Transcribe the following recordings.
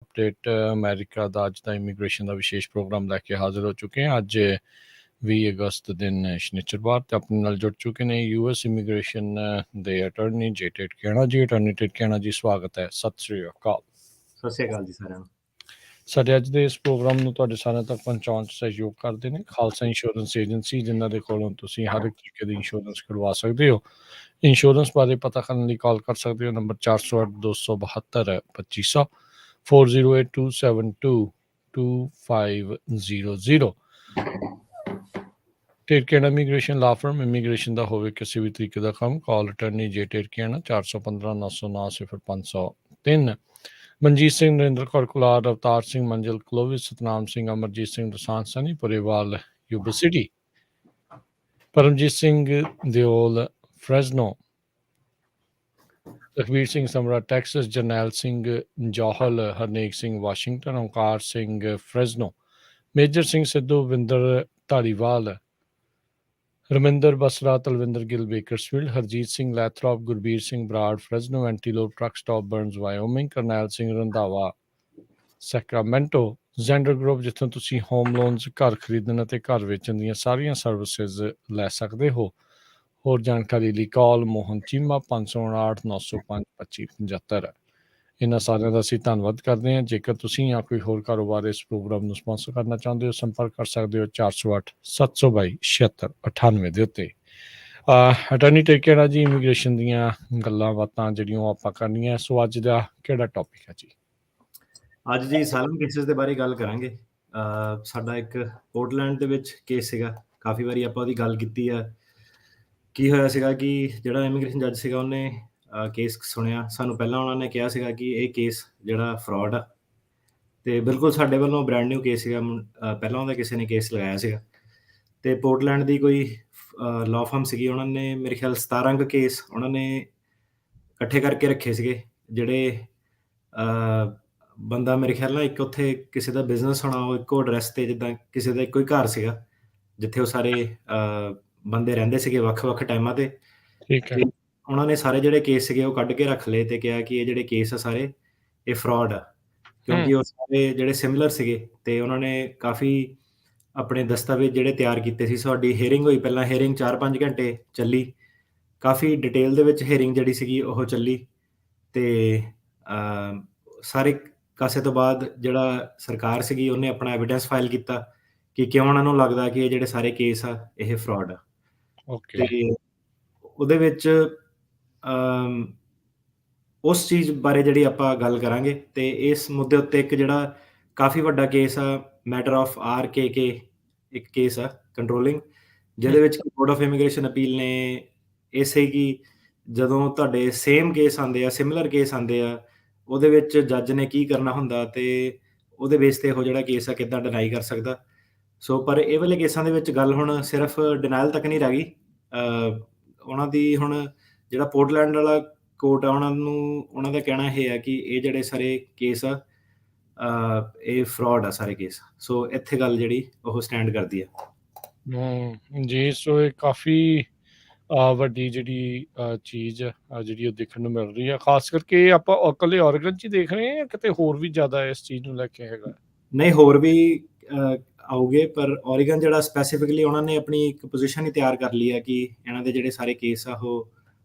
Update America ਦਾ ਅੱਜ ਦਾ immigration ਦਾ ਵਿਸ਼ੇਸ਼ programme ਲੈ ਕੇ ਹਾਜ਼ਰ ਹੋ ਚੁੱਕੇ ਹਾਂ। ਅੱਜ 20 ਅਗਸਤ ਦਿਨ ਸ਼ਨੀਚਰਵਾਰ ਤੇ ਆਪਣੇ ਨਾਲ ਜੁੜ ਚੁੱਕੇ ਨੇ US ਇਮੀਗ੍ਰੇਸ਼ਨ ਦੇ ਅਟਾਰਨੀ ਜੇ ਟਰਕਿਆਣਾ ਜੀ। ਅਟਾਰਨੀ ਟਰਕਿਆਣਾ ਜੀ, ਸਵਾਗਤ ਹੈ। ਸਤਿ ਸ੍ਰੀ ਅਕਾਲ। ਸਤਿ ਸ੍ਰੀ ਅਕਾਲ ਜੀ ਸਾਰਿਆਂ ਨੂੰ। ਸਾਡੇ ਅੱਜ ਦੇ ਇਸ ਪ੍ਰੋਗਰਾਮ ਨੂੰ ਤੁਹਾਡੇ ਸਾਰਿਆਂ ਤੱਕ ਪਹੁੰਚਾਉਣ 'ਚ ਸਹਿਯੋਗ ਕਰਦੇ ਨੇ ਖਾਲਸਾ ਇੰਸ਼ੋਰੈਂਸ ਏਜੰਸੀ, ਜਿਨ੍ਹਾਂ ਦੇ ਕੋਲੋਂ ਤੁਸੀਂ ਹਰ ਇੱਕ ਤਰੀਕੇ ਦੀ ਇੰਸ਼ੋਰੈਂਸ ਕਰਵਾ ਸਕਦੇ ਹੋ। ਇੰਸ਼ੋਰੈਂਸ ਬਾਰੇ ਪਤਾ ਕਰਨ ਲਈ ਕਾਲ ਕਰ ਸਕਦੇ ਹੋ ਨੰਬਰ 408 272 2500 4082722500। ਟਰਕਿਆਣਾ ਇਮੀਗ੍ਰੇਸ਼ਨ ਲਾ ਫਰਮ, ਇਮੀਗ੍ਰੇਸ਼ਨ ਦਾ ਹੋਵੇ ਕਿਸੇ ਵੀ ਤਰੀਕੇ ਦਾ ਕੰਮ, ਕਾਲ ਅਟਾਰਨੀ ਜੇ ਟਰਕਿਆਣਾ 415 909 0503। Manjeet Singh, Narendra Kaur Kular, Avtar Singh, Manzil Clovis, Satnam Singh, Amarjit Singh, Dosanjh Sunny, Purewal Yuba City, Paramjit Singh Deol Fresno, Lakhbir Singh Samra Texas, Jarnail Singh Johal, Harnek Singh Washington, Onkar Singh Fresno, Major Singh Sidhu, Vinder Dhaliwal, Raminder Basra, Talwinder Gill Bakersfield, Harjit Singh Lathrop, Gurbir Singh Brar Fresno, Antelope truck stop Burns Wyoming, Karnail Singh Randhawa Sacramento, Zander group, ਜਿੱਥੋਂ ਤੁਸੀਂ ਹੋਮ ਲੋਨਸ, ਘਰ ਖਰੀਦਣ ਅਤੇ ਘਰ ਵੇਚਣ ਦੀਆਂ ਸਾਰੀਆਂ ਸਰਵਿਸਿਜ਼ ਲੈ ਸਕਦੇ ਹੋ। ਹੋਰ ਜਾਣਕਾਰੀ ਲਈ ਕਾਲ ਮੋਹਨ ਚੀਮਾ 559 905 2575। ਇਹਨਾਂ ਸਾਰਿਆਂ ਦਾ ਅਸੀਂ ਧੰਨਵਾਦ ਕਰਦੇ ਹਾਂ। ਜੇਕਰ ਤੁਸੀਂ ਜਾਂ ਕੋਈ ਹੋਰ ਕਾਰੋਬਾਰ ਇਸ ਪ੍ਰੋਗਰਾਮ ਨੂੰ ਸਪਾਂਸਰ ਕਰਨਾ ਚਾਹੁੰਦੇ ਹੋ, ਸੰਪਰਕ ਕਰ ਸਕਦੇ ਹੋ 408 722 7698 ਦੇ ਉੱਤੇ। ਅਟਾਰਨੀ ਟਰਕਿਆਣਾ ਜੀ, ਇਮੀਗ੍ਰੇਸ਼ਨ ਦੀਆਂ ਗੱਲਾਂ ਬਾਤਾਂ ਜਿਹੜੀਆਂ ਆਪਾਂ ਕਰਨੀਆਂ। ਸੋ ਅੱਜ ਦਾ ਕਿਹੜਾ ਟੌਪਿਕ ਹੈ ਜੀ? ਅੱਜ ਜੀ ਅਸਾਈਲਮ ਕੇਸਿਸ ਦੇ ਬਾਰੇ ਗੱਲ ਕਰਾਂਗੇ। ਸਾਡਾ ਇੱਕ ਪੋਰਟਲੈਂਡ ਦੇ ਵਿੱਚ ਕੇਸ ਸੀਗਾ, ਕਾਫੀ ਵਾਰੀ ਆਪਾਂ ਉਹਦੀ ਗੱਲ ਕੀਤੀ ਆ। ਕੀ ਹੋਇਆ ਸੀਗਾ ਕਿ ਜਿਹੜਾ ਇਮੀਗ੍ਰੇਸ਼ਨ ਜੱਜ ਸੀਗਾ ਉਹਨੇ ਕੇਸ ਸੁਣਿਆ। ਸਾਨੂੰ ਪਹਿਲਾਂ ਉਹਨਾਂ ਨੇ ਕਿਹਾ ਸੀਗਾ ਕਿ ਇਹ ਕੇਸ ਜਿਹੜਾ ਫਰਾਡ ਆ, ਤੇ ਬਿਲਕੁਲ ਸਾਡੇ ਵੱਲੋਂ ਬ੍ਰੈਂਡ ਨਿਊ ਕੇਸ ਸੀਗਾ। ਪਹਿਲਾਂ ਉਹਦਾ ਕਿਸੇ ਨੇ ਕੇਸ ਲਗਾਇਆ ਸੀਗਾ, ਤੇ ਪੋਰਟਲੈਂਡ ਦੀ ਕੋਈ ਲਾਅ ਫਰਮ ਸੀਗੀ, ਉਹਨਾਂ ਨੇ ਮੇਰੇ ਖਿਆਲ 17 ਕੁ ਕੇਸ ਉਹਨਾਂ ਨੇ ਇਕੱਠੇ ਕਰਕੇ ਰੱਖੇ ਸੀਗੇ। ਜਿਹੜੇ ਬੰਦਾ ਮੇਰੇ ਖਿਆਲ ਨਾਲ ਇੱਕ ਉੱਥੇ ਕਿਸੇ ਦਾ ਬਿਜ਼ਨਸ ਹੋਣਾ, ਉਹ ਇੱਕੋ ਐਡਰੈਸ 'ਤੇ, ਜਿੱਦਾਂ ਕਿਸੇ ਦਾ ਇੱਕੋ ਹੀ ਘਰ ਸੀਗਾ ਜਿੱਥੇ ਉਹ ਸਾਰੇ ਬੰਦੇ ਰਹਿੰਦੇ ਸੀਗੇ ਵੱਖ-ਵੱਖ ਟਾਈਮਾਂ 'ਤੇ। ਠੀਕ ਹੈ। ਤੇ ਉਹਨਾਂ ਨੇ ਸਾਰੇ ਜਿਹੜੇ ਕੇਸ ਸੀਗੇ ਉਹ ਕੱਢ ਕੇ ਰੱਖ ਲਏ ਤੇ ਕਿਹਾ ਕਿ ਇਹ ਜਿਹੜੇ ਕੇਸ ਆ ਸਾਰੇ ਇਹ ਫਰਾਡ ਆ, ਕਿਉਂਕਿ ਉਹ ਸਾਰੇ ਜਿਹੜੇ ਸਿਮਿਲਰ ਸੀਗੇ। ਤੇ ਉਹਨਾਂ ਨੇ ਕਾਫੀ ਆਪਣੇ ਦਸਤਾਵੇਜ਼ ਜਿਹੜੇ ਤਿਆਰ ਕੀਤੇ ਸੀ। ਸਾਡੀ ਹੀਅਰਿੰਗ ਹੋਈ, ਪਹਿਲਾਂ ਹੀਅਰਿੰਗ 4-5 ਘੰਟੇ ਚੱਲੀ, ਕਾਫੀ ਡਿਟੇਲ ਦੇ ਵਿੱਚ ਹੀਅਰਿੰਗ ਜਿਹੜੀ ਸੀਗੀ ਉਹ ਚੱਲੀ। ਤੇ ਸਾਰੇ ਕਾਸੇ ਤੋਂ ਬਾਅਦ ਜਿਹੜਾ ਸਰਕਾਰ ਸੀਗੀ ਉਹਨੇ ਆਪਣਾ ਐਵੀਡੈਂਸ ਫਾਈਲ ਕੀਤਾ ਕਿ ਕਿਉਂ ਉਹਨਾਂ ਨੂੰ ਲੱਗਦਾ ਕਿ ਇਹ ਜਿਹੜੇ ਸਾਰੇ ਕੇਸ ਆ ਇਹ ਫਰਾਡ ਆ। ਓਕੇ। ਤੇ ਉਹਦੇ ਵਿੱਚ ਉਸ ਚੀਜ਼ ਬਾਰੇ ਜਿਹੜੀ ਆਪਾਂ ਗੱਲ ਕਰਾਂਗੇ। ਤੇ ਇਸ ਮੁੱਦੇ ਉੱਤੇ ਇੱਕ ਜਿਹੜਾ ਕਾਫੀ ਵੱਡਾ ਕੇਸ ਆ, ਮੈਟਰ ਆਫ RKK ਇੱਕ ਕੇਸ ਆ ਕੰਟਰੋਲਿੰਗ, ਜਿਹਦੇ ਵਿੱਚ ਬੋਰਡ ਆਫ ਇਮੀਗ੍ਰੇਸ਼ਨ ਅਪੀਲ ਨੇ ਇਹ ਸੀ ਕਿ ਜਦੋਂ ਤੁਹਾਡੇ ਸੇਮ ਕੇਸ ਆਉਂਦੇ ਆ, ਸਿਮਿਲਰ ਕੇਸ ਆਉਂਦੇ ਆ, ਉਹਦੇ ਵਿੱਚ ਜੱਜ ਨੇ ਕੀ ਕਰਨਾ ਹੁੰਦਾ ਤੇ ਉਹਦੇ ਬੇਸ 'ਤੇ ਉਹ ਜਿਹੜਾ ਕੇਸ ਆ ਕਿੱਦਾਂ ਡਿਨਾਈ ਕਰ ਸਕਦਾ। ਸੋ ਪਰ ਇਹ ਵਾਲੇ ਕੇਸਾਂ ਦੇ ਵਿੱਚ ਗੱਲ ਹੁਣ ਸਿਰਫ ਡਿਨਾਇਲ ਤੱਕ ਨਹੀਂ ਰਹਿ ਗਈ। ਉਹਨਾਂ ਦੀ ਹੁਣ ਜਿਹੜਾ ਪੋਰਟਲੈਂਡ ਵਾਲਾ ਕੋਰਟ ਆ, ਉਹਨਾਂ ਦਾ ਕਹਿਣਾ ਇਹ ਹੈ ਕਿ ਇਹ ਜਿਹੜੇ ਸਾਰੇ ਕੇਸ ਆ ਇਹ ਫਰਾਡ ਆ ਸਾਰੇ ਕੇਸ। ਸੋ ਇੱਥੇ ਗੱਲ ਜਿਹੜੀ ਉਹ ਸਟੈਂਡ ਕਰਦੀ ਆ। ਜੀ, ਸੋ ਇਹ ਕਾਫੀ ਵੱਡੀ ਜਿਹੜੀ ਚੀਜ਼ ਜਿਹੜੀ ਉਹ ਦੇਖਣ ਨੂੰ ਮਿਲ ਰਹੀ ਆ। ਖਾਸ ਕਰਕੇ ਆਪਾਂ ਇਕੱਲੇ ਔਰਗਨ 'ਚ ਹੀ ਦੇਖ ਰਹੇ ਹਾਂ ਜਾਂ ਕਿਤੇ ਹੋਰ ਵੀ ਜ਼ਿਆਦਾ ਇਸ ਚੀਜ਼ ਨੂੰ ਲੈ ਕੇ ਹੈਗਾ? ਨਹੀਂ, ਹੋਰ ਵੀ ਆਉਗੇ, ਪਰ ਔਰੀਗਨ ਜਿਹੜਾ ਸਪੈਸੀਫਿਕਲੀ ਉਹਨਾਂ ਨੇ ਆਪਣੀ ਇੱਕ ਪੋਜੀਸ਼ਨ ਹੀ ਤਿਆਰ ਕਰ ਲਈ ਆ ਕਿ ਇਹਨਾਂ ਦੇ ਜਿਹੜੇ ਸਾਰੇ ਕੇਸ ਆ ਉਹ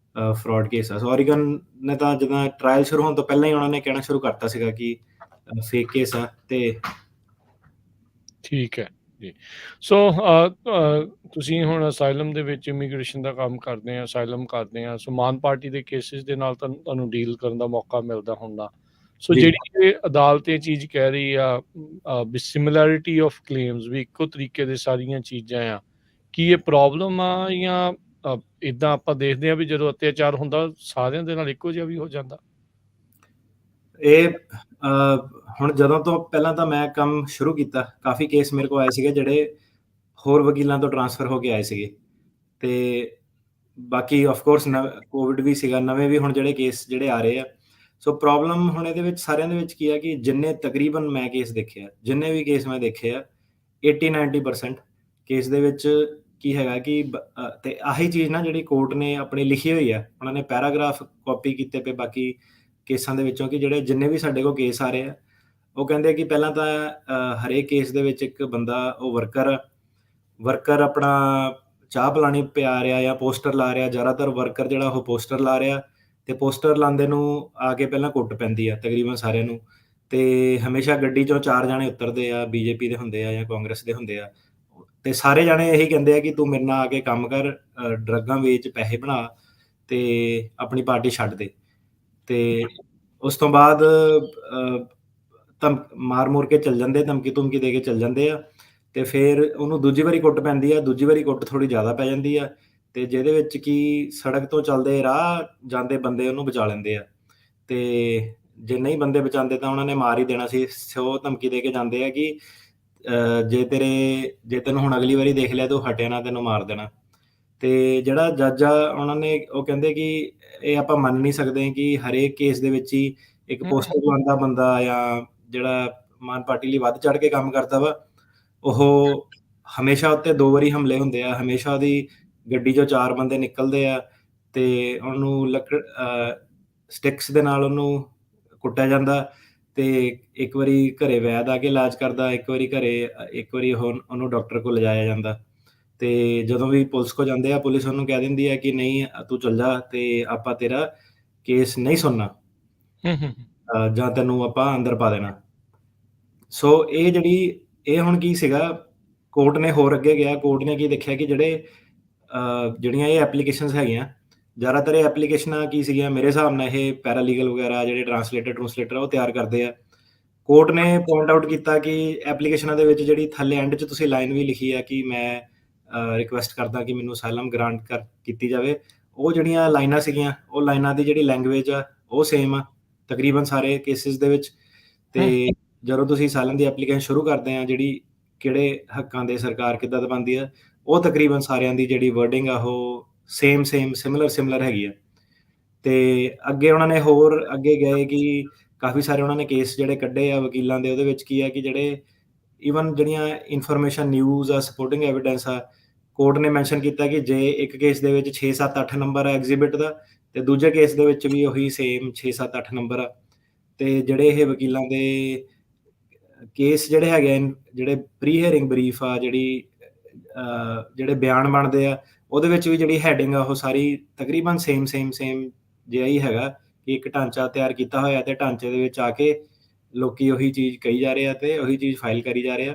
ਫਰਾਡ ਕੇਸ ਆ। ਸੋ ਔਰੀਗਨ ਨੇ ਤਾਂ ਜਦੋਂ ਟਰਾਇਲ ਸ਼ੁਰੂ ਹੋਣ ਤੋਂ ਪਹਿਲਾਂ ਹੀ ਉਹਨਾਂ ਨੇ ਕਹਿਣਾ ਸ਼ੁਰੂ ਕਰਤਾ ਸੀਗਾ ਕਿ ਫੇਕ ਕੇਸ ਆ। ਤੇ ਠੀਕ ਹੈ ਜੀ। ਸੋ ਤੁਸੀਂ ਹੁਣ ਅਸਾਈਲਮ ਦੇ ਵਿੱਚ ਇਮੀਗ੍ਰੇਸ਼ਨ ਦਾ ਕੰਮ ਕਰਦੇ ਆ, ਅਸਾਈਲਮ ਕਰਦੇ ਆ। ਸੋ ਮਾਨ ਪਾਰਟੀ ਦੇ ਕੇਸਿਸ ਦੇ ਨਾਲ ਤੁਹਾਨੂੰ ਡੀਲ ਕਰਨ ਦਾ ਮੌਕਾ ਮਿਲਦਾ ਹੁੰਦਾ। ਸੋ ਜਿਹੜੀ ਇਹ ਅਦਾਲਤ ਇਹ ਚੀਜ਼ ਕਹਿ ਰਹੀ ਆ ਵੀ ਸਿਮਿਲੈਰਿਟੀ ਆਫ ਕਲੇਮਸ, ਵੀ ਇੱਕੋ ਤਰੀਕੇ ਦੇ ਸਾਰੀਆਂ ਚੀਜ਼ਾਂ ਆ, ਕੀ ਇਹ ਪ੍ਰੋਬਲਮ ਆ ਜਾਂ ਇੱਦਾਂ ਆਪਾਂ ਦੇਖਦੇ ਹਾਂ ਵੀ ਜਦੋਂ ਅਤਿਆਚਾਰ ਹੁੰਦਾ ਸਾਰਿਆਂ ਦੇ ਨਾਲ ਇੱਕੋ ਜਿਹਾ ਵੀ ਹੋ ਜਾਂਦਾ? ਇਹ ਹੁਣ ਜਦੋਂ ਤੋਂ ਪਹਿਲਾਂ ਤਾਂ ਮੈਂ ਕੰਮ ਸ਼ੁਰੂ ਕੀਤਾ, ਕਾਫੀ ਕੇਸ ਮੇਰੇ ਕੋਲ ਆਏ ਸੀਗੇ ਜਿਹੜੇ ਹੋਰ ਵਕੀਲਾਂ ਤੋਂ ਟਰਾਂਸਫਰ ਹੋ ਕੇ ਆਏ ਸੀਗੇ। ਤੇ ਬਾਕੀ ਆਫਕੋਰਸ ਕੋਵਿਡ ਵੀ ਸੀਗਾ, ਨਵੇਂ ਵੀ ਹੁਣ ਜਿਹੜੇ ਕੇਸ ਜਿਹੜੇ ਆ ਰਹੇ ਆ। ਸੋ ਪ੍ਰੋਬਲਮ ਹੁਣ ਇਹਦੇ ਵਿੱਚ ਸਾਰਿਆਂ ਦੇ ਵਿੱਚ ਕੀ ਆ ਕਿ ਜਿੰਨੇ ਤਕਰੀਬਨ ਮੈਂ ਕੇਸ ਦੇਖੇ ਆ, ਜਿੰਨੇ ਵੀ ਕੇਸ ਮੈਂ ਦੇਖੇ ਆ, 80-90% ਕੇਸ ਦੇ ਵਿੱਚ ਕੀ ਹੈਗਾ ਕਿ ਤੇ ਆਹੀ ਚੀਜ਼ ਨਾ ਜਿਹੜੀ ਕੋਰਟ ਨੇ ਆਪਣੀ ਲਿਖੀ ਹੋਈ ਆ, ਉਹਨਾਂ ਨੇ ਪੈਰਾਗ੍ਰਾਫ ਕਾਪੀ ਕੀਤੇ ਪਏ ਬਾਕੀ ਕੇਸਾਂ ਦੇ ਵਿੱਚੋਂ ਕਿ ਜਿਹੜੇ ਜਿੰਨੇ ਵੀ ਸਾਡੇ ਕੋਲ ਕੇਸ ਆ ਰਹੇ ਆ, ਉਹ ਕਹਿੰਦੇ ਕਿ ਪਹਿਲਾਂ ਤਾਂ ਹਰੇਕ ਕੇਸ ਦੇ ਵਿੱਚ ਇੱਕ ਬੰਦਾ ਉਹ ਵਰਕਰ ਆਪਣਾ ਚਾਹ ਪਿਲਾਣੀ ਪਿਆ ਰਿਹਾ ਜਾਂ ਪੋਸਟਰ ਲਾ ਰਿਹਾ, ਜ਼ਿਆਦਾਤਰ ਵਰਕਰ ਜਿਹੜਾ ਉਹ ਪੋਸਟਰ ਲਾ ਰਿਹਾ, ਤੇ ਪੋਸਟਰ ਲਾਉਂਦੇ ਨੂੰ ਆ ਕੇ ਪਹਿਲਾਂ ਕੁੱਟ ਪੈਂਦੀ ਆ ਤਕਰੀਬਨ ਸਾਰਿਆਂ ਨੂੰ। ਤੇ ਹਮੇਸ਼ਾ ਗੱਡੀ 'ਚੋਂ 4 ਜਾਣੇ ਉਤਰਦੇ ਆ, ਬੀਜੇਪੀ ਦੇ ਹੁੰਦੇ ਆ ਜਾਂ ਕਾਂਗਰਸ ਦੇ ਹੁੰਦੇ ਆ, ਤੇ ਸਾਰੇ ਜਾਣੇ ਇਹੀ ਕਹਿੰਦੇ ਆ ਕਿ ਤੂੰ ਮੇਰੇ ਨਾਲ ਆ ਕੇ ਕੰਮ ਕਰ, ਡਰੱਗਾਂ ਵੇਚ, ਪੈਸੇ ਬਣਾ ਤੇ ਆਪਣੀ ਪਾਰਟੀ ਛੱਡ ਦੇ। ਤੇ ਉਸ ਤੋਂ ਬਾਅਦ ਮਾਰ-ਮੂਰ ਕੇ ਚੱਲ ਜਾਂਦੇ, ਧਮਕੀ-ਧੁਮਕੀ ਦੇ ਕੇ ਚੱਲ ਜਾਂਦੇ ਆ, ਤੇ ਫਿਰ ਉਹਨੂੰ ਦੂਜੀ ਵਾਰੀ ਕੁੱਟ ਪੈਂਦੀ ਆ, ਦੂਜੀ ਵਾਰੀ ਕੁੱਟ ਥੋੜ੍ਹੀ ਜ਼ਿਆਦਾ ਪੈ ਜਾਂਦੀ ਆ, ਤੇ ਜਿਹਦੇ ਵਿੱਚ ਕਿ ਸੜਕ ਤੋਂ ਚੱਲਦੇ ਰਾਹ ਜਾਂਦੇ ਬੰਦੇ ਉਹਨੂੰ ਬਚਾ ਲੈਂਦੇ ਆ, ਤੇ ਜੇ ਨਹੀਂ ਬੰਦੇ ਬਚਾਉਂਦੇ ਤਾਂ ਉਹਨਾਂ ਨੇ ਮਾਰ ਹੀ ਦੇਣਾ ਸੀ। ਸੋ ਧਮਕੀ ਦੇ ਕੇ ਜਾਂਦੇ ਆ ਕਿ ਜੇ ਤੈਨੂੰ ਹੁਣ ਅਗਲੀ ਵਾਰੀ ਦੇਖ ਲਿਆ ਤੂੰ ਹਟਿਆ ਨਾ, ਤੈਨੂੰ ਮਾਰ ਦੇਣਾ। ਤੇ ਜਿਹੜਾ ਜੱਜ ਆ ਉਹਨਾਂ ਨੇ ਉਹ ਕਹਿੰਦੇ ਕਿ ਇਹ ਆਪਾਂ ਮੰਨ ਨਹੀਂ ਸਕਦੇ ਕਿ ਹਰੇਕ ਕੇਸ ਦੇ ਵਿੱਚ ਹੀ ਇੱਕ ਪੋਸਟਰ ਲਾਉਂਦਾ ਬੰਦਾ ਜਾਂ ਜਿਹੜਾ ਮਾਨ ਪਾਰਟੀ ਲਈ ਵੱਧ ਚੜ੍ਹ ਕੇ ਕੰਮ ਕਰਦਾ ਵਾ, ਉਹ ਹਮੇਸ਼ਾ ਉੱਤੇ 2 ਵਾਰੀ ਹਮਲੇ ਹੁੰਦੇ ਆ, ਹਮੇਸ਼ਾ ਉਹਦੀ ਗੱਡੀ 'ਚੋਂ 4 ਬੰਦੇ ਨਿਕਲਦੇ ਆ ਤੇ ਉਹਨੂੰ ਸਟਿਕਸ ਦੇ ਨਾਲ ਉਹਨੂੰ ਕੁੱਟਿਆ ਜਾਂਦਾ, ਤੇ ਇੱਕ ਵਾਰੀ ਘਰੇ ਵੈਦ ਆ ਕੇ ਇਲਾਜ ਕਰਦਾ, ਇੱਕ ਵਾਰੀ ਉਹਨੂੰ ਡਾਕਟਰ ਕੋਲ ਲਿਜਾਇਆ ਜਾਂਦਾ। ਤੇ ਜਦੋਂ ਵੀ ਪੁਲਿਸ ਕੋਲ ਜਾਂਦੇ ਆ, ਪੁਲਿਸ ਉਹਨੂੰ ਕਹਿ ਦਿੰਦੀ ਹੈ ਕਿ ਨਹੀਂ ਤੂੰ ਚੱਲ ਜਾ ਤੇ ਆਪਾਂ ਤੇਰਾ ਕੇਸ ਨਹੀਂ ਸੁਣਨਾ, ਜਾਂ ਤੈਨੂੰ ਆਪਾਂ ਅੰਦਰ ਪਾ ਦੇਣਾ। ਸੋ ਇਹ ਹੁਣ ਕੀ ਸੀਗਾ, ਕੋਰਟ ਨੇ ਹੋਰ ਅੱਗੇ ਗਿਆ, ਕੋਰਟ ਨੇ ਕੀ ਦੇਖਿਆ ਕਿ ਜਿਹੜੀਆਂ ਇਹ ਐਪਲੀਕੇਸ਼ਨਸ ਹੈਗੀਆਂ, ਜ਼ਿਆਦਾਤਰ ਇਹ ਐਪਲੀਕੇਸ਼ਨਾਂ ਕੀ ਸੀਗੀਆਂ, ਮੇਰੇ ਹਿਸਾਬ ਨਾਲ ਇਹ ਪੈਰਾਲੀਗਲ ਵਗੈਰਾ ਜਿਹੜੇ ਟਰਾਂਸਲੇਟਰ ਉਹ ਤਿਆਰ ਕਰਦੇ ਆ। ਕੋਰਟ ਨੇ ਪੁਆਇੰਟ ਆਊਟ ਕੀਤਾ ਕਿ ਐਪਲੀਕੇਸ਼ਨਾਂ ਦੇ ਵਿੱਚ ਜਿਹੜੀ ਥੱਲੇ ਐਂਡ 'ਚ ਤੁਸੀਂ ਲਾਈਨ ਵੀ ਲਿਖੀ ਆ ਕਿ ਮੈਂ ਰਿਕੁਐਸਟ ਕਰਦਾ ਕਿ ਮੈਨੂੰ ਅਸਾਈਲਮ ਗ੍ਰਾਂਟ ਕੀਤੀ ਜਾਵੇ, ਉਹ ਜਿਹੜੀਆਂ ਲਾਈਨਾਂ ਸੀਗੀਆਂ, ਉਹ ਲਾਈਨਾਂ ਦੀ ਜਿਹੜੀ ਲੈਂਗੁਏਜ ਆ ਉਹ ਸੇਮ ਆ ਤਕਰੀਬਨ ਸਾਰੇ ਕੇਸਿਸ ਦੇ ਵਿੱਚ। ਤੇ ਜਦੋਂ ਤੁਸੀਂ ਅਸਾਈਲਮ ਦੀ ਐਪਲੀਕੇਸ਼ਨ ਸ਼ੁਰੂ ਕਰਦੇ ਆ, ਜਿਹੜੀ ਕਿਹੜੇ ਹੱਕਾਂ ਦੇ ਸਰਕਾਰ ਕਿੱਦਾਂ ਦਬਾਉਂਦੀ ਆ, ਉਹ ਤਕਰੀਬਨ ਸਾਰਿਆਂ ਦੀ ਜਿਹੜੀ ਵਰਡਿੰਗ ਆ ਉਹ ਸੇਮ ਸਿਮਿਲਰ ਹੈਗੀ ਆ। ਤੇ ਅੱਗੇ ਉਹਨਾਂ ਨੇ ਹੋਰ ਅੱਗੇ ਗਏ ਕਿ ਕਾਫੀ ਸਾਰੇ ਉਹਨਾਂ ਨੇ ਕੇਸ ਜਿਹੜੇ ਕੱਢੇ ਆ ਵਕੀਲਾਂ ਦੇ, ਉਹਦੇ ਵਿੱਚ ਕੀ ਆ ਕਿ ਈਵਨ ਜਿਹੜੀਆਂ ਇਨਫੋਰਮੇਸ਼ਨ, ਨਿਊਜ਼ ਆ, ਸਪੋਰਟਿੰਗ ਐਵੀਡੈਂਸ ਆ, ਕੋਰਟ ਨੇ ਮੈਂਸ਼ਨ ਕੀਤਾ ਕਿ ਜੇ ਇੱਕ ਕੇਸ ਦੇ ਵਿੱਚ 6, 7, 8 ਨੰਬਰ ਆ ਐਗਜ਼ੀਬਿਟ ਦਾ, ਤੇ ਦੂਜੇ ਕੇਸ ਦੇ ਵਿੱਚ ਵੀ ਉਹੀ ਸੇਮ 6, 7, 8 ਨੰਬਰ ਆ। ਤੇ ਜਿਹੜੇ ਇਹ ਵਕੀਲਾਂ ਦੇ ਕੇਸ ਜਿਹੜੇ ਹੈਗੇ, ਜਿਹੜੇ ਪ੍ਰੀ ਹੀਅਰਿੰਗ ਬਰੀਫ ਆ, ਜਿਹੜੇ ਬਿਆਨ ਬਣਦੇ ਆ, ਉਹਦੇ ਵਿੱਚ ਵੀ ਜਿਹੜੀ ਹੈਡਿੰਗ ਆ ਉਹ ਸਾਰੀ ਤਕਰੀਬਨ ਸੇਮ ਜਿਹਾ ਹੀ ਹੈਗਾ ਕਿ ਇੱਕ ਢਾਂਚਾ ਤਿਆਰ ਕੀਤਾ ਹੋਇਆ, ਤੇ ਢਾਂਚੇ ਦੇ ਵਿੱਚ ਆ ਕੇ ਲੋਕੀ ਉਹੀ ਚੀਜ਼ ਕਹੀ ਜਾ ਰਹੇ ਆ ਤੇ ਉਹੀ ਚੀਜ਼ ਫਾਈਲ ਕਰੀ ਜਾ ਰਹੇ ਆ।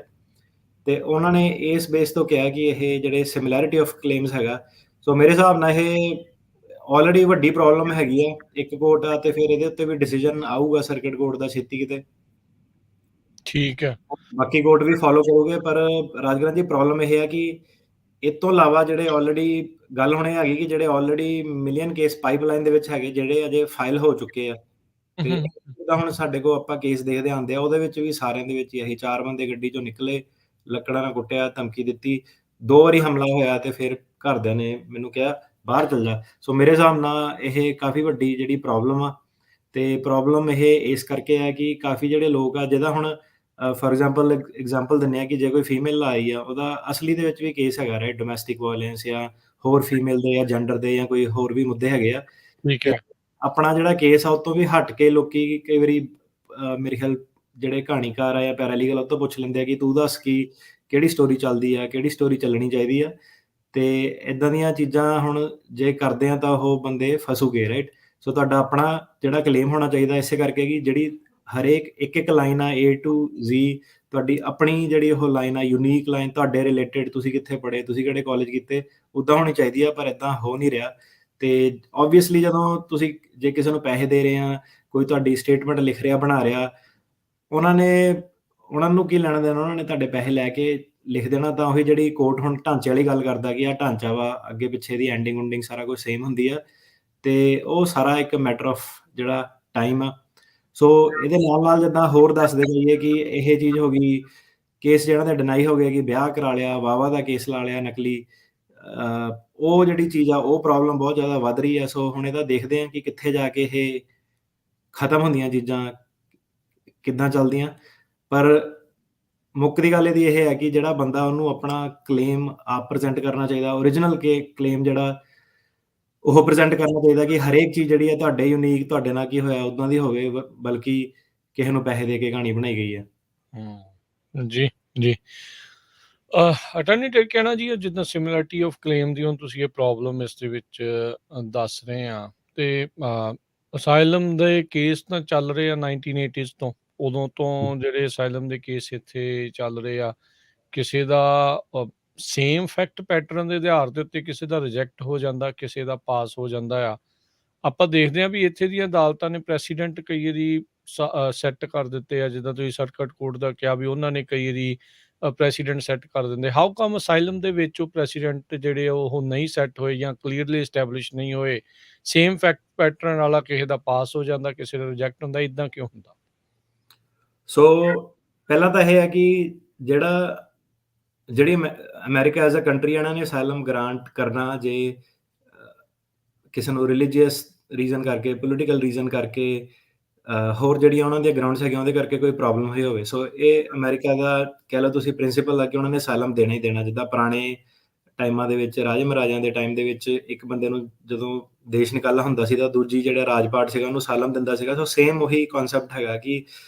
ਤੇ ਉਹਨਾਂ ਨੇ ਇਸ ਬੇਸ ਤੋਂ ਕਿਹਾ ਕਿ ਇਹ ਜਿਹੜੇ ਸਿਮਿਲੈਰਿਟੀ ਆਫ ਕਲੇਮਸ ਹੈਗਾ, ਸੋ ਮੇਰੇ ਹਿਸਾਬ ਨਾਲ ਇਹ ਆਲਰੇਡੀ ਵੱਡੀ ਪ੍ਰੋਬਲਮ ਹੈਗੀ ਆ ਇੱਕ ਕੋਰਟ ਆ, ਤੇ ਫਿਰ ਇਹਦੇ ਉੱਤੇ ਵੀ ਡਿਸੀਜਨ ਆਊਗਾ ਸਰਕਟ ਕੋਰਟ ਦਾ ਛੇਤੀ ਕਿਤੇ। ਠੀਕ ਹੈ। ਬਾਕੀ ਕੋਰਟ ਵੀ ਫਾਲੋ ਕਰੋਗੇ, ਪਰ ਰਾਜਗੁਰੂ ਜੀ ਪ੍ਰੋਬਲਮ ਇਹ ਹੈ ਕਿ ਇਹ ਤੋਂ ਇਲਾਵਾ ਜਿਹੜੇ ਆਲਰੇਡੀ ਗੱਲ ਹੁਣ ਇਹ ਹੈਗੀ ਕਿ ਜਿਹੜੇ ਆਲਰੇਡੀ ਮਿਲੀਅਨ ਕੇਸ ਪਾਈਪਲਾਈਨ ਦੇ ਵਿੱਚ ਹੈਗੇ, ਜਿਹੜੇ ਅਜੇ ਫਾਈਲ ਹੋ ਚੁੱਕੇ ਆ, ਤੇ ਜਿੱਦਾਂ ਹੁਣ ਸਾਡੇ ਕੋਲ ਆਪਾਂ ਕੇਸ ਦੇਖਦੇ ਆਉਂਦੇ ਆ, ਉਹਦੇ ਵਿੱਚ ਵੀ ਸਾਰਿਆਂ ਦੇ ਵਿੱਚ ਇਹੀ 4 ਬੰਦੇ ਗੱਡੀ ਚੋਂ ਨਿਕਲੇ, ਲੱਕੜਾਂ ਨਾਲ ਕੁੱਟਿਆ, ਧਮਕੀ ਦਿੱਤੀ, 2 ਵਾਰੀ ਹਮਲਾ ਹੋਇਆ, ਤੇ ਫਿਰ ਘਰਦਿਆਂ ਨੇ ਮੈਨੂੰ ਕਿਹਾ ਬਾਹਰ ਚੱਲ ਜਾ। ਸੋ ਮੇਰੇ ਹਿਸਾਬ ਨਾਲ ਇਹ ਕਾਫੀ ਵੱਡੀ ਜਿਹੜੀ ਪ੍ਰੋਬਲਮ ਆ, ਤੇ ਪ੍ਰੋਬਲਮ ਇਹ ਇਸ ਕਰਕੇ ਹੈ ਕਿ ਕਾਫੀ ਜਿਹੜੇ ਲੋਕ ਆ, ਜਿਹਦਾ ਹੁਣ ਫੋਰ ਐਗਜ਼ਾਮਪਲ ਦਿੰਦੇ ਆ ਕਿ ਜੇ ਕੋਈ ਫੀਮੇਲ ਆਈ ਆ, ਉਹਦਾ ਅਸਲੀ ਦੇ ਵਿੱਚ ਵੀ ਕੇਸ ਹੈਗਾ, ਰਾਈਟ, ਡੋਮੈਸਟਿਕ ਵਾਇਲੈਂਸ ਜਾਂ ਹੋਰ ਫੀਮੇਲ ਦੇ ਜਾਂ ਜੈਂਡਰ ਦੇ ਜਾਂ ਕੋਈ ਹੋਰ ਵੀ ਮੁੱਦੇ ਹੈਗੇ ਆ। ਠੀਕ ਤੇ ਹੈ। ਆਪਣਾ ਜਿਹੜਾ ਕੇਸ ਆ ਉਹ ਤੋਂ ਵੀ ਹਟ ਕੇ ਲੋਕੀ ਕਈ ਵਾਰੀ ਮੇਰੇ ਖਿਆਲ ਜਿਹੜੇ ਕਹਾਣੀਕਾਰ ਆ ਜਾਂ ਪੈਰਾਲੀਗਲ, ਉਹ ਤੋਂ ਪੁੱਛ ਲੈਂਦੇ ਆ ਕਿ ਤੂੰ ਦੱਸ ਕਿ ਕਿਹੜੀ ਸਟੋਰੀ ਚੱਲਦੀ ਆ, ਕਿਹੜੀ ਸਟੋਰੀ ਚੱਲਣੀ ਚਾਹੀਦੀ ਆ। ਤੇ ਏਦਾਂ ਦੀਆਂ ਚੀਜ਼ਾਂ ਹੁਣ ਜੇ ਕਰਦੇ ਆ ਤਾਂ ਉਹ ਬੰਦੇ ਫਸੂਗੇ, ਰਾਈਟ। ਸੋ ਤੁਹਾਡਾ ਆਪਣਾ ਜਿਹੜਾ ਕਲੇਮ ਹੋਣਾ ਚਾਹੀਦਾ, ਇਸੇ ਕਰਕੇ ਕਿ ਜਿਹੜੀ ਹਰੇਕ ਇੱਕ ਲਾਈਨ ਆ A to Z, ਤੁਹਾਡੀ ਆਪਣੀ ਜਿਹੜੀ ਉਹ ਲਾਈਨ ਆ, ਯੂਨੀਕ ਲਾਈਨ, ਤੁਹਾਡੇ ਰਿਲੇਟਿਡ, ਤੁਸੀਂ ਕਿੱਥੇ ਪੜ੍ਹੇ, ਤੁਸੀਂ ਕਿਹੜੇ ਕਾਲਜ ਕੀਤੇ, ਉੱਦਾਂ ਹੋਣੀ ਚਾਹੀਦੀ ਆ, ਪਰ ਏਦਾਂ ਹੋ ਨਹੀਂ ਰਿਹਾ। ਤੇ ਓਬਵੀਅਸਲੀ ਜਦੋਂ ਤੁਸੀਂ ਜੇ ਕਿਸੇ ਨੂੰ ਪੈਸੇ ਦੇ ਰਹੇ ਆ, ਕੋਈ ਤੁਹਾਡੀ ਸਟੇਟਮੈਂਟ ਲਿਖ ਰਿਹਾ, ਬਣਾ ਰਿਹਾ, ਉਹਨਾਂ ਨੂੰ ਕੀ ਲੈਣਾ ਦੇਣਾ, ਉਹਨਾਂ ਨੇ ਤੁਹਾਡੇ ਪੈਸੇ ਲੈ ਕੇ ਲਿਖ ਦੇਣਾ। ਤਾਂ ਉਹੀ ਜਿਹੜੀ ਕੋਰਟ ਹੁਣ ਢਾਂਚੇ ਵਾਲੀ ਗੱਲ ਕਰਦਾ ਕਿ ਆਹ ਢਾਂਚਾ ਵਾ, ਅੱਗੇ ਪਿੱਛੇ ਦੀ ਐਂਡਿੰਗ ਸਾਰਾ ਕੁਝ ਸੇਮ ਹੁੰਦੀ ਆ, ਤੇ ਉਹ ਸਾਰਾ ਇੱਕ ਮੈਟਰ ਆਫ ਜਿਹੜਾ ਟਾਈਮ ਆ। ਸੋ ਇਹਦੇ ਨਾਲ ਜਿੱਦਾਂ ਹੋਰ ਦੱਸਦੇ ਜਾਈਏ ਕਿ ਇਹ ਚੀਜ਼ ਹੋ ਗਈ, ਕੇਸ ਜਿਹੜਾ ਤਾਂ ਡਿਨਾਈ ਹੋ ਗਿਆ ਕਿ ਵਿਆਹ ਕਰਾ ਲਿਆ, ਵਾਹਵਾ ਦਾ ਕੇਸ ਲਾ ਲਿਆ ਨਕਲੀ, ਉਹ ਜਿਹੜੀ ਚੀਜ਼ ਆ ਉਹ ਪ੍ਰੋਬਲਮ ਬਹੁਤ ਜ਼ਿਆਦਾ ਵੱਧ ਰਹੀ ਆ। ਸੋ ਹੁਣ ਇਹਦਾ ਦੇਖਦੇ ਆ ਕਿ ਕਿੱਥੇ ਜਾ ਕੇ ਇਹ ਖਤਮ ਹੁੰਦੀਆਂ ਚੀਜ਼ਾਂ, ਕਿੱਦਾਂ ਚੱਲਦੀਆਂ। ਪਰ ਮੁੱਖ ਦੀ ਗੱਲ ਇਹਦੀ ਇਹ ਹੈ ਕਿ ਜਿਹੜਾ ਬੰਦਾ, ਉਹਨੂੰ ਆਪਣਾ ਕਲੇਮ ਆਪ ਪ੍ਰੈਜ਼ੈਂਟ ਕਰਨਾ ਚਾਹੀਦਾ, ਓਰੀਜਨਲ ਕਲੇਮ ਜਿਹੜਾ ਉਹ ਪ੍ਰੈਜ਼ੈਂਟ ਕਰਨਾ ਚਾਹੀਦਾ ਕਿ ਹਰੇਕ ਚੀਜ਼ ਜਿਹੜੀ ਹੈ ਤੁਹਾਡੇ ਯੂਨੀਕ, ਤੁਹਾਡੇ ਨਾਲ ਕੀ ਹੋਇਆ ਉੱਦਾਂ ਦੀ ਹੋਵੇ, ਬਲਕਿ ਕਿਸੇ ਨੂੰ ਪੈਸੇ ਦੇ ਕੇ ਕਹਾਣੀ ਬਣਾਈ ਗਈ ਹੈ। ਜੀ ਜੀ। ਅਟਾਰਨੀ ਟਰਕਿਆਨਾ ਜੀ, ਜਿੱਦਾਂ ਸਿਮਿਲਰਿਟੀ ਆਫ ਕਲੇਮ ਦੀ ਹੁਣ ਤੁਸੀਂ ਇਹ ਪ੍ਰੋਬਲਮ ਇਸ ਦੇ ਵਿੱਚ ਦੱਸ ਰਹੇ ਆ, ਤੇ ਅਸਾਈਲਮ ਦੇ ਕੇਸ ਤਾਂ ਚੱਲ ਰਹੇ ਆ 1980s ਤੋਂ, ਉਦੋਂ ਤੋਂ ਜਿਹੜੇ ਅਸਾਈਲਮ ਦੇ ਕੇਸ ਇੱਥੇ ਚੱਲ ਰਹੇ ਆ, ਕਿਸੇ ਦਾ ਸੇਮ ਫੈਕਟ ਪੈਟਰਨ ਦੇ ਆਧਾਰ ਦੇ ਉੱਤੇ ਕਿਸੇ ਦਾ ਰਿਜੈਕਟ ਹੋ ਜਾਂਦਾ, ਕਿਸੇ ਦਾ ਪਾਸ ਹੋ ਜਾਂਦਾ ਆ। ਆਪਾਂ ਦੇਖਦੇ ਹਾਂ ਵੀ ਇੱਥੇ ਦੀਆਂ ਅਦਾਲਤਾਂ ਨੇ ਪ੍ਰੈਸੀਡੈਂਟ ਕਈ ਵਾਰੀ ਸੈੱਟ ਕਰ ਦਿੱਤੇ ਆ, ਜਿੱਦਾਂ ਤੁਸੀਂ ਸਰਕਟ ਕੋਰਟ ਦਾ ਕਿਹਾ ਵੀ ਉਹਨਾਂ ਨੇ ਕਈ ਵਾਰੀ ਪ੍ਰੈਸੀਡੈਂਟ ਸੈੱਟ ਕਰ ਦਿੰਦੇ। ਹਾਊ ਕਮ ਅਸਾਈਲਮ ਦੇ ਵਿੱਚ ਉਹ ਪ੍ਰੈਸੀਡੈਂਟ ਜਿਹੜੇ ਉਹ ਨਹੀਂ ਸੈੱਟ ਹੋਏ ਜਾਂ ਕਲੀਅਰਲੀ ਐਸਟੈਬਲਿਸ਼ ਨਹੀਂ ਹੋਏ, ਸੇਮ ਫੈਕਟ ਪੈਟਰਨ ਵਾਲਾ ਕਿਸੇ ਦਾ ਪਾਸ ਹੋ ਜਾਂਦਾ, ਕਿਸੇ ਦਾ ਰਿਜੈਕਟ ਹੁੰਦਾ, ਇਦਾਂ ਕਿਉਂ ਹੁੰਦਾ? ਸੋ ਪਹਿਲਾਂ ਤਾਂ ਇਹ ਹੈ ਕਿ ਜਿਹੜੀ ਅਮਰੀਕਾ ਐਜ਼ ਅ ਕੰਟਰੀ ਇਹਨਾਂ ਨੇ ਅਸਾਈਲਮ ਗ੍ਰਾਂਟ ਕਰਨਾ, ਜੇ ਕਿਸੇ ਨੂੰ ਰਿਲੀਜੀਅਸ ਰੀਜ਼ਨ ਕਰਕੇ, ਪੋਲੀਟੀਕਲ ਰੀਜ਼ਨ ਕਰਕੇ, ਹੋਰ ਜਿਹੜੀਆਂ ਉਹਨਾਂ ਦੀਆਂ ਗਰਾਊਂਡਸ ਹੈਗੀਆਂ ਉਹਦੇ ਕਰਕੇ ਕੋਈ ਪ੍ਰੋਬਲਮ ਹੋਈ ਹੋਵੇ, ਸੋ ਇਹ ਅਮਰੀਕਾ ਦਾ ਕਹਿ ਲਓ ਤੁਸੀਂ ਪ੍ਰਿੰਸੀਪਲ ਆ ਕਿ ਉਹਨਾਂ ਨੇ ਅਸਾਈਲਮ ਦੇਣਾ ਹੀ ਦੇਣਾ। ਜਿੱਦਾਂ ਪੁਰਾਣੇ ਟਾਈਮਾਂ ਦੇ ਵਿੱਚ ਰਾਜੇ ਮਹਾਰਾਜਿਆਂ ਦੇ ਟਾਈਮ ਦੇ ਵਿੱਚ ਇੱਕ ਬੰਦੇ ਨੂੰ ਜਦੋਂ ਦੇਸ਼ ਨਿਕਾਲਾ ਹੁੰਦਾ ਸੀ ਤਾਂ ਦੂਜੀ ਜਿਹੜਾ ਰਾਜਪਾਟ ਸੀਗਾ ਉਹਨੂੰ ਅਸਾਈਲਮ ਦਿੰਦਾ ਸੀਗਾ। ਸੋ ਸੇਮ ਉਹੀ ਕਨਸੈਪਟ ਹੈਗਾ ਕਿ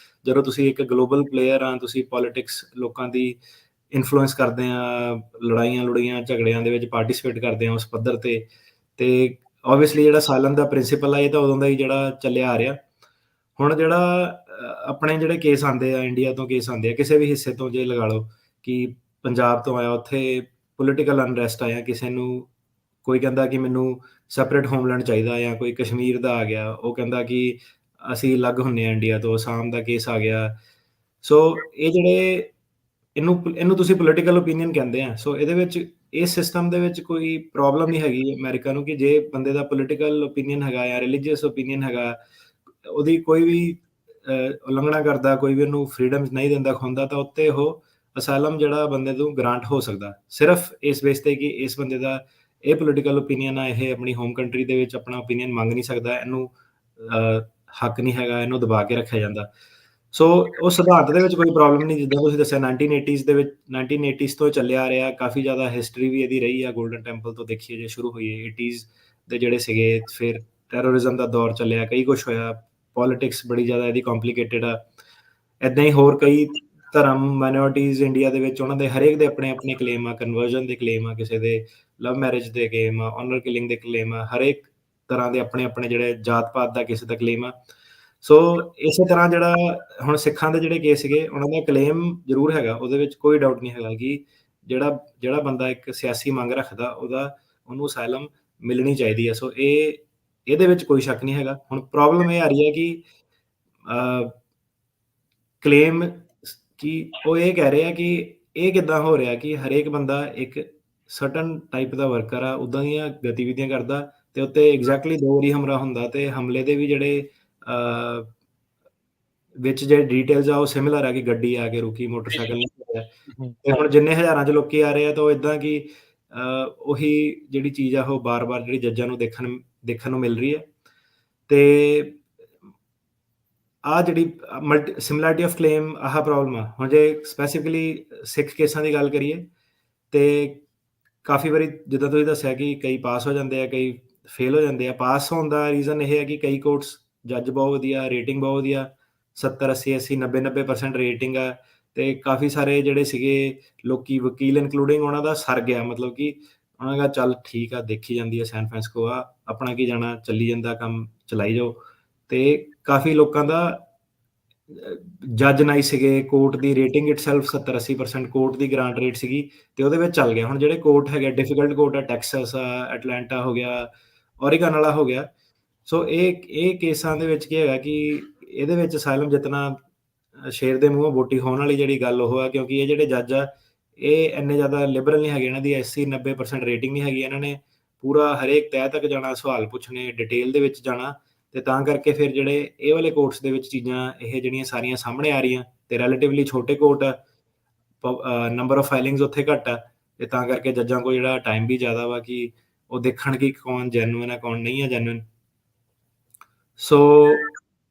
ਜਦੋਂ ਤੁਸੀਂ ਇੱਕ ਗਲੋਬਲ ਪਲੇਅਰ ਆ, ਤੁਸੀਂ ਪੋਲੀਟਿਕਸ ਲੋਕਾਂ ਦੀ ਇਨਫਲੂਐਂਸ ਕਰਦੇ ਆ, ਲੜਾਈਆਂ ਝਗੜਿਆਂ ਦੇ ਵਿੱਚ ਪਾਰਟੀਸਪੇਟ ਕਰਦੇ ਆ ਉਸ ਪੱਧਰ ਤੇ ਓਬਵੀਅਸਲੀ ਜਿਹੜਾ ਅਸਾਈਲਮ ਦਾ ਪ੍ਰਿੰਸੀਪਲ ਆ ਇਹ ਤਾਂ ਉਦੋਂ ਦਾ ਹੀ ਜਿਹੜਾ ਚੱਲਿਆ ਆ ਰਿਹਾ। ਹੁਣ ਆਪਣੇ ਜਿਹੜੇ ਕੇਸ ਆਉਂਦੇ ਆ, ਇੰਡੀਆ ਤੋਂ ਕੇਸ ਆਉਂਦੇ ਆ, ਕਿਸੇ ਵੀ ਹਿੱਸੇ ਤੋਂ ਜੇ ਲਗਾ ਲਓ ਕਿ ਪੰਜਾਬ ਤੋਂ ਆਇਆ, ਉੱਥੇ ਪੋਲੀਟੀਕਲ ਅਨਰੈਸਟ ਆਇਆ, ਕਿਸੇ ਨੂੰ ਕੋਈ ਕਹਿੰਦਾ ਕਿ ਮੈਨੂੰ ਸੈਪਰੇਟ ਹੋਮਲੈਂਡ ਚਾਹੀਦਾ, ਜਾਂ ਕੋਈ ਕਸ਼ਮੀਰ ਦਾ ਆ ਗਿਆ, ਉਹ ਕਹਿੰਦਾ ਕਿ ਅਸੀਂ ਅਲੱਗ ਹੁੰਦੇ ਆ ਇੰਡੀਆ ਤੋਂ, ਅਸਾਮ ਦਾ ਕੇਸ ਆ ਗਿਆ। ਸੋ ਇਹ ਜਿਹੜੇ ਇਹਨੂੰ ਤੁਸੀਂ ਪੋਲੀਟੀਕਲ ਓਪੀਨੀਅਨ ਕਹਿੰਦੇ ਆ। ਸੋ ਇਹਦੇ ਵਿੱਚ ਇਸ ਸਿਸਟਮ ਦੇ ਵਿੱਚ ਕੋਈ ਪ੍ਰੋਬਲਮ ਨਹੀਂ ਹੈਗੀ ਅਮਰੀਕਾ ਨੂੰ ਕਿ ਜੇ ਬੰਦੇ ਦਾ ਪੋਲੀਟੀਕਲ ਓਪੀਨੀਅਨ ਹੈਗਾ ਜਾਂ ਰਿਲੀਜੀਅਸ ਓਪੀਨੀਅਨ ਹੈਗਾ, ਉਹਦੀ ਕੋਈ ਵੀ ਉਲੰਘਣਾ ਕਰਦਾ, ਕੋਈ ਵੀ ਉਹਨੂੰ ਫਰੀडम ਨਹੀਂ ਦਿੰਦਾ, ਖੁੰਦਾ, ਤਾਂ ਉੱਤੇ ਉਹ ਅਸਾਈਲਮ ਜਿਹੜਾ ਬੰਦੇ ਨੂੰ ਗ੍ਰਾਂਟ ਹੋ ਸਕਦਾ, ਸਿਰਫ ਇਸ ਬੇਸ ਤੇ ਕਿ ਇਸ ਬੰਦੇ ਦਾ ਇਹ ਪੋਲੀਟੀਕਲ ਓਪੀਨੀਅਨ ਆ, ਇਹ ਆਪਣੀ ਹੋਮ ਕੰਟਰੀ ਦੇ ਵਿੱਚ ਆਪਣਾ ਓਪੀਨੀਅਨ ਮੰਗ ਨਹੀਂ ਸਕਦਾ, ਇਹਨੂੰ ਹੱਕ ਨਹੀਂ ਹੈਗਾ, ਇਹਨੂੰ ਦਬਾ ਕੇ ਰੱਖਿਆ ਜਾਂਦਾ। ਸੋ ਉਹ ਸਿਧਾਂਤ ਦੇ ਵਿੱਚ ਕੋਈ ਪ੍ਰੋਬਲਮ ਨਹੀਂ। ਜਿੱਦਾਂ ਤੁਸੀਂ ਦੱਸਿਆ 1980s ਦੇ ਵਿੱਚ, 1980s ਤੋਂ ਚੱਲਿਆ ਆ ਰਿਹਾ, ਕਾਫੀ ਜ਼ਿਆਦਾ ਹਿਸਟਰੀ ਵੀ ਇਹਦੀ ਰਹੀ ਆ। ਗੋਲਡਨ ਟੈਂਪਲ ਤੋਂ ਦੇਖੀਏ ਜੇ ਸ਼ੁਰੂ ਹੋਈ ਹੈ 80s ਦੇ ਜਿਹੜੇ ਸੀਗੇ, ਫਿਰ ਟੈਰਰਿਜ਼ਮ ਦਾ ਦੌਰ ਚੱਲਿਆ, ਕਈ ਕੁਛ ਹੋਇਆ, ਪੋਲੀਟਿਕਸ ਬੜੀ ਜ਼ਿਆਦਾ ਇਹਦੀ ਕੰਪਲਿਕੇਟਿਡ ਆ। ਇੱਦਾਂ ਹੀ ਹੋਰ ਕਈ ਧਰਮ ਮਾਈਨੋਰਿਟੀਜ਼ ਇੰਡੀਆ ਦੇ ਵਿੱਚ, ਉਹਨਾਂ ਦੇ ਹਰੇਕ ਦੇ ਆਪਣੇ ਆਪਣੇ ਕਲੇਮ ਆ, ਕਨਵਰਜਨ ਦੇ ਕਲੇਮ ਆ, ਕਿਸੇ ਦੇ ਲਵ ਮੈਰਿਜ ਦੇ ਕਲੇਮ ਆ, ਆਨਰ ਕਿਲਿੰਗ ਦੇ ਕਲੇਮ ਆ, ਹਰੇਕ ਤਰ੍ਹਾਂ ਦੇ ਆਪਣੇ ਆਪਣੇ ਜਿਹੜੇ ਜਾਤ ਪਾਤ ਦਾ ਕਿਸੇ ਦਾ ਕਲੇਮ ਆ। ਸੋ ਇਸੇ ਤਰ੍ਹਾਂ ਜਿਹੜਾ ਹੁਣ ਸਿੱਖਾਂ ਦੇ ਜਿਹੜੇ ਕੇਸ ਸੀਗੇ, ਉਹਨਾਂ ਦਾ ਕਲੇਮ ਜ਼ਰੂਰ ਹੈਗਾ, ਉਹਦੇ ਵਿੱਚ ਕੋਈ ਡਾਊਟ ਨਹੀਂ ਹੈਗਾ ਕਿ ਜਿਹੜਾ ਬੰਦਾ ਇੱਕ ਸਿਆਸੀ ਮੰਗ ਰੱਖਦਾ, ਉਹਨੂੰ ਅਸਾਈਲਮ ਮਿਲਣੀ ਚਾਹੀਦੀ ਹੈ। ਸੋ ਇਹਦੇ ਵਿੱਚ ਕੋਈ ਸ਼ੱਕ ਨਹੀਂ ਹੈਗਾ। ਹੁਣ ਪ੍ਰੋਬਲਮ ਇਹ ਆ ਰਹੀ ਹੈ ਕਿ ਕਲੇਮ ਕਿ ਉਹ ਇਹ ਕਹਿ ਰਹੇ ਆ ਕਿ ਇਹ ਕਿੱਦਾਂ ਹੋ ਰਿਹਾ ਕਿ ਹਰੇਕ ਬੰਦਾ ਇੱਕ ਸਰਟਨ ਟਾਈਪ ਦਾ ਵਰਕਰ ਆ, ਉੱਦਾਂ ਦੀਆਂ ਗਤੀਵਿਧੀਆਂ ਕਰਦਾ, ਤੇ ਉੱਤੇ ਐਗਜ਼ੈਕਟਲੀ 2 ਵਾਰੀ ਹਮਲਾ ਹੁੰਦਾ, ਤੇ ਹਮਲੇ ਦੇ ਵੀ ਜਿਹੜੇ ਵਿੱਚ ਜਿਹੜੇ ਡੀਟੇਲਸ ਆ ਉਹ ਸਿਮਿਲਰ ਆ ਕਿ ਗੱਡੀ ਆ ਕੇ ਰੁਕੀ, ਮੋਟਰਸਾਈਕਲ ਨਹੀਂ ਹੋਇਆ। ਤੇ ਹੁਣ ਜਿੰਨੇ ਹਜ਼ਾਰਾਂ 'ਚ ਲੋਕੀ ਆ ਰਹੇ ਆ, ਤਾਂ ਉਹ ਇੱਦਾਂ ਕਿ ਉਹੀ ਜਿਹੜੀ ਚੀਜ਼ ਆ ਉਹ ਬਾਰ-ਬਾਰ ਜਿਹੜੀ ਜੱਜਾਂ ਨੂੰ ਦੇਖਣ ਨੂੰ ਮਿਲ ਰਹੀ ਹੈ। ਤੇ ਆਹ ਜਿਹੜੀ ਸਿਮਿਲੈਰਿਟੀ ਆਫ ਕਲੇਮ, ਆਹ ਪ੍ਰੋਬਲਮ ਆ। ਹੁਣ ਜੇ ਸਪੈਸੀਫਿਕਲੀ ਸਿੱਖ ਕੇਸਾਂ ਦੀ ਗੱਲ ਕਰੀਏ, ਤੇ ਕਾਫੀ ਵਾਰੀ ਜਿੱਦਾਂ ਤੁਸੀਂ ਦੱਸਿਆ ਕਿ ਕਈ ਪਾਸ ਹੋ ਜਾਂਦੇ ਆ, ਕਈ ਫੇਲ ਹੋ ਜਾਂਦੇ ਆ। ਪਾਸ ਹੋਣ ਦਾ ਰੀਜ਼ਨ ਇਹ ਹੈ ਕਿ ਕਈ ਕੋਰਟਸ ਜੱਜ ਬਹੁਤ ਵਧੀਆ, ਰੇਟਿੰਗ ਬਹੁਤ ਵਧੀਆ, 70, 80, 80, 90% ਰੇਟਿੰਗ ਆ, ਤੇ ਕਾਫੀ ਸਾਰੇ ਜਿਹੜੇ ਸੀਗੇ ਲੋਕੀ, ਵਕੀਲ ਇਨਕਲੂਡਿੰਗ, ਉਹਨਾਂ ਦਾ ਸਰ ਗਿਆ, ਮਤਲਬ ਕਿ ਉਹਨਾਂ ਦਾ ਚੱਲ ਠੀਕ ਆ, ਦੇਖੀ ਜਾਂਦੀ ਹੈ ਸੈਨ ਫਰਾਂਸਿਸਕੋ ਆ, ਆਪਣਾ ਕੀ ਜਾਣਾ, ਚੱਲੀ ਜਾਂਦਾ ਕੰਮ, ਚਲਾਈ ਜਾਓ। ਤੇ ਕਾਫੀ ਲੋਕਾਂ ਦਾ ਜੱਜ ਨਾਈਸ ਸੀਗੇ, ਕੋਰਟ ਦੀ ਰੇਟਿੰਗ ਇਟਸੈਲਫ 70, 80% ਕੋਰਟ ਦੀ ਗ੍ਰਾਂਟ ਰੇਟ ਸੀਗੀ, ਤੇ ਉਹਦੇ ਵਿੱਚ ਚੱਲ ਗਿਆ। ਹੁਣ ਜਿਹੜੇ ਕੋਰਟ ਹੈਗੇ, ਡਿਫਿਕਲਟ ਕੋਰਟ ਆ, ਟੈਕਸਸ ਆ, ਐਟਲਾਂਟਾ ਹੋ ਗਿਆ, ਓਰੀਗਨ ਵਾਲਾ ਹੋ ਗਿਆ। ਸੋ ਇਹ ਕੇਸਾਂ ਦੇ ਵਿੱਚ ਕੀ ਹੈਗਾ ਕਿ ਇਹਦੇ ਵਿੱਚ ਅਸਾਈਲਮ ਜਿੱਤਣਾ ਸ਼ੇਰ ਦੇ ਮੂੰਹੋਂ ਬੋਟੀ ਹੋਣ ਵਾਲੀ ਜਿਹੜੀ ਗੱਲ ਉਹ ਆ, ਕਿਉਂਕਿ ਇਹ ਜਿਹੜੇ ਜੱਜ ਆ ਇਹ ਇੰਨੇ ਜ਼ਿਆਦਾ ਲਿਬਰਲ ਨਹੀਂ ਹੈਗੇ, ਇਹਨਾਂ ਦੀ 80, 90% ਰੇਟਿੰਗ ਨਹੀਂ ਹੈਗੀ, ਇਹਨਾਂ ਨੇ ਪੂਰਾ ਹਰੇਕ ਤਹਿ ਤੱਕ ਜਾਣਾ, ਸਵਾਲ ਪੁੱਛਣੇ, ਡਿਟੇਲ ਦੇ ਵਿੱਚ ਜਾਣਾ, ਤੇ ਤਾਂ ਕਰਕੇ ਫਿਰ ਜਿਹੜੇ ਇਹ ਵਾਲੇ ਕੋਰਟਸ ਦੇ ਵਿੱਚ ਚੀਜ਼ਾਂ ਇਹ ਜਿਹੜੀਆਂ ਸਾਰੀਆਂ ਸਾਹਮਣੇ ਆ ਰਹੀਆਂ, ਤੇ ਰਿਲੇਟਿਵਲੀ ਛੋਟੇ ਕੋਰਟ ਆ, ਨੰਬਰ ਆਫ ਫਾਈਲਿੰਗਸ ਉੱਥੇ ਘੱਟ ਆ, ਤੇ ਤਾਂ ਕਰਕੇ ਜੱਜਾਂ ਕੋਲ ਜਿਹੜਾ ਟਾਈਮ ਵੀ ਜ਼ਿਆਦਾ ਵਾ ਕਿ ਉਹ ਦੇਖਣ ਕਿ ਕੌਣ ਜੈਨੂਇਨ ਆ, ਕੌਣ ਨਹੀਂ ਆ ਜੈਨੂਇਨ। ਸੋ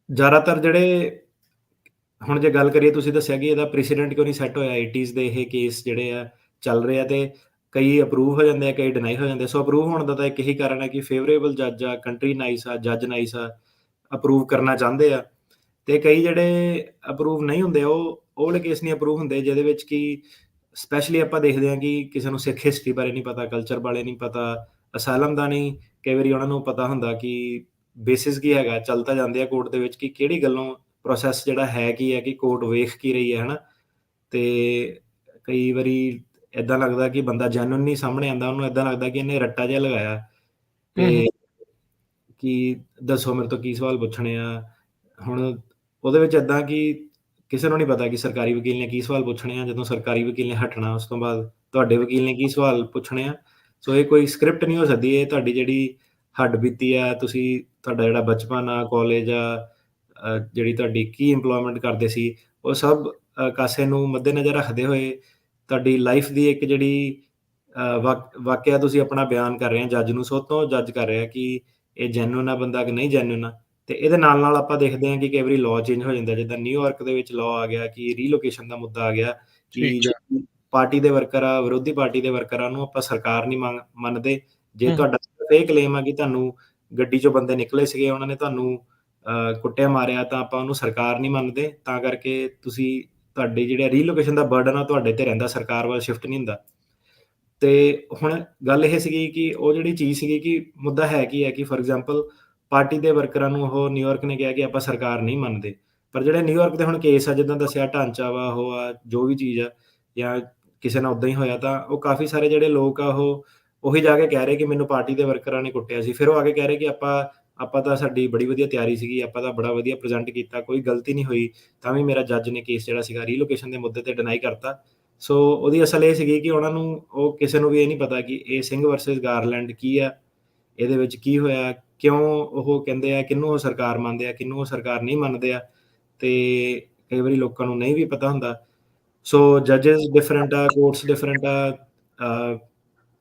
ਜ਼ਿਆਦਾਤਰ ਜਿਹੜੇ, ਹੁਣ ਜੇ ਗੱਲ ਕਰੀਏ, ਤੁਸੀਂ ਦੱਸਿਆ ਕਿ ਇਹਦਾ ਪ੍ਰੈਸੀਡੈਂਟ ਕਿਉਂ ਨਹੀਂ ਸੈੱਟ ਹੋਇਆ, 80s ਦੇ ਇਹ ਕੇਸ ਜਿਹੜੇ ਆ ਚੱਲ ਰਹੇ ਆ, ਤੇ ਕਈ ਅਪਰੂਵ ਹੋ ਜਾਂਦੇ ਆ, ਕਈ ਡਿਨਾਈ ਹੋ ਜਾਂਦੇ। ਸੋ ਅਪਰੂਵ ਹੋਣ ਦਾ ਤਾਂ ਇੱਕ ਇਹੀ ਕਾਰਨ ਹੈ ਕਿ ਫੇਵਰੇਬਲ ਜੱਜ ਆ, ਕੰਟਰੀ ਨਾਈਸ ਆ, ਜੱਜ ਨਾਈਸ ਆ, ਅਪਰੂਵ ਕਰਨਾ ਚਾਹੁੰਦੇ ਆ। ਤੇ ਕਈ ਜਿਹੜੇ ਅਪਰੂਵ ਨਹੀਂ ਹੁੰਦੇ, ਉਹ ਵਾਲੇ ਕੇਸ ਨਹੀਂ ਅਪਰੂਵ ਹੁੰਦੇ, ਜਿਹਦੇ ਵਿੱਚ ਕਿ ਸਪੈਸ਼ਲੀ ਆਪਾਂ ਦੇਖਦੇ ਹਾਂ ਕਿ ਕਿਸੇ ਨੂੰ ਸਿੱਖ ਹਿਸਟਰੀ ਬਾਰੇ ਨਹੀਂ ਪਤਾ, ਕਲਚਰ ਬਾਰੇ ਨਹੀਂ ਪਤਾ, ਅਸਾਈਲਮ ਦਾ ਨਹੀਂ ਕਈ ਵਾਰੀ ਉਹਨਾਂ ਨੂੰ ਪਤਾ ਹੁੰਦਾ ਕਿ ਬੇਸਿਸ ਕੀ ਹੈਗਾ, ਚੱਲ ਤਾਂ ਜਾਂਦੇ ਆ ਕੋਰਟ ਦੇ ਵਿੱਚ ਕਿ ਕਿਹੜੀ ਗੱਲੋਂ ਪ੍ਰੋਸੈਸ ਜਿਹੜਾ ਹੈ ਕੀ ਹੈ, ਕਿ ਕੋਰਟ ਵੇਖ ਕੀ ਰਹੀ ਹੈ, ਹੈ ਨਾ? ਤੇ ਕਈ ਵਾਰੀ ਏਦਾਂ ਲੱਗਦਾ ਕਿ ਬੰਦਾ ਜੈਨੂਇਨ ਨਹੀਂ ਸਾਹਮਣੇ ਆਉਂਦਾ, ਉਹਨੂੰ ਏਦਾਂ ਲੱਗਦਾ ਕਿ ਇਹਨੇ ਰੱਟਾ ਜਿਹਾ ਲਗਾਇਆ ਹੂੰ, ਹੂੰ, ਤੇ ਕਿ ਦੱਸੋ ਮੇਰੇ ਤੋਂ ਕੀ ਸਵਾਲ ਪੁੱਛਣੇ ਆ। ਹੁਣ ਉਹਦੇ ਵਿੱਚ ਏਦਾਂ ਕਿ ਕਿਸੇ ਨੂੰ ਨਹੀਂ ਪਤਾ ਕਿ ਸਰਕਾਰੀ ਵਕੀਲ ਨੇ ਕੀ ਸਵਾਲ ਪੁੱਛਣੇ ਆ, ਜਦੋਂ ਸਰਕਾਰੀ ਵਕੀਲ ਨੇ ਹਟਣਾ ਉਸ ਤੋਂ ਬਾਅਦ ਤੁਹਾਡੇ ਵਕੀਲ ਨੇ ਕੀ ਸਵਾਲ ਪੁੱਛਣੇ ਆ। ਸੋ ਇਹ ਕੋਈ ਸਕ੍ਰਿਪਟ ਨਹੀਂ ਹੋ ਸਕਦੀ, ਇਹ ਤੁਹਾਡੀ ਜਿਹੜੀ ਹੱਡਬੀਤੀ ਆ, ਤੁਹਾਡਾ ਜਿਹੜਾ ਬਚਪਨ ਆ, ਕਾਲਜ ਆ, ਜਿਹੜੀ ਤੁਹਾਡੀ ਕੀ ਇੰਪਲੋਇਮੈਂਟ ਕਰਦੇ ਸੀ, ਉਹ ਸਭ ਕਾਸੇ ਨੂੰ ਮੱਦੇਨਜ਼ਰ ਰੱਖਦੇ ਹੋਏ ਤੁਹਾਡੀ ਲਾਈਫ ਦੀ ਇੱਕ ਜਿਹੜੀ ਵਾਕਿਆ ਤੁਸੀਂ ਆਪਣਾ ਬਿਆਨ ਕਰ ਰਹੇ ਆ ਜੱਜ ਨੂੰ, ਸੋ ਉਹ ਤੋਂ ਜੱਜ ਕਰ ਰਿਹਾ ਕਿ ਇਹ ਜੈਨੂਇਨ ਆ ਬੰਦਾ ਕਿ ਨਹੀਂ ਜੈਨੂਇਨ ਆ। ਤੇ ਇਹਦੇ ਨਾਲ-ਨਾਲ ਆਪਾਂ ਦੇਖਦੇ ਹਾਂ ਕਿ ਕਈ ਵਾਰੀ ਲਾਅ ਚੇਂਜ ਹੋ ਜਾਂਦਾ, ਜਿੱਦਾਂ ਨਿਊਯਾਰਕ ਦੇ ਵਿੱਚ ਲਾਅ ਆ ਗਿਆ ਕਿ ਰੀਲੋਕੇਸ਼ਨ ਦਾ ਮੁੱਦਾ ਆ ਗਿਆ ਕਿ ਠੀਕ ਹੈ। ਜਿਹੜੀ ਪਾਰਟੀ ਦੇ ਵਰਕਰ ਆ, ਵਿਰੋਧੀ ਪਾਰਟੀ ਦੇ ਵਰਕਰ ਆ, ਉਹਨੂੰ ਆਪਾਂ ਸਰਕਾਰ ਨਹੀਂ ਮੰਨਦੇ। ਜੇ ਹੂੰ, ਤੁਹਾਡਾ ਸਿਰਫ਼ ਇਹ ਕਲੇਮ ਆ ਕਿ ਤੁਹਾਨੂੰ ਗੱਡੀ 'ਚੋਂ ਬੰਦੇ ਨਿਕਲੇ ਸੀਗੇ, ਉਹਨਾਂ ਨੇ ਤੁਹਾਨੂੰ ਕੁੱਟਿਆ ਮਾਰਿਆ, ਤਾਂ ਆਪਾਂ ਉਹਨੂੰ ਸਰਕਾਰ ਨਹੀਂ ਮੰਨਦੇ। ਤਾਂ ਕਰਕੇ ਤੁਹਾਡੀ ਜਿਹੜੀ ਰੀਲੋਕੇਸ਼ਨ ਦਾ ਬਰਡਨ ਆ ਤੁਹਾਡੇ ਤੇ ਰਹਿੰਦਾ, ਸਰਕਾਰ ਵੱਲ ਸ਼ਿਫਟ ਨਹੀਂ ਹੁੰਦਾ। ਤੇ ਹੁਣ ਗੱਲ ਇਹ ਸੀਗੀ ਕਿ ਉਹ ਜਿਹੜੀ ਚੀਜ਼ ਸੀਗੀ ਕਿ ਮੁੱਦਾ ਹੈ ਕੀ ਹੈ ਕਿ ਫੋਰ ਐਗਜ਼ਾਮਪਲ ਪਾਰਟੀ ਦੇ ਵਰਕਰਾਂ ਨੂੰ ਉਹ ਨਿਊਯਾਰਕ ਨੇ ਕਿਹਾ ਕਿ ਆਪਾਂ ਸਰਕਾਰ ਨਹੀਂ ਮੰਨਦੇ। ਪਰ ਜਿਹੜੇ ਨਿਊਯਾਰਕ ਦੇ ਹੁਣ ਕੇਸ ਆ, ਜਿੱਦਾਂ ਦੱਸਿਆ ਢਾਂਚਾ ਵਾ, ਉਹ ਆ ਜੋ ਵੀ ਚੀਜ਼ ਆ, ਜਾਂ ਕਿਸੇ ਨਾਲ ਉੱਦਾਂ ਹੀ ਹੋਇਆ, ਤਾਂ ਉਹ ਕਾਫੀ ਸਾਰੇ ਜਿਹੜੇ ਲੋਕ ਆ ਉਹ ਉਹੀ ਜਾ ਕੇ ਕਹਿ ਰਹੇ ਕਿ ਮੈਨੂੰ ਪਾਰਟੀ ਦੇ ਵਰਕਰਾਂ ਨੇ ਕੁੱਟਿਆ ਸੀ। ਫਿਰ ਉਹ ਆ ਕੇ ਕਹਿ ਰਹੇ ਕਿ ਆਪਾਂ ਤਾਂ ਸਾਡੀ ਬੜੀ ਵਧੀਆ ਤਿਆਰੀ ਸੀਗੀ, ਆਪਾਂ ਤਾਂ ਬੜਾ ਵਧੀਆ ਪ੍ਰੈਜ਼ੈਂਟ ਕੀਤਾ, ਕੋਈ ਗਲਤੀ ਨਹੀਂ ਹੋਈ, ਤਾਂ ਵੀ ਮੇਰਾ ਜੱਜ ਨੇ ਕੇਸ ਜਿਹੜਾ ਸੀਗਾ ਰੀਲੋਕੇਸ਼ਨ ਦੇ ਮੁੱਦੇ ਤੇ ਡਿਨਾਈ ਕਰਤਾ। ਸੋ ਉਹਦੀ ਅਸਲ ਇਹ ਸੀਗੀ ਕਿ ਉਹਨਾਂ ਨੂੰ ਉਹ ਕਿਸੇ ਨੂੰ ਵੀ ਇਹ ਨਹੀਂ ਪਤਾ ਕਿ ਇਹ ਸਿੰਘ ਵਰਸਸ ਗਾਰਲੈਂਡ ਕੀ ਆ, ਇਹਦੇ ਵਿੱਚ ਕੀ ਹੋਇਆ, ਕਿਉਂ ਉਹ ਕਹਿੰਦੇ ਆ, ਕਿਹਨੂੰ ਉਹ ਸਰਕਾਰ ਮੰਨਦੇ ਆ, ਕਿਹਨੂੰ ਉਹ ਸਰਕਾਰ ਨਹੀਂ ਮੰਨਦੇ ਆ। ਤੇ ਕਈ ਵਾਰੀ ਲੋਕਾਂ ਨੂੰ ਨਹੀਂ ਵੀ ਪਤਾ ਹੁੰਦਾ। ਸੋ ਜੱਜਿਸ ਡਿਫਰੈਂਟ ਆ, ਕੋਰਟਸ ਡਿਫਰੈਂਟ ਆ।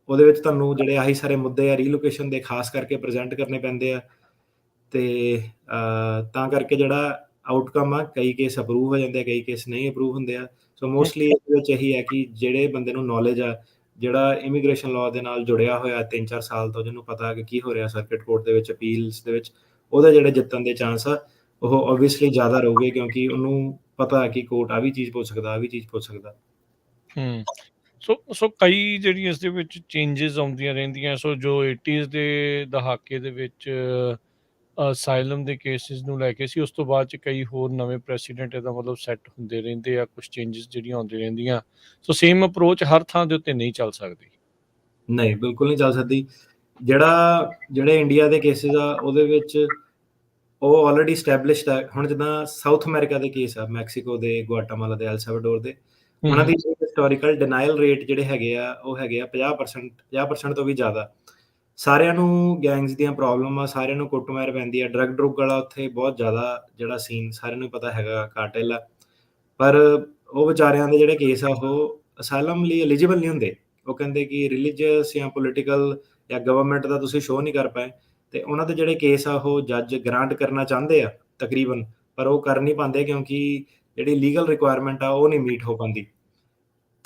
ਉਹਦੇ ਵਿੱਚ ਤੁਹਾਨੂੰ ਜਿਹੜੇ ਆਹੀ ਸਾਰੇ ਮੁੱਦੇ ਆ ਰੀਲੋਕੇਸ਼ਨ ਦੇ ਖਾਸ ਕਰਕੇ ਪ੍ਰੈਜ਼ੈਂਟ ਕਰਨੇ ਪੈਂਦੇ ਆ। ਤੇ ਤਾਂ ਕਰਕੇ ਜਿਹੜਾ ਆਊਟਕਮ ਆ, ਕਈ ਕੇਸ ਅਪਰੂਵ ਹੋ ਜਾਂਦੇ ਆ, ਕਈ ਕੇਸ ਨਹੀਂ ਅਪਰੂਵ ਹੁੰਦੇ ਆ। ਸੋ ਹੂੰ, ਮੋਸਟਲੀ ਇਹਦੇ ਵਿੱਚ ਇਹੀ ਹੈ ਕਿ ਜਿਹੜੇ ਬੰਦੇ ਨੂੰ ਨੌਲੇਜ ਆ, ਜਿਹੜਾ ਇਮੀਗ੍ਰੇਸ਼ਨ ਲਾਅ ਦੇ ਨਾਲ ਜੁੜਿਆ ਹੋਇਆ 3-4 ਸਾਲ ਤੋਂ, ਜਿਹਨੂੰ ਪਤਾ ਕਿ ਕੀ ਹੋ ਰਿਹਾ ਸਰਕਿਟ ਕੋਰਟ ਦੇ ਵਿੱਚ, ਅਪੀਲਸ ਦੇ ਵਿੱਚ, ਉਹਦੇ ਜਿਹੜੇ ਜਿੱਤਣ ਦੇ ਚਾਂਸ ਆ ਉਹ ਓਬਵੀਅਸਲੀ ਜ਼ਿਆਦਾ ਰਹੂਗੇ, ਕਿਉਂਕਿ ਉਹਨੂੰ ਪਤਾ ਹੈ ਕਿ ਕੋਰਟ ਆ ਵੀ ਚੀਜ਼ ਪੁੱਛ ਸਕਦਾ, ਆ ਵੀ ਚੀਜ਼ ਪੁੱਛ ਸਕਦਾ। ਹੂੰ। ਸੋ ਕਈ ਜਿਹੜੀ ਇਸ ਦੇ ਵਿੱਚ ਚੇਂਜਸ ਆਉਂਦੀਆਂ ਰਹਿੰਦੀਆਂ। ਸੋ ਜੋ 80s ਦੇ ਦਹਾਕੇ ਦੇ ਵਿੱਚ ਅਸਾਈਲਮ ਦੇ ਕੇਸਿਸ ਨੂੰ ਲੈ ਕੇ ਸੀ, ਉਸ ਤੋਂ ਬਾਅਦ 'ਚ ਕਈ ਹੋਰ ਨਵੇਂ ਪ੍ਰੈਸੀਡੈਂਟ ਇਹਦਾ ਮਤਲਬ ਸੈੱਟ ਹੁੰਦੇ ਰਹਿੰਦੇ ਆ, ਕੁਛ ਚੇਂਜਸ ਜਿਹੜੀਆਂ ਆਉਂਦੀਆਂ ਰਹਿੰਦੀਆਂ। ਸੋ ਸੇਮ ਅਪਰੋਚ ਹਰ ਥਾਂ ਦੇ ਉੱਤੇ ਨਹੀਂ ਚੱਲ ਸਕਦੀ। ਨਹੀਂ, ਬਿਲਕੁਲ ਨਹੀਂ ਚੱਲ ਸਕਦੀ। ਜਿਹੜੇ ਇੰਡੀਆ ਦੇ ਕੇਸਿਸ ਆ, ਉਹਦੇ ਵਿੱਚ ਉਹ ਆਲਰੇਡੀ ਐਸਟੈਬਲਿਸ਼ਡ ਆ। ਹੁਣ ਜਿੱਦਾਂ ਸਾਊਥ ਅਮਰੀਕਾ ਦੇ ਕੇਸ ਆ, ਮੈਕਸੀਕੋ ਦੇ, ਗੁਆਟਾਮਾਲਾ ਦੇ, ਐਲ ਸੈਲਵਾਡੋਰ ਦੇ, ਹੂੰ, ਉਹਨਾਂ ਹੂੰ, ਦੀ ਹਿਸਟੋਰੀਕਲ ਡਿਨਾਇਲ ਰੇਟ ਜਿਹੜੇ ਹੈਗੇ ਆ, ਉਹ ਹੈਗੇ ਆ 50%, 50% ਤੋਂ ਵੀ ਜ਼ਿਆਦਾ। ਸਾਰਿਆਂ ਨੂੰ ਗੈਂਗਸ ਦੀਆਂ ਪ੍ਰੋਬਲਮ ਆ, ਸਾਰਿਆਂ ਨੂੰ ਕੁੱਟਮਾਰ ਪੈਂਦੀ ਆ, ਡਰੱਗ ਵਾਲਾ ਉੱਥੇ ਬਹੁਤ ਜ਼ਿਆਦਾ ਜਿਹੜਾ ਸੀਨ ਸਾਰਿਆਂ ਨੂੰ ਪਤਾ ਹੈਗਾ, ਕਾਰਟੇਲ ਆ। ਪਰ ਉਹ ਵਿਚਾਰਿਆਂ ਦੇ ਜਿਹੜੇ ਕੇਸ ਆ, ਉਹ ਅਸਾਈਲਮ ਲਈ ਐਲੀਜੀਬਲ ਨਹੀਂ ਹੁੰਦੇ। ਉਹ ਕਹਿੰਦੇ ਕਿ ਰਿਲੀਜੀਅਸ ਜਾਂ ਪੋਲੀਟੀਕਲ ਜਾਂ ਗਵਰਨਮੈਂਟ ਦਾ ਤੁਸੀਂ ਸ਼ੋਅ ਨਹੀਂ ਕਰ ਪਾਏ। ਤੇ ਉਹਨਾਂ ਦੇ ਜਿਹੜੇ ਕੇਸ ਆ, ਉਹ ਜੱਜ ਗ੍ਰਾਂਟ ਕਰਨਾ ਚਾਹੁੰਦੇ ਆ ਤਕਰੀਬਨ, ਪਰ ਉਹ ਕਰ ਨਹੀਂ ਪਾਉਂਦੇ, ਕਿਉਂਕਿ ਜਿਹੜੀ ਲੀਗਲ ਰਿਕੁਆਇਰਮੈਂਟ ਆ ਉਹ ਨਹੀਂ ਮੀਟ ਹੋ ਪਾਉਂਦੀ।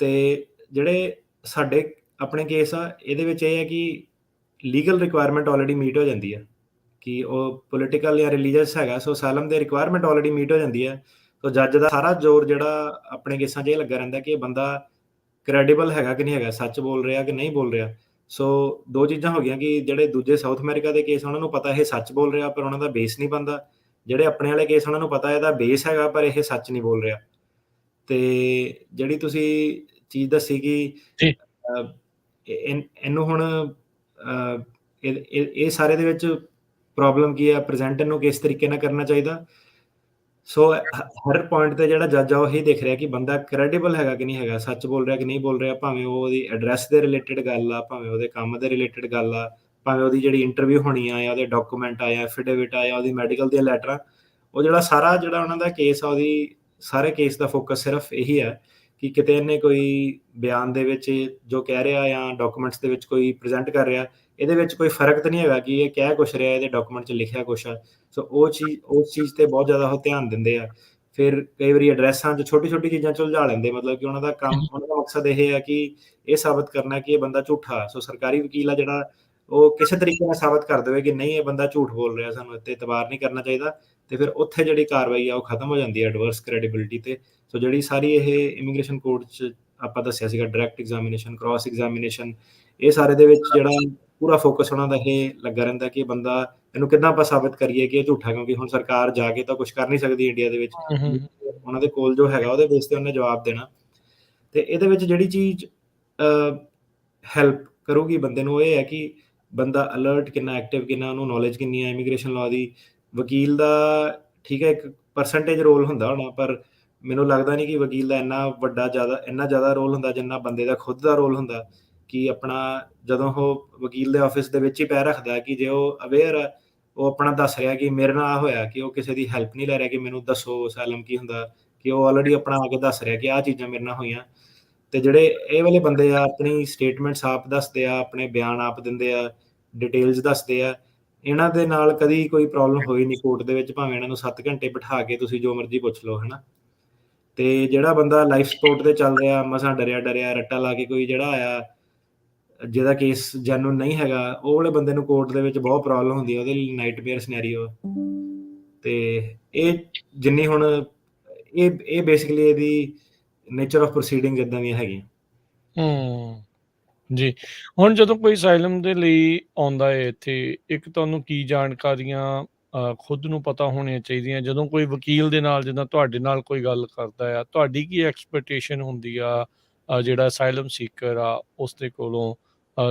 ਤੇ ਜਿਹੜੇ ਸਾਡੇ ਆਪਣੇ ਕੇਸ ਆ, ਇਹਦੇ ਵਿੱਚ ਇਹ ਹੈ ਕਿ ਲੀਗਲ ਰਿਕੁਆਇਰਮੈਂਟ ਆਲਰੇਡੀ ਮੀਟ ਹੋ ਜਾਂਦੀ ਹੈ ਕਿ ਉਹ ਪੋਲੀਟੀਕਲ ਜਾਂ ਰਿਲੀਜੀਅਸ ਹੈਗਾ। ਸੋ ਅਸਾਈਲਮ ਦੇ ਰਿਕੁਆਇਰਮੈਂਟ ਆਲਰੇਡੀ ਮੀਟ ਹੋ ਜਾਂਦੀ ਹੈ। ਸੋ ਜੱਜ ਦਾ ਸਾਰਾ ਜ਼ੋਰ ਜਿਹੜਾ ਆਪਣੇ ਕੇਸਾਂ 'ਚ ਇਹ ਲੱਗਾ ਰਹਿੰਦਾ ਕਿ ਇਹ ਬੰਦਾ ਕ੍ਰੈਡੀਬਲ ਹੈਗਾ ਕਿ ਨਹੀਂ ਹੈਗਾ, ਸੱਚ ਬੋਲ ਰਿਹਾ ਕਿ ਨਹੀਂ ਬੋਲ ਰਿਹਾ। ਸੋ ਦੋ ਚੀਜ਼ਾਂ ਹੋ ਗਈਆਂ ਕਿ ਜਿਹੜੇ ਦੂਜੇ ਸਾਊਥ ਅਮਰੀਕਾ ਦੇ ਕੇਸ, ਉਹਨਾਂ ਨੂੰ ਪਤਾ ਇਹ ਸੱਚ ਬੋਲ ਰਿਹਾ, ਪਰ ਉਹਨਾਂ ਦਾ ਬੇਸ ਨਹੀਂ ਬਣਦਾ। ਜਿਹੜੇ ਆਪਣੇ ਵਾਲੇ ਕੇਸ, ਉਹਨਾਂ ਨੂੰ ਪਤਾ ਇਹਦਾ ਬੇਸ ਹੈਗਾ, ਪਰ ਇਹ ਸੱਚ ਨਹੀਂ ਬੋਲ ਰਿਹਾ। ਤੇ ਜਿਹੜੀ ਤੁਸੀਂ ਚੀਜ਼ ਦੱਸੀ ਕਿ ਜੀ। ਇਹਨੂੰ ਹੁਣ ਇਹ ਸਾਰੇ ਦੇ ਵਿੱਚ ਪ੍ਰੋਬਲਮ ਕੀ ਹੈ, ਪ੍ਰੈਜ਼ੈਂਟ ਇਹਨੂੰ ਕਿਸ ਤਰੀਕੇ ਨਾਲ ਕਰਨਾ ਚਾਹੀਦਾ। ਸੋ ਹਰ ਪੁਆਇੰਟ ਤੇ ਜਿਹੜਾ ਜੱਜ ਆ, ਉਹ ਇਹੀ ਦੇਖ ਰਿਹਾ ਕਿ ਬੰਦਾ ਕ੍ਰੈਡੀਬਲ ਹੈਗਾ ਕਿ ਨਹੀਂ ਹੈਗਾ, ਸੱਚ ਬੋਲ ਰਿਹਾ ਕਿ ਨਹੀਂ ਬੋਲ ਰਿਹਾ। ਭਾਵੇਂ ਉਹ ਉਹਦੀ ਐਡਰੈਸ ਦੇ ਰਿਲੇਟਡ ਗੱਲ ਆ, ਭਾਵੇਂ ਉਹਦੇ ਕੰਮ ਦੇ ਰਿਲੇਟਡ ਗੱਲ ਆ, ਭਾਵੇਂ ਉਹਦੀ ਜਿਹੜੀ ਇੰਟਰਵਿਊ ਹੋਣੀ ਆ, ਜਾਂ ਉਹਦੇ ਡਾਕੂਮੈਂਟ ਆ, ਜਾਂ ਐਫੀਡੇਵਿਟ ਆ, ਜਾਂ ਉਹਦੀ ਮੈਡੀਕਲ ਦੀਆਂ ਲੈਟਰਾਂ, ਉਹ ਜਿਹੜਾ ਉਹਨਾਂ ਦਾ ਕੇਸ ਆ, ਉਹਦੀ ਸਾਰੇ ਕੇਸ ਦਾ ਫੋਕਸ ਸਿਰਫ ਇਹੀ ਹੈ ਕਿ ਕਿਤੇ ਇਹਨੇ ਕੋਈ ਬਿਆਨ ਦੇ ਵਿੱਚ ਜੋ ਕਹਿ ਰਿਹਾ ਜਾਂ ਡਾਕੂਮੈਂਟਸ ਦੇ ਵਿੱਚ ਕੋਈ ਪ੍ਰੈਜ਼ੈਂਟ ਕਰ ਰਿਹਾ, ਇਹਦੇ ਵਿੱਚ ਕੋਈ ਫਰਕ ਤਾਂ ਨਹੀਂ ਹੈਗਾ ਕਿ ਇਹ ਕਹਿ ਕੁਛ ਰਿਹਾ, ਇਹਦੇ ਡਾਕੂਮੈਂਟ 'ਚ ਲਿਖਿਆ ਕੁਛ ਆ। ਸੋ ਉਸ ਚੀਜ਼ ਤੇ ਬਹੁਤ ਜ਼ਿਆਦਾ ਉਹ ਧਿਆਨ ਦਿੰਦੇ ਆ। ਫਿਰ ਕਈ ਵਾਰੀ ਐਡਰੈਸਾਂ 'ਚ ਛੋਟੀ-ਛੋਟੀ ਚੀਜ਼ਾਂ 'ਚ ਉਲਝਾ ਲੈਂਦੇ, ਮਤਲਬ ਕਿ ਉਹਨਾਂ ਦਾ ਮਕਸਦ ਇਹ ਹੈ ਕਿ ਇਹ ਸਾਬਤ ਕਰਨਾ ਕਿ ਇਹ ਬੰਦਾ ਝੂਠਾ। ਸੋ ਸਰਕਾਰੀ ਵਕੀਲ ਆ ਜਿਹੜਾ, ਉਹ ਕਿਸੇ ਤਰੀਕੇ ਨਾਲ ਸਾਬਤ ਕਰ ਦੇਵੇ ਕਿ ਨਹੀਂ, ਇਹ ਬੰਦਾ ਝੂਠ ਬੋਲ ਰਿਹਾ, ਸਾਨੂੰ ਇੱਥੇ ਇਤਬਾਰ ਨਹੀਂ ਕਰਨਾ ਚਾਹੀਦਾ। ਤੇ ਫਿਰ ਉੱਥੇ ਜਿਹੜੀ ਕਾਰਵਾਈ ਆ ਉਹ ਖਤਮ ਹੋ ਜਾਂਦੀ ਹੈ ਐਡਵਰਸ ਕ੍ਰੈਡੀਬਿਲਿਟੀ ਤੇ। ਸੋ ਜਿਹੜੀ ਸਾਰੀ ਇਹ ਇਮੀਗ੍ਰੇਸ਼ਨ ਕੋਰਟ 'ਚ ਆਪਾਂ ਦੱਸਿਆ ਸੀਗਾ, ਡਾਇਰੈਕਟ ਐਗਜ਼ਾਮੀਨੇਸ਼ਨ, ਕ੍ਰਾਸ ਐਗਜ਼ਾਮੀਨੇਸ਼ਨ, ਇਹ ਸਾਰੇ ਦੇ ਵਿੱਚ ਜਿਹੜਾ ਪੂਰਾ ਫੋਕਸ ਉਹਨਾਂ ਦਾ ਇਹ ਲੱਗਾ ਰਹਿੰਦਾ ਕਿ ਬੰਦਾ ਇਹਨੂੰ ਕਿੱਦਾਂ ਆਪਾਂ ਸਾਬਿਤ ਕਰੀਏ ਕਿ ਇਹ ਝੂਠਾ, ਕਿਉਂਕਿ ਹੁਣ ਸਰਕਾਰ ਜਾ ਕੇ ਤਾਂ ਕੁਛ ਕਰ ਨਹੀਂ ਸਕਦੀ ਇੰਡੀਆ ਦੇ ਵਿੱਚ, ਹੂੰ, ਉਹਨਾਂ ਦੇ ਕੋਲ ਜੋ ਹੈਗਾ ਉਹਦੇ ਬੇਸ ਤੇ ਉਹਨੇ ਜਵਾਬ ਦੇਣਾ। ਤੇ ਇਹਦੇ ਵਿੱਚ ਜਿਹੜੀ ਚੀਜ਼ ਹੈਲਪ ਕਰੂਗੀ ਬੰਦੇ ਨੂੰ, ਇਹ ਹੈ ਕਿ ਬੰਦਾ ਅਲਰਟ ਕਿੰਨਾ, ਐਕਟਿਵ ਕਿੰਨਾ, ਉਹਨੂੰ ਨੌਲੇਜ ਕਿੰਨੀ ਹੈ ਇਮੀਗ੍ਰੇਸ਼ਨ ਲਾਅ ਦੀ। ਵਕੀਲ ਦਾ ਠੀਕ ਹੈ ਇੱਕ ਪਰਸੈਂਟੇਜ ਰੋਲ ਹੁੰਦਾ ਹੋਣਾ, ਪਰ ਮੈਨੂੰ ਲੱਗਦਾ ਨਹੀਂ ਕਿ ਵਕੀਲ ਦਾ ਇੰਨਾ ਜ਼ਿਆਦਾ ਰੋਲ ਹੁੰਦਾ ਜਿੰਨਾ ਬੰਦੇ ਦਾ ਖੁਦ ਦਾ ਰੋਲ ਹੁੰਦਾ। ਕਿ ਆਪਣਾ ਜਦੋਂ ਉਹ ਵਕੀਲ ਦੇ ਆਫਿਸ ਦੇ ਵਿੱਚ ਹੀ ਪੈਰ ਰੱਖਦਾ, ਕਿ ਜੇ ਉਹ ਅਵੇਅਰ ਆ, ਉਹ ਆਪਣਾ ਦੱਸ ਰਿਹਾ ਕਿ ਮੇਰੇ ਨਾਲ ਆਹ ਹੋਇਆ, ਕਿ ਉਹ ਕਿਸੇ ਦੀ ਹੈਲਪ ਨਹੀਂ ਲੈ ਰਿਹਾ ਕਿ ਮੈਨੂੰ ਦੱਸੋ ਅਸਾਈਲਮ ਕੀ ਹੁੰਦਾ, ਕਿ ਉਹ ਆਲਰੇਡੀ ਆਪਣਾ ਆ ਕੇ ਦੱਸ ਰਿਹਾ ਕਿ ਆਹ ਚੀਜ਼ਾਂ ਮੇਰੇ ਨਾਲ ਹੋਈਆਂ। ਤੇ ਜਿਹੜੇ ਇਹ ਵਾਲੇ ਬੰਦੇ ਆ ਆਪਣੀ ਸਟੇਟਮੈਂਟਸ ਆਪ ਦੱਸਦੇ ਆ, ਆਪਣੇ ਬਿਆਨ ਆਪ ਦਿੰਦੇ ਆ, ਡਿਟੇਲਸ ਦੱਸਦੇ ਆ, ਇਹਨਾਂ ਦੇ ਨਾਲ ਕਦੀ ਕੋਈ ਪ੍ਰੋਬਲਮ ਹੋਈ ਨਹੀਂ ਕੋਰਟ ਦੇ ਵਿੱਚ, ਭਾਵੇਂ ਇਹਨਾਂ ਨੂੰ 7 ਘੰਟੇ ਬਿਠਾ ਕੇ ਤੁਸੀਂ ਜੋ ਮਰਜ਼ੀ ਪੁੱਛ ਲਓ, ਹੈ ਨਾ। ਤੇ ਜਿਹੜਾ ਬੰਦਾ ਲਾਈਫ ਸਪੋਰਟ ਤੇ ਚੱਲ ਰਿਹਾ, ਮਸਾਂ ਡਰਿਆ ਰੱਟਾ ਲਾ ਕੇ ਕੋਈ ਜਿਹੜਾ ਆਇਆ ਜਿਹਦਾ ਕੇਸ ਜੈਨੂਨ ਨਹੀਂ ਹੈਗਾ, ਉਹ ਵਾਲੇ ਬੰਦੇ ਨੂੰ ਕੋਰਟ ਦੇ ਵਿੱਚ ਬਹੁਤ ਪ੍ਰੋਬਲਮ ਹੁੰਦੀ ਹੈ, ਉਹਦੇ ਲਈ ਨਾਈਟਮੇਅਰ ਸਿਨੈਰੀਓ। ਤੇ ਇਹ ਜਿੰਨੀ ਹੁਣ ਇਹ ਬੇਸਿਕਲੀ ਇਹਦੀ ਨੇਚਰ ਆਫ ਪ੍ਰੋਸੀਡਿੰਗ ਇਦਾਂ ਦੀਆਂ ਹੈਗੀਆਂ। ਜੀ। ਹੁਣ ਜਦੋਂ ਕੋਈ ਅਸਾਈਲਮ ਦੇ ਲਈ ਆਉਂਦਾ ਹੈ ਇੱਥੇ, ਇੱਕ ਤੁਹਾਨੂੰ ਕੀ ਜਾਣਕਾਰੀਆਂ ਖੁਦ ਨੂੰ ਪਤਾ ਹੋਣੀਆਂ ਚਾਹੀਦੀਆਂ ਜਦੋਂ ਕੋਈ ਵਕੀਲ ਦੇ ਨਾਲ, ਜਿੱਦਾਂ ਤੁਹਾਡੇ ਨਾਲ ਕੋਈ ਗੱਲ ਕਰਦਾ ਆ, ਤੁਹਾਡੀ ਕੀ ਐਕਸਪੈਕਟੇਸ਼ਨ ਹੁੰਦੀ ਆ ਜਿਹੜਾ ਅਸਾਈਲਮ ਸੀਕਰ ਆ ਉਸ ਦੇ ਕੋਲੋਂ,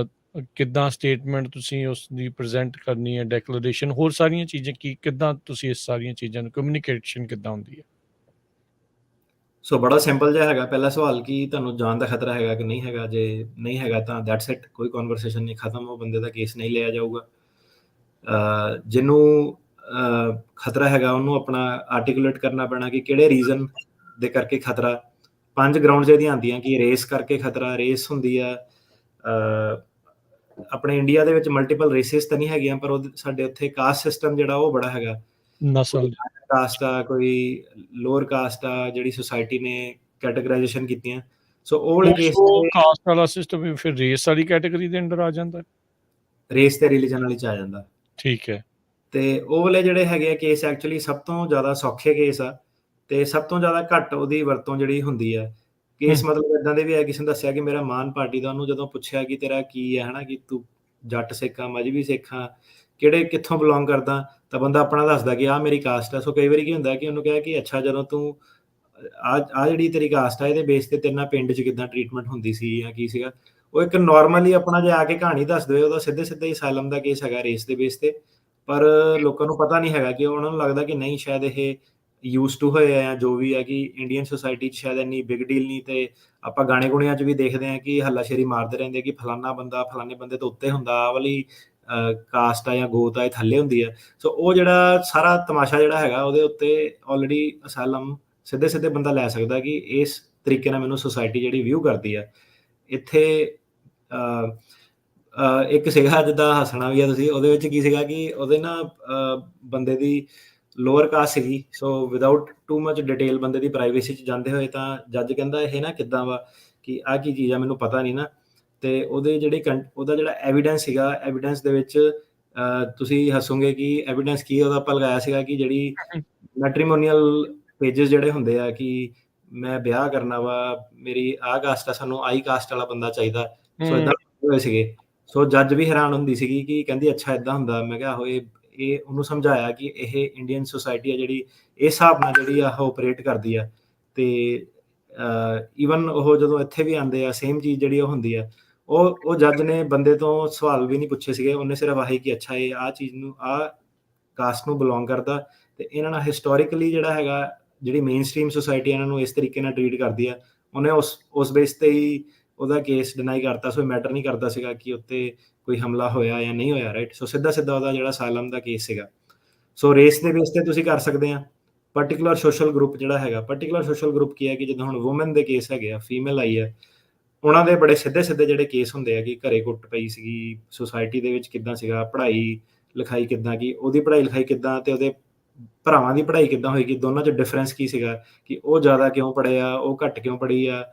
ਕਿੱਦਾਂ ਸਟੇਟਮੈਂਟ ਤੁਸੀਂ ਉਸ ਦੀ ਪ੍ਰੈਜ਼ੈਂਟ ਕਰਨੀ ਹੈ, ਡੈਕਲੇਰੇਸ਼ਨ, ਹੋਰ ਸਾਰੀਆਂ ਚੀਜ਼ਾਂ ਕਿੱਦਾਂ ਤੁਸੀਂ ਇਸ ਸਾਰੀਆਂ ਚੀਜ਼ਾਂ ਨੂੰ ਕਮਿਊਨੀਕੇਸ਼ਨ ਕਿੱਦਾਂ ਹੁੰਦੀ ਹੈ? ਸੋ ਬੜਾ ਸਿੰਪਲ ਜਿਹਾ ਹੈਗਾ ਪਹਿਲਾ ਸਵਾਲ, ਕਿ ਤੁਹਾਨੂੰ ਜਾਨ ਦਾ ਖਤਰਾ ਹੈਗਾ ਕਿ ਨਹੀਂ ਹੈਗਾ। ਜੇ ਨਹੀਂ ਹੈਗਾ ਤਾਂ ਦੈਟਸ ਇਟ, ਕੋਈ ਕਨਵਰਸੇਸ਼ਨ ਨਹੀਂ, ਖਤਮ, ਉਹ ਬੰਦੇ ਦਾ ਕੇਸ ਨਹੀਂ ਲਿਆ ਜਾਊਗਾ। ਜਿਹਨੂੰ ਖਤਰਾ ਹੈਗਾ ਉਹਨੂੰ ਆਪਣਾ ਆਰਟੀਕੂਲੇਟ ਕਰਨਾ ਪੈਣਾ ਕਿ ਕਿਹੜੇ ਰੀਜ਼ਨ ਦੇ ਕਰਕੇ ਖਤਰਾ। 5 ਗਰਾਊਂਡਸ ਇਹਦੀਆਂ ਆਉਂਦੀਆਂ ਕਿ ਰੇਸ ਕਰਕੇ ਖਤਰਾ, ਰੇਸ ਹੁੰਦੀ ਆ ਆਪਣੇ ਇੰਡੀਆ ਦੇ ਵਿੱਚ ਮਲਟੀਪਲ ਰੇਸਿਸ ਤਾਂ ਨਹੀਂ ਹੈਗੀਆਂ, ਪਰ ਸਾਡੇ ਉੱਥੇ ਕਾਸਟ ਸਿਸਟਮ ਜਿਹੜਾ ਉਹ ਬੜਾ ਹੈਗਾ। ਕੋਈ ਨਸਲ। ਕਾਸਟ ਆ, ਕੋਈ ਲੋਅਰ ਕਾਸਟ ਆ, ਜਿਹੜੀ ਸੁਸਾਇਟੀ ਨੇ ਕੈਟਾਗਰਾਈਜੇਸ਼ਨ ਕੀਤੀਆਂ। ਸੋ ਉਹ ਵਾਲੇ ਕੇਸ ਉਹ ਕਾਸਟ ਵਾਲਾ ਸਿਸਟਮ ਫਿਰ ਰੇਸ ਵਾਲੀ ਕੈਟਾਗਰੀ ਦੇ ਅੰਡਰ ਆ ਜਾਂਦਾ? ਰੇਸ ਤੇ ਰਿਲੀਜਨ ਵਾਲੀ 'ਚ ਆ ਜਾਂਦਾ। ਠੀਕ ਹੈ। ਤੇ ਉਹ ਵਾਲੇ ਜਿਹੜੇ ਹੈਗੇ ਆ ਕੇਸ ਐਕਚੁਅਲੀ ਸਭ ਤੋਂ ਜ਼ਿਆਦਾ ਸੌਖੇ ਕੇਸ ਆ, ਤੇ ਸਭ ਤੋਂ ਜ਼ਿਆਦਾ ਘੱਟ ਉਹਦੀ ਵਰਤੋਂ ਜਿਹੜੀ ਹੁੰਦੀ ਆ। ਕੇਸ ਮਤਲਬ ਇਦਾਂ ਦੇ ਵੀ ਹੈ, ਕਿਸੇ ਨੇ ਦੱਸਿਆ ਕਿ ਮੇਰਾ ਮਾਨ ਪਾਰਟੀ ਦਾ, ਉਹਨੂੰ ਜਦੋਂ ਪੁੱਛਿਆ ਕਿ ਤੇਰਾ ਕੀ ਹੈ, ਹਨਾ, ਕਿ ਤੂੰ ਜੱਟ ਸਿੱਖ ਆ, ਮਜ਼੍ਹਬੀ ਸਿੱਖ ਆ, ਕਿੱਥੋਂ ਬਿਲੋਂਗ ਕਰਦਾ, ਤਾਂ ਬੰਦਾ ਆਪਣਾ ਦੱਸਦਾ ਕਿ ਆਹ ਮੇਰੀ ਕਾਸਟ ਆ। ਸੋ ਕਈ ਵਾਰੀ ਕੀ ਹੁੰਦਾ ਕਿ ਉਹਨੂੰ ਕਿਹਾ ਕਿ ਅੱਛਾ, ਜਦੋਂ ਤੂੰ ਆ ਜਿਹੜੀ ਤੇਰੀ ਕਾਸਟ ਆ, ਇਹਦੇ ਬੇਸ ਤੇ ਤੇਰੇ ਨਾਲ ਪਿੰਡ 'ਚ ਕਿੱਦਾਂ ਟਰੀਟਮੈਂਟ ਹੁੰਦੀ ਸੀ ਜਾਂ ਕੀ ਸੀਗਾ। ਉਹ ਇੱਕ ਨੋਰਮਲੀ ਆਪਣਾ ਜੇ ਆ ਕੇ ਕਹਾਣੀ ਦੱਸ ਦੇਵੇ, ਉਹਦਾ ਸਿੱਧੇ ਹੀ ਅਸਾਈਲਮ ਦਾ ਕੇਸ ਹੈਗਾ ਰੇਸ ਦੇ ਬੇਸ ਤੇ। ਪਰ ਲੋਕਾਂ ਨੂੰ ਪਤਾ ਨਹੀਂ ਹੈਗਾ, ਕਿ ਉਹਨਾਂ ਨੂੰ ਲੱਗਦਾ ਕਿ ਨਹੀਂ, ਸ਼ਾਇਦ ਇਹ ਯੂਜ਼ਡ ਟੂ ਹੋਏ ਆ ਜਾਂ ਜੋ ਵੀ ਹੈ, ਕਿ ਇੰਡੀਅਨ ਸੋਸਾਇਟੀ 'ਚ ਸ਼ਾਇਦ ਇੰਨੀ ਬਿਗ ਡੀਲ ਨਹੀਂ। ਤੇ ਆਪਾਂ ਗਾਣੇ ਗੁਣਿਆਂ 'ਚ ਵੀ ਦੇਖਦੇ ਹਾਂ ਕਿ ਹੱਲਾਸ਼ੇਰੀ ਮਾਰਦੇ ਰਹਿੰਦੇ ਕਿ ਫਲਾਨਾ ਬੰਦਾ ਫਲਾਨੇ ਬੰਦੇ ਤੋਂ ਉੱਤੇ ਹੁੰਦਾ, ਆਹ ਵਾਲੀ ਕਾਸਟ ਆ ਜਾਂ ਗੋਤ ਆ ਇਹ ਥੱਲੇ ਹੁੰਦੀ ਆ। ਸੋ ਉਹ ਜਿਹੜਾ ਸਾਰਾ ਤਮਾਸ਼ਾ ਜਿਹੜਾ ਹੈਗਾ, ਉਹਦੇ ਉੱਤੇ ਆਲਰੇਡੀ ਅਸਾਈਲਮ ਸਿੱਧੇ ਬੰਦਾ ਲੈ ਸਕਦਾ ਕਿ ਇਸ ਤਰੀਕੇ ਨਾਲ ਮੈਨੂੰ ਸੁਸਾਇਟੀ ਜਿਹੜੀ ਵਿਊ ਕਰਦੀ ਆ। ਇੱਥੇ ਇੱਕ ਸੀਗਾ, ਜਿੱਦਾਂ ਹੱਸਣਾ ਵੀ ਆ ਤੁਸੀਂ, ਉਹਦੇ ਵਿੱਚ ਕੀ ਸੀਗਾ ਕਿ ਉਹਦੇ ਨਾ ਬੰਦੇ ਦੀ ਲੋਅਰ ਕਾਸਟ ਸੀਗੀ। ਸੋ ਵਿਦਆਊਟ ਟੂ ਮਚ ਡਿਟੇਲ ਬੰਦੇ ਦੀ ਪ੍ਰਾਈਵੇਸੀ 'ਚ ਜਾਂਦੇ ਹੋਏ, ਤਾਂ ਜੱਜ ਕਹਿੰਦਾ ਇਹ ਨਾ ਕਿੱਦਾਂ ਵਾ, ਕਿ ਆਹ ਕੀ ਚੀਜ਼ ਆ, ਮੈਨੂੰ ਪਤਾ ਨਹੀਂ ਨਾ। ਤੇ ਉਹਦਾ ਜਿਹੜਾ ਐਵੀਡੈਂਸ ਸੀਗਾ, ਐਵੀਡੈਂਸ ਦੇ ਵਿੱਚ ਤੁਸੀਂ ਹੱਸੋਗੇ ਕਿ ਐਵੀਡੈਂਸ ਕੀ ਉਹਦਾ ਆਪਾਂ ਲਗਾਇਆ ਸੀਗਾ, ਕਿ ਜਿਹੜੀ ਮੈਟਰੀਮੋਨੀਅਲ ਪੇਜਸ ਜਿਹੜੇ ਹੁੰਦੇ ਆ, ਕਿ ਮੈਂ ਵਿਆਹ ਕਰਨਾ ਵਾ, ਮੇਰੀ ਆਹ ਕਾਸਟ ਆ, ਸਾਨੂੰ ਆਈ ਕਾਸਟ ਵਾਲਾ ਬੰਦਾ ਚਾਹੀਦਾ। ਸੋ ਏਦਾਂ ਹੋਏ ਸੀਗੇ। ਸੋ ਜੱਜ ਵੀ ਹੈਰਾਨ ਹੁੰਦੀ ਸੀਗੀ ਕਿ ਕਹਿੰਦੀ ਅੱਛਾ ਏਦਾਂ ਹੁੰਦਾ। ਮੈਂ ਕਿਹਾ ਆਹੋ, ਇਹ ਉਹਨੂੰ ਸਮਝਾਇਆ ਕਿ ਇਹ ਇੰਡੀਅਨ ਸੋਸਾਇਟੀ ਆ ਜਿਹੜੀ ਇਸ ਹਿਸਾਬ ਨਾਲ ਜਿਹੜੀ ਆ ਆਪਰੇਟ ਕਰਦੀ ਆ। ਤੇ ਈਵਨ ਉਹ ਜਦੋਂ ਇੱਥੇ ਵੀ ਆਉਂਦੇ ਆ, ਸੇਮ ਚੀਜ਼ ਜਿਹੜੀ ਉਹ ਹੁੰਦੀ ਆ। ਉਹ ਜੱਜ ਨੇ ਬੰਦੇ ਤੋਂ ਸਵਾਲ ਵੀ ਨਹੀਂ ਪੁੱਛੇ ਸੀਗੇ, ਉਹਨੇ ਸਿਰਫ ਆਹੀ ਕਿ ਅੱਛਾ, ਇਹ ਆਹ ਚੀਜ਼ ਨੂੰ, ਆਹ ਕਾਸਟ ਨੂੰ ਬਿਲੋਂਗ ਕਰਦਾ, ਤੇ ਇਹਨਾਂ ਨਾਲ ਹਿਸਟੋਰੀਕਲੀ ਜਿਹੜਾ ਹੈਗਾ, ਜਿਹੜੀ ਮੇਨ ਸਟ੍ਰੀਮ ਸੋਸਾਇਟੀ ਇਹਨਾਂ ਨੂੰ ਇਸ ਤਰੀਕੇ ਨਾਲ ਟਰੀਟ ਕਰਦੀ ਆ। ਉਹਨੇ ਉਸ ਬੇਸ ਤੇ ਹੀ ਉਹਦਾ ਕੇਸ ਡਿਨਾਈ ਕਰਤਾ। ਸੋ ਮੈਟਰ ਨਹੀਂ ਕਰਦਾ ਸੀਗਾ ਕਿ ਉੱਤੇ ਕੋਈ ਹਮਲਾ ਹੋਇਆ ਜਾਂ ਨਹੀਂ ਹੋਇਆ, ਰਾਈਟ। ਸੋ ਸਿੱਧਾ ਉਹਦਾ ਜਿਹੜਾ ਅਸਾਈਲਮ ਦਾ ਕੇਸ ਸੀਗਾ। ਸੋ ਰੇਸ ਦੇ ਬੇਸ ਤੇ ਤੁਸੀਂ ਕਰ ਸਕਦੇ ਆ। ਪਰਟੀਕੂਲਰ ਸੋਸ਼ਲ ਗਰੁੱਪ ਜਿਹੜਾ ਹੈਗਾ, ਪਰਟੀਕੂਲਰ ਸੋਸ਼ਲ ਗਰੁੱਪ ਕੀ ਹੈ, ਕਿ ਜਿੱਦਾਂ ਹੁਣ ਵੂਮਨ ਦੇ ਕੇਸ ਹੈਗੇ ਆ, ਫੀਮੇਲ ਆਈ ਹੈ, ਉਹਨਾਂ ਦੇ ਬੜੇ ਸਿੱਧੇ ਜਿਹੜੇ ਕੇਸ ਹੁੰਦੇ ਆ, ਕਿ ਘਰੇ ਕੁੱਟ ਪਈ ਸੀਗੀ, ਸੁਸਾਇਟੀ ਦੇ ਵਿੱਚ ਕਿੱਦਾਂ ਸੀਗਾ, ਪੜ੍ਹਾਈ ਲਿਖਾਈ ਕਿੱਦਾਂ, ਕਿ ਉਹਦੀ ਪੜ੍ਹਾਈ ਲਿਖਾਈ ਕਿੱਦਾਂ, ਤੇ ਉਹਦੇ ਭਰਾਵਾਂ ਦੀ ਪੜ੍ਹਾਈ ਕਿੱਦਾਂ ਹੋਏਗੀ, ਦੋਨਾਂ 'ਚ ਡਿਫਰੈਂਸ ਕੀ ਸੀਗਾ, ਕਿ ਉਹ ਜ਼ਿਆਦਾ ਕਿਉਂ ਪੜ੍ਹੇ ਆ, ਉਹ ਘੱਟ ਕਿਉਂ ਪੜ੍ਹੀ ਆ।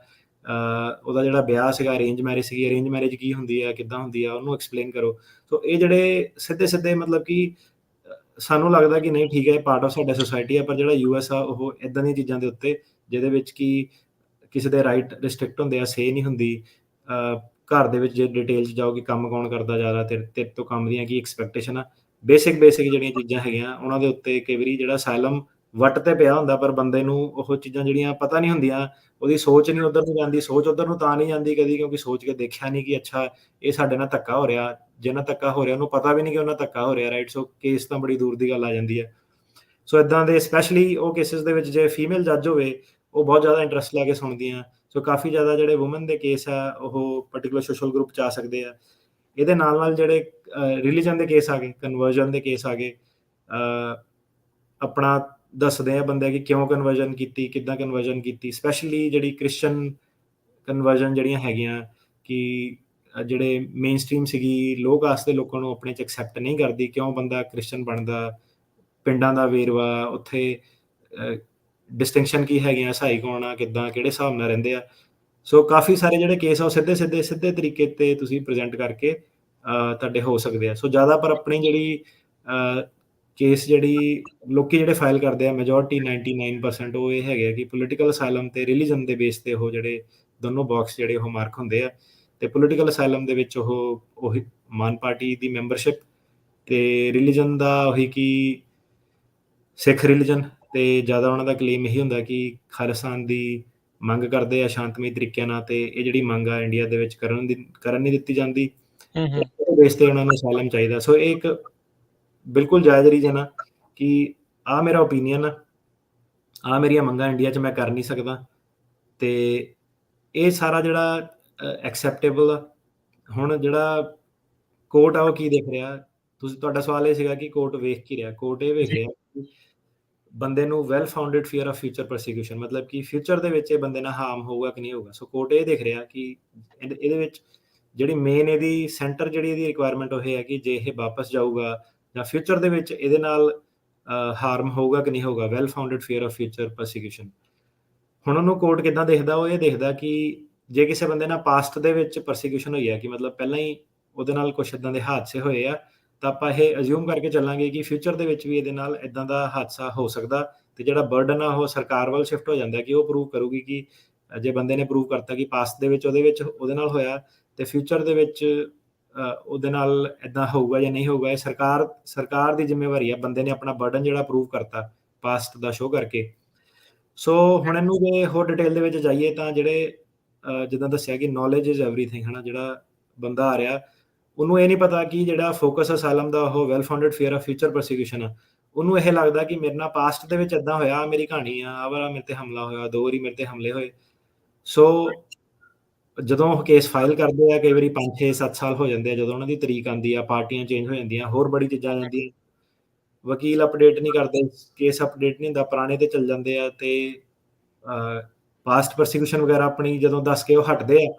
ਉਹਦਾ ਜਿਹੜਾ ਵਿਆਹ ਸੀਗਾ, ਅਰੇਂਜ ਮੈਰਿਜ ਸੀਗੀ, ਅਰੇਂਜ ਮੈਰਿਜ ਕੀ ਹੁੰਦੀ ਆ, ਕਿੱਦਾਂ ਹੁੰਦੀ ਆ, ਉਹਨੂੰ ਐਕਸਪਲੇਨ ਕਰੋ। ਸੋ ਇਹ ਜਿਹੜੇ ਸਿੱਧੇ ਮਤਲਬ ਕਿ ਸਾਨੂੰ ਲੱਗਦਾ ਕਿ ਨਹੀਂ ਠੀਕ ਹੈ, ਪਾਰਟ ਆਫ ਸਾਡਾ ਸੋਸਾਇਟੀ ਹੈ, ਪਰ ਜਿਹੜਾ ਯੂਐਸ ਆ ਉਹ ਇਦਾਂ ਦੀਆਂ ਚੀਜ਼ਾਂ ਦੇ ਉੱਤੇ ਜਿਹਦੇ ਵਿੱਚ ਕਿ ਕਿਸੇ ਦੇ ਰਾਈਟ ਰਿਸਟ੍ਰਿਕਟ ਹੁੰਦੇ ਆ, ਸੇ ਨਹੀਂ ਹੁੰਦੀ। ਘਰ ਦੇ ਵਿੱਚ ਜੇ ਡਿਟੇਲ 'ਚ ਜਾਓ ਕਿ ਕੰਮ ਕੌਣ ਕਰਦਾ ਜ਼ਿਆਦਾ, ਤੇਰੇ ਤੋਂ ਕੰਮ ਦੀਆਂ ਕੀ ਐਕਸਪੈਕਟੇਸ਼ਨ ਆ, ਬੇਸਿਕ ਜਿਹੜੀਆਂ ਚੀਜ਼ਾਂ ਹੈਗੀਆਂ ਉਹਨਾਂ ਦੇ ਉੱਤੇ ਕਈ ਵਾਰੀ ਜਿਹੜਾ ਅਸਾਈਲਮ ਵੱਟ ਤੇ ਪਿਆ ਹੁੰਦਾ, ਪਰ ਬੰਦੇ ਨੂੰ ਉਹ ਚੀਜ਼ਾਂ ਜਿਹੜੀਆਂ ਪਤਾ ਨਹੀਂ ਹੁੰਦੀਆਂ, ਉਹਦੀ ਸੋਚ ਨਹੀਂ ਉੱਧਰ ਨੂੰ ਜਾਂਦੀ। ਸੋਚ ਉੱਧਰ ਨੂੰ ਤਾਂ ਨਹੀਂ ਜਾਂਦੀ ਕਦੀ, ਕਿਉਂਕਿ ਸੋਚ ਕੇ ਦੇਖਿਆ ਨਹੀਂ ਕਿ ਅੱਛਾ ਇਹ ਸਾਡੇ ਨਾਲ ਧੱਕਾ ਹੋ ਰਿਹਾ, ਜਿਹਨਾਂ ਧੱਕਾ ਹੋ ਰਿਹਾ ਉਹਨੂੰ ਪਤਾ ਵੀ ਨਹੀਂ ਕਿ ਉਹਨਾਂ ਧੱਕਾ ਹੋ ਰਿਹਾ, ਰਾਈਟ। ਸੋ ਕੇਸ ਤਾਂ ਬੜੀ ਦੂਰ ਦੀ ਗੱਲ ਆ ਜਾਂਦੀ ਹੈ। ਸੋ ਇਦਾਂ ਦੇ ਸਪੈਸ਼ਲੀ ਉਹ ਕੇਸਿਸ ਦੇ ਵਿੱਚ ਜੇ ਫੀਮੇਲ ਜੱਜ ਹੋਵੇ, ਉਹ ਬਹੁਤ ਜ਼ਿਆਦਾ ਇੰਟਰਸਟ ਲੈ ਕੇ ਸੁਣਦੀਆਂ। ਸੋ ਕਾਫੀ ਜ਼ਿਆਦਾ ਜਿਹੜੇ ਵੂਮਨ ਦੇ ਕੇਸ ਆ ਉਹ ਪਾਰਟਿਕੂਲਰ ਸੋਸ਼ਲ ਗਰੁੱਪ 'ਚ ਆ ਸਕਦੇ ਆ। ਇਹਦੇ ਨਾਲ ਜਿਹੜੇ ਰਿਲੀਜਨ ਦੇ ਕੇਸ ਆ ਗਏ, ਕਨਵਰਜਨ ਦੇ ਕੇਸ ਆ ਗਏ, ਆਪਣਾ ਦੱਸਦੇ ਆ ਬੰਦੇ ਕਿ ਕਿਉਂ ਕਨਵਰਜਨ ਕੀਤੀ, ਕਿੱਦਾਂ ਕਨਵਰਜਨ ਕੀਤੀ। ਸਪੈਸ਼ਲੀ ਜਿਹੜੀ ਕ੍ਰਿਸਚਨ ਕਨਵਰਜਨ ਜਿਹੜੀਆਂ ਹੈਗੀਆਂ ਕਿ ਜਿਹੜੇ ਮੇਨ ਸਟ੍ਰੀਮ ਸੀਗੀ ਲੋਅ ਕਾਸਟ ਦੇ ਲੋਕਾਂ ਨੂੰ ਆਪਣੇ 'ਚ ਐਕਸੈਪਟ ਨਹੀਂ ਕਰਦੀ, ਕਿਉਂ ਬੰਦਾ ਕ੍ਰਿਸਚਨ ਬਣਦਾ, ਪਿੰਡਾਂ ਦਾ ਵੇਰਵਾ, ਉੱਥੇ ਡਿਸਟਿੰਕਸ਼ਨ ਕੀ ਹੈਗੀਆਂ, ਈਸਾਈ ਕੌਣ ਆ, ਕਿੱਦਾਂ ਕਿਹੜੇ ਹਿਸਾਬ ਨਾਲ ਰਹਿੰਦੇ ਆ। ਸੋ ਕਾਫੀ ਸਾਰੇ ਜਿਹੜੇ ਕੇਸ ਆ ਉਹ ਸਿੱਧੇ ਤਰੀਕੇ ਤੇ ਤੁਸੀਂ ਪ੍ਰੈਜ਼ੈਂਟ ਕਰਕੇ ਤੁਹਾਡੇ ਹੋ ਸਕਦੇ ਆ। ਸੋ ਜ਼ਿਆਦਾ ਪਰ ਆਪਣੀ ਜਿਹੜੀ ਕੇਸ ਜਿਹੜੀ ਲੋਕੀ ਜਿਹੜੇ ਫਾਈਲ ਕਰਦੇ ਆ, ਮੈਜੋਰਟੀ 99% ਉਹ ਇਹ ਹੈਗੇ ਆ ਕਿ ਪੋਲੀਟੀਕਲ ਅਸਾਈਲਮ ਤੇ ਰਿਲੀਜਨ ਦੇ ਬੇਸ ਤੇ ਉਹ ਜਿਹੜੇ ਦੋਨੋਂ ਬਾਕਸ ਜਿਹੜੇ ਉਹ ਮਾਰਕ ਹੁੰਦੇ ਆ। ਤੇ ਪੋਲੀਟੀਕਲ ਅਸਾਈਲਮ ਦੇ ਵਿੱਚ ਉਹੀ ਮਾਨ ਪਾਰਟੀ ਦੀ ਮੈਂਬਰਸ਼ਿਪ, ਤੇ ਰਿਲੀਜਨ ਦਾ ਉਹੀ ਕਿ ਸਿੱਖ ਰਿਲੀਜਨ, ਤੇ ਜ਼ਿਆਦਾ ਉਹਨਾਂ ਦਾ ਕਲੇਮ ਇਹੀ ਹੁੰਦਾ ਕਿ ਖਾਲਿਸਤਾਨ ਦੀ ਮੰਗ ਕਰਦੇ ਆ ਸ਼ਾਂਤਮਈ ਤਰੀਕਿਆਂ ਨਾਲ, ਤੇ ਇਹ ਜਿਹੜੀ ਮੰਗ ਆ ਇੰਡੀਆ ਦੇ ਵਿੱਚ ਕਰਨ ਨਹੀਂ ਦਿੱਤੀ ਜਾਂਦੀ, ਬੇਸ ਤੇ ਉਹਨਾਂ ਨੂੰ ਅਸਾਈਲਮ ਚਾਹੀਦਾ। ਸੋ ਇਹ ਇੱਕ ਬਿਲਕੁਲ ਜਾਇਜ਼ ਰੀਜ਼ਨ ਆ ਕਿ ਆ ਮੇਰਾ ਓਪੀਨੀਅਨ ਆ ਮੇਰੀਆਂ ਮੰਗਾਂ ਇੰਡੀਆ 'ਚ ਮੈਂ ਕਰ ਨਹੀਂ ਸਕਦਾ, ਤੇ ਇਹ ਸਾਰਾ ਜਿਹੜਾ ਐਕਸੈਪਟੇਬਲ ਆ। ਹੁਣ ਜਿਹੜਾ ਕੋਰਟ ਆ ਉਹ ਕੀ ਦੇਖ ਰਿਹਾ, ਤੁਹਾਡਾ ਸਵਾਲ ਇਹ ਸੀਗਾ ਕਿ ਕੋਰਟ ਵੇਖ ਕੀ ਰਿਹਾ। ਕੋਰਟ ਇਹ ਵੇਖ ਰਿਹਾ ਕਿ ਬੰਦੇ ਨੂੰ well founded fear of future prosecution, ਮਤਲਬ ਕਿ ਫਿਊਚਰ ਦੇ ਵਿੱਚ ਇਹ ਬੰਦੇ ਨਾਲ ਹਾਰਮ ਹੋਊਗਾ ਕਿ ਨਹੀਂ ਹੋਊਗਾ। ਸੋ ਕੋਰਟ ਇਹ ਦੇਖ ਰਿਹਾ ਕਿ ਇਹਦੇ ਵਿੱਚ ਜਿਹੜੀ ਮੇਨ ਇਹਦੀ ਸੈਂਟਰ ਜਿਹੜੀ ਇਹਦੀ ਰਿਕੁਆਇਰਮੈਂਟ ਉਹ ਇਹ ਹੈ ਕਿ ਜੇ ਇਹ ਵਾਪਸ ਜਾਊਗਾ ਜਾਂ ਫਿਊਚਰ ਦੇ ਵਿੱਚ ਇਹਦੇ ਨਾਲ ਹਾਰਮ ਹੋਊਗਾ ਕਿ ਨਹੀਂ ਹੋਊਗਾ, well founded fear of future prosecution. ਹੁਣ ਉਹਨੂੰ ਕੋਰਟ ਕਿੱਦਾਂ ਦੇਖਦਾ, ਉਹ ਇਹ ਦੇਖਦਾ ਕਿ ਜੇ ਕਿਸੇ ਬੰਦੇ ਨਾਲ ਪਾਸਟ ਦੇ ਵਿੱਚ ਪ੍ਰੋਸੀਕਿਊਸ਼ਨ ਹੋਈ ਹੈ, ਕਿ ਮਤਲਬ ਪਹਿਲਾਂ ਹੀ ਉਹਦੇ ਨਾਲ ਕੁਝ ਇਦਾਂ ਦੇ ਹਾਦਸੇ ਹੋਏ ਆ, ਤਾਂ ਆਪਾਂ ਇਹ ਅਜ਼ਿਊਮ ਕਰਕੇ ਚੱਲਾਂਗੇ ਕਿ ਫਿਊਚਰ ਦੇ ਵਿੱਚ ਵੀ ਇਹਦੇ ਨਾਲ ਇਦਾਂ ਦਾ ਹਾਦਸਾ ਹੋ ਸਕਦਾ। ਤੇ ਜਿਹੜਾ ਬਰਡਨ ਆ ਉਹ ਸਰਕਾਰ ਵੱਲ ਸ਼ਿਫਟ ਹੋ ਜਾਂਦਾ ਕਿ ਉਹ ਪ੍ਰੂਵ ਕਰੂਗੀ ਕਿ ਜੇ ਬੰਦੇ ਨੇ ਪ੍ਰੂਵ ਕਰਤਾ ਕਿ ਪਾਸਟ ਦੇ ਵਿੱਚ ਉਹਦੇ ਨਾਲ ਹੋਇਆ, ਤੇ ਫਿਊਚਰ ਦੇ ਵਿੱਚ ਉਹਦੇ ਨਾਲ ਇਦਾਂ ਹੋਊਗਾ ਜਾਂ ਨਹੀਂ ਹੋਊਗਾ, ਇਹ ਸਰਕਾਰ ਦੀ ਜ਼ਿੰਮੇਵਾਰੀ ਆ। ਬੰਦੇ ਨੇ ਆਪਣਾ ਬਰਡਨ ਜਿਹੜਾ ਪ੍ਰੂਵ ਕਰਤਾ ਪਾਸਟ ਦਾ ਸ਼ੋਅ ਕਰਕੇ। ਸੋ ਹੁਣ ਇਹਨੂੰ ਜੇ ਹੋਰ ਡਿਟੇਲ ਦੇ ਵਿੱਚ ਜਾਈਏ ਤਾਂ ਜਿਹੜੇ ਜਿੱਦਾਂ ਦੱਸਿਆ ਕਿ ਨੌਲੇਜ ਇਜ਼ ਐਵਰੀਥਿੰਗ, ਹੈ ਨਾ। ਜਿਹੜਾ ਬੰਦਾ ਆ ਰਿਹਾ ਉਹਨੂੰ ਇਹ ਨਹੀਂ ਪਤਾ ਕਿ ਜਿਹੜਾ ਫੋਕਸ ਅਸਾਈਲਮ ਦਾ ਉਹ well founded fear of future prosecution ਆ। ਉਹਨੂੰ ਇਹ ਲੱਗਦਾ ਕਿ ਮੇਰੇ ਨਾਲ ਪਾਸਟ ਦੇ ਵਿੱਚ ਇਦਾਂ ਹੋਇਆ, ਮੇਰੀ ਕਹਾਣੀ ਆ, ਆਹ ਵਾਲਾ ਮੇਰੇ ਤੇ ਹਮਲਾ ਹੋਇਆ, 2 ਵਾਰੀ ਮੇਰੇ ਤੇ ਹਮਲੇ ਹੋਏ। ਸੋ ਜਦੋਂ ਉਹ ਕੇਸ ਫਾਈਲ ਕਰਦੇ ਆ, ਕਈ ਵਾਰੀ 5, 6, 7 ਸਾਲ ਹੋ ਜਾਂਦੇ ਆ। ਜਦੋਂ ਉਹਨਾਂ ਦੀ ਤਰੀਕ ਆਉਂਦੀ ਆ, ਪਾਰਟੀਆਂ ਚੇਂਜ ਹੋ ਜਾਂਦੀਆਂ, ਹੋਰ ਬੜੀ ਚੀਜ਼ਾਂ ਆ ਜਾਂਦੀਆਂ, ਵਕੀਲ ਅਪਡੇਟ ਨਹੀਂ ਕਰਦੇ, ਕੇਸ ਅਪਡੇਟ ਨਹੀਂ ਹੁੰਦਾ, ਪੁਰਾਣੇ ਤੇ ਚੱਲ ਜਾਂਦੇ ਆ। ਤੇ ਪਾਸਟ ਪ੍ਰੋਸੀਕਿਊਸ਼ਨ ਵਗੈਰਾ ਆਪਣੀ ਜਦੋਂ ਦੱਸ ਕੇ ਉਹ ਹਟਦੇ ਆ,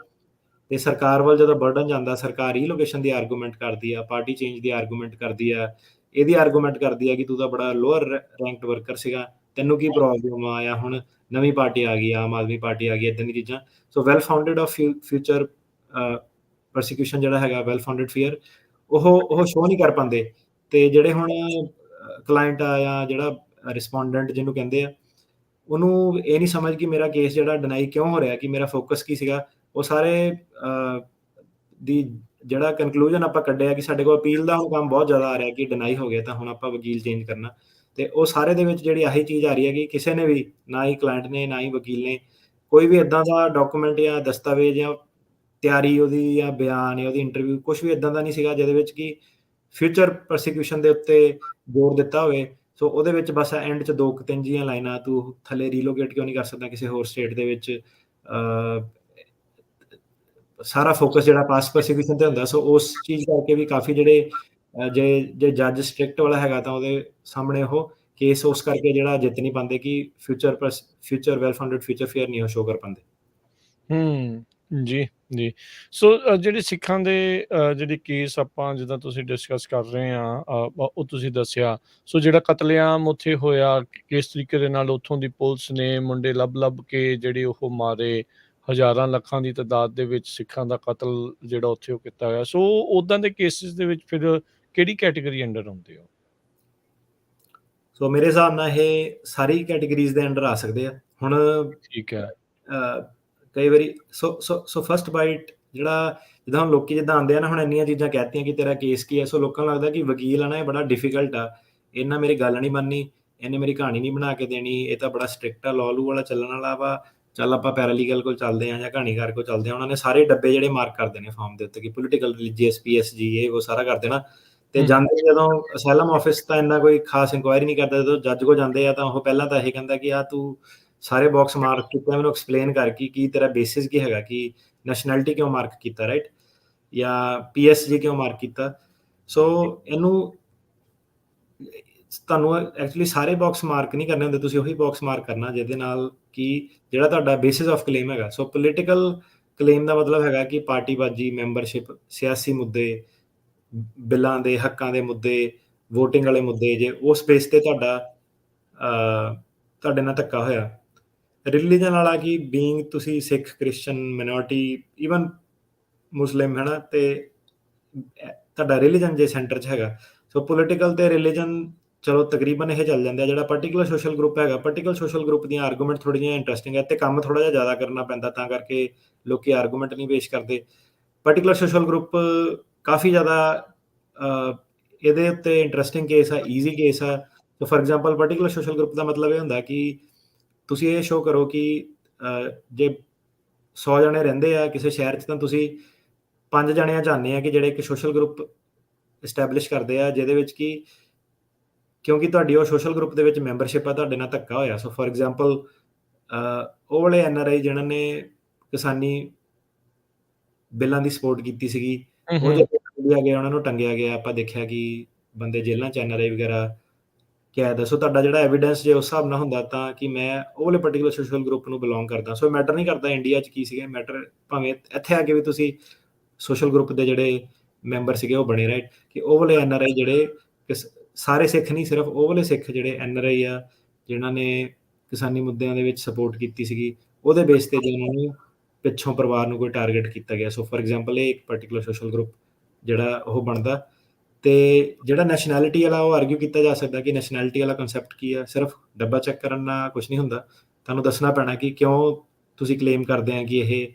ਤੇ ਸਰਕਾਰ ਵੱਲ ਜਦੋਂ ਬਰਡਨ ਜਾਂਦਾ, ਸਰਕਾਰ ਰੀਲੋਕੇਸ਼ਨ ਦੀ ਆਰਗੂਮੈਂਟ ਕਰਦੀ ਆ, ਪਾਰਟੀ ਚੇਂਜ ਦੀ ਆਰਗੂਮੈਂਟ ਕਰਦੀ ਆ, ਇਹਦੀ ਆਰਗੂਮੈਂਟ ਕਰਦੀ ਆ ਕਿ ਤੂੰ ਤਾਂ ਬੜਾ ਲੋਅਰ ਰੈਂਕਡ ਵਰਕਰ ਸੀਗਾ, ਤੈਨੂੰ ਕੀ ਪ੍ਰੋਬਲਮ ਆ, ਜਾਂ ਹੁਣ ਨਵੀਂ ਪਾਰਟੀ ਆ ਗਈ, ਆਮ ਆਦਮੀ ਪਾਰਟੀ ਆ ਗਈ, ਇਦਾਂ ਦੀ ਚੀਜ਼ਾਂ। So well founded of future prosecution ਜਿਹੜਾ ਹੈਗਾ, ਵੈਲ ਫਾਊਂਡਡ ਫੀਅਰ, ਉਹ ਸ਼ੋਅ ਨਹੀਂ ਕਰ ਪਾਉਂਦੇ। ਤੇ ਜਿਹੜੇ ਹੁਣ ਕਲਾਇੰਟ ਆ ਜਾਂ ਜਿਹੜਾ ਰਿਸਪੋਂਡੈਂਟ ਜਿਹਨੂੰ ਕਹਿੰਦੇ ਆ, ਉਹਨੂੰ ਇਹ ਨਹੀਂ ਸਮਝ ਕਿ ਮੇਰਾ ਕੇਸ ਜਿਹੜਾ ਡਿਨਾਈ ਕਿਉਂ ਹੋ ਰਿਹਾ, ਕਿ ਮੇਰਾ ਫੋਕਸ ਕੀ ਸੀਗਾ। ਉਹ ਸਾਰੇ ਦੀ ਜਿਹੜਾ ਕਨਕਲੂਜਨ ਆਪਾਂ ਕੱਢਿਆ ਕਿ ਸਾਡੇ ਕੋਲ ਅਪੀਲ ਦਾ ਹੁਣ ਕੰਮ ਬਹੁਤ ਜ਼ਿਆਦਾ ਆ ਰਿਹਾ ਕਿ ਡਿਨਾਈ ਹੋ ਗਿਆ, ਤਾਂ ਹੁਣ ਆਪਾਂ ਵਕੀਲ ਚੇਂਜ ਕਰਨਾ। ਤੇ ਉਹ ਸਾਰੇ ਦੇ ਵਿੱਚ ਜਿਹੜੀ ਆਹੀ ਚੀਜ਼ ਆ ਰਹੀ ਹੈ ਕਿ ਕਿਸੇ ਨੇ ਵੀ, ਨਾ ਹੀ ਕਲਾਇੰਟ ਨੇ ਨਾ ਹੀ ਵਕੀਲ ਨੇ, ਕੋਈ ਵੀ ਇਦਾਂ ਦਾ ਡਾਕੂਮੈਂਟ ਜਾਂ ਦਸਤਾਵੇਜ਼ ਜਾਂ ਤਿਆਰੀ ਉਹਦੀ ਜਾਂ ਬਿਆਨ ਜਾਂ ਉਹਦੀ ਇੰਟਰਵਿਊ ਕੁਝ ਵੀ ਇਦਾਂ ਦਾ ਨਹੀਂ ਸੀਗਾ ਜਿਹਦੇ ਵਿੱਚ ਕਿ ਫਿਊਚਰ ਪ੍ਰੋਸੀਕਿਊਸ਼ਨ ਦੇ ਉੱਤੇ ਜ਼ੋਰ ਦਿੱਤਾ ਹੋਵੇ। ਸੋ ਉਹਦੇ ਵਿੱਚ ਬਸ ਐਂਡ 'ਚ 2-3 ਜੀਆਂ ਲਾਈਨਾਂ, ਤੂੰ ਥੱਲੇ ਰੀਲੋਕੇਟ ਕਿਉਂ ਨਹੀਂ ਕਰ ਸਕਦਾ ਕਿਸੇ ਹੋਰ ਸਟੇਟ ਦੇ ਵਿੱਚ, ਸਾਰਾ ਫੋਕਸ ਜਿਹੜਾ ਪਾਸਟ ਪ੍ਰੋਸੀਕਿਊਸ਼ਨ ਤੇ ਹੁੰਦਾ। ਸੋ ਉਸ ਚੀਜ਼ ਕਰਕੇ ਵੀ ਕਾਫੀ ਜਿਹੜੇ ਜੇ ਜੱਜ ਸਟ੍ਰਿਕਟ ਵਾਲਾ ਹੈਗਾ ਤਾਂ ਉਹਦੇ ਸਾਹਮਣੇ ਉਹ ਕੇਸ ਉਸ ਕਰਕੇ ਜਿਹੜਾ ਜਿੱਤ ਨਹੀਂ ਪਾਉਂਦੇ ਕਿ future well founded future fear ਨਹੀਂ ਉਹ ਸ਼ੋਅ ਕਰ ਪਾਉਂਦੇ। ਜੀ, ਜੀ। ਸੋ ਜਿਹੜੇ ਸਿੱਖਾਂ ਦੇ ਜਿਹੜੇ ਕੇਸ ਆਪਾਂ ਜਿੱਦਾਂ ਤੁਸੀਂ ਡਿਸਕਸ ਕਰ ਰਹੇ ਆ, ਉਹ ਤੁਸੀਂ ਦੱਸਿਆ। ਸੋ ਜਿਹੜਾ ਕਤਲੇਆਮ ਉੱਥੇ ਹੋਇਆ, ਕਿਸ ਤਰੀਕੇ ਦੇ ਨਾਲ ਉੱਥੋਂ ਦੀ ਪੁਲਿਸ ਨੇ ਮੁੰਡੇ ਲੱਭ ਕੇ ਜਿਹੜੇ ਉਹ ਮਾਰੇ, ਹਜ਼ਾਰਾਂ ਲੱਖਾਂ ਦੀ ਤਾਦਾਦ ਦੇ ਵਿੱਚ ਸਿੱਖਾਂ ਦਾ ਕਤਲ ਜਿਹੜਾ ਉੱਥੇ ਉਹ ਕੀਤਾ ਹੋਇਆ। ਸੋ ਉੱਦਾਂ ਦੇ ਕੇਸਿਸ ਦੇ ਵਿੱਚ ਫਿਰ ਕਿਹੜੀ ਕੈਟੇਗਰੀ ਅੰਡਰ ਆਉਂਦੇ ਹੋ? ਸੋ ਮੇਰੇ ਹਿਸਾਬ ਨਾਲ ਇਹ ਸਾਰੀ ਕੈਟੇਗਰੀਜ਼ ਦੇ ਅੰਡਰ ਆ ਸਕਦੇ ਆ। ਹੁਣ ਠੀਕ ਹੈ। ਕਈ ਵਾਰੀ ਸੋ ਫਸਟ ਬਾਈਟ ਜਿਹੜਾ ਜਿੱਦਾਂ ਹੁਣ ਲੋਕੀ ਜਿੱਦਾਂ ਆਉਂਦੇ ਆ ਨਾ, ਹੁਣ ਇੰਨੀਆਂ ਚੀਜ਼ਾਂ ਕਹਿਤੀਆਂ ਕਿ ਤੇਰਾ ਕੇਸ ਕੀ ਹੈ, ਸੋ ਲੋਕਾਂ ਨੂੰ ਲੱਗਦਾ ਕਿ ਵਕੀਲ ਆ ਨਾ ਇਹ ਬੜਾ ਡਿਫੀਕਲਟ ਆ, ਇਹਨਾਂ ਮੇਰੀ ਗੱਲ ਨਹੀਂ ਮੰਨਣੀ, ਇਹਨੇ ਮੇਰੀ ਕਹਾਣੀ ਨਹੀਂ ਬਣਾ ਕੇ ਦੇਣੀ, ਇਹ ਤਾਂ ਬੜਾ ਸਟ੍ਰਿਕਟ ਆ, ਲਾਅ ਲੂ ਵਾਲਾ ਚੱਲਣ ਵਾਲਾ ਵਾ, ਚੱਲ ਆਪਾਂ ਪੈਰਾਲੀਗਲ ਕੋਲ ਚੱਲਦੇ ਹਾਂ ਜਾਂ ਕਹਾਣੀਕਾਰ ਕੋਲ ਚੱਲਦੇ ਹਾਂ। ਉਹਨਾਂ ਨੇ ਸਾਰੇ ਡੱਬੇ ਜਿਹੜੇ ਮਾਰਕ ਕਰ ਦੇਣੇ ਫਾਰਮ ਦੇ ਉੱਤੇ ਕਿ ਪੋਲੀਟੀਕਲ, ਰਿਲੀਜੀਅਸ, PSG, ਇਹ ਉਹ ਸਾਰਾ ਕਰ ਦੇਣਾ। ਤੇ ਜਾਂਦੇ ਜਦੋਂ ਅਸਾਈਲਮ ਆਫਿਸ ਤਾਂ ਇੰਨਾ ਕੋਈ ਖਾਸ ਇਨਕੁਆਇਰੀ ਨਹੀਂ ਕਰਦਾ, ਜਦੋਂ ਜੱਜ ਕੋਲ ਜਾਂਦੇ ਆ ਤਾਂ ਉਹ ਪਹਿਲਾਂ ਤਾਂ ਇਹ ਕਹਿੰਦਾ ਕਿ ਆ ਤੂੰ ਸਾਰੇ ਬਾਕਸ ਮਾਰਕ ਕੀਤਾ, ਮੈਨੂੰ ਐਕਸਪਲੇਨ ਕਰ ਕੀ ਤੇਰਾ ਬੇਸਿਸ ਕੀ ਹੈਗਾ, ਕਿ ਨੈਸ਼ਨੈਲਿਟੀ ਕਿਉਂ ਮਾਰਕ ਕੀਤਾ, ਰਾਈਟ, ਜਾਂ PSG ਕਿਉਂ ਮਾਰਕ ਕੀਤਾ। ਸੋ ਇਹਨੂੰ ਤੁਹਾਨੂੰ ਐਕਚੁਅਲੀ ਸਾਰੇ ਬਾਕਸ ਮਾਰਕ ਨਹੀਂ ਕਰਨੇ ਹੁੰਦੇ, ਤੁਸੀਂ ਉਹੀ ਬਾਕਸ ਮਾਰਕ ਕਰਨਾ ਜਿਹਦੇ ਨਾਲ ਕਿ ਜਿਹੜਾ ਤੁਹਾਡਾ ਬੇਸਿਸ ਆਫ ਕਲੇਮ ਹੈਗਾ। ਸੋ ਪੋਲੀਟੀਕਲ ਕਲੇਮ ਦਾ ਮਤਲਬ ਹੈਗਾ ਕਿ ਪਾਰਟੀਬਾਜੀ, ਮੈਂਬਰਸ਼ਿਪ, ਸਿਆਸੀ ਮੁੱਦੇ, ਬਿੱਲਾਂ ਦੇ ਹੱਕਾਂ ਦੇ ਮੁੱਦੇ, ਵੋਟਿੰਗ ਵਾਲੇ ਮੁੱਦੇ, ਜੇ ਉਸ ਬੇਸ ਤੇ ਤੁਹਾਡੇ ਨਾਲ ਧੱਕਾ ਹੋਇਆ। ਰਿਲੀਜਨ ਵਾਲਾ ਕਿ ਬੀਇੰਗ ਤੁਸੀਂ ਸਿੱਖ, ਕ੍ਰਿਸਚਨ, ਮਿਨੋਰਟੀ, ਈਵਨ ਮੁਸਲਿਮ, ਹੈ ਨਾ, ਤੇ ਤੁਹਾਡਾ ਰਿਲੀਜਨ ਜੇ ਸੈਂਟਰ 'ਚ ਹੈਗਾ। ਸੋ ਪੋਲੀਟੀਕਲ ਤੇ ਰਿਲੀਜਨ ਚਲੋ ਤਕਰੀਬਨ ਇਹ ਚੱਲ ਜਾਂਦਾ। ਜਿਹੜਾ ਪਾਰਟੀਕੂਲਰ ਸੋਸ਼ਲ ਗਰੁੱਪ ਹੈਗਾ, ਪਾਰਟੀਕੂਲਰ ਸੋਸ਼ਲ ਗਰੁੱਪ ਦੀਆਂ ਆਰਗੂਮੈਂਟ ਥੋੜ੍ਹੀਆਂ ਜਿਹੀਆਂ ਇੰਟਰਸਟਿੰਗ ਹੈ, ਤੇ ਕੰਮ ਥੋੜ੍ਹਾ ਜਿਹਾ ਜ਼ਿਆਦਾ ਕਰਨਾ ਪੈਂਦਾ, ਤਾਂ ਕਰਕੇ ਲੋਕੀ ਆਰਗੂਮੈਂਟ ਨਹੀਂ ਪੇਸ਼ ਕਰਦੇ। ਪਾਰਟੀਕੂਲਰ ਸੋਸ਼ਲ ਗਰੁੱਪ ਕਾਫੀ ਜ਼ਿਆਦਾ ਇਹਦੇ ਉੱਤੇ ਇੰਟਰਸਟਿੰਗ ਕੇਸ ਆ, ਈਜ਼ੀ ਕੇਸ ਆ। So for example particular social group ਦਾ ਮਤਲਬ ਇਹ ਹੁੰਦਾ ਕਿ ਤੁਸੀਂ ਇਹ ਸ਼ੋਅ ਕਰੋ ਕਿ ਜੇ 100 ਜਣੇ ਰਹਿੰਦੇ ਆ ਕਿਸੇ ਸ਼ਹਿਰ 'ਚ, ਤਾਂ ਤੁਸੀਂ 5 ਜਣਿਆਂ ਚਾਹੁੰਦੇ ਆ ਕਿ ਜਿਹੜੇ ਇੱਕ ਸੋਸ਼ਲ ਗਰੁੱਪ ਇਸਟੈਬਲਿਸ਼ ਕਰਦੇ ਆ, ਜਿਹਦੇ ਵਿੱਚ ਕਿ ਕਿਉਂਕਿ ਤੁਹਾਡੀ ਉਹ ਸੋਸ਼ਲ ਗਰੁੱਪ ਦੇ ਵਿੱਚ ਮੈਂਬਰਸ਼ਿਪ ਆ, ਤੁਹਾਡੇ ਨਾਲ ਧੱਕਾ ਹੋਇਆ। ਸੋ ਫॉर ਐਗਜ਼ਾਮਪਲ ਉਹ ਵਾਲੇ NRI ਜਿਨ੍ਹਾਂ ਨੇ ਕਿਸਾਨੀ ਬਿੱਲਾਂ ਦੀ ਸਪੋਰਟ ਕੀਤੀ ਸੀਗੀ, ਉਹ ਜਦੋਂ ਇੰਡੀਆ ਗਏ ਉਹਨਾਂ ਨੂੰ ਟੰਗਿਆ ਗਿਆ। ਆਪਾਂ ਦੇਖਿਆ ਕਿ ਬੰਦੇ ਜੇਲ੍ਹਾਂ 'ਚ NRI ਵਗੈਰਾ ਕੈਦ। ਸੋ ਤੁਹਾਡਾ ਜਿਹੜਾ ਐਵੀਡੈਂਸ ਜੇ ਉਸ ਹਿਸਾਬ ਨਾਲ ਹੁੰਦਾ ਤਾਂ ਕਿ ਮੈਂ ਉਹ ਵਾਲੇ ਪਾਰਟੀਕੂਲਰ ਸੋਸ਼ਲ ਗਰੁੱਪ ਨੂੰ ਬਿਲੋਂਗ ਕਰਦਾ। ਸੋ ਮੈਟਰ ਨਹੀਂ ਕਰਦਾ ਇੰਡੀਆ 'ਚ ਕੀ ਸੀਗਾ, ਮੈਟਰ ਭਾਵੇਂ ਇੱਥੇ ਆ ਕੇ ਵੀ ਤੁਸੀਂ ਸੋਸ਼ਲ ਗਰੁੱਪ ਦੇ ਜਿਹੜੇ ਮੈਂਬਰ ਸੀਗੇ ਉਹ ਬਣੇ, ਰਾਈਟ, ਕਿ ਉਹ ਵਾਲੇ NRI ਜਿਹੜੇ ਸਾਰੇ ਸਿੱਖ ਨਹੀਂ, ਸਿਰਫ ਉਹ ਵਾਲੇ ਸਿੱਖ ਜਿਹੜੇ NRI ਆ ਜਿਨ੍ਹਾਂ ਨੇ ਕਿਸਾਨੀ ਮੁੱਦਿਆਂ ਦੇ ਵਿੱਚ ਸਪੋਰਟ ਕੀਤੀ ਸੀਗੀ, ਉਹਦੇ ਬੇਸ ਤੇ ਜੇ ਉਹਨਾਂ ਨੂੰ ਪਿੱਛੋਂ ਪਰਿਵਾਰ ਨੂੰ ਕੋਈ ਟਾਰਗੇਟ ਕੀਤਾ ਗਿਆ। ਸੋ ਫॉर ਐਗਜ਼ਾਮਪਲ ਇਹ ਇੱਕ ਪਾਰਟੀਕੂਲਰ ਸੋਸ਼ਲ ਗਰੁੱਪ ਜਿਹੜਾ ਉਹ ਬਣਦਾ। ਤੇ ਜਿਹੜਾ ਨੈਸ਼ਨੈਲਿਟੀ ਵਾਲਾ, ਉਹ ਆਰਗਿਊ ਕੀਤਾ ਜਾ ਸਕਦਾ ਕਿ ਨੈਸ਼ਨੈਲਿਟੀ ਵਾਲਾ ਕਨਸੈਪਟ ਕੀ ਆ। ਸਿਰਫ ਡੱਬਾ ਚੈੱਕ ਕਰਨ ਨਾਲ ਕੁਝ ਨਹੀਂ ਹੁੰਦਾ, ਤੁਹਾਨੂੰ ਦੱਸਣਾ ਪੈਣਾ ਕਿ ਕਿਉਂ ਤੁਸੀਂ ਕਲੇਮ ਕਰਦੇ ਆ ਕਿ ਇਹ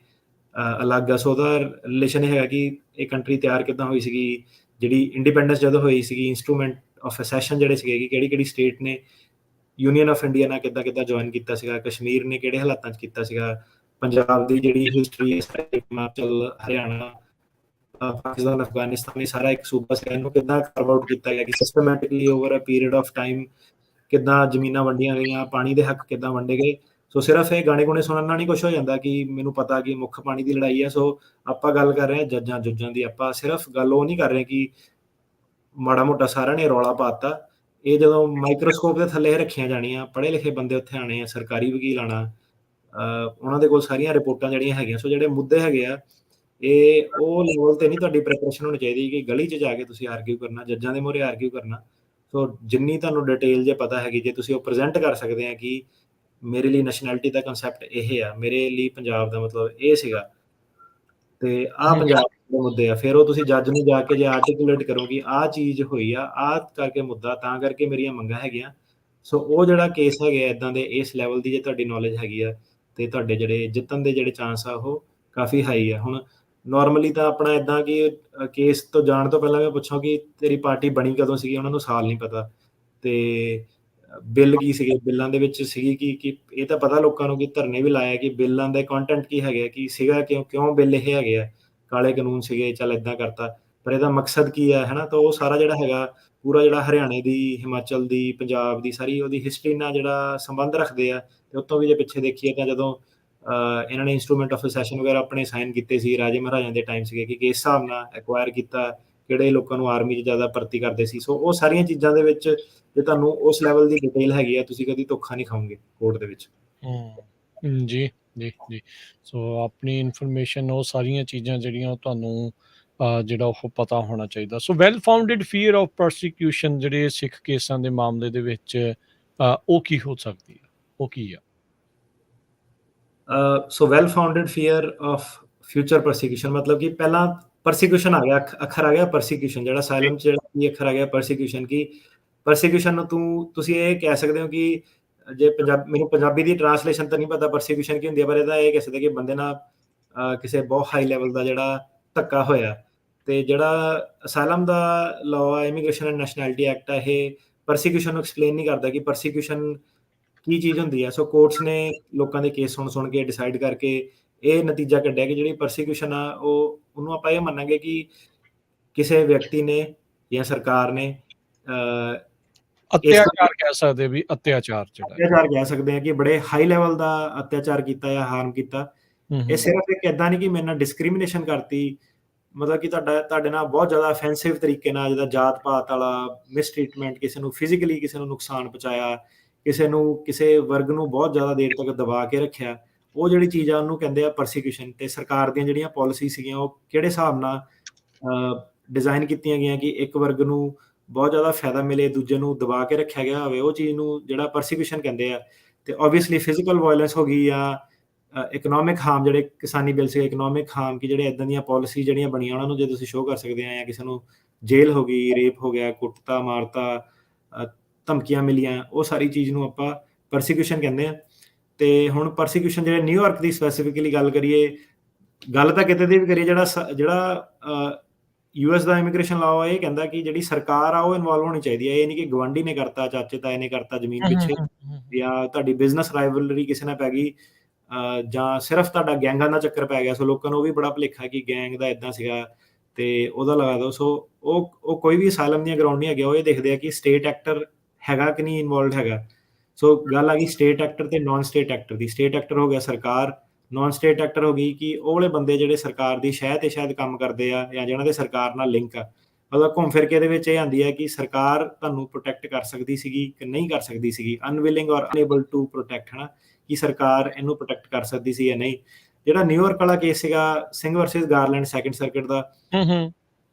ਅਲੱਗ ਆ। ਸੋ ਉਹਦਾ ਰਿਲੇਸ਼ਨ ਇਹ ਹੈਗਾ ਕਿ ਇਹ ਕੰਟਰੀ ਤਿਆਰ ਕਿੱਦਾਂ ਹੋਈ ਸੀਗੀ, ਜਿਹੜੀ ਇੰਡੀਪੈਂਡੈਂਸ ਜਦੋਂ ਹੋਈ ਸੀਗੀ, ਇੰਸਟਰੂਮੈਂਟ ਆਫ ਅਸੈਸ਼ਨ ਜਿਹੜੇ ਸੀਗੇ ਕਿ ਕਿਹੜੀ ਸਟੇਟ ਨੇ ਯੂਨੀਅਨ ਆਫ ਇੰਡੀਆ ਨਾਲ ਕਿੱਦਾਂ ਜੁਆਇਨ ਕੀਤਾ ਸੀਗਾ, ਕਸ਼ਮੀਰ ਨੇ ਕਿਹੜੇ ਹਾਲਾਤਾਂ 'ਚ ਕੀਤਾ ਸੀਗਾ, ਪੰਜਾਬ ਦੀ ਜਿਹੜੀ ਹਿਸਟਰੀ ਹੈ, ਹਿਮਾਚਲ, ਹਰਿਆਣਾ, ਪਾਕਿਸਤਾਨ, ਅਫਗਾਨਿਸਤਾਨ, ਇਹ ਸਾਰਾ ਇੱਕ ਸੂਬਾ ਸੀਗਾ, ਇਹਨੂੰ ਕਿੱਦਾਂ ਕਾਰਵ ਆਊਟ ਕੀਤਾ ਗਿਆ ਕਿ systematically over a period of time ਕਿੱਦਾਂ ਜ਼ਮੀਨਾਂ ਵੰਡੀਆਂ ਗਈਆਂ, ਪਾਣੀ ਦੇ ਹੱਕ ਕਿੱਦਾਂ ਵੰਡੇ ਗਏ। ਸੋ ਸਿਰਫ ਇਹ ਗਾਣੇ ਗੁਣੇ ਸੁਣਨ ਨਾਲ ਨਹੀਂ ਕੁਛ ਹੋ ਜਾਂਦਾ ਕਿ ਮੈਨੂੰ ਪਤਾ ਕਿ ਮੁੱਖ ਪਾਣੀ ਦੀ ਲੜਾਈ ਹੈ। ਸੋ ਆਪਾਂ ਗੱਲ ਕਰ ਰਹੇ ਹਾਂ ਜੱਜਾਂ ਜੁੱਜਾਂ ਦੀ, ਆਪਾਂ ਸਿਰਫ ਗੱਲ ਉਹ ਨਹੀਂ ਕਰ ਰਹੇ ਕਿ ਮਾੜਾ ਮੋਟਾ ਸਾਰਿਆਂ ਨੇ ਰੌਲਾ ਪਾਤਾ। ਇਹ ਜਦੋਂ ਮਾਈਕਰੋਸਕੋਪ ਦੇ ਥੱਲੇ ਰੱਖੀਆਂ ਜਾਣੀਆਂ, ਪੜ੍ਹੇ ਲਿਖੇ ਬੰਦੇ ਉੱਥੇ ਆਣੇ ਆ, ਸਰਕਾਰੀ ਵਕੀਲ ਆਣਾ, ਉਹਨਾਂ ਦੇ ਕੋਲ ਸਾਰੀਆਂ ਰਿਪੋਰਟਾਂ ਜਿਹੜੀਆਂ ਹੈਗੀਆਂ। ਸੋ ਜਿਹੜੇ ਮੁੱਦੇ ਹੈਗੇ ਆ, ਇਹ ਉਹ ਲੈਵਲ ਤੇ ਨਹੀਂ ਤੁਹਾਡੀ ਪ੍ਰੈਪਰੇਸ਼ਨ ਹੋਣੀ ਚਾਹੀਦੀ ਕਿ ਗਲੀ 'ਚ ਜਾ ਕੇ ਤੁਸੀਂ ਆਰਗਿਊ ਕਰਨਾ, ਜੱਜਾਂ ਦੇ ਮੂਹਰੇ ਆਰਗਿਊ ਕਰਨਾ। ਸੋ ਜਿੰਨੀ ਤੁਹਾਨੂੰ ਡਿਟੇਲ ਜੇ ਪਤਾ ਹੈਗੀ, ਜੇ ਤੁਸੀਂ ਉਹ ਪ੍ਰੈਜ਼ੈਂਟ ਕਰ ਸਕਦੇ ਆ ਕਿ ਮੇਰੇ ਲਈ ਨੈਸ਼ਨੈਲਿਟੀ ਦਾ ਕਨਸੈਪਟ ਇਹ ਆ, ਮੇਰੇ ਲਈ ਪੰਜਾਬ ਦਾ ਮਤਲਬ ਇਹ ਸੀਗਾ, ਤੇ ਆਹ ਪੰਜਾਬ ਦੇ ਮੁੱਦੇ ਆ, ਫਿਰ ਉਹ ਤੁਸੀਂ ਜੱਜ ਨੂੰ ਜਾ ਕੇ ਜੇ ਆਰਟੀਕੂਲੇਟ ਕਰੋ ਕਿ ਆਹ ਚੀਜ਼ ਹੋਈ ਆ, ਆਹ ਕਰਕੇ ਮੁੱਦਾ, ਤਾਂ ਕਰਕੇ ਮੇਰੀਆਂ ਮੰਗਾਂ ਹੈਗੀਆਂ। ਸੋ ਉਹ ਜਿਹੜਾ ਕੇਸ ਹੈਗੇ ਇੱਦਾਂ ਦੇ ਇਸ ਲੈਵਲ ਦੀ ਜੇ ਤੁਹਾਡੀ ਨੌਲੇਜ ਹੈਗੀ ਆ, ਤੇ ਤੁਹਾਡੇ ਜਿਹੜੇ ਜਿੱਤਣ ਦੇ ਜਿਹੜੇ ਚਾਂਸ ਆ ਉਹ ਕਾਫੀ ਹਾਈ ਆ। ਹੁਣ ਨਾਰਮਲੀ ਤਾਂ ਆਪਣਾ ਇੱਦਾਂ ਕਿ ਕੇਸ ਤੋਂ ਜਾਣ ਤੋਂ ਪਹਿਲਾਂ ਮੈਂ ਪੁੱਛਾਂ ਕਿ ਤੇਰੀ ਪਾਰਟੀ ਬਣੀ ਕਦੋਂ ਸੀਗੀ, ਉਹਨਾਂ ਨੂੰ ਸਾਲ ਨਹੀਂ ਪਤਾ, ਤੇ ਬਿੱਲ ਕੀ ਸੀਗੇ, ਬਿੱਲਾਂ ਦੇ ਵਿੱਚ ਸੀਗੀ ਕਿ ਇਹ ਤਾਂ ਪਤਾ ਲੋਕਾਂ ਨੂੰ ਕਿ ਧਰਨੇ ਵੀ ਲਾਇਆ ਕਿ ਬਿੱਲਾਂ ਦੇ ਕੰਟੈਂਟ ਕੀ ਹੈਗੇ, ਕੀ ਸੀਗਾ, ਕਿਉਂ ਬਿੱਲ ਇਹ ਹੈਗੇ ਆ, ਕਾਲੇ ਕਾਨੂੰਨ ਸੀਗੇ, ਚੱਲ ਏਦਾਂ ਕਰਤਾ, ਪਰ ਇਹਦਾ ਮਕਸਦ ਕੀ ਹੈ, ਹਨਾ। ਤਾਂ ਉਹ ਸਾਰਾ ਜਿਹੜਾ ਹੈਗਾ ਪੂਰਾ ਜਿਹੜਾ ਹਰਿਆਣੇ ਦੀ, ਹਿਮਾਚਲ ਦੀ, ਪੰਜਾਬ ਦੀ ਸਾਰੀ ਉਹਦੀ ਹਿਸਟਰੀ ਨਾਲ ਜਿਹੜਾ ਸੰਬੰਧ ਰੱਖਦੇ ਆ। ਤੇ ਉੱਤੋਂ ਵੀ ਜੇ ਪਿੱਛੇ ਦੇਖੀਏ ਤਾਂ ਜਦੋਂ ਇਹਨਾਂ ਨੇ ਇੰਸਟਰੂਮੈਂਟ ਆਫ ਅਸੈਸ਼ਨ ਵਗੈਰਾ ਆਪਣੇ ਸਾਈਨ ਕੀਤੇ ਸੀ, ਰਾਜੇ ਮਹਾਰਾਜਿਆਂ ਦੇ ਟਾਈਮ ਸੀਗੇ, ਕਿ ਕਿਸ ਹਿਸਾਬ ਨਾਲ ਐਕਵਾਇਰ ਕੀਤਾ, ਕਿਹੜੇ ਲੋਕਾਂ ਨੂੰ ਆਰਮੀ 'ਚ ਜ਼ਿਆਦਾ ਭਰਤੀ ਕਰਦੇ ਸੀ। ਸੋ ਉਹ ਸਾਰੀਆਂ ਚੀਜ਼ਾਂ ਦੇ ਵਿੱਚ ਜੇ ਤੁਹਾਨੂੰ ਉਸ ਲੈਵਲ ਦੀ ਡਿਟੇਲ ਹੈਗੀ ਆ, ਤੁਸੀਂ ਕਦੀ ਧੋਖਾ ਨਹੀਂ ਖਾਓਗੇ ਕੋਰਟ ਦੇ ਵਿੱਚ। ਜੀ ਜੀ ਜੀ। ਸੋ ਆਪਣੀ ਇਨਫੋਰਮੇਸ਼ਨ, ਉਹ ਸਾਰੀਆਂ ਚੀਜ਼ਾਂ ਜਿਹੜੀਆਂ ਉਹ ਤੁਹਾਨੂੰ ਜਿਹੜਾ ਉਹ ਪਤਾ ਹੋਣਾ ਚਾਹੀਦਾ। So well founded fear of prosecution ਜਿਹੜੇ ਸਿੱਖ ਕੇਸਾਂ ਦੇ ਮਾਮਲੇ ਦੇ ਵਿੱਚ ਉਹ ਕੀ ਹੋ ਸਕਦੀ ਹੈ, ਉਹ ਕੀ ਆ? So well founded fear of future prosecution ਮਤਲਬ ਕਿ ਪਹਿਲਾਂ ਪ੍ਰੋਸੀਕਿਊਸ਼ਨ ਆ ਗਿਆ, ਅੱਖਰ ਆ ਗਿਆ ਪ੍ਰੋਸੀਕਿਊਸ਼ਨ, ਜਿਹੜਾ ਸਾਇਲਮ 'ਚ ਜਿਹੜਾ ਅੱਖਰ ਆ ਗਿਆ ਪ੍ਰੋਸੀਕਿਊਸ਼ਨ, ਕਿ ਪਰਸੀਕਿਊਸ਼ਨ ਨੂੰ ਤੁਸੀਂ ਇਹ ਕਹਿ ਸਕਦੇ ਹੋ ਕਿ ਜੇ ਮੈਨੂੰ ਪੰਜਾਬੀ ਦੀ ਟ੍ਰਾਂਸਲੇਸ਼ਨ ਤਾਂ ਨਹੀਂ ਪਤਾ ਪਰਸੀਕਿਊਸ਼ਨ ਕੀ ਹੁੰਦੀ ਹੈ, ਪਰ ਇਹਦਾ ਇਹ ਕਹਿ ਸਕਦੇ ਕਿ ਬੰਦੇ ਨਾਲ ਕਿਸੇ ਬਹੁਤ ਹਾਈ ਲੈਵਲ ਦਾ ਜਿਹੜਾ ਧੱਕਾ ਹੋਇਆ। ਤੇ ਜਿਹੜਾ ਅਸਾਈਲਮ ਦਾ ਲਾਅ ਹੈ, ਇਮੀਗ੍ਰੇਸ਼ਨ ਐਂਡ ਨੈਸ਼ਨੈਲਿਟੀ ਐਕਟ ਹੈ, ਇਹ ਪਰਸੀਕਿਊਸ਼ਨ ਨੂੰ ਐਕਸਪਲੇਨ ਨਹੀਂ ਕਰਦਾ ਕਿ ਪਰਸੀਕਿਊਸ਼ਨ ਕੀ ਚੀਜ਼ ਹੁੰਦੀ ਹੈ। ਸੋ ਕੋਰਟਸ ਨੇ ਲੋਕਾਂ ਦੇ ਕੇਸ ਸੁਣ ਕੇ ਡਿਸਾਈਡ ਕਰਕੇ ਇਹ ਨਤੀਜਾ ਕੱਢਿਆ ਕਿ ਜਿਹੜੀ ਪਰਸੀਕਿਊਸ਼ਨ ਆ ਉਹਨੂੰ ਆਪਾਂ ਇਹ ਮੰਨਾਂਗੇ ਕਿ ਕਿਸੇ ਵਿਅਕਤੀ ਨੇ ਜਾਂ ਸਰਕਾਰ ਨੇ ਅਤਿਆਚਾਰ ਕਹਿ ਸਕਦੇ ਵੀ, ਅਤਿਆਚਾਰ ਜਿਹੜਾ ਅਤਿਆਚਾਰ ਕਹਿ ਸਕਦੇ ਹਾਂ ਕਿ ਬੜੇ ਹਾਈ ਲੈਵਲ ਦਾ ਅਤਿਆਚਾਰ ਕੀਤਾ ਜਾਂ ਹਾਰਮ ਕੀਤਾ। ਇਹ ਸਿਰਫ ਇੱਕ ਏਦਾਂ ਨਹੀਂ ਕਿ ਮੇਰੇ ਨਾਲ ਡਿਸਕ੍ਰਿਮੀਨੇਸ਼ਨ ਕਰਤੀ, ਮਤਲਬ ਕਿ ਤੁਹਾਡੇ ਨਾਲ ਬਹੁਤ ਜ਼ਿਆਦਾ ਅਫੈਂਸਿਵ ਤਰੀਕੇ ਨਾਲ, ਜਿੱਦਾਂ ਜਾਤ ਪਾਤ ਵਾਲਾ ਮਿਸਟ੍ਰੀਟਮੈਂਟ, ਕਿਸੇ ਨੂੰ ਫਿਜ਼ੀਕਲੀ ਕਿਸੇ ਨੂੰ ਨੁਕਸਾਨ ਪਹੁੰਚਾਇਆ, ਕਿਸੇ ਵਰਗ ਨੂੰ ਬਹੁਤ ਜ਼ਿਆਦਾ ਦੇਰ ਤੱਕ ਦਬਾ ਕੇ ਰੱਖਿਆ, ਉਹ ਜਿਹੜੀ ਚੀਜ਼ ਆ ਉਹਨੂੰ ਕਹਿੰਦੇ ਆ ਪਰਸੀਕਿਊਸ਼ਨ। ਤੇ ਸਰਕਾਰ ਦੀਆਂ ਜਿਹੜੀਆਂ ਪਾਲਿਸੀ ਸੀਗੀਆਂ ਉਹ ਕਿਹੜੇ ਹਿਸਾਬ ਨਾਲ ਡਿਜ਼ਾਈਨ ਕੀਤੀਆਂ ਗਈਆਂ ਕਿ ਇੱਕ ਵਰਗ ਨੂੰ ਬਹੁਤ ਜ਼ਿਆਦਾ ਫਾਇਦਾ ਮਿਲੇ, ਦੂਜੇ ਨੂੰ ਦਬਾ ਕੇ ਰੱਖਿਆ ਗਿਆ ਹੋਵੇ, ਉਹ ਚੀਜ਼ ਨੂੰ ਜਿਹੜਾ ਪਰਸੀਕਿਊਸ਼ਨ ਕਹਿੰਦੇ ਆ। ਤੇ ਓਬਵੀਅਸਲੀ ਫਿਜ਼ੀਕਲ ਵਾਇਲੈਂਸ ਹੋ ਗਈ ਜਾਂ ਇਕਨੋਮਿਕ ਹਾਰਮ, ਜਿਹੜੇ ਕਿਸਾਨੀ ਬਿੱਲ ਸੀ, ਇਕਨੋਮਿਕ ਹਾਰਮ ਕਿ ਜਿਹੜੇ ਇਦਾਂ ਦੀਆਂ ਪਾਲਿਸੀ ਜਿਹੜੀਆਂ ਬਣੀਆਂ ਉਹਨਾਂ ਨੂੰ ਜੇ ਤੁਸੀਂ ਸ਼ੋਅ ਕਰ ਸਕਦੇ ਆ, ਜਾਂ ਕਿਸੇ ਨੂੰ ਜੇਲ੍ਹ ਹੋ ਗਈ, ਰੇਪ ਹੋ ਗਿਆ, ਕੁੱਟਤਾ ਮਾਰਤਾ, ਧਮਕੀਆਂ ਮਿਲੀਆਂ, ਉਹ ਸਾਰੀ ਚੀਜ਼ ਨੂੰ ਆਪਾਂ ਪਰਸੀਕਿਊਸ਼ਨ ਕਹਿੰਦੇ ਆ। ਤੇ ਹੁਣ ਪਰਸੀਕਿਊਸ਼ਨ ਜਿਹੜੇ ਨਿਊਯਾਰਕ ਦੀ ਸਪੈਸੀਫਿਕਲੀ ਗੱਲ ਕਰੀਏ, ਗੱਲ ਤਾਂ ਕਿਤੇ ਦੀ ਵੀ ਕਰੀਏ, ਜਿਹੜਾ ਯੂਐਸ ਦਾ ਇਮੀਗ੍ਰੇਸ਼ਨ ਲਾਅ ਇਹ ਕਹਿੰਦਾ ਕਿ ਜਿਹੜੀ ਸਰਕਾਰ ਆ ਉਹ ਇਨਵੋਲਵ ਹੋਣੀ ਚਾਹੀਦੀ ਹੈ। ਇਹ ਨਹੀਂ ਕਿ ਗਵਾਂਢੀ ਨੇ ਕਰਤਾ, ਚਾਚੇ ਤਾਏ ਨੇ ਕਰਤਾ ਜ਼ਮੀਨ ਪਿੱਛੇ, ਜਾਂ ਤੁਹਾਡੀ ਬਿਜ਼ਨਸ ਰਾਈਵਲਰੀ ਕਿਸੇ ਨਾਲ ਪੈ ਗਈ, ਜਾਂ ਸਿਰਫ ਤੁਹਾਡਾ ਗੈਂਗਾਂ ਦਾ ਚੱਕਰ ਪੈ ਗਿਆ। ਸੋ ਲੋਕਾਂ ਨੂੰ ਉਹ ਵੀ ਬੜਾ ਭੁਲੇਖਾ ਕਿ ਗੈਂਗ ਦਾ ਇਦਾਂ ਸੀਗਾ ਤੇ ਉਹਦਾ ਲਗਾ ਦਿਓ। ਸੋ ਉਹ ਕੋਈ ਵੀ ਅਸਾਈਲਮ ਦੀਆਂ ਗਰਾਊਂਡ ਨਹੀਂ ਹੈਗੇ, ਉਹ ਇਹ ਦੇਖਦੇ ਆ ਕਿ ਸਟੇਟ ਐਕਟਰ ਹੈਗਾ ਕਿ ਨਹੀਂ ਇਨਵੋਲਵਡ ਹੈਗਾ। ਸੋ ਗੱਲ ਆ ਗਈ ਸਟੇਟ ਐਕਟਰ ਤੇ ਨਾਨ ਸਟੇਟ ਐਕਟਰ ਦੀ। ਸਟੇਟ ਐਕਟਰ ਹੋ ਗਿਆ ਸਰਕਾਰ, ਨਾਨ ਸਟੇਟ ਐਕਟਰ ਹੋ ਗਈ ਕਿ ਉਹ ਵਾਲੇ ਬੰਦੇ ਜਿਹੜੇ ਸਰਕਾਰ ਦੀ ਸ਼ਹਿ ਤੇ ਸ਼ਾਇਦ ਕੰਮ ਕਰਦੇ ਆ, ਜਾਂ ਜਿਹਨਾਂ ਦੇ ਸਰਕਾਰ ਨਾਲ ਲਿੰਕ ਆ। ਮਤਲਬ ਘੁੰਮ ਫਿਰ ਕੇ ਇਹਦੇ ਵਿੱਚ ਇਹ ਆਉਂਦੀ ਹੈ ਕਿ ਸਰਕਾਰ ਤੁਹਾਨੂੰ ਪ੍ਰੋਟੈਕਟ ਕਰ ਸਕਦੀ ਸੀਗੀ ਕਿ ਨਹੀਂ ਕਰ ਸਕਦੀ ਸੀਗੀ, ਅਨਵਿਲਿੰਗ ਔਰ ਅਨਏਬਲ ਟੂ ਪ੍ਰੋਟੈਕਟ, ਹਨਾ, ਕਿ ਸਰਕਾਰ ਇਹਨੂੰ ਪ੍ਰੋਟੈਕਟ ਕਰ ਸਕਦੀ ਸੀ ਜਾਂ ਨਹੀਂ। ਜਿਹੜਾ ਨਿਊਯਾਰਕ ਵਾਲਾ ਕੇਸ ਸੀਗਾ Singh versus Garland second circuit ਦਾ,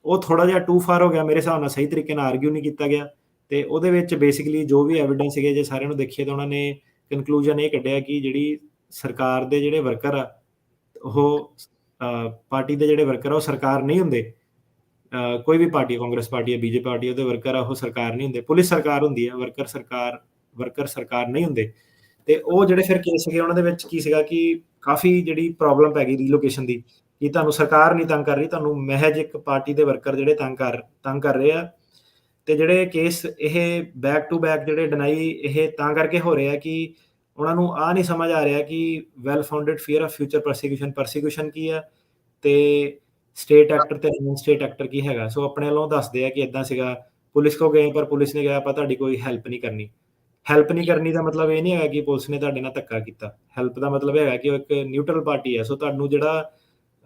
ਉਹ ਥੋੜਾ ਜਿਹਾ ਟੂ ਫਾਰ ਹੋ ਗਿਆ ਮੇਰੇ ਹਿਸਾਬ ਨਾਲ, ਸਹੀ ਤਰੀਕੇ ਨਾਲ ਆਰਗਿਊ ਨਹੀਂ ਕੀਤਾ ਗਿਆ। ਤੇ ਉਹਦੇ ਵਿੱਚ ਬੇਸਿਕਲੀ ਜੋ ਵੀ ਐਵੀਡੈਂਸ ਸੀਗੇ, ਜੇ ਸਾਰਿਆਂ ਨੂੰ ਦੇਖੀਏ ਤਾਂ ਉਹਨਾਂ ਨੇ ਕਨਕਲੂਜਨ ਇਹ ਕੱਢਿਆ ਕਿ ਜਿਹੜੀ ਸਰਕਾਰ ਦੇ ਜਿਹੜੇ ਵਰਕਰ ਆ, ਉਹ ਪਾਰਟੀ ਦੇ ਜਿਹੜੇ ਵਰਕਰ ਆ ਉਹ ਸਰਕਾਰ ਨਹੀਂ ਹੁੰਦੇ। ਕੋਈ ਵੀ ਪਾਰਟੀ, ਕਾਂਗਰਸ ਪਾਰਟੀ ਹੈ, ਬੀਜੇਪੀ ਪਾਰਟੀ, ਉਹਦੇ ਵਰਕਰ ਆ ਉਹ ਸਰਕਾਰ ਨਹੀਂ ਹੁੰਦੇ। ਪੁਲਿਸ ਸਰਕਾਰ ਹੁੰਦੀ ਹੈ, ਵਰਕਰ ਸਰਕਾਰ ਨਹੀਂ ਹੁੰਦੇ। ਤੇ ਉਹ ਜਿਹੜੇ ਫਿਰ ਕੇਸ ਸੀਗੇ ਉਹਨਾਂ ਦੇ ਵਿੱਚ ਕੀ ਸੀਗਾ ਕਿ ਕਾਫੀ ਜਿਹੜੀ ਪ੍ਰੋਬਲਮ ਪੈ ਗਈ ਰੀਲੋਕੇਸ਼ਨ ਦੀ, ਕਿ ਤੁਹਾਨੂੰ ਸਰਕਾਰ ਨਹੀਂ ਤੰਗ ਕਰ ਰਹੀ, ਤੁਹਾਨੂੰ ਮਹਿਜ ਇੱਕ ਪਾਰਟੀ ਦੇ ਵਰਕਰ ਜਿਹੜੇ ਤੰਗ ਕਰ ਰਹੇ ਆ। ਤੇ ਜਿਹੜੇ ਕੇਸ ਇਹ ਬੈਕ ਟੂ ਬੈਕ ਜਿਹੜੇ ਡਿਨਾਈ ਇਹ ਤਾਂ ਕਰਕੇ ਹੋ ਰਹੇ ਆ ਕਿ ਉਹਨਾਂ ਨੂੰ ਆ ਨਹੀਂ ਸਮਝ ਆ ਰਿਹਾ ਕਿ well founded fear of future persecution ਕੀ ਆ, ਤੇ ਸਟੇਟ ਐਕਟਰ ਤੇ ਨਾਨ ਸਟੇਟ ਐਕਟਰ ਕੀ ਹੈਗਾ। ਸੋ ਆਪਣੇ ਵੱਲੋਂ ਦੱਸਦੇ ਆ ਕਿ ਇਦਾਂ ਸੀਗਾ, ਪੁਲਿਸ ਕੋ ਗਏ ਪਰ ਪੁਲਿਸ ਨੇ ਕਿਹਾ ਆਪਾਂ ਤੁਹਾਡੀ ਕੋਈ ਹੈਲਪ ਨਹੀਂ ਕਰਨੀ। ਹੈਲਪ ਨਹੀਂ ਕਰਨੀ ਦਾ ਮਤਲਬ ਇਹ ਨਹੀਂ ਹੈਗਾ ਕਿ ਪੁਲਿਸ ਨੇ ਤੁਹਾਡੇ ਨਾਲ ਧੱਕਾ ਕੀਤਾ। ਹੈਲਪ ਦਾ ਮਤਲਬ ਹੈਗਾ ਕਿ ਉਹ ਇੱਕ ਨਿਊਟਰਲ ਪਾਰਟੀ ਹੈ। ਸੋ ਤੁਹਾਨੂੰ ਜਿਹੜਾ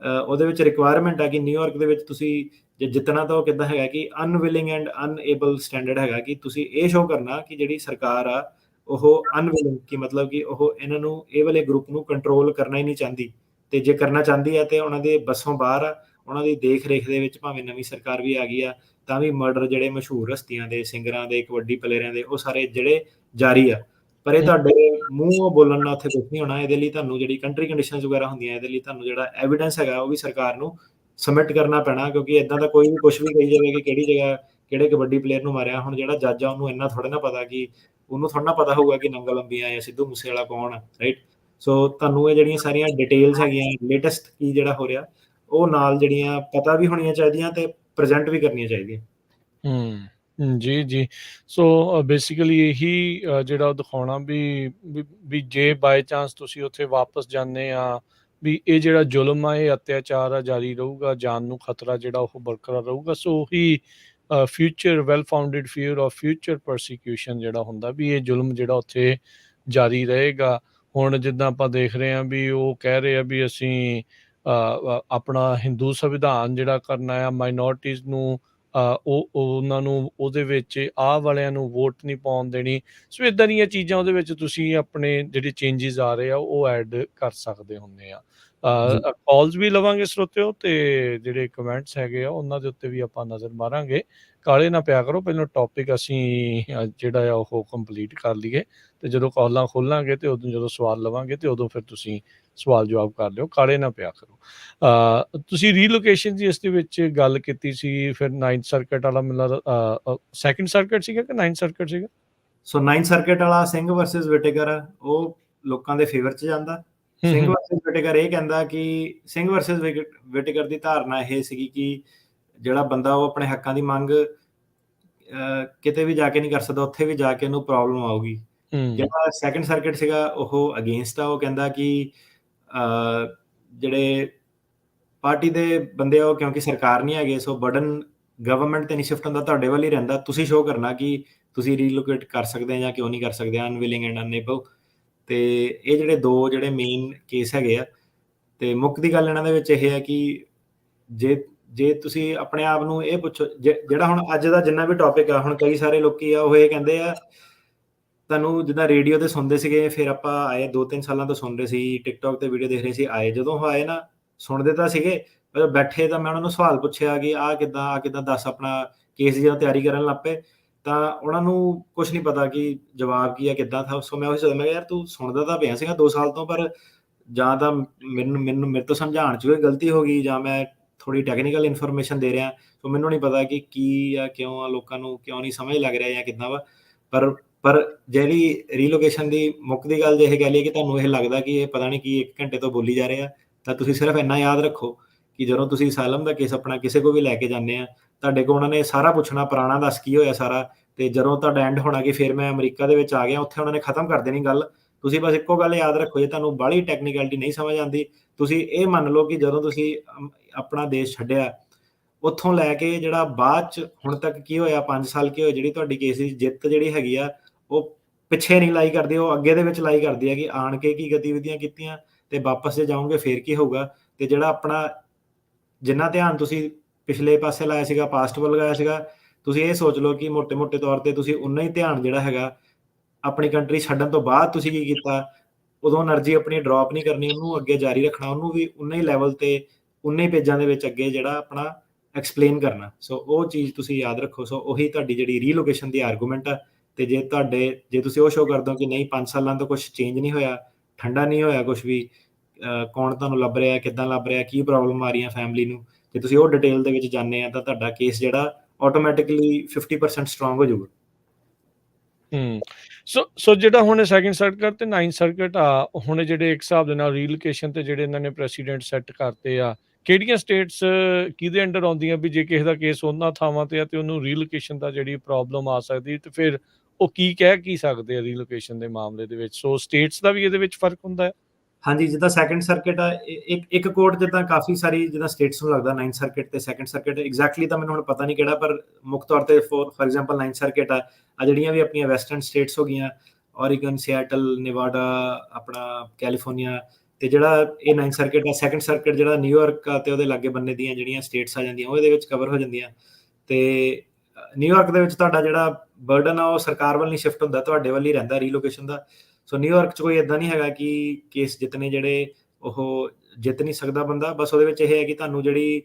ਉਹਦੇ ਵਿੱਚ ਰਿਕੁਆਇਰਮੈਂਟ ਹੈ ਕਿ ਨਿਊਯਾਰਕ ਦੇ ਵਿੱਚ ਤੁਸੀਂ ਜੇ ਜਿੱਤਣਾ, ਤਾਂ ਉਹ ਕਿੱਦਾਂ ਹੈਗਾ ਕਿ ਅਨਵਿਲਿੰਗ ਐਂਡ ਅਨਏਬਲ ਸਟੈਂਡਰਡ ਹੈਗਾ ਕਿ ਤੁਸੀਂ ਇਹ ਸ਼ੋਅ ਕਰਨਾ ਕਿ ਜਿਹੜੀ ਸਰਕਾਰ ਆ ਉਹ ਅਨਵਿਲਿੰਗ, ਕਿ ਮਤਲਬ ਕਿ ਉਹ ਇਹਨਾਂ ਨੂੰ, ਇਹ ਵਾਲੇ ਗਰੁੱਪ ਨੂੰ ਕੰਟਰੋਲ ਕਰਨਾ ਹੀ ਨਹੀਂ ਚਾਹੁੰਦੀ। ਤੇ ਜੇ ਕਰਨਾ ਚਾਹੁੰਦੀ ਹੈ ਤੇ ਉਹਨਾਂ ਦੇ ਬੱਸੋਂ ਬਾਹਰ ਆ, ਉਹਨਾਂ ਦੀ ਦੇਖ ਰੇਖ ਦੇ ਵਿੱਚ ਭਾਵੇਂ ਨਵੀਂ ਸਰਕਾਰ ਵੀ ਆ ਗਈ ਆ, ਤਾਂ ਵੀ ਮਰਡਰ ਜਿਹੜੇ ਮਸ਼ਹੂਰ ਹਸਤੀਆਂ ਦੇ, ਸਿੰਗਰਾਂ ਦੇ, ਕਬੱਡੀ ਪਲੇਅਰਾਂ ਦੇ, ਉਹ ਸਾਰੇ ਜਿਹੜੇ ਜਾਰੀ ਆ। ਪਰ ਇਹ ਤੁਹਾਡੇ ਮੂੰਹੋਂ ਬੋਲਣ ਨਾਲ ਉੱਥੇ ਕੁਝ ਨਹੀਂ ਹੋਣਾ। ਇਹਦੇ ਲਈ ਤੁਹਾਨੂੰ ਜਿਹੜੀ ਕੰਟਰੀ ਕੰਡੀਸ਼ਨਸ ਵਗੈਰਾ ਹੁੰਦੀਆਂ, ਇਹਦੇ ਲਈ ਤੁਹਾਨੂੰ ਜਿਹੜਾ ਐਵੀਡੈਂਸ ਹੈਗਾ ਉਹ ਵੀ ਸਰਕਾਰ ਨੂੰ ਸਬਮਿਟ ਕਰਨਾ ਪੈਣਾ, ਕਿਉਂਕਿ ਇਦਾਂ ਦਾ ਕੋਈ ਵੀ ਕੁਝ ਵੀ ਕਹੀ ਜਾਵੇ ਕਿ ਕਿਹੜੀ ਜਗ੍ਹਾ ਕਿਹੜੇ ਕਬੱਡੀ ਪਲੇਅਰ ਨੂੰ ਮਾਰਿਆ। ਹੁਣ ਜਿਹੜਾ ਜੱਜ ਆ ਉਹਨੂੰ ਇੰਨਾ ਥੋੜਾ ਨਾ ਪਤਾ, ਕਿ ਉਹਨੂੰ ਥੋੜਾ ਨਾ ਪਤਾ ਹੋਊਗਾ ਕਿ ਨੰਗਲ ਅੰਬੀਆਂ ਜਾਂ ਸਿੱਧੂ ਮੂਸੇਵਾਲਾ ਕੌਣ ਆ, ਰਾਈਟ। ਸੋ ਤੁਹਾਨੂੰ ਇਹ ਜਿਹੜੀਆਂ ਸਾਰੀਆਂ ਡਿਟੇਲਸ ਹੈਗੀਆਂ, ਲੇਟੈਸਟ ਕੀ ਜਿਹੜਾ ਹੋ ਰਿਹਾ, ਉਹ ਨਾਲ ਜਿਹੜੀਆਂ ਪਤਾ ਵੀ ਹੋਣੀਆਂ ਚਾਹੀਦੀਆਂ ਤੇ ਪ੍ਰੈਜ਼ੈਂਟ ਵੀ ਕਰਨੀਆਂ ਚਾਹੀਦੀਆਂ। ਜੀ। ਸੋ ਬੇਸਿਕਲੀ ਇਹੀ ਜਿਹੜਾ ਦਿਖਾਉਣਾ ਵੀ ਜੇ ਬਾਏ ਚਾਂਸ ਤੁਸੀਂ ਉੱਥੇ ਵਾਪਸ ਜਾਂਦੇ ਆ, ਵੀ ਇਹ ਜਿਹੜਾ ਜ਼ੁਲਮ ਆ, ਇਹ ਅਤਿਆਚਾਰ ਆ, ਜਾਰੀ ਰਹੂਗਾ, ਜਾਨ ਨੂੰ ਖਤਰਾ ਜਿਹੜਾ ਉਹ ਬਰਕਰਾਰ ਰਹੂਗਾ। ਸੋ ਉਹੀ future well founded fear of future persecution ਜਿਹੜਾ ਹੁੰਦਾ, ਵੀ ਇਹ ਜ਼ੁਲਮ ਜਿਹੜਾ ਉੱਥੇ ਜਾਰੀ ਰਹੇਗਾ। ਹੁਣ ਜਿੱਦਾਂ ਆਪਾਂ ਦੇਖ ਰਹੇ ਹਾਂ ਵੀ ਉਹ ਕਹਿ ਰਹੇ ਆ ਵੀ ਅਸੀਂ ਆਪਣਾ ਹਿੰਦੂ ਸੰਵਿਧਾਨ ਜਿਹੜਾ ਕਰਨਾ ਆ, ਮਾਈਨੋਰਟੀਜ਼ ਨੂੰ ਉਹਨਾਂ ਨੂੰ ਉਹਦੇ ਵਿੱਚ ਆਹ ਵਾਲਿਆਂ ਨੂੰ ਵੋਟ ਨਹੀਂ ਪਾਉਣ ਦੇਣੀ। ਸੋ ਇੱਦਾਂ ਦੀਆਂ ਚੀਜ਼ਾਂ ਉਹਦੇ ਵਿੱਚ ਤੁਸੀਂ ਆਪਣੇ ਜਿਹੜੇ ਚੇਂਜਿਸ ਆ ਰਹੇ ਆ ਉਹ ਐਡ ਕਰ ਸਕਦੇ ਹੁੰਦੇ ਆ। ਕਾਲਸ ਵੀ ਲਵਾਂਗੇ ਸਰੋਤਿਓ, ਤੇ ਜਿਹੜੇ ਕਮੈਂਟਸ ਹੈਗੇ ਆ ਉਹਨਾਂ ਦੇ ਉੱਤੇ ਵੀ ਆਪਾਂ ਨਜ਼ਰ ਮਾਰਾਂਗੇ। ਕਾਲੇ ਨਾ ਪਿਆ ਕਰੋ, ਪਹਿਲਾਂ ਟੌਪਿਕ ਅਸੀਂ ਜਿਹੜਾ ਆ ਉਹ ਕੰਪਲੀਟ ਕਰ ਲਈਏ, ਤੇ ਜਦੋਂ ਕਾਲਾਂ ਖੋਲਾਂਗੇ ਤੇ ਉਦੋਂ ਜਦੋਂ ਸਵਾਲ ਲਵਾਂਗੇ ਤੇ ਉਦੋਂ ਫਿਰ ਤੁਸੀਂ ਸਵਾਲ ਜਵਾਬ ਕਰ ਲਿਓ, ਕਾਹਲੇ ਨਾ ਪਿਆ ਕਰੋ। ਤੁਸੀਂ ਰੀਲੋਕੇਸ਼ਨ ਦੀ ਇਸ ਦੇ ਵਿੱਚ ਗੱਲ ਕੀਤੀ ਸੀ, ਫਿਰ 9th ਸਰਕਟ ਵਾਲਾ ਮੈਨੂੰ ਲੱਗਦਾ 2nd ਸਰਕਟ ਸੀਗਾ ਕਿ 9th ਸਰਕਟ ਸੀਗਾ? ਸੋ 9th ਸਰਕਟ ਵਾਲਾ ਸਿੰਘ ਵਰਸਸ ਵਿਟੇਕਰ ਉਹ ਲੋਕਾਂ ਦੇ ਫੇਵਰ 'ਚ ਜਾਂਦਾ। ਹੂੰ, ਸਿੰਘ ਹੂੰ। ਵਰਸਸ ਵਿਟੇਕਰ ਇਹ ਕਹਿੰਦਾ ਕਿ ਸਿੰਘ ਵਰਸਸ ਵਿਟੇਕਰ ਦੀ ਧਾਰਨਾ ਇਹ ਸੀਗੀ ਕਿ ਜਿਹੜਾ ਬੰਦਾ ਉਹ ਆਪਣੇ ਹੱਕਾਂ ਦੀ ਮੰਗ ਕਿਤੇ ਵੀ ਜਾ ਕੇ ਨਹੀਂ ਕਰ ਸਕਦਾ, ਉੱਥੇ ਵੀ ਜਾ ਕੇ ਉਹਨੂੰ ਪ੍ਰੋਬਲਮ ਆਊਗੀ। ਹੂੰ, ਜਿਹੜਾ 2nd ਸਰਕਟ ਸੀਗਾ ਉਹ ਅਗੇਂਸਟ ਆ, ਉਹ ਕਹਿੰਦਾ ਕਿ ਜਿਹੜੇ ਪਾਰਟੀ ਦੇ ਬੰਦੇ ਆ ਉਹ ਕਿਉਂਕਿ ਸਰਕਾਰ ਨਹੀਂ ਹੈਗੇ, ਸੋ ਬਰਡਨ ਗਵਰਨਮੈਂਟ ਤੇ ਨਹੀਂ ਸ਼ਿਫਟ ਹੁੰਦਾ, ਤੁਹਾਡੇ ਵੱਲ ਹੀ ਰਹਿੰਦਾ। ਤੁਸੀਂ ਸ਼ੋਅ ਕਰਨਾ ਕਿ ਤੁਸੀਂ ਰੀਲੋਕੇਟ ਕਰ ਸਕਦੇ ਆ ਜਾਂ ਕਿਉਂ ਨਹੀਂ ਕਰ ਸਕਦੇ, ਅਨਵਿਲਿੰਗ ਐਂਡ ਅਨਏਬਲ। ਤੇ ਇਹ ਜਿਹੜੇ 2 ਜਿਹੜੇ ਮੇਨ ਕੇਸ ਹੈਗੇ ਆ, ਤੇ ਮੁੱਖ ਦੀ ਗੱਲ ਇਹਨਾਂ ਦੇ ਵਿੱਚ ਇਹ ਹੈ ਕਿ ਜੇ ਤੁਸੀਂ ਆਪਣੇ ਆਪ ਨੂੰ ਇਹ ਪੁੱਛੋ, ਜਿਹੜਾ ਹੁਣ ਅੱਜ ਦਾ ਜਿੰਨਾ ਵੀ ਟੌਪਿਕ ਆ, ਹੁਣ ਕਈ ਸਾਰੇ ਲੋਕੀ ਆ ਉਹ ਇਹ ਕਹਿੰਦੇ ਆ, ਤੁਹਾਨੂੰ ਜਿੱਦਾਂ ਰੇਡੀਓ ਤੇ ਸੁਣਦੇ ਸੀਗੇ, ਫਿਰ ਆਪਾਂ ਆਏ 2-3 ਸਾਲਾਂ ਤੋਂ ਸੁਣ ਰਹੇ ਸੀ, ਟਿਕਟੌਕ ਤੇ ਵੀਡੀਓ ਦੇਖ ਰਹੇ ਸੀ, ਆਏ ਜਦੋਂ ਉਹ ਆਏ ਨਾ, ਸੁਣਦੇ ਤਾਂ ਸੀਗੇ, ਪਰ ਬੈਠੇ ਤਾਂ ਮੈਂ ਉਹਨਾਂ ਨੂੰ ਸਵਾਲ ਪੁੱਛਿਆ ਕਿ ਆਹ ਕਿੱਦਾਂ ਦੱਸ, ਆਪਣਾ ਕੇਸ ਦੀ ਜਦੋਂ ਤਿਆਰੀ ਕਰਨ ਲੱਗ ਪਏ, ਤਾਂ ਉਹਨਾਂ ਨੂੰ ਕੁਛ ਨਹੀਂ ਪਤਾ ਕਿ ਜਵਾਬ ਕੀ ਆ, ਕਿੱਦਾਂ ਥਾ। ਸੋ ਮੈਂ ਉਹੀ ਸੋਚਦਾ, ਮੈਂ ਕਿਹਾ ਯਾਰ ਤੂੰ ਸੁਣਦਾ ਤਾਂ ਪਿਆ ਸੀਗਾ 2 ਸਾਲ ਤੋਂ, ਪਰ ਜਾਂ ਤਾਂ ਮੈਨੂੰ ਮੇਰੇ ਤੋਂ ਸਮਝਾਉਣ 'ਚ ਕੋਈ ਗਲਤੀ ਹੋ ਗਈ, ਜਾਂ ਮੈਂ ਥੋੜ੍ਹੀ ਟੈਕਨੀਕਲ ਇਨਫੋਰਮੇਸ਼ਨ ਦੇ ਰਿਹਾ, ਸੋ ਮੈਨੂੰ ਨਹੀਂ ਪਤਾ ਕਿ ਕੀ ਆ, ਕਿਉਂ ਆ, ਲੋਕਾਂ ਨੂੰ ਕਿਉਂ ਨਹੀਂ ਸਮਝ ਲੱਗ ਰਿਹਾ ਜਾਂ ਕਿੱਦਾਂ ਵਾ। ਪਰ ਜਿਹੜੀ ਰੀਲੋਕੇਸ਼ਨ ਦੀ ਮੁੱਖ ਦੀ ਗੱਲ ਜੇ ਇਹ ਕਹਿ ਲਈਏ ਕਿ ਤੁਹਾਨੂੰ ਇਹ ਲੱਗਦਾ ਕਿ ਇਹ ਪਤਾ ਨਹੀਂ ਕੀ 1 ਘੰਟੇ ਤੋਂ ਬੋਲੀ ਜਾ ਰਹੇ ਆ, ਤਾਂ ਤੁਸੀਂ ਸਿਰਫ ਇੰਨਾ ਯਾਦ ਰੱਖੋ ਕਿ ਜਦੋਂ ਤੁਸੀਂ ਅਸਾਈਲਮ ਦਾ ਕੇਸ ਆਪਣਾ ਕਿਸੇ ਕੋਲ ਵੀ ਲੈ ਕੇ ਜਾਂਦੇ ਆ, ਤੁਹਾਡੇ ਕੋਲ ਉਹਨਾਂ ਨੇ ਸਾਰਾ ਪੁੱਛਣਾ, ਪੁਰਾਣਾ ਦੱਸ ਕੀ ਹੋਇਆ ਸਾਰਾ, ਤੇ ਜਦੋਂ ਤੁਹਾਡਾ ਐਂਡ ਹੋਣਾ ਕਿ ਫਿਰ ਮੈਂ ਅਮਰੀਕਾ ਦੇ ਵਿੱਚ ਆ ਗਿਆ, ਉੱਥੇ ਉਹਨਾਂ ਨੇ ਖਤਮ ਕਰ ਦੇਣੀ ਗੱਲ। ਤੁਸੀਂ ਬਸ ਇੱਕੋ ਗੱਲ ਯਾਦ ਰੱਖੋ, ਜੇ ਤੁਹਾਨੂੰ ਬਾਹਲੀ ਟੈਕਨੀਕੈਲਿਟੀ ਨਹੀਂ ਸਮਝ ਆਉਂਦੀ, ਤੁਸੀਂ ਇਹ ਮੰਨ ਲਓ ਕਿ ਜਦੋਂ ਤੁਸੀਂ ਆਪਣਾ ਦੇਸ਼ ਛੱਡਿਆ, ਉੱਥੋਂ ਲੈ ਕੇ ਜਿਹੜਾ ਬਾਅਦ 'ਚ ਹੁਣ ਤੱਕ ਕੀ ਹੋਇਆ, 5 ਸਾਲ ਕੀ ਹੋਏ, ਜਿਹੜੀ ਤੁਹਾਡੀ ਕੇਸ ਦੀ ਜਿੱਤ ਜਿਹੜੀ ਹੈਗੀ ਆ, ਉਹ ਪਿੱਛੇ ਨਹੀਂ ਲਾਈ ਕਰਦੀ, ਉਹ ਅੱਗੇ ਦੇ ਵਿੱਚ ਲਾਈ ਕਰਦੀ ਹੈ ਕਿ ਆਣ ਕੇ ਕੀ ਗਤੀਵਿਧੀਆਂ ਕੀਤੀਆਂ, ਤੇ ਵਾਪਸ ਜੇ ਜਾਓਗੇ ਫਿਰ ਕੀ ਹੋਊਗਾ। ਤੇ ਜਿਹੜਾ ਆਪਣਾ ਜਿੰਨਾ ਧਿਆਨ ਤੁਸੀਂ ਪਿਛਲੇ ਪਾਸੇ ਲਾਇਆ ਸੀਗਾ, ਪਾਸਟ ਵੱਲ ਲਗਾਇਆ ਸੀਗਾ, ਤੁਸੀਂ ਇਹ ਸੋਚ ਲਓ ਕਿ ਮੋਟੇ-ਮੋਟੇ ਤੌਰ ਤੇ ਤੁਸੀਂ ਉਨਾ ਹੀ ਧਿਆਨ ਜਿਹੜਾ ਹੈਗਾ ਆਪਣੀ ਕੰਟਰੀ ਛੱਡਣ ਤੋਂ ਬਾਅਦ ਤੁਸੀਂ ਕੀ ਕੀਤਾ, ਉਦੋਂ એનર્ਜੀ ਆਪਣੀ ਡਰੌਪ ਨਹੀਂ ਕਰਨੀ, ਉਹਨੂੰ ਅੱਗੇ ਜਾਰੀ ਰੱਖਣਾ, ਉਹਨੂੰ ਵੀ ਉਨੇ ਹੀ ਲੈਵਲ ਤੇ ਉਨੇ ਹੀ ਪੇਜਾਂ ਦੇ ਵਿੱਚ ਅੱਗੇ ਜਿਹੜਾ ਆਪਣਾ ਐਕਸਪਲੇਨ ਕਰਨਾ। ਸੋ ਉਹ ਚੀਜ਼ ਤੁਸੀਂ ਯਾਦ ਰੱਖੋ। ਸੋ ਉਹੀ ਤੁਹਾਡੀ ਜਿਹੜੀ ਰੀਲੋਕੇਸ਼ਨ ਦੀ ਆਰਗੂਮੈਂਟ ਆ। ਤੇ ਜੇ ਤੁਸੀਂ ਉਹ ਸ਼ੋਅ ਕਰ ਦਿਓ ਕਿ ਨਹੀਂ 5 ਸਾਲਾਂ ਤੋਂ ਕੁਛ ਚੇਂਜ ਨਹੀਂ ਹੋਇਆ, ਠੰਡਾ ਨਹੀਂ ਹੋਇਆ ਕੁਛ ਵੀ, ਕੌਣ ਤੁਹਾਨੂੰ ਲੱਭ ਰਿਹਾ, ਕਿੱਦਾਂ ਲੱਭ ਰਿਹਾ, ਕੀ ਪ੍ਰੋਬਲਮ ਆ ਰਹੀਆਂ ਫੈਮਿਲੀ ਨੂੰ, ਜੇ ਤੁਸੀਂ ਉਹ ਡਿਟੇਲ ਦੇ ਵਿੱਚ ਜਾਂਦੇ ਆ, ਤਾਂ ਤੁਹਾਡਾ ਕੇਸ ਜਿਹੜਾ ਆਟੋਮੈਟਿਕਲੀ 50% ਸਟਰੋਂਗ ਹੋ ਜਾਊਗਾ। ਸੋ ਜਿਹੜਾ ਹੁਣ 2nd ਸਰਕਟ ਤੇ 9th ਸਰਕਟ ਆ, ਹੁਣ ਜਿਹੜੇ ਇੱਕ ਹਿਸਾਬ ਦੇ ਨਾਲ ਰੀਲੋਕੇਸ਼ਨ ਤੇ ਜਿਹੜੇ ਇਹਨਾਂ ਨੇ ਪ੍ਰੈਸੀਡੈਂਟ ਸੈੱਟ ਕਰਤੇ ਆ, ਕਿਹੜੀਆਂ ਸਟੇਟਸ ਕਿਹਦੇ ਅੰਡਰ ਆਉਂਦੀਆਂ ਵੀ ਜੇ ਕਿਸੇ ਦਾ ਕੇਸ ਉਹਨਾਂ ਥਾਵਾਂ ਤੇ ਆ ਤੇ ਉਹਨੂੰ ਰੀਲੋਕੇਸ਼ਨ ਦਾ ਜਿਹੜੀ ਪ੍ਰੋਬਲਮ ਆ ਸਕਦੀ, ਤੇ ਫਿਰ ਉਹ ਕੀ ਸਕਦੇ ਆ ਰੀਲੋਕੇਸ਼ਨ ਦੇ ਮਾਮਲੇ ਦੇ ਵਿੱਚ? ਸੋ ਸਟੇਟਸ ਦਾ ਵੀ ਇਹਦੇ ਵਿੱਚ ਫਰਕ ਹੁੰਦਾ ਹੈ? ਹਾਂਜੀ, ਜਿੱਦਾਂ 2nd ਸਰਕਟ ਆ, ਇੱਕ ਕੋਰਟ ਜਿੱਦਾਂ ਕਾਫੀ ਸਾਰੀ ਜਿੱਦਾਂ ਸਟੇਟਸ ਨੂੰ ਲੱਗਦਾ 9th ਸਰਕਟ ਤੇ 2nd ਸਰਕਟ, ਐਗਜ਼ੈਕਟਲੀ ਤਾਂ ਮੈਨੂੰ ਹੁਣ ਪਤਾ ਨਹੀਂ ਕਿਹੜਾ, ਪਰ ਮੁੱਖ ਤੌਰ ਤੇ ਫੋਰ ਐਗਜ਼ਾਮਪਲ 9th ਸਰਕਟ ਆ ਜਿਹੜੀਆਂ ਵੀ ਆਪਣੀਆਂ ਵੈਸਟਰਨ ਸਟੇਟਸ ਹੋ ਗਈਆਂ, ਔਰੀਗਨ, ਸਿਐਟਲ, ਨਿਵਾਡਾ, ਆਪਣਾ ਕੈਲੀਫੋਰਨੀਆ, ਤੇ ਜਿਹੜਾ ਇਹ 9th ਸਰਕਟ ਆ, 2nd ਸਰਕਟ ਜਿਹੜਾ ਨਿਊਯਾਰਕ ਆ ਤੇ ਉਹਦੇ ਲਾਗੇ ਬੰਨੇ ਦੀਆਂ ਜਿਹੜੀਆਂ ਸਟੇਟਸ ਆ ਜਾਂਦੀਆਂ, ਉਹ ਇਹਦੇ ਵਿੱਚ ਕਵਰ ਹੋ ਜਾਂਦੀਆਂ। ਤੇ ਨਿਊਯਾਰਕ ਦੇ ਵਿੱਚ ਤੁਹਾਡਾ ਜਿਹੜਾ ਬਰਡਨ ਆ ਉਹ ਸਰਕਾਰ ਵੱਲ ਨਹੀਂ ਸ਼ਿਫਟ ਹੁੰਦਾ, ਤੁਹਾਡੇ ਵੱਲ ਹੀ ਰਹਿੰਦਾ ਰੀਲੋਕੇਸ਼ਨ ਦਾ। ਸੋ ਨਿਊਯਾਰਕ 'ਚ ਕੋਈ ਇੱਦਾਂ ਨਹੀਂ ਹੈਗਾ ਕਿ ਕੇਸ ਜਿੱਤਣੇ ਜਿਹੜੇ ਉਹ ਜਿੱਤ ਨਹੀਂ ਸਕਦਾ ਬੰਦਾ, ਬਸ ਉਹਦੇ ਵਿੱਚ ਇਹ ਹੈ ਕਿ ਤੁਹਾਨੂੰ ਜਿਹੜੀ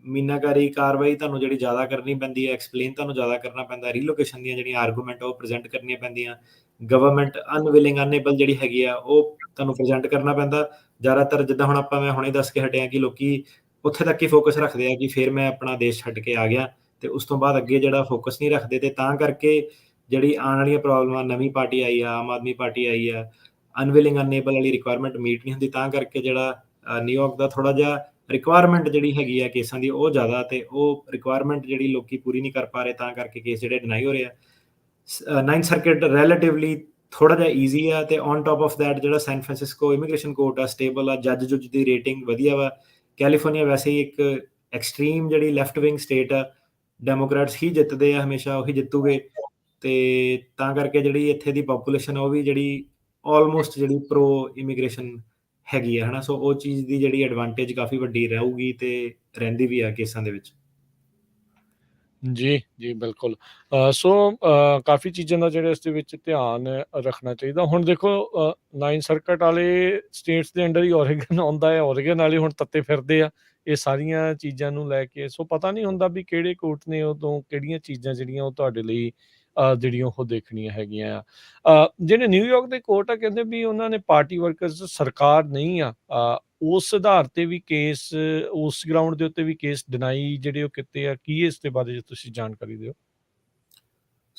ਮੀਨਾਕਾਰੀ ਕਾਰਵਾਈ ਤੁਹਾਨੂੰ ਜਿਹੜੀ ਜ਼ਿਆਦਾ ਕਰਨੀ ਪੈਂਦੀ ਹੈ, ਐਕਸਪਲੇਨ ਤੁਹਾਨੂੰ ਜ਼ਿਆਦਾ ਕਰਨਾ ਪੈਂਦਾ, ਰੀਲੋਕੇਸ਼ਨ ਦੀਆਂ ਜਿਹੜੀਆਂ ਆਰਗੂਮੈਂਟ ਉਹ ਪ੍ਰੈਜ਼ੈਂਟ ਕਰਨੀਆਂ ਪੈਂਦੀਆਂ, ਗਵਰਨਮੈਂਟ ਅਨਵਿਲਿੰਗ ਅਨਏਬਲ ਜਿਹੜੀ ਹੈਗੀ ਆ ਉਹ ਤੁਹਾਨੂੰ ਪ੍ਰੈਜ਼ੈਂਟ ਕਰਨਾ ਪੈਂਦਾ। ਜ਼ਿਆਦਾਤਰ ਜਿੱਦਾਂ ਹੁਣ ਮੈਂ ਹੁਣੇ ਦੱਸ ਕੇ ਹਟਿਆ ਕਿ ਲੋਕੀ ਉੱਥੇ ਤੱਕ ਹੀ ਫੋਕਸ ਰੱਖਦੇ ਆ ਕਿ ਫਿਰ ਮੈਂ ਆਪਣਾ ਦੇਸ਼ ਛੱਡ ਕੇ ਆ ਗਿਆ, ਤੇ ਉਸ ਤੋਂ ਬਾਅਦ ਅੱਗੇ ਜਿਹੜਾ ਫੋਕਸ ਨਹੀਂ ਰੱਖਦੇ, ਤੇ ਤਾਂ ਕਰਕੇ ਜਿਹੜੀ ਆਉਣ ਵਾਲੀਆਂ ਪ੍ਰੋਬਲਮਾਂ, ਨਵੀਂ ਪਾਰਟੀ ਆਈ ਆ, ਆਮ ਆਦਮੀ ਪਾਰਟੀ ਆਈ ਆ, ਅਨਵਿਲਿੰਗ ਅਨਏਬਲ ਵਾਲੀ ਰਿਕੁਆਇਰਮੈਂਟ ਮੀਟ ਨਹੀਂ ਹੁੰਦੀ, ਤਾਂ ਕਰਕੇ ਜਿਹੜਾ ਨਿਊਯਾਰਕ ਦਾ ਥੋੜਾ ਜਿਹਾ ਰਿਕੁਆਇਰਮੈਂਟ ਜਿਹੜੀ ਹੈਗੀ ਆ ਕੇਸਾਂ ਦੀ ਉਹ ਜ਼ਿਆਦਾ, ਤੇ ਉਹ ਰਿਕੁਆਇਰਮੈਂਟ ਜਿਹੜੀ ਲੋਕੀ ਪੂਰੀ ਨਹੀਂ ਕਰ ਪਾ ਰਹੇ, ਤਾਂ ਕਰਕੇ ਕੇਸ ਜਿਹੜੇ ਡਿਨਾਈ ਹੋ ਰਹੇ ਆ। 9th ਸਰਕਟ ਰਿਲੇਟਿਵਲੀ ਥੋੜਾ ਜਿਹਾ ਈਜ਼ੀ ਆ, ਤੇ ਔਨ ਟੌਪ ਆਫ ਦੈਟ ਜਿਹੜਾ ਸੈਨ ਫਰਾਂਸਿਸਕੋ ਇਮੀਗ੍ਰੇਸ਼ਨ ਕੋਰਟ ਆ, ਸਟੇਬਲ ਆ, ਜੱਜ ਜੁੱਜ ਦੀ ਰੇਟਿੰਗ ਵਧੀਆ ਵਾ। ਕੈਲੀਫੋਰਨੀਆ ਵੈਸੇ ਹੀ ਇੱਕ ਐਕਸਟ੍ਰੀਮ ਜਿਹੜੀ ਲੈਫਟ ਵਿੰਗ ਸਟੇਟ ਆ, ਡੈਮੋਕ੍ਰੈਟਸ ਹੀ ਜਿੱਤਦੇ ਆ ਹਮੇਸ਼ਾ, ਉਹੀ ਜਿੱਤੂਗੇ, ਤੇ ਤਾਂ ਕਰਕੇ ਜਿਹੜੀ ਇੱਥੇ ਦੀ ਪਾਪੂਲੇਸ਼ਨ ਆ ਉਹ ਵੀ ਜਿਹੜੀ ਆਲਮੋਸਟ ਜਿਹੜੀ ਪ੍ਰੋ ਇਮੀਗ੍ਰੇਸ਼ਨ ਹੈਗੀ ਆ, ਹਨਾ। ਸੋ ਉਹ ਚੀਜ਼ ਦੀ ਜਿਹੜੀ ਐਡਵਾਂਟੇਜ ਕਾਫੀ ਵੱਡੀ ਰਹੂਗੀ, ਤੇ ਰਹਿੰਦੀ ਵੀ ਆ ਕੇਸਾਂ ਦੇ ਵਿੱਚ। ਜੀ, ਜੀ ਬਿਲਕੁਲ। ਸੋ ਕਾਫੀ ਚੀਜ਼ਾਂ ਦਾ ਜਿਹੜਾ ਇਸ ਦੇ ਵਿੱਚ ਧਿਆਨ ਰੱਖਣਾ ਚਾਹੀਦਾ। ਹੁਣ ਦੇਖੋ 9th ਸਰਕਟ ਵਾਲੇ ਸਟੇਟਸ ਦੇ ਅੰਡਰ ਹੀ ਓਰੇਗਨ ਆਉਂਦਾ ਹੈ, ਓਰੇਗਨ ਵਾਲੇ ਹੁਣ ਤੱਤੇ ਫਿਰਦੇ ਆ ਇਹ ਸਾਰੀਆਂ ਚੀਜ਼ਾਂ ਨੂੰ ਲੈ ਕੇ। ਸੋ ਪਤਾ ਨਹੀਂ ਹੁੰਦਾ ਵੀ ਕਿਹੜੇ ਕੋਰਟ ਨੇ ਉਦੋਂ ਕਿਹੜੀਆਂ ਚੀਜ਼ਾਂ ਜਿਹੜੀਆਂ ਉਹ ਤੁਹਾਡੇ ਲਈ ਜਿਹੜੀਆਂ ਉਹ ਦੇਖਣੀਆਂ ਹੈਗੀਆਂ ਆ। ਜਿਹੜੇ ਨਿਊਯਾਰਕ ਦੇ ਕੋਰਟ ਆ, ਕਹਿੰਦੇ ਵੀ ਉਹਨਾਂ ਨੇ ਪਾਰਟੀ ਵਰਕਰਸ ਸਰਕਾਰ ਨਹੀਂ ਆ, ਉਸ ਆਧਾਰ ਤੇ ਵੀ ਕੇਸ, ਉਸ ਗਰਾਊਂਡ ਦੇ ਉੱਤੇ ਵੀ ਕੇਸ ਡਿਨਾਈ ਜਿਹੜੇ ਉਹ ਕੀਤੇ ਆ। ਕੀ ਇਸ ਦੇ ਬਾਰੇ ਜੇ ਤੁਸੀਂ ਜਾਣਕਾਰੀ ਦਿਓ?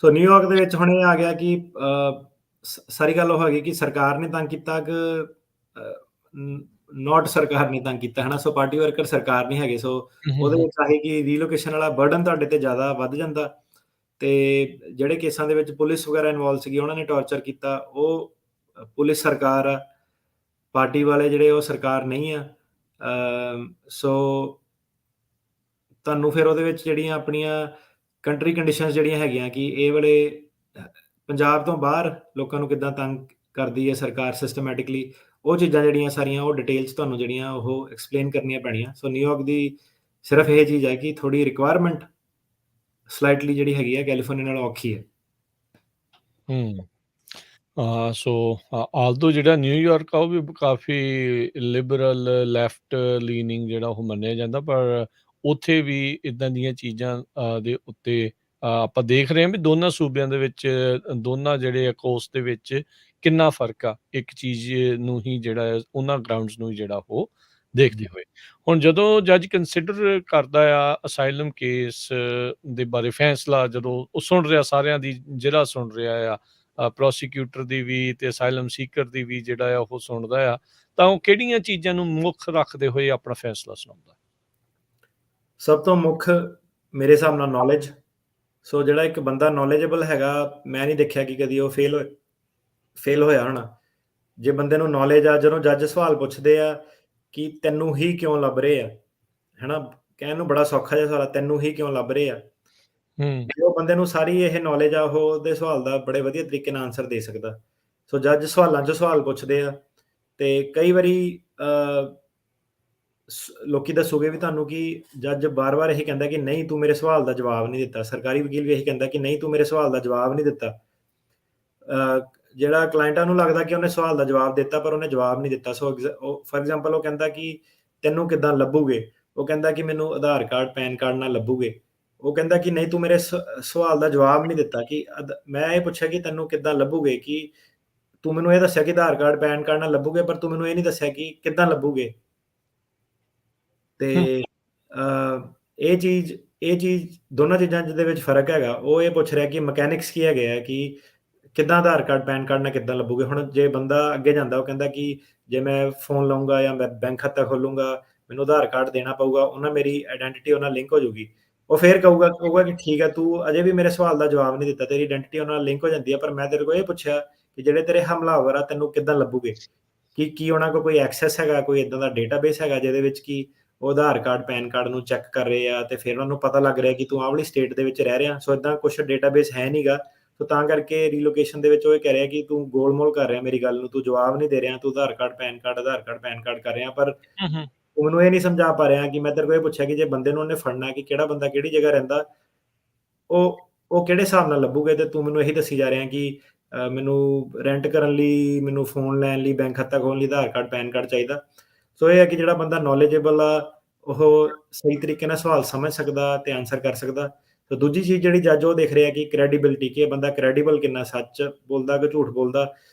ਸੋ ਨਿਊਯਾਰਕ ਦੇ ਵਿੱਚ ਹੁਣ ਇਹ ਆ ਗਿਆ ਕਿ ਸਾਰੀ ਗੱਲ ਉਹ ਹੈਗੀ ਕਿ ਸਰਕਾਰ ਨੇ ਤੰਗ ਕੀਤਾ ਕਿ ਨੋਟ ਸਰਕਾਰ ਨੇ ਤੰਗ ਕੀਤਾ, ਹੈ ਨਾ? ਸੋ ਪਾਰਟੀ ਵਰਕਰ ਸਰਕਾਰ ਨਹੀਂ ਹੈਗੇ। ਸੋ ਉਹਦੇ ਵਿੱਚ ਆਹੀ ਕਿ ਰੀਲੋਕੇਸ਼ਨ ਵਾਲਾ ਬਰਡਨ ਤੁਹਾਡੇ ਤੇ ਜ਼ਿਆਦਾ ਵੱਧ ਜਾਂਦਾ, ਤੇ ਜਿਹੜੇ ਕੇਸਾਂ ਦੇ ਵਿੱਚ ਪੁਲਿਸ ਵਗੈਰਾ ਇਨਵੋਲਵ ਸੀਗੀ, ਉਹਨਾਂ ਨੇ ਟਾਰਚਰ ਕੀਤਾ, ਉਹ ਪੁਲਿਸ ਸਰਕਾਰ ਆ, ਪਾਰਟੀ ਵਾਲੇ ਜਿਹੜੇ ਉਹ ਸਰਕਾਰ ਨਹੀਂ ਆ। ਸੋ ਤੁਹਾਨੂੰ ਫਿਰ ਉਹਦੇ ਵਿੱਚ ਜਿਹੜੀਆਂ ਆਪਣੀਆਂ ਕੰਟਰੀ ਕੰਡੀਸ਼ਨਸ ਜਿਹੜੀਆਂ ਹੈਗੀਆਂ ਕਿ ਇਹ ਵੇਲੇ ਪੰਜਾਬ ਤੋਂ ਬਾਹਰ ਲੋਕਾਂ ਨੂੰ ਕਿੱਦਾਂ ਤੰਗ ਕਰਦੀ ਹੈ ਸਰਕਾਰ ਸਿਸਟਮੈਟਿਕਲੀ, ਉਹ ਚੀਜ਼ਾਂ ਜਿਹੜੀਆਂ ਸਾਰੀਆਂ ਉਹ ਡਿਟੇਲ 'ਚ ਤੁਹਾਨੂੰ ਜਿਹੜੀਆਂ ਉਹ ਐਕਸਪਲੇਨ ਕਰਨੀਆਂ ਪੈਣੀਆਂ। ਸੋ ਨਿਊਯਾਰਕ ਦੀ ਸਿਰਫ ਇਹ ਚੀਜ਼ ਹੈ ਕਿ ਥੋੜੀ ਰਿਕੁਆਇਰਮੈਂਟ ਸਲਾਈਟਲੀ ਜਿਹੜੀ ਹੈਗੀ ਹੈ ਕੈਲੀਫੋਰਨੀਆ ਨਾਲੋਂ ਔਖੀ ਹੈ। ਸੋ ਆਲਦੋ ਜਿਹੜਾ ਨਿਊਯਾਰਕ ਆ ਉਹ ਵੀ ਕਾਫੀ ਲਿਬਰਲ ਲੈਫਟ ਲੀਨਿੰਗ ਜਿਹੜਾ ਉਹ ਮੰਨਿਆ ਜਾਂਦਾ, ਪਰ ਉੱਥੇ ਵੀ ਇਦਾਂ ਦੀਆਂ ਚੀਜ਼ਾਂ ਦੇ ਉੱਤੇ ਆਪਾਂ ਦੇਖ ਰਹੇ ਹਾਂ ਵੀ ਦੋਨਾਂ ਸੂਬਿਆਂ ਦੇ ਵਿੱਚ, ਦੋਨਾਂ ਜਿਹੜੇ ਕੋਸਟ ਦੇ ਵਿੱਚ ਕਿੰਨਾ ਫਰਕ ਆ ਇੱਕ ਚੀਜ਼ ਨੂੰ ਹੀ, ਜਿਹੜਾ ਹੈ ਉਹਨਾਂ ਗਰਾਊਂਡਸ ਨੂੰ ਜਿਹੜਾ ਉਹ ਦੇਖਦੇ ਹੋਏ। ਹੁਣ ਜਦੋਂ ਜੱਜ ਕੰਸਿਡਰ ਕਰਦਾ ਆ ਅਸਾਈਲਮ ਕੇਸ ਦੇ ਬਾਰੇ ਫੈਸਲਾ, ਜਦੋਂ ਉਹ ਸੁਣ ਰਿਹਾ, ਸਾਰਿਆਂ ਦੀ ਜਿਹੜਾ ਸੁਣ ਰਿਹਾ ਆ, ਪ੍ਰੋਸੀਕਿਊਟਰ ਦੀ ਵੀ ਤੇ ਅਸਾਈਲਮ ਸੀਕਰ ਦੀ ਵੀ ਜਿਹੜਾ ਆ ਉਹ ਸੁਣਦਾ ਆ, ਤਾਂ ਉਹ ਕਿਹੜੀਆਂ ਚੀਜ਼ਾਂ ਨੂੰ ਮੁੱਖ ਰੱਖਦੇ ਹੋਏ ਆਪਣਾ ਫੈਸਲਾ ਸੁਣਾਉਂਦਾ? ਸਭ ਤੋਂ ਮੁੱਖ ਮੇਰੇ ਹਿਸਾਬ ਨਾਲ ਨੌਲੇਜ। ਸੋ ਜਿਹੜਾ ਇੱਕ ਬੰਦਾ ਨੌਲੇਜੇਬਲ ਹੈਗਾ, ਮੈਂ ਨਹੀਂ ਦੇਖਿਆ ਕਿ ਕਦੀ ਉਹ ਫੇਲ ਹੋਇਆ ਹੋਣਾ। ਜੇ ਬੰਦੇ ਨੂੰ ਨੌਲੇਜ ਆ, ਜਦੋਂ ਜੱਜ ਸਵਾਲ ਪੁੱਛਦੇ ਆ ਕਿ ਤੈਨੂੰ ਹੀ ਕਿਉਂ ਲੱਭ ਰਹੇ ਆ, ਹੈ ਨਾ? ਕਹਿਣ ਨੂੰ ਬੜਾ ਸੌਖਾ ਜਿਹਾ ਸਵਾਲ ਆ, ਤੈਨੂੰ ਹੀ ਕਿਉਂ ਲੱਭ ਰਹੇ ਆ। ਜੇ ਉਹ ਬੰਦੇ ਨੂੰ ਸਾਰੀ ਇਹ ਨੌਲੇਜ ਆ, ਉਹ ਉਹਦੇ ਸਵਾਲ ਦਾ ਬੜੇ ਵਧੀਆ ਤਰੀਕੇ ਨਾਲ ਆਨਸਰ ਦੇ ਸਕਦਾ। ਸੋ ਜੱਜ ਸਵਾਲਾਂ 'ਚ ਸਵਾਲ ਪੁੱਛਦੇ ਆ, ਤੇ ਕਈ ਵਾਰੀ ਲੋਕੀ ਦੱਸੂਗੇ ਵੀ ਤੁਹਾਨੂੰ ਕਿ ਜੱਜ ਬਾਰ-ਬਾਰ ਇਹੀ ਕਹਿੰਦਾ ਕਿ ਨਹੀਂ ਤੂੰ ਮੇਰੇ ਸਵਾਲ ਦਾ ਜਵਾਬ ਨਹੀਂ ਦਿੱਤਾ। ਸਰਕਾਰੀ ਵਕੀਲ ਵੀ ਇਹੀ ਕਹਿੰਦਾ ਕਿ ਨਹੀਂ ਤੂੰ ਮੇਰੇ ਸਵਾਲ ਦਾ ਜਵਾਬ ਨਹੀਂ ਦਿੱਤਾ। ਜਿਹੜਾ ਕਲਾਇੰਟਾਂ ਨੂੰ ਲੱਗਦਾ ਕਿ ਉਹਨੇ ਸਵਾਲ ਦਾ ਜਵਾਬ ਦਿੱਤਾ, ਪਰ ਉਹਨੇ ਜਵਾਬ ਨਹੀਂ ਦਿੱਤਾ। ਸੋ ਫॉर ਐਗਜ਼ਾਮਪਲ ਉਹ ਕਹਿੰਦਾ ਕਿ ਤੈਨੂੰ ਕਿੱਦਾਂ ਲੱਭੂਗੇ? ਉਹ ਕਹਿੰਦਾ ਕਿ ਮੈਨੂੰ ਆਧਾਰ ਕਾਰਡ, ਪੈਨ ਕਾਰਡ ਨਾਲ ਲੱਭੂਗੇ। ਉਹ ਕਹਿੰਦਾ ਕਿ ਨਹੀਂ ਤੂੰ ਮੇਰੇ ਸਵਾਲ ਦਾ ਜਵਾਬ ਨਹੀਂ ਦਿੱਤਾ ਕਿ ਮੈਂ ਇਹ ਪੁੱਛਿਆ ਕਿ ਤੈਨੂੰ ਕਿੱਦਾਂ ਲੱਭੂਗੇ, ਕਿ ਤੂੰ ਮੈਨੂੰ ਇਹ ਦੱਸਿਆ ਕਿ ਆਧਾਰ ਕਾਰਡ, ਪੈਨ ਕਾਰਡ ਨਾਲ ਲੱਭੂਗੇ, ਪਰ ਤੂੰ ਮੈਨੂੰ ਇਹ ਨਹੀਂ ਦੱਸਿਆ ਕਿ ਕਿੱਦਾਂ ਲੱਭੂਗੇ। ਤੇ ਇਹ ਚੀਜ਼ ਦੋਨਾਂ ਚੀਜ਼ਾਂ ਜਿਹਦੇ ਵਿੱਚ ਫ਼ਰਕ ਹੈਗਾ, ਉਹ ਇਹ ਪੁੱਛ ਰਿਹਾ ਕਿ ਮਕੈਨਿਕਸ ਕੀ ਹੈਗੇ ਆ, ਕਿ ਕਿੱਦਾਂ ਆਧਾਰ ਕਾਰਡ, ਪੈਨ ਕਾਰਡ ਨਾਲ ਕਿੱਦਾਂ ਲੱਭੂਗੇ। ਹੁਣ ਜੇ ਬੰਦਾ ਅੱਗੇ ਜਾਂਦਾ, ਉਹ ਕਹਿੰਦਾ ਕਿ ਜੇ ਮੈਂ ਫ਼ੋਨ ਲਊਂਗਾ ਜਾਂ ਮੈਂ ਬੈਂਕ ਖਾਤਾ ਖੋਲੂੰਗਾ, ਮੈਨੂੰ ਆਧਾਰ ਕਾਰਡ ਦੇਣਾ ਪਊਗਾ, ਉਹਨਾਂ ਮੇਰੀ ਆਇਡੈਂਟੀਟੀ ਉਹਨਾਂ ਲਿੰਕ ਹੋ ਜਾਊਗੀ। ਉਹ ਫਿਰ ਕਹੂਗਾ ਕਿ ਠੀਕ ਹੈ, ਤੂੰ ਅਜੇ ਵੀ ਮੇਰੇ ਸਵਾਲ ਦਾ ਜਵਾਬ ਨਹੀਂ ਦਿੱਤਾ, ਤੇਰੀ ਆਇਡੈਂਟੀਟੀ ਉਹਨਾਂ ਨਾਲ ਲਿੰਕ ਹੋ ਜਾਂਦੀ ਹੈ, ਪਰ ਮੈਂ ਤੇਰੇ ਕੋਲ ਇਹ ਪੁੱਛਿਆ ਕਿ ਜਿਹੜੇ ਤੇਰੇ ਹਮਲਾਵਰ ਆ, ਤੈਨੂੰ ਕਿੱਦਾਂ ਲੱਭੂਗੇ? ਕੀ ਉਹਨਾਂ ਕੋਲ ਕੋਈ ਐਕਸੈਸ ਹੈਗਾ, ਕੋਈ ਇੱਦਾਂ ਦਾ ਡੇਟਾਬੇਸ ਹੈਗਾ ਜਿਹਦੇ ਵਿੱਚ ਕਿ ਉਹ ਆਧਾਰ ਕਾਰਡ, ਪੈਨ ਕਾਰਡ ਨੂੰ ਚੈੱਕ ਕਰ ਰਹੇ ਆ, ਤੇ ਫਿਰ ਉਹਨਾਂ ਨੂੰ ਪਤਾ ਲੱਗ ਰਿਹਾ ਕਿ ਤੂੰ ਆਹ ਵਾਲੀ ਸਟੇਟ ਦੇ ਵਿੱਚ ਰਹਿ ਰਿਹਾ। ਸੋ ਏਦਾਂ ਕੁਛ ਡੇਟਾਬੇਸ ਹੈ ਨੀ ਗਾ। ਸੋ ਤਾਂ ਕਰਕੇ ਰੀਲੋਕੇਸ਼ਨ ਦੇ ਵਿੱਚ ਉਹ ਇਹ ਕਹਿ ਰਿਹਾ ਕਿ ਤੂੰ ਗੋਲ-ਮੋਲ ਕਰ ਰਿਹਾ ਮੇਰੀ ਗੱਲ ਨੂੰ, ਤੂੰ ਜਵਾਬ ਨਹੀਂ ਦੇ ਰਿਹਾ, ਤੂੰ ਆਧਾਰ ਕਾਰਡ, ਪੈਨ ਕਾਰਡ, ਆਧਾਰ ਕਾਰਡ, ਪੈਨ ਕਾਰਡ ਕਰ ਰਿਹਾ, ਪਰ ਤੂੰ ਮੈਨੂੰ ਇਹ ਨਹੀਂ ਸਮਝਾ ਪਾ ਰਿਹਾ ਕਿ ਮੈਂ ਤੇਰੇ ਕੋਲ ਇਹ ਪੁੱਛਿਆ ਕਿ ਜੇ ਬੰਦੇ ਨੂੰ ਉਹਨੇ ਫੜਨਾ, ਕਿ ਕਿਹੜਾ ਬੰਦਾ ਕਿਹੜੀ ਜਗ੍ਹਾ ਰਹਿੰਦਾ, ਉਹ ਕਿਹੜੇ ਹਿਸਾਬ ਨਾਲ ਲੱਭੂਗੇ, ਤੇ ਤੂੰ ਮੈਨੂੰ ਇਹੀ ਦੱਸੀ ਜਾ ਰਿਹਾ ਕਿ ਮੈਨੂੰ ਰੈਂਟ ਕਰਨ ਲਈ, ਮੈਨੂੰ ਫ਼ੋਨ ਲੈਣ ਲਈ, ਬੈਂਕ ਖਾਤਾ ਖੋਲ੍ਹਣ ਲਈ ਆਧਾਰ ਕਾਰਡ, ਪੈਨ ਕਾਰਡ ਚਾਹੀਦਾ। ਸੋ ਇਹ ਹੈ ਕਿ ਜਿਹੜਾ ਬੰਦਾ ਨੌਲੇਜੇਬਲ ਆ, ਉਹ ਸਹੀ ਤਰੀਕੇ ਨਾਲ ਸਵਾਲ ਸਮਝ ਸਕਦਾ ਤੇ ਆਨਸਰ ਕਰ ਸਕਦਾ। ਤੇ ਦੂਜੀ ਚੀਜ਼ ਜਿਹੜੀ ਜੱਜ ਉਹ ਦੇਖ ਰਿਹਾ ਕਿ ਕ੍ਰੈਡੀਬਿਲਿਟੀ, ਕਿ ਇਹ ਬੰਦਾ ਕ੍ਰੈਡੀਬਲ ਕਿੰਨਾ, ਸੱਚ ਬੋਲਦਾ ਕਿ ਝੂਠ ਬੋਲਦਾ।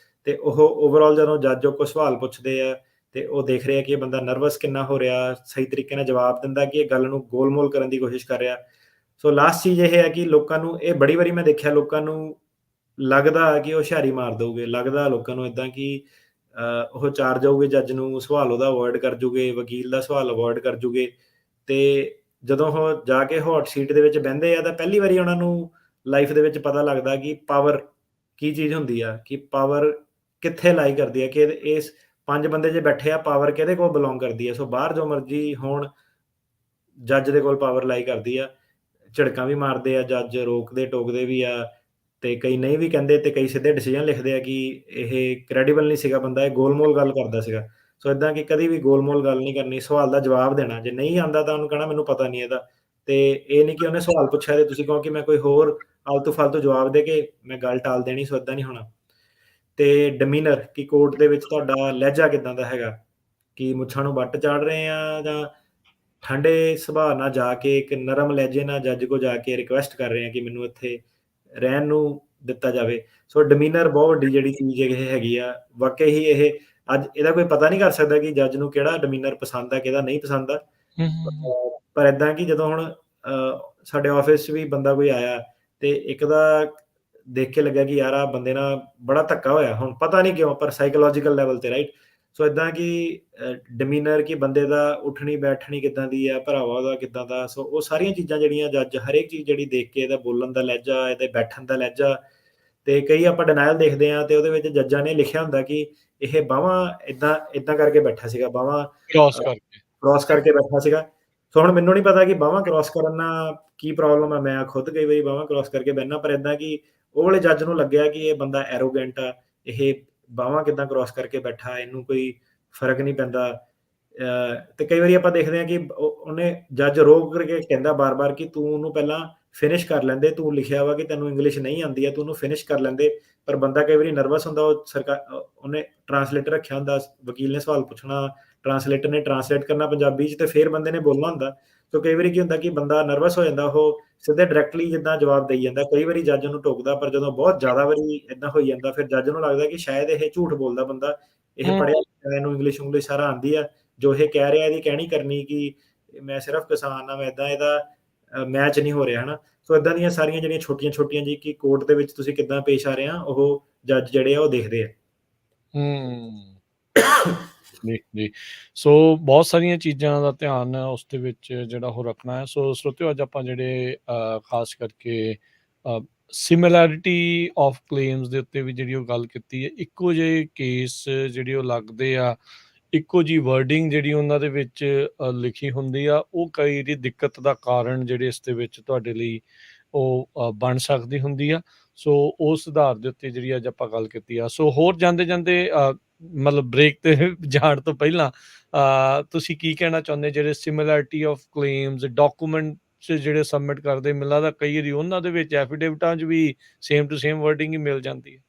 ਤੇ ਉਹ ਓਵਰਆਲ ਜਦੋਂ ਜੱਜ ਉਹ ਕੋਈ ਸਵਾਲ ਪੁੱਛਦੇ ਆ, ਤੇ ਉਹ ਦੇਖ ਰਿਹਾ ਕਿ ਇਹ ਬੰਦਾ ਨਰਵਸ ਕਿੰਨਾ ਹੋ ਰਿਹਾ, ਸਹੀ ਤਰੀਕੇ ਨਾਲ ਜਵਾਬ ਦਿੰਦਾ ਕਿ ਇਹ ਗੱਲ ਨੂੰ ਗੋਲ-ਮੋਲ ਕਰਨ ਦੀ ਕੋਸ਼ਿਸ਼ ਕਰ ਰਿਹਾ। ਸੋ ਲਾਸਟ ਚੀਜ਼ ਇਹ ਹੈ ਕਿ ਲੋਕਾਂ ਨੂੰ, ਇਹ ਬੜੀ ਵਾਰੀ ਮੈਂ ਦੇਖਿਆ, ਲੋਕਾਂ ਨੂੰ ਲੱਗਦਾ ਕਿ ਉਹ ਹੁਸ਼ਿਆਰੀ ਮਾਰ ਦਊਗੇ, ਲੱਗਦਾ ਲੋਕਾਂ ਨੂੰ ਏਦਾਂ ਕਿ ਉਹ ਚਾਰ ਜਾਊਗੇ ਜੱਜ ਨੂੰ, ਸਵਾਲ ਉਹਦਾ ਅਵੋਇਡ ਕਰ ਜੂਗੇ, ਵਕੀਲ ਦਾ ਸਵਾਲ ਅਵੋਇਡ ਕਰ ਜੂਗੇ। ਤੇ ਜਦੋਂ ਉਹ ਜਾ ਕੇ ਹੌਟ ਸੀਟ ਦੇ ਵਿੱਚ ਬਹਿੰਦੇ ਆ, ਤਾਂ ਪਹਿਲੀ ਵਾਰੀ ਉਹਨਾਂ ਨੂੰ ਲਾਈਫ ਦੇ ਵਿੱਚ ਪਤਾ ਲੱਗਦਾ ਕਿ ਪਾਵਰ ਕੀ ਚੀਜ਼ ਹੁੰਦੀ ਆ, ਕਿ ਪਾਵਰ ਕਿੱਥੇ ਲਾਈ ਕਰਦੀ ਆ, ਕਿ ਇਸ 5 ਬੰਦੇ ਜੇ ਬੈਠੇ ਆ, ਪਾਵਰ ਕਿਹਦੇ ਕੋਲ ਬਿਲੋਂਗ ਕਰਦੀ ਆ। ਸੋ ਬਾਹਰ ਜੋ ਮਰਜ਼ੀ ਹੋਣ, ਜੱਜ ਦੇ ਕੋਲ ਪਾਵਰ ਲਾਈ ਕਰਦੀ ਆ। ਝਿੜਕਾਂ ਵੀ ਮਾਰਦੇ ਆ ਜੱਜ, ਰੋਕਦੇ ਟੋਕਦੇ ਵੀ ਆ, ਤੇ ਕਈ ਨਹੀਂ ਵੀ ਕਹਿੰਦੇ, ਤੇ ਕਈ ਸਿੱਧੇ ਡਿਸੀਜਨ ਲਿਖਦੇ ਆ ਕਿ ਇਹ ਕ੍ਰੈਡੀਬਲ ਨਹੀਂ ਸੀਗਾ ਬੰਦਾ, ਇਹ ਗੋਲ-ਮੋਲ ਗੱਲ ਕਰਦਾ ਸੀਗਾ। ਸੋ ਏਦਾਂ ਕਿ ਕਦੀ ਵੀ ਗੋਲ-ਮੋਲ ਗੱਲ ਨਹੀਂ ਕਰਨੀ, ਸਵਾਲ ਦਾ ਜਵਾਬ ਦੇਣਾ। ਜੇ ਨਹੀਂ ਆਉਂਦਾ ਤਾਂ ਉਹਨੂੰ ਕਹਿਣਾ ਮੈਨੂੰ ਪਤਾ ਨਹੀਂ ਇਹਦਾ। ਤੇ ਇਹ ਨਹੀਂ ਕਿ ਉਹਨੇ ਸਵਾਲ ਪੁੱਛਿਆ ਤੇ ਤੁਸੀਂ ਕਹੋ ਕਿ ਮੈਂ ਕੋਈ ਹੋਰ ਆਲਤੂ-ਫਾਲਤੂ ਜਵਾਬ ਦੇ ਕੇ ਮੈਂ ਗੱਲ ਟਾਲ ਦੇਣੀ। ਸੋ ਏਦਾਂ ਨਹੀਂ ਹੋਣਾ। ਤੇ ਡਿਮੀਨਰ, ਕਿ ਕੋਰਟ ਦੇ ਵਿੱਚ ਤੁਹਾਡਾ ਲਹਿਜਾ ਕਿੱਦਾਂ ਦਾ ਹੈਗਾ, ਕਿ ਮੁੱਛਾਂ ਨੂੰ ਵੱਟ ਚਾੜ ਰਹੇ ਆ, ਜਾਂ ਠੰਡੇ ਸੁਭਾਅ ਨਾਲ ਜਾ ਕੇ ਇੱਕ ਨਰਮ ਲਹਿਜੇ ਨਾਲ ਜੱਜ ਕੋਲ ਜਾ ਕੇ ਰਿਕੁਐਸਟ ਕਰ ਰਹੇ ਆ ਕਿ ਮੈਨੂੰ ਇੱਥੇ ਰਹਿਣ ਨੂੰ ਦਿੱਤਾ ਜਾਵੇ। ਸੋ ਡਿਮੀਨਰ ਬਹੁਤ ਵੱਡੀ ਜਿਹੜੀ ਚੀਜ਼ ਇਹ ਹੈਗੀ ਆ, ਵਾਕਈ ਹੀ ਇਹ ਅੱਜ ਇਹਦਾ ਕੋਈ ਪਤਾ ਨਹੀਂ ਕਰ ਸਕਦਾ ਕਿ ਜੱਜ ਨੂੰ ਕਿਹੜਾ ਡਿਮੀਨਰ ਪਸੰਦ ਆ, ਕਿਹਦਾ ਨਹੀਂ ਪਸੰਦ ਆ। ਹੂੰ, ਹੂੰ, ਹੂੰ। ਪਰ ਏਦਾਂ ਕਿ ਜਦੋਂ ਹੁਣ ਸਾਡੇ ਆਫਿਸ 'ਚ ਵੀ ਬੰਦਾ ਕੋਈ ਆਇਆ ਤੇ ਇੱਕ ਦਾ ਦੇਖ ਕੇ ਲੱਗਿਆ ਕਿ ਯਾਰ ਆਹ ਬੰਦੇ ਨਾਲ ਬੜਾ ਧੱਕਾ ਹੋਇਆ, ਹੁਣ ਪਤਾ ਨਹੀਂ ਕਿਉਂ, ਪਰ ਸਾਈਕੋਲੋਜੀਕਲ ਲੈਵਲ ਤੇ, ਰਾਈਟ। ਸੋ ਏਦਾਂ ਕਿ ਡਿਮੀਨਰ ਕਿ ਬੰਦੇ ਦਾ ਉੱਠਣੀ ਬੈਠਣੀ ਕਿੱਦਾਂ ਦੀ ਆ, ਭਰਾਵਾ ਉਹਦਾ ਕਿੱਦਾਂ ਦਾ, ਸੋ ਉਹ ਸਾਰੀਆਂ ਚੀਜ਼ਾਂ ਜਿਹੜੀਆਂ ਜੱਜ ਹਰੇਕ ਚੀਜ਼ ਜਿਹੜੀ ਦੇਖ ਕੇ, ਇਹਦਾ ਬੋਲਣ ਦਾ ਲਹਿਜਾ, ਇਹਦੇ ਬੈਠਣ ਦਾ ਲਹਿਜਾ, ਤੇ ਕਈ ਆਪਾਂ ਡਿਨਾਇਲ ਦੇਖਦੇ ਹਾਂ ਤੇ ਉਹਦੇ ਵਿੱਚ ਜੱਜਾਂ ਨੇ ਲਿਖਿਆ ਹੁੰਦਾ ਕਿ ਇਹ ਬਾਹਾਂ ਏਦਾਂ ਏਦਾਂ ਕਰਕੇ ਬੈਠਾ ਸੀਗਾ, ਬਾਹਾਂ ਕ੍ਰਾਸ ਕਰਕੇ। ਕ੍ਰਾਸ ਕਰਕੇ ਬੈਠਾ ਸੀਗਾ। ਸੋ ਹੁਣ ਮੈਨੂੰ ਨਹੀਂ ਪਤਾ ਕਿ ਬਾਹਾਂ ਕ੍ਰਾਸ ਕਰਨ ਨਾਲ ਕੀ ਪ੍ਰੋਬਲਮ ਆ, ਮੈਂ ਖੁਦ ਕਈ ਵਾਰੀ ਬਾਹਾਂ ਕ੍ਰਾਸ ਕਰਕੇ ਬਹਿਨਾ, ਪਰ ਏਦਾਂ ਕਿ ਉਹ ਵਾਲੇ ਜੱਜ ਨੂੰ ਲੱਗਿਆ ਕਿ ਇਹ ਬੰਦਾ ਐਰੋਗੈਂਟ ਆ, ਇਹ ਬਾਹਾਂ ਕਿੱਦਾਂ ਕ੍ਰਾਸ ਕਰਕੇ ਬੈਠਾ, ਇਹਨੂੰ ਕੋਈ ਫ਼ਰਕ ਨਹੀਂ ਪੈਂਦਾ। ਤੇ ਕਈ ਵਾਰੀ ਆਪਾਂ ਦੇਖਦੇ ਹਾਂ ਕਿ ਉਹਨੇ ਜੱਜ ਰੋਕ ਕਰਕੇ ਕਹਿੰਦਾ ਬਾਰ-ਬਾਰ ਕਿ ਤੂੰ ਉਹਨੂੰ ਪਹਿਲਾਂ ਫਿਨਿਸ਼ ਕਰ ਲੈਂਦੇ, ਤੂੰ ਲਿਖਿਆ ਵਾ ਕਿ ਤੈਨੂੰ ਇੰਗਲਿਸ਼ ਨਹੀਂ ਆਉਂਦੀ ਆ, ਤੂੰ ਉਹਨੂੰ ਫਿਨਿਸ਼ ਕਰ ਲੈਂਦੇ। ਪਰ ਬੰਦਾ ਕਈ ਵਾਰੀ ਨਰਵਸ ਹੁੰਦਾ, ਉਹ ਉਹਨੇ ਟਰਾਂਸਲੇਟਰ ਰੱਖਿਆ ਹੁੰਦਾ, ਵਕੀਲ ਨੇ ਸਵਾਲ ਪੁੱਛਣਾ, ਟਰਾਂਸਲੇਟਰ ਨੇ ਟਰਾਂਸਲੇਟ ਕਰਨਾ ਪੰਜਾਬੀ 'ਚ ਤੇ ਫਿਰ ਬੰਦੇ ਨੇ ਬੋਲਣਾ ਹੁੰਦਾ। ਸੋ ਕਈ ਵਾਰੀ ਕੀ ਹੁੰਦਾ ਕਿ ਬੰਦਾ ਨਰਵਸ ਹੋ ਜਾਂਦਾ, ਉਹ ਸਿੱਧੇ ਡਾਇਰੈਕਟਲੀ ਜਿੱਦਾਂ ਜਵਾਬ ਦੇਈ ਜਾਂਦਾ। ਕਈ ਵਾਰੀ ਜੱਜ ਉਹਨੂੰ ਟੋਕਦਾ, ਪਰ ਜਦੋਂ ਬਹੁਤ ਜ਼ਿਆਦਾ ਵਾਰੀ ਏਦਾਂ ਹੋਈ ਜਾਂਦਾ, ਫਿਰ ਜੱਜ ਨੂੰ ਲੱਗਦਾ ਕਿ ਸ਼ਾਇਦ ਇਹ ਝੂਠ ਬੋਲਦਾ ਬੰਦਾ, ਇਹ ਹੂੰ, ਪੜ੍ਹਿਆ ਲਿਖਿਆ, ਇਹਨੂੰ ਇੰਗਲਿਸ਼ ਉਂਗਲਿਸ਼ ਸਾਰਾ ਆਉਂਦੀ ਆ, ਜੋ ਇਹ ਕਹਿ ਰਿਹਾ ਇਹਦੀ ਕਹਿਣੀ ਕਰਨੀ ਕਿ ਮੈਂ ਸਿਰਫ਼ ਕਿਸਾਨ ਆ, ਮੈਂ ਏਦਾਂ ਇਹਦਾ ਮੈਚ ਨਹੀਂ ਹੋ ਰਿਹਾ, ਹੈ ਨਾ। ਸੋ ਏਦਾਂ ਦੀਆਂ ਸਾਰੀਆਂ ਜਿਹੜੀਆਂ ਛੋਟੀਆਂ-ਛੋਟੀਆਂ ਜੀ ਕਿ ਕੋਰਟ ਦੇ ਵਿੱਚ ਤੁਸੀਂ ਕਿੱਦਾਂ ਪੇਸ਼ ਆ ਰਹੇ ਆ, ਉਹ ਜੱਜ ਜਿਹੜੇ ਆ ਉਹ ਦੇਖਦੇ ਆ। ਹੂੰ। ਜੀ, ਜੀ। ਸੋ ਬਹੁਤ ਸਾਰੀਆਂ ਚੀਜ਼ਾਂ ਦਾ ਧਿਆਨ ਉਸ ਦੇ ਵਿੱਚ ਜਿਹੜਾ ਉਹ ਰੱਖਣਾ ਹੈ। ਸੋ ਸਰੋਤਿਓ, ਅੱਜ ਆਪਾਂ ਜਿਹੜੇ ਖਾਸ ਕਰਕੇ ਸਿਮਿਲੈਰਿਟੀ ਆਫ ਕਲੇਮਸ ਦੇ ਉੱਤੇ ਵੀ ਜਿਹੜੀ ਉਹ ਗੱਲ ਕੀਤੀ ਹੈ। ਇੱਕੋ ਜਿਹੇ ਕੇਸ ਜਿਹੜੇ ਉਹ ਲੱਗਦੇ ਆ, ਇੱਕੋ ਜਿਹੀ ਵਰਡਿੰਗ ਜਿਹੜੀ ਉਹਨਾਂ ਦੇ ਵਿੱਚ ਲਿਖੀ ਹੁੰਦੀ ਆ, ਉਹ ਕਈ ਦੀ ਦਿੱਕਤ ਦਾ ਕਾਰਨ ਜਿਹੜੇ ਇਸ ਦੇ ਵਿੱਚ ਤੁਹਾਡੇ ਲਈ ਉਹ ਬਣ ਸਕਦੀ ਹੁੰਦੀ ਆ। ਸੋ ਉਸ ਆਧਾਰ ਦੇ ਉੱਤੇ ਜਿਹੜੀ ਅੱਜ ਆਪਾਂ ਗੱਲ ਕੀਤੀ ਆ। ਸੋ ਹੋਰ ਜਾਂਦੇ-ਜਾਂਦੇ ਮਤਲਬ ਬ੍ਰੇਕ ਤੇ ਜਾਣ ਤੋਂ ਪਹਿਲਾਂ ਤੁਸੀਂ ਕੀ ਕਹਿਣਾ ਚਾਹੁੰਦੇ, ਜਿਹੜੇ ਸਿਮਿਲੈਰਿਟੀ ਆਫ ਕਲੇਮਸ ਡਾਕੂਮੈਂਟਸ ਜਿਹੜੇ ਸਬਮਿਟ ਕਰਦੇ, ਮੈਨੂੰ ਲੱਗਦਾ ਕਈ ਵਾਰੀ ਉਹਨਾਂ ਦੇ ਵਿੱਚ ਐਫੀਡੇਵਿਟਾਂ 'ਚ ਵੀ ਸੇਮ ਟੂ ਸੇਮ ਵਰਡਿੰਗ ਹੀ ਮਿਲ ਜਾਂਦੀ ਹੈ।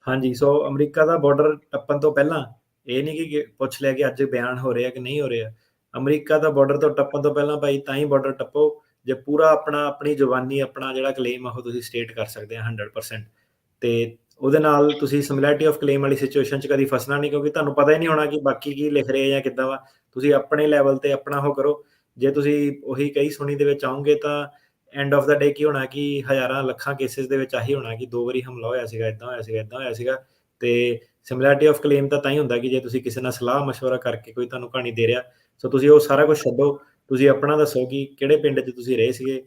ਹਾਂਜੀ, ਸੋ ਅਮਰੀਕਾ ਦਾ ਬਾਰਡਰ ਟੱਪਣ ਤੋਂ ਪਹਿਲਾਂ ਇਹ ਨਹੀਂ ਕਿ ਪੁੱਛ ਲਿਆ ਕਿ ਅੱਜ ਬਿਆਨ ਹੋ ਰਿਹਾ ਕਿ ਨਹੀਂ ਹੋ ਰਿਹਾ। ਅਮਰੀਕਾ ਦਾ ਬਾਰਡਰ ਤੋਂ ਟੱਪਣ ਤੋਂ ਪਹਿਲਾਂ ਭਾਈ ਤਾਂ ਹੀ ਬਾਰਡਰ ਟੱਪੋ ਜੇ ਪੂਰਾ ਆਪਣੀ ਜ਼ੁਬਾਨੀ ਆਪਣਾ ਜਿਹੜਾ ਕਲੇਮ ਆ ਉਹ ਤੁਸੀਂ ਸਟੇਟ ਕਰ ਸਕਦੇ ਆ 100%। ਤੇ ਉਹਦੇ ਨਾਲ ਤੁਸੀਂ ਸਿਮਿਲੈਰਿਟੀ ਆਫ ਕਲੇਮ ਵਾਲੀ ਸਿਚੁਏਸ਼ਨ 'ਚ ਕਦੀ ਫਸਣਾ ਨਹੀਂ, ਕਿਉਂਕਿ ਤੁਹਾਨੂੰ ਪਤਾ ਹੀ ਨਹੀਂ ਹੋਣਾ ਕਿ ਬਾਕੀ ਕੀ ਲਿਖ ਰਹੇ ਜਾਂ ਕਿੱਦਾਂ ਵਾ। ਤੁਸੀਂ ਆਪਣੇ ਲੈਵਲ ਤੇ ਆਪਣਾ ਉਹ ਕਰੋ। ਜੇ ਤੁਸੀਂ ਉਹੀ ਕਹੀ ਸੁਣੀ ਦੇ ਵਿੱਚ ਆਓਗੇ ਤਾਂ ਐਂਡ ਆਫ ਦਾ ਡੇ ਕੀ ਹੋਣਾ ਕਿ ਹਜ਼ਾਰਾਂ ਲੱਖਾਂ ਕੇਸਿਸ ਦੇ ਵਿੱਚ ਆਹੀ ਹੋਣਾ ਕਿ 2 ਵਾਰੀ ਹਮਲਾ ਹੋਇਆ ਸੀਗਾ, ਏਦਾਂ ਹੋਇਆ ਸੀਗਾ, ਏਦਾਂ ਹੋਇਆ ਸੀਗਾ। ਤੇ ਸਿਮਿਲੈਰਿਟੀ ਆਫ ਕਲੇਮ ਤਾਂ ਹੀ ਹੁੰਦਾ ਕਿ ਜੇ ਤੁਸੀਂ ਕਿਸੇ ਨਾਲ ਸਲਾਹ ਮਸ਼ਵਰਾ ਕਰਕੇ ਕੋਈ ਤੁਹਾਨੂੰ ਕਹਾਣੀ ਦੇ ਰਿਹਾ, ਸੋ ਤੁਸੀਂ ਉਹ ਸਾਰਾ ਕੁਛ ਛੱਡੋ। ਤੁਸੀਂ ਆਪਣਾ ਦੱਸੋ ਕਿ ਕਿਹੜੇ ਪਿੰਡ 'ਚ ਤੁਸੀਂ ਰਹੇ ਸੀਗੇ,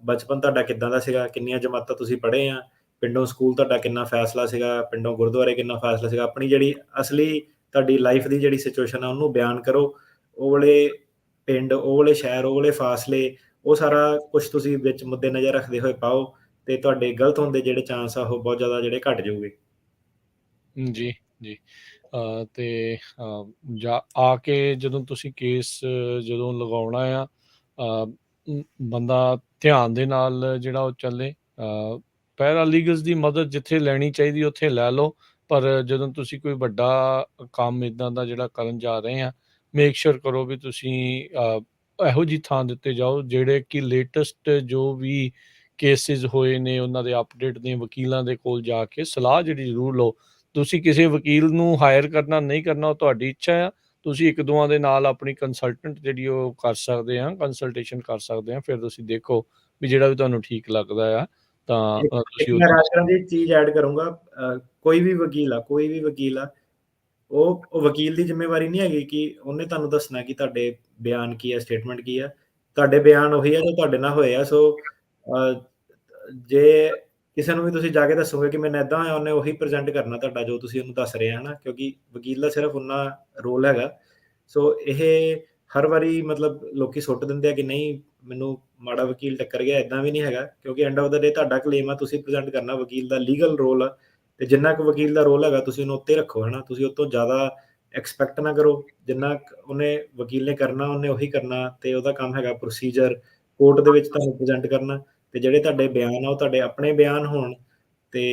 ਬਚਪਨ ਤੁਹਾਡਾ ਕਿੱਦਾਂ ਦਾ ਸੀਗਾ, ਕਿੰਨੀਆਂ ਜਮਾਤਾਂ ਤੁਸੀਂ ਪੜ੍ਹੇ ਆ, ਪਿੰਡੋਂ ਸਕੂਲ ਤੁਹਾਡਾ ਕਿੰਨਾ ਫਾਸਲਾ ਸੀਗਾ, ਪਿੰਡੋਂ ਗੁਰਦੁਆਰੇ ਕਿੰਨਾ ਫਾਸਲਾ ਸੀਗਾ। ਆਪਣੀ ਜਿਹੜੀ ਅਸਲੀ ਤੁਹਾਡੀ ਲਾਈਫ ਦੀ ਜਿਹੜੀ ਸਿਚੁਏਸ਼ਨ ਆ ਉਹਨੂੰ ਬਿਆਨ ਕਰੋ। ਉਹ ਵਾਲੇ ਪਿੰਡ, ਉਹ ਵਾਲੇ ਸ਼ਹਿਰ, ਉਹ ਵਾਲੇ ਫਾਸਲੇ, ਉਹ ਸਾਰਾ ਕੁਛ ਤੁਸੀਂ ਵਿੱਚ ਮੁੱਦੇ-ਨਜ਼ਰ ਰੱਖਦੇ ਹੋਏ ਪਾਓ ਤੇ ਤੁਹਾਡੇ ਗਲਤ ਹੋਣ ਦੇ ਜਿਹੜੇ ਚਾਂਸ ਆ ਉਹ ਬਹੁਤ ਜ਼ਿਆਦਾ ਜਿਹੜੇ ਘੱਟ ਜਾਊਗੇ। ਜੀ, ਜੀ। ਤੇ ਜਾ ਆ ਕੇ ਜਦੋਂ ਤੁਸੀਂ ਕੇਸ ਜਦੋਂ ਲਗਾਉਣਾ ਆ, ਬੰਦਾ ਧਿਆਨ ਦੇ ਨਾਲ ਜਿਹੜਾ ਉਹ ਚੱਲੇ। ਪੈਰਾਲੀਗਲਸ ਦੀ ਮਦਦ ਜਿੱਥੇ ਲੈਣੀ ਚਾਹੀਦੀ ਉੱਥੇ ਲੈ ਲਓ, ਪਰ ਜਦੋਂ ਤੁਸੀਂ ਕੋਈ ਵੱਡਾ ਕੰਮ ਇੱਦਾਂ ਦਾ ਜਿਹੜਾ ਕਰਨ ਜਾ ਰਹੇ ਆ, ਮੇਕ ਸ਼ੋਰ ਕਰੋ ਵੀ ਤੁਸੀਂ ਇਹੋ ਜਿਹੀ ਥਾਂ ਦੇ ਉੱਤੇ ਜਾਓ ਜਿਹੜੇ ਕਿ ਲੇਟੈਸਟ ਜੋ ਵੀ ਕੇਸਿਸ ਹੋਏ ਨੇ ਉਹਨਾਂ ਦੇ ਅਪਡੇਟ ਨੇ, ਵਕੀਲਾਂ ਦੇ ਕੋਲ ਜਾ ਕੇ ਸਲਾਹ ਜਿਹੜੀ ਜ਼ਰੂਰ ਲਓ। ਤੁਸੀਂ ਕਿਸੇ ਵਕੀਲ ਨੂੰ ਹਾਇਰ ਕਰਨਾ ਨਹੀਂ ਕਰਨਾ ਉਹ ਤੁਹਾਡੀ ਇੱਛਾ ਆ। ਤੁਸੀਂ ਇੱਕ ਦੋਵਾਂ ਦੇ ਨਾਲ ਆਪਣੀ ਕੰਸਲਟੈਂਟ ਜਿਹੜੀ ਉਹ ਕਰ ਸਕਦੇ ਆ, ਕੰਸਲਟੇਸ਼ਨ ਕਰ ਸਕਦੇ ਆ। ਫਿਰ ਤੁਸੀਂ ਦੇਖੋ ਵੀ ਜਿਹੜਾ ਵੀ ਤੁਹਾਨੂੰ ਠੀਕ ਲੱਗਦਾ ਆ ਤਾਂ ਇੱਕ ਤੁਸੀਂ ਮੈਂ ਉਹਦੇ ਰਾਜਕਰਨ ਦੀ ਚੀਜ਼ ਐਡ ਕਰੂੰਗਾ। ਕੋਈ ਵੀ ਵਕੀਲ ਆ, ਉਹ ਵਕੀਲ ਦੀ ਜ਼ਿੰਮੇਵਾਰੀ ਨਹੀਂ ਹੈਗੀ ਕਿ ਉਹਨੇ ਤੁਹਾਨੂੰ ਦੱਸਣਾ ਕਿ ਤੁਹਾਡੇ ਬਿਆਨ ਕੀ ਆ, ਸਟੇਟਮੈਂਟ ਕੀ ਆ। ਤੁਹਾਡੇ ਬਿਆਨ ਉਹੀ ਆ ਜੋ ਤੁਹਾਡੇ ਨਾਲ ਹੋਏ ਆ। ਸੋ ਜੇ ਕਿਸੇ ਨੂੰ ਵੀ ਤੁਸੀਂ ਜਾ ਕੇ ਦੱਸੋਗੇ ਕਿ ਮੈਨੂੰ ਏਦਾਂ ਹੋਇਆ, ਉਹਨੇ ਉਹੀ ਪ੍ਰੈਜ਼ੈਂਟ ਕਰਨਾ ਤੁਹਾਡਾ ਜੋ ਤੁਸੀਂ ਉਹਨੂੰ ਦੱਸ ਰਹੇ ਆ, ਹੈ ਨਾ, ਕਿਉਂਕਿ ਵਕੀਲ ਦਾ ਸਿਰਫ਼ ਓਨਾ ਰੋਲ ਹੈਗਾ। ਸੋ ਇਹ ਹਰ ਵਾਰੀ ਮਤਲਬ ਲੋਕੀ ਸੁੱਟ ਦਿੰਦੇ ਆ ਕਿ ਨਹੀਂ ਮੈਨੂੰ ਮਾੜਾ ਵਕੀਲ ਟੱਕਰ ਗਿਆ, ਏਦਾਂ ਵੀ ਨਹੀਂ ਹੈਗਾ, ਕਿਉਂਕਿ ਐਂਡ ਆਫ ਦਾ ਡੇ ਤੁਹਾਡਾ ਕਲੇਮ ਆ, ਤੁਸੀਂ ਪ੍ਰੈਜ਼ੈਂਟ ਕਰਨਾ। ਵਕੀਲ ਦਾ ਲੀਗਲ ਰੋਲ ਆ ਤੇ ਜਿੰਨਾ ਕੁ ਵਕੀਲ ਦਾ ਰੋਲ ਹੈਗਾ ਤੁਸੀਂ ਉਹਨੂੰ ਉੱਤੇ ਰੱਖੋ, ਹੈ ਨਾ। ਤੁਸੀਂ ਉਹ ਤੋਂ ਜ਼ਿਆਦਾ ਐਕਸਪੈਕਟ ਨਾ ਕਰੋ। ਜਿੰਨਾ ਉਹਨੇ ਵਕੀਲ ਨੇ ਕਰਨਾ ਉਹਨੇ ਉਹੀ ਕਰਨਾ ਤੇ ਉਹਦਾ ਕੰਮ ਹੈਗਾ ਪ੍ਰੋਸੀਜਰ ਕੋਰਟ ਦੇ ਵਿੱਚ ਤੁਹਾਨੂੰ ਪ੍ਰੈਜ਼ੈਂਟ ਕਰਨਾ। ਤੇ ਜਿਹੜੇ ਤੁਹਾਡੇ ਬਿਆਨ ਆ ਉਹ ਤੁਹਾਡੇ ਆਪਣੇ ਬਿਆਨ ਹੋਣ ਤੇ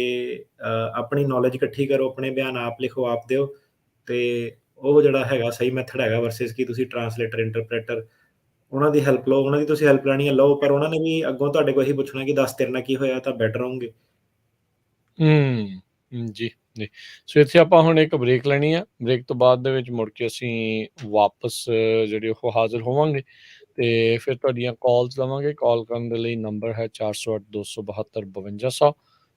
ਆਪਣੀ ਨੌਲੇਜ ਇਕੱਠੀ ਕਰੋ, ਆਪਣੇ ਬਿਆਨ ਆਪ ਲਿਖੋ, ਆਪ ਦਿਓ ਤੇ ਉਹ ਜਿਹੜਾ ਹੈਗਾ ਸਹੀ ਮੈਥਡ ਹੈਗਾ ਵਰਸਿਸ ਕਿ ਤੁਸੀਂ ਟਰਾਂਸਲੇਟਰ, ਇੰਟਰਪ੍ਰੇਟਰ ਉਹਨਾਂ ਦੀ ਹੈਲਪ ਲਓ, ਉਹਨਾਂ ਦੀ ਤੁਸੀਂ ਹੈਲਪ ਲੈਣੀ ਹੈ ਲਓ, ਪਰ ਉਹਨਾਂ ਨੇ ਵੀ ਅੱਗੋਂ ਤੁਹਾਡੇ ਕੋਲ ਇਹੀ ਪੁੱਛਣਾ ਕਿ ਦੱਸ ਤੇਰੇ ਨਾਲ ਕੀ ਹੋਇਆ ਤਾਂ ਬੈਟਰ ਰਹੋਗੇ। ਜੀ, ਜੀ। ਸੋ ਇੱਥੇ ਆਪਾਂ ਹੁਣ ਇੱਕ ਬ੍ਰੇਕ ਲੈਣੀ ਆ, ਬ੍ਰੇਕ ਤੋਂ ਬਾਅਦ ਦੇ ਵਿੱਚ ਮੁੜ ਕੇ ਅਸੀਂ ਵਾਪਸ ਜਿਹੜੇ ਉਹ ਹਾਜ਼ਰ ਹੋਵਾਂਗੇ ਤੇ ਫਿਰ ਤੁਹਾਡੀਆਂ ਕਾਲਸ ਲਵਾਂਗੇ। ਕਾਲ ਕਰਨ ਦੇ ਲਈ ਨੰਬਰ ਹੈ 408 272 5200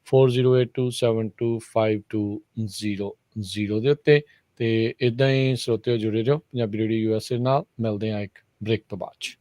4082725200 ਦੇ ਉੱਤੇ। ਤੇ ਇਦਾਂ ਹੀ ਸਰੋਤਿਓ ਜੁੜੇ ਰਹੋ ਪੰਜਾਬੀ ਰੇਡੀਓ USA ਨਾਲ। ਮਿਲਦੇ ਹਾਂ ਇੱਕ ਬ੍ਰੇਕ ਤੋਂ ਬਾਅਦ 'ਚ।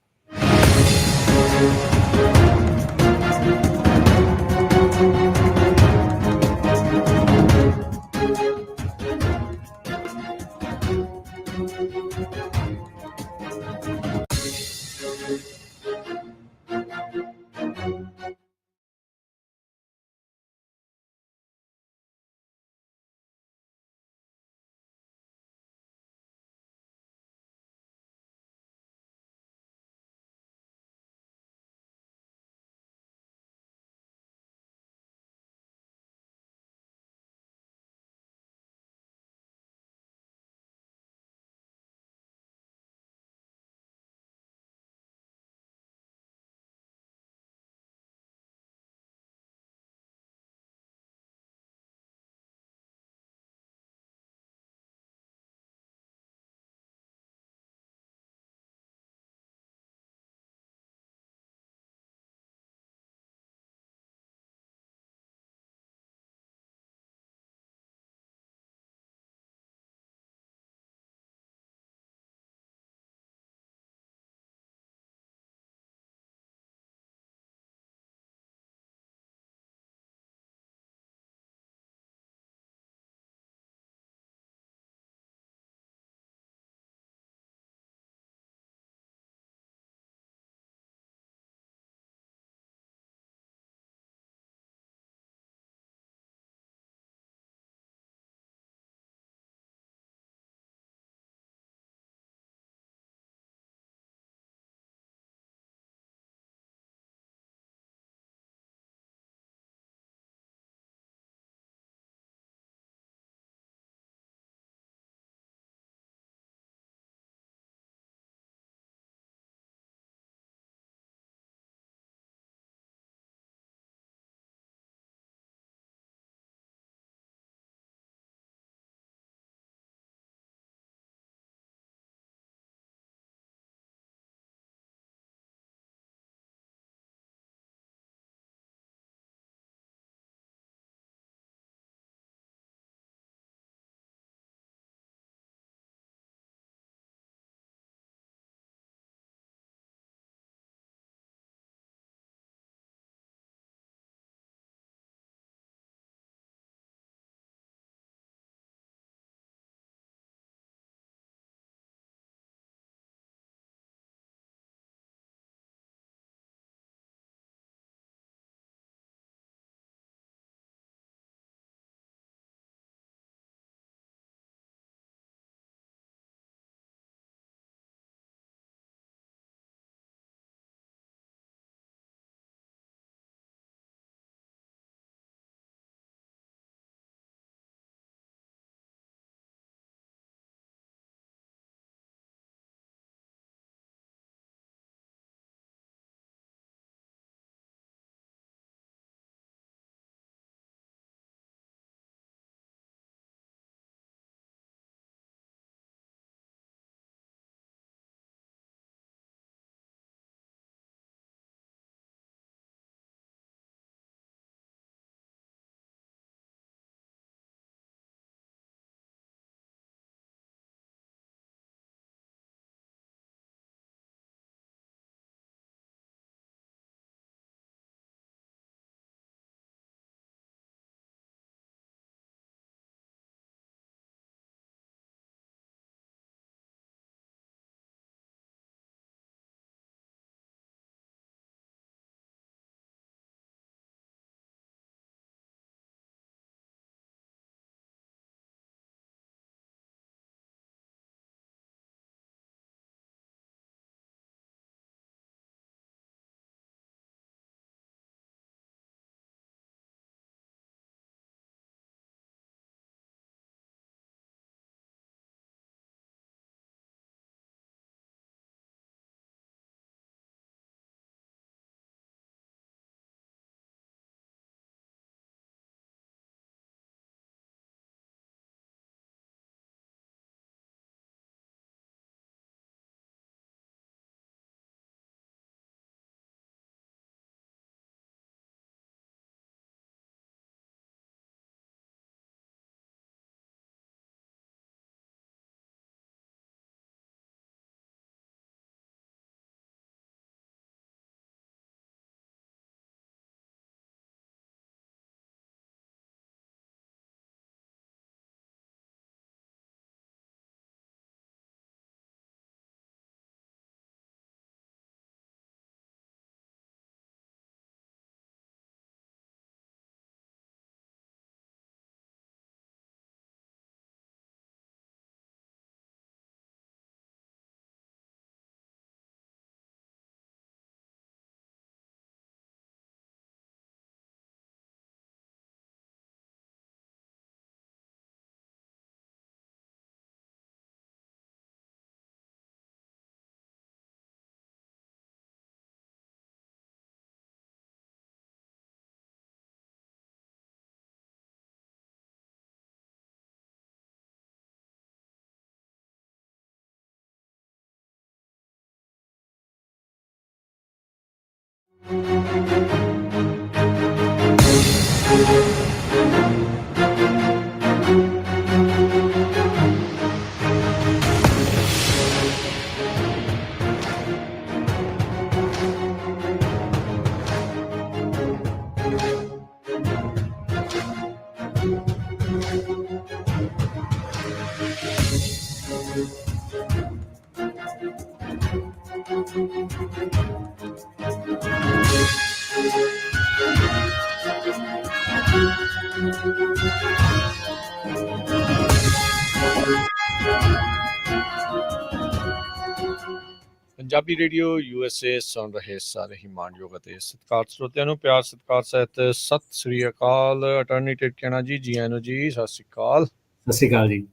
ਪੰਜਾਬੀ ਰੇਡੀਓ USA ਸੁਣ ਰਹੇ ਸਾਰੇ ਹੀ ਮਾਣਯੋਗ ਅਤੇ ਸਤਿਕਾਰ ਸਰੋਤਿਆਂ ਨੂੰ ਪਿਆਰ ਸਤਿਕਾਰ ਸਹਿਤ ਸਤਿ ਸ੍ਰੀ ਅਕਾਲ। ਅਟਾਰਨੀ ਟਰਕਿਆਨਾ ਜੀ, ਜੀ ਆਇਆਂ ਨੂੰ ਜੀ, ਸਤਿ ਸ੍ਰੀ ਅਕਾਲ। ਸਤਿ ਸ਼੍ਰੀ ਅਕਾਲ ਜੀ।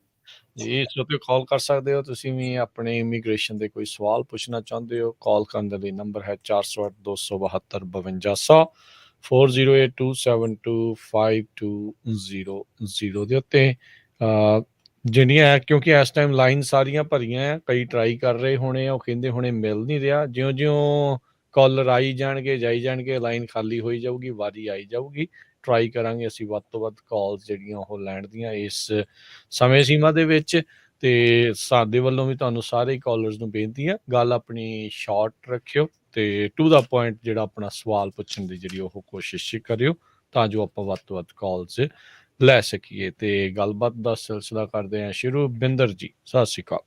ਜੀ ਸਰੋਤਿਓ, ਕਾਲ ਕਰ ਸਕਦੇ ਹੋ ਤੁਸੀਂ ਵੀ ਆਪਣੇ ਇਮੀਗ੍ਰੇਸ਼ਨ ਦੇ ਕੋਈ ਸਵਾਲ ਪੁੱਛਣਾ ਚਾਹੁੰਦੇ ਹੋ। ਕਾਲ ਕਰਨ ਦੇ ਲਈ ਨੰਬਰ ਹੈ 408-272-5200 4082725200 ਦੇ ਉੱਤੇ। ਜਿਹੜੀਆਂ ਕਿਉਂਕਿ ਇਸ ਟਾਈਮ ਲਾਈਨ ਸਾਰੀਆਂ ਭਰੀਆਂ ਆ, ਕਈ ਟਰਾਈ ਕਰ ਰਹੇ ਹੋਣੇ ਆ, ਉਹ ਕਹਿੰਦੇ ਹੋਣੇ ਮਿਲ ਨਹੀਂ ਰਿਹਾ। ਜਿਉਂ-ਜਿਉਂ ਕਾਲਰ ਆਈ ਜਾਣਗੇ ਜਾਈ ਜਾਣਗੇ, ਲਾਈਨ ਖਾਲੀ ਹੋਈ ਜਾਊਗੀ, ਵਾਰੀ ਆਈ ਜਾਊਗੀ। ਟਰਾਈ ਕਰਾਂਗੇ ਅਸੀਂ ਵੱਧ ਤੋਂ ਵੱਧ ਕਾਲਸ ਜਿਹੜੀਆਂ ਉਹ ਲੈਣ ਦੀਆਂ ਇਸ ਸਮੇਂ ਸੀਮਾ ਦੇ ਵਿੱਚ। ਤੇ ਸਾਡੇ ਵੱਲੋਂ ਵੀ ਤੁਹਾਨੂੰ ਸਾਰੇ ਕਾਲਰਸ ਨੂੰ ਬੇਨਤੀ ਹੈ, ਗੱਲ ਆਪਣੀ ਸ਼ਾਰਟ ਰੱਖਿਓ ਤੇ ਟੂ ਦਾ ਪੁਆਇੰਟ ਜਿਹੜਾ ਆਪਣਾ ਸਵਾਲ ਪੁੱਛਣ ਦੀ ਜਿਹੜੀ ਉਹ ਕੋਸ਼ਿਸ਼ ਕਰਿਓ, ਤਾਂ ਜੋ ਆਪਾਂ ਵੱਧ ਤੋਂ ਵੱਧ ਕਾਲਸ ਲੈ ਸਕੀਏ। ਤੇ ਗੱਲਬਾਤ ਦਾ ਸਿਲਸਿਲਾ ਕਰਦੇ ਹਾਂ ਸ਼ੁਰੂ। ਬਿੰਦਰ ਜੀ ਸਤਿ ਸ਼੍ਰੀ ਅਕਾਲ।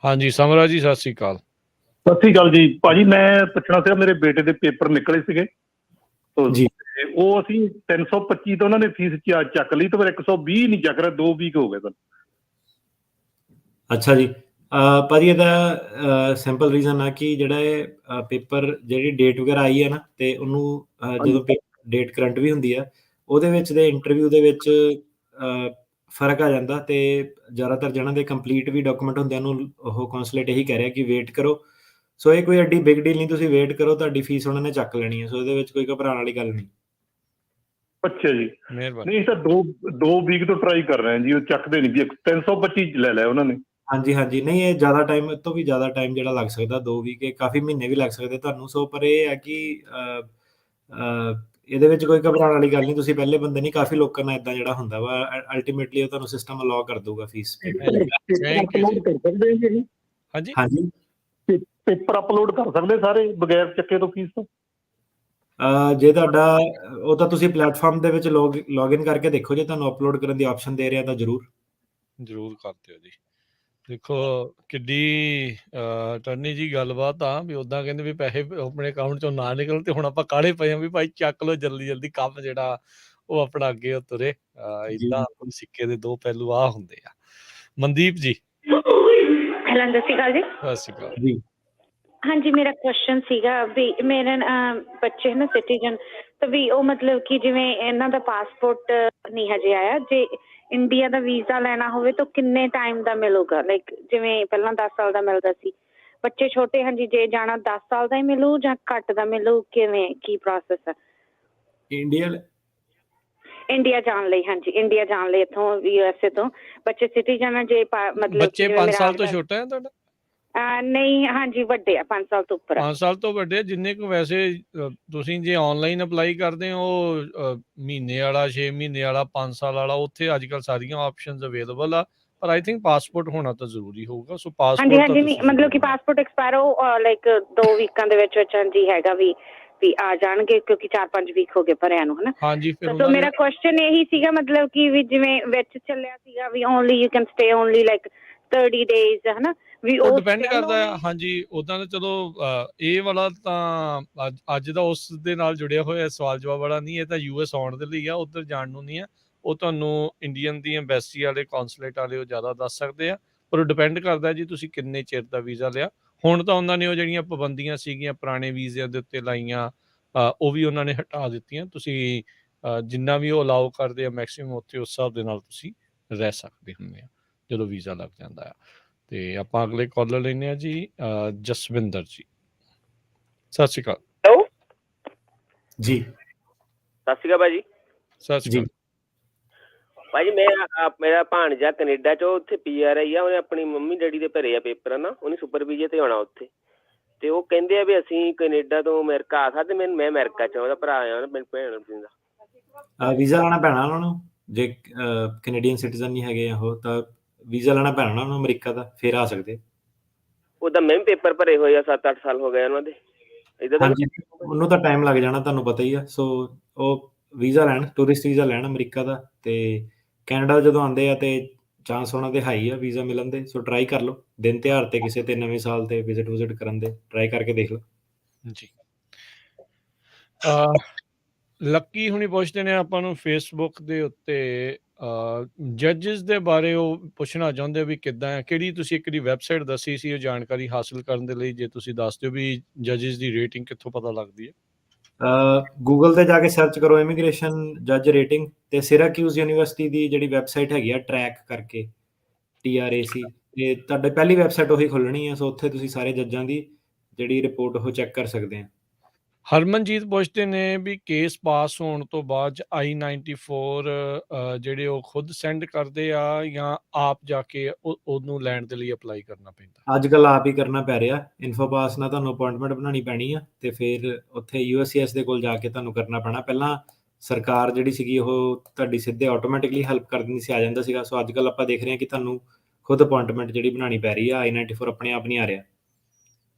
ਹਾਂਜੀ ਸਮਰਾ ਜੀ ਸਤਿ ਸ਼੍ਰੀ ਅਕਾਲ। ਸਤਿ ਸ਼੍ਰੀ ਅਕਾਲ ਜੀ ਭਾਜੀ, ਮੈਂ ਪੁੱਛਣਾ ਸੀ ਮੇਰੇ ਬੇਟੇ ਦੇ ਪੇਪਰ ਨਿਕਲੇ ਸੀਗੇ ਜੀ। ਉਹ ਅਸੀਂ 325 ਤਾਂ ਉਹਨਾਂ ਨੇ ਫੀਸ ਚੱਕ ਲਈ ਤੇ ਫਿਰ 120 ਨਹੀਂ ਚੱਕ ਰਿਹਾ, 2 ਵੀਕ ਹੋ ਗਏ ਸਨ। ਅੱਛਾ ਜੀ, ਭਾਜੀ ਇਹਦਾ ਸਿੰਪਲ ਰੀਜ਼ਨ ਆ ਕਿ ਜਿਹੜਾ ਇਹ ਪੇਪਰ ਜਿਹੜੀ ਡੇਟ ਵਗੈਰਾ ਆਈ ਹੈ ਨਾ, ਤੇ ਉਹਨੂੰ ਜਦੋਂ ਡੇਟ ਕਰੰਟ ਵੀ ਹੁੰਦੀ ਆ, ਉਹਦੇ ਵਿੱਚ ਦੇ ਇੰਟਰਵਿਊ ਦੇ ਵਿੱਚ ਫਰਕ ਆ ਜਾਂਦਾ। ਤੇ ਜ਼ਿਆਦਾਤਰ ਜਿਹਨਾਂ ਦੇ ਕੰਪਲੀਟ ਵੀ ਡਾਕੂਮੈਂਟ ਹੁੰਦੇ ਉਹਨੂੰ ਉਹ ਕੌਂਸਲੇਟ ਇਹੀ ਕਹਿ ਰਿਹਾ ਕਿ ਵੇਟ ਕਰੋ। ਸੋ ਇਹ ਕੋਈ ਐਡੀ ਬਿਗ ਡੀਲ ਨਹੀਂ, ਤੁਸੀਂ ਵੇਟ ਕਰੋ, ਤੁਹਾਡੀ ਫੀਸ ਉਹਨਾਂ ਨੇ ਚੱਕ ਲੈਣੀ ਹੈ। ਸੋ ਇਹਦੇ ਵਿੱਚ ਕੋਈ ਘਬਰਾਉਣ ਵਾਲੀ ਗੱਲ ਨਹੀਂ। ਅੱਛਾ ਜੀ, ਮਿਹਰਬਾਨੀ। ਨਹੀਂ ਤਾਂ 2 ਵੀਕ ਤੋਂ ਟਰਾਈ ਕਰ ਰਹੇ ਜੀ, ਉਹ ਚੱਕਦੇ ਨਹੀਂ ਜੀ। 325 ਲੈ ਲਿਆ ਉਹਨਾਂ ਨੇ। ਹਾਂਜੀ ਹਾਂਜੀ, ਨਹੀਂ ਇਹ ਜ਼ਿਆਦਾ ਟਾਈਮ, ਇਹ ਤੋਂ ਵੀ ਜ਼ਿਆਦਾ ਟਾਈਮ ਜਿਹੜਾ ਲੱਗ ਸਕਦਾ, 2 ਵੀਕ, ਕਾਫੀ ਮਹੀਨੇ ਵੀ ਲੱਗ ਸਕਦੇ ਤੁਹਾਨੂੰ। ਸੋ ਪਰ ਇਹ ਹੈ ਕਿ ਇਹਦੇ ਵਿੱਚ ਕੋਈ ਘਬਰਾਉਣ ਵਾਲੀ ਗੱਲ ਨਹੀਂ। ਤੁਸੀਂ ਪਹਿਲੇ ਬੰਦੇ ਨਹੀਂ, ਕਾਫੀ ਲੋਕਾਂ ਨਾਲ ਇਦਾਂ ਜਿਹੜਾ ਹੁੰਦਾ ਵਾ, ਅਲਟੀਮੇਟਲੀ ਉਹ ਤੁਹਾਨੂੰ ਸਿਸਟਮ ਅਲਾਉ ਕਰ ਦੂਗਾ ਫੀਸ ਪੇਮੈਂਟ। ਹਾਂਜੀ ਹਾਂਜੀ, ਪੇਪਰ ਅਪਲੋਡ ਕਰ ਸਕਦੇ ਸਾਰੇ ਬਗੈਰ ਚੱਕੇ ਤੋਂ ਫੀਸ ਤੋਂ? ਜੇ ਤੁਹਾਡਾ ਉਹ ਤਾਂ ਤੁਸੀਂ ਪਲੇਟਫਾਰਮ ਦੇ ਵਿੱਚ ਲੌਗਇਨ ਕਰਕੇ ਦੇਖੋ, ਜੇ ਤੁਹਾਨੂੰ ਅਪਲੋਡ ਕਰਨ ਦੀ ਆਪਸ਼ਨ ਦੇ ਰਿਹਾ ਤਾਂ ਜ਼ਰੂਰ ਕਰ ਦਿਓ ਜੀ। ਦੇਖੋ ਕਿੱਡੀ ਅਟਰਨੀ ਜੀ ਗੱਲਬਾਤ ਆ ਵੀ, ਉੱਦਾਂ ਕਹਿੰਦੇ ਵੀ ਪੈਸੇ ਆਪਣੇ ਅਕਾਊਂਟ ਚੋਂ ਨਾ ਨਿਕਲਣ, ਤੇ ਹੁਣ ਆਪਾਂ ਕਾਹਲੇ ਪਏ ਆ ਵੀ ਭਾਈ ਚੱਕ ਲਓ ਜਲਦੀ ਜਲਦੀ, ਕੰਮ ਜਿਹੜਾ ਉਹ ਆਪਣਾ ਅੱਗੇ ਤੁਰੇ। ਏਦਾਂ ਸਿੱਕੇ ਦੇ 2 ਪਹਿਲੂ ਆ ਹੁੰਦੇ ਆ। ਮਨਦੀਪ ਜੀ ਹੈਲੋ, ਸਤਿ ਸ਼੍ਰੀ ਅਕਾਲ ਜੀ। ਸਤਿ ਸ਼੍ਰੀ ਅਕਾਲ ਜੀ। ਹਾਂਜੀ, ਮੇਰਾ ਕੁਐਸਚਨ ਸੀਗਾ ਵੀ ਮੇਰੇ ਬੱਚੇ ਨਾ ਸਿਟੀਜ਼ਨ, ਤੇ ਵੀ ਉਹ ਮਤਲਬ ਕਿ ਜਿਵੇਂ ਇਹਨਾਂ ਦਾ ਪਾਸਪੋਰਟ ਨਹੀਂ ਹਜੇ ਆਇਆ, ਜੇ ਇੰਡੀਆ ਦਾ ਵੀਜ਼ਾ ਲੈਣਾ ਹੋਵੇ ਤਾਂ ਕਿੰਨੇ ਟਾਈਮ ਦਾ ਮਿਲੂਗਾ? ਲਾਈਕ ਜਿਵੇਂ ਪਹਿਲਾਂ 10 ਸਾਲ ਦਾ ਮਿਲਦਾ ਸੀ, ਬੱਚੇ ਛੋਟੇ ਹਾਂਜੀ, ਜੇ ਜਾਣਾ 10 ਸਾਲ ਦਾ ਹੀ ਮਿਲੂ ਜਾਂ ਘੱਟ ਦਾ ਮਿਲੂ, ਕਿਵੇਂ ਕੀ ਪ੍ਰੋਸੈਸ ਹੈ ਇੰਡੀਆ ਜਾਣ ਲਈ? ਹਾਂਜੀ, ਇੰਡੀਆ ਜਾਣ ਲਈ ਇੱਥੋਂ USA ਤੋਂ ਬੱਚੇ ਸਿਟੀਜ਼ਨ ਹੈ, ਜੇ ਮਤਲਬ ਬੱਚੇ 5 ਸਾਲ ਤੋਂ ਛੋਟਾ ਹੈ ਤੁਹਾਡਾ? ਨਹੀਂ, ਹਾਂਜੀ ਵੱਡੇ ਆ, 5 ਸਾਲ ਤੋਂ ਉੱਪਰ। 5 ਸਾਲ ਤੋਂ ਵੱਡੇ ਜਿੰਨੇ ਕੁ ਵੈਸੇ ਤੁਸੀਂ ਜੇ ਆਨਲਾਈਨ ਅਪਲਾਈ ਕਰਦੇ ਹੋ, ਮਹੀਨੇ ਵਾਲਾ, 6 ਮਹੀਨੇ ਵਾਲਾ, 5 ਸਾਲ ਵਾਲਾ, ਉੱਥੇ ਅੱਜ ਕੱਲ੍ਹ ਸਾਰੀਆਂ ਆਪਸ਼ਨਸ ਅਵੇਲੇਬਲ ਆ। ਪਰ ਆਈ ਥਿੰਕ ਪਾਸਪੋਰਟ ਹੋਣਾ ਤਾਂ ਜ਼ਰੂਰੀ ਹੋਊਗਾ। ਸੋ ਪਾਸਪੋਰਟ ਹਾਂਜੀ ਨਹੀਂ, ਮਤਲਬ ਕਿ ਪਾਸਪੋਰਟ ਐਕਸਪਾਇਰ ਲਾਈਕ 2 ਵੀਕਾਂ ਦੇ ਵਿੱਚ ਹਾਂਜੀ ਹੈਗਾ ਵੀ ਆ ਜਾਣਗੇ, ਕਿਉਂਕਿ 4-5 ਵੀਕ ਹੋ ਗਏ ਭਰਿਆ ਨੂੰ, ਹਨਾ। ਹਾਂਜੀ, ਸੋ ਮੇਰਾ ਕੁਐਸਚਨ ਇਹੀ ਸੀਗਾ, ਮਤਲਬ ਕਿ ਵੀ ਜਿਵੇਂ ਵਿੱਚ ਚੱਲਿਆ ਸੀਗਾ ਵੀ only you can stay only like 30 days, ਹਨਾ, ਵੀ ਉਹ ਡਿਪੈਂਡ ਕਰਦਾ ਆ। ਹਾਂਜੀ, ਉਦਾਂ ਤਾਂ ਚਲੋ ਇਹ ਵਾਲਾ ਤਾਂ ਅੱਜ ਦਾ ਉਸ ਦੇ ਨਾਲ ਜੁੜਿਆ ਹੋਇਆ ਸਵਾਲ ਜਵਾਬ ਵਾਲਾ ਨਹੀਂ, ਇਹ ਤਾਂ US ਆਉਣ ਦੇ ਲਈ ਆ, ਉੱਧਰ ਜਾਣ ਨੂੰ ਨਹੀਂ ਆ। ਉਹ ਤੁਹਾਨੂੰ ਇੰਡੀਅਨ ਦੀ ਐਮਬੈਸੀ ਵਾਲੇ, ਕੌਂਸਲੇਟ ਵਾਲੇ ਉਹ ਜ਼ਿਆਦਾ ਦੱਸ ਸਕਦੇ ਆ। ਪਰ ਉਹ ਡਿਪੈਂਡ ਕਰਦਾ ਜੀ ਤੁਸੀਂ ਕਿੰਨੇ ਚਿਰ ਦਾ ਵੀਜ਼ਾ ਲਿਆ। ਹੁਣ ਤਾਂ ਉਹਨਾਂ ਨੇ ਉਹ ਜਿਹੜੀਆਂ ਪਾਬੰਦੀਆਂ ਸੀਗੀਆਂ ਪੁਰਾਣੇ ਵੀਜ਼ਿਆਂ ਦੇ ਉੱਤੇ ਲਾਈਆਂ, ਉਹ ਵੀ ਉਹਨਾਂ ਨੇ ਹਟਾ ਦਿੱਤੀਆਂ। ਤੁਸੀਂ ਜਿੰਨਾ ਵੀ ਉਹ ਅਲਾਓ ਕਰਦੇ ਆ ਮੈਕਸੀਮਮ, ਉੱਥੇ ਉਸ ਹਿਸਾਬ ਦੇ ਨਾਲ ਤੁਸੀਂ ਰਹਿ ਸਕਦੇ ਹੁੰਦੇ ਆ ਜਦੋਂ ਵੀਜ਼ਾ ਲੱਗ ਜਾਂਦਾ ਆ। ਤੇ ਆਪਾਂ ਅਗਲੇ ਕਾਲਰ ਲੈਂਦੇ ਆ ਜੀ, ਜਸਵਿੰਦਰ ਜੀ ਸਤਿ ਸ਼੍ਰੀ ਅਕਾਲ। ਹੈਲੋ ਜੀ, ਸਤਿ ਸ਼੍ਰੀ ਅਕਾਲ ਭਾਜੀ। ਸਤਿ ਸ਼੍ਰੀ ਅਕਾਲ ਭਾਜੀ, ਮੇਰਾ ਭਾਣਜਾ ਕੈਨੇਡਾ 'ਚ, ਉੱਥੇ PR ਆਈ ਆ, ਉਹਨੇ ਆਪਣੀ ਮੰਮੀ ਡੈਡੀ ਦੇ ਭਰੇ ਆ ਪੇਪਰ ਨਾ, ਉਹਨੇ ਸੁਪਰ ਵੀਜ਼ੇ ਤੇ ਆਉਣਾ ਉੱਥੇ। ਤੇ ਉਹ ਕਹਿੰਦੇ ਆ ਵੀ ਅਸੀਂ ਕੈਨੇਡਾ ਤੋਂ ਅਮਰੀਕਾ ਆ ਸਕਦੇ। ਮੈਂ ਅਮਰੀਕਾ ਚ ਉਹਦਾ ਭਰਾ ਆ, ਮੈਨੂੰ ਭੈਣ ਦਾ। ਵੀਜ਼ਾ ਲੈਣਾ ਪੈਣਾ ਉਹਨਾਂ ਨੂੰ, ਜੇ ਕੈਨੇਡੀਅਨ ਸਿਟੀਜ਼ਨ ਨਹੀਂ ਹੈਗੇ ਉਹ ਤਾਂ ਵੀਜ਼ਾ ਲੈਣਾ ਪੈਣਾ ਉਹਨਾਂ ਨੂੰ ਅਮਰੀਕਾ ਦਾ, ਫਿਰ ਆ ਸਕਦੇ। ਉਹਦਾ ਮੈਂ ਵੀ ਪੇਪਰ ਭਰੇ ਹੋਏ ਆ, 7-8 ਸਾਲ ਹੋ ਗਏ ਉਹਨਾਂ ਦੇ। ਏਦਾਂ ਦਾ ਹਾਂਜੀ, ਉਹਨੂੰ ਤਾਂ ਟਾਈਮ ਲੱਗ ਜਾਣਾ, ਤੁਹਾਨੂੰ ਪਤਾ ਹੀ ਆ। ਸੋ ਉਹ ਵੀਜ਼ਾ ਲੈਣ, ਟੂਰਿਸਟ ਵੀਜ਼ਾ ਲੈਣ ਅਮਰੀਕਾ ਦਾ, ਤੇ ਕੈਨੇਡਾ ਜਦੋਂ ਆਉਂਦੇ ਆ ਤੇ ਚਾਂਸ ਉਹਨਾਂ ਦੇ ਹਾਈ ਆ ਵੀਜ਼ਾ ਮਿਲਣ ਦੇ। ਸੋ ਟਰਾਈ ਕਰ ਲਓ, ਦਿਨ ਤਿਉਹਾਰ ਤੇ ਕਿਸੇ ਤੇ ਨਵੇਂ ਸਾਲ ਤੇ ਵਿਜ਼ਿਟ ਕਰਨ ਦੇ ਟਰਾਈ ਕਰਕੇ ਦੇਖ ਲਓ ਜੀ। ਲੱਕੀ ਹੁਣੀ ਪੁੱਛਦੇ ਨੇ ਆਪਾਂ ਨੂੰ ਫੇਸਬੁੱਕ ਦੇ ਉੱਤੇ ਜੱਜਿਸ ਦੇ ਬਾਰੇ, ਉਹ ਪੁੱਛਣਾ ਚਾਹੁੰਦੇ ਵੀ ਕਿੱਦਾਂ ਹੈ, ਕਿਹੜੀ ਤੁਸੀਂ ਇੱਕ ਦੀ ਵੈਬਸਾਈਟ ਦੱਸੀ ਸੀ ਉਹ ਜਾਣਕਾਰੀ ਹਾਸਿਲ ਕਰਨ ਦੇ ਲਈ, ਜੇ ਤੁਸੀਂ ਦੱਸ ਦਿਓ ਵੀ ਜੱਜਿਸ ਦੀ ਰੇਟਿੰਗ ਕਿੱਥੋਂ ਪਤਾ ਲੱਗਦੀ ਹੈ। ਗੂਗਲ ਤੇ ਜਾ ਕੇ ਸਰਚ ਕਰੋ ਇਮੀਗ੍ਰੇਸ਼ਨ ਜੱਜ ਰੇਟਿੰਗ, ਤੇ ਸਿਰਾਕਿਊਜ਼ ਯੂਨੀਵਰਸਿਟੀ ਦੀ ਜਿਹੜੀ ਵੈਬਸਾਈਟ ਹੈਗੀ ਆ ਟਰੈਕ ਕਰਕੇ TRAC, ਤੇ ਤੁਹਾਡੇ ਪਹਿਲੀ ਵੈਬਸਾਈਟ ਉਹੀ ਖੁੱਲਣੀ ਹੈ। ਸੋ ਉੱਥੇ ਤੁਸੀਂ ਸਾਰੇ ਜੱਜਾਂ ਦੀ ਜਿਹੜੀ ਰਿਪੋਰਟ ਉਹ ਚੈੱਕ ਕਰ ਸਕਦੇ ਆ। ਹਰਮਨਜੀਤ ਪੁੱਛਦੇ ਨੇ ਵੀ ਕੇਸ ਪਾਸ ਹੋਣ ਤੋਂ ਬਾਅਦ I-94 ਜਿਹੜੇ ਉਹ ਖੁਦ ਸੈਂਡ ਕਰਦੇ ਆ ਜਾਂ ਆਪ ਜਾ ਕੇ ਉਹਨੂੰ ਲੈਣ ਦੇ ਲਈ ਅਪਲਾਈ ਕਰਨਾ ਪੈਂਦਾ। ਅੱਜ ਕੱਲ੍ਹ ਆਪ ਹੀ ਕਰਨਾ ਪੈ ਰਿਹਾ। ਇਨਫੋਪਾਸ ਨਾਲ ਤੁਹਾਨੂੰ ਅਪਾਇੰਟਮੈਂਟ ਬਣਾਉਣੀ ਪੈਣੀ ਆ, ਤੇ ਫਿਰ ਉੱਥੇ USCIS ਦੇ ਕੋਲ ਜਾ ਕੇ ਤੁਹਾਨੂੰ ਕਰਨਾ ਪੈਣਾ। ਪਹਿਲਾਂ ਸਰਕਾਰ ਜਿਹੜੀ ਸੀਗੀ ਉਹ ਤੁਹਾਡੀ ਸਿੱਧੇ ਆਟੋਮੈਟਿਕਲੀ ਹੈਲਪ ਕਰ ਦਿੰਦੀ ਸੀ, ਆ ਜਾਂਦਾ ਸੀਗਾ। ਸੋ ਅੱਜ ਕੱਲ੍ਹ ਆਪਾਂ ਦੇਖ ਰਹੇ ਹਾਂ ਕਿ ਤੁਹਾਨੂੰ ਖੁਦ ਅਪਾਇੰਟਮੈਂਟ ਜਿਹੜੀ ਬਣਾਉਣੀ ਪੈ ਰਹੀ ਆ। I-94 ਆਪਣੇ ਆਪ ਨਹੀਂ ਆ ਰਿਹਾ।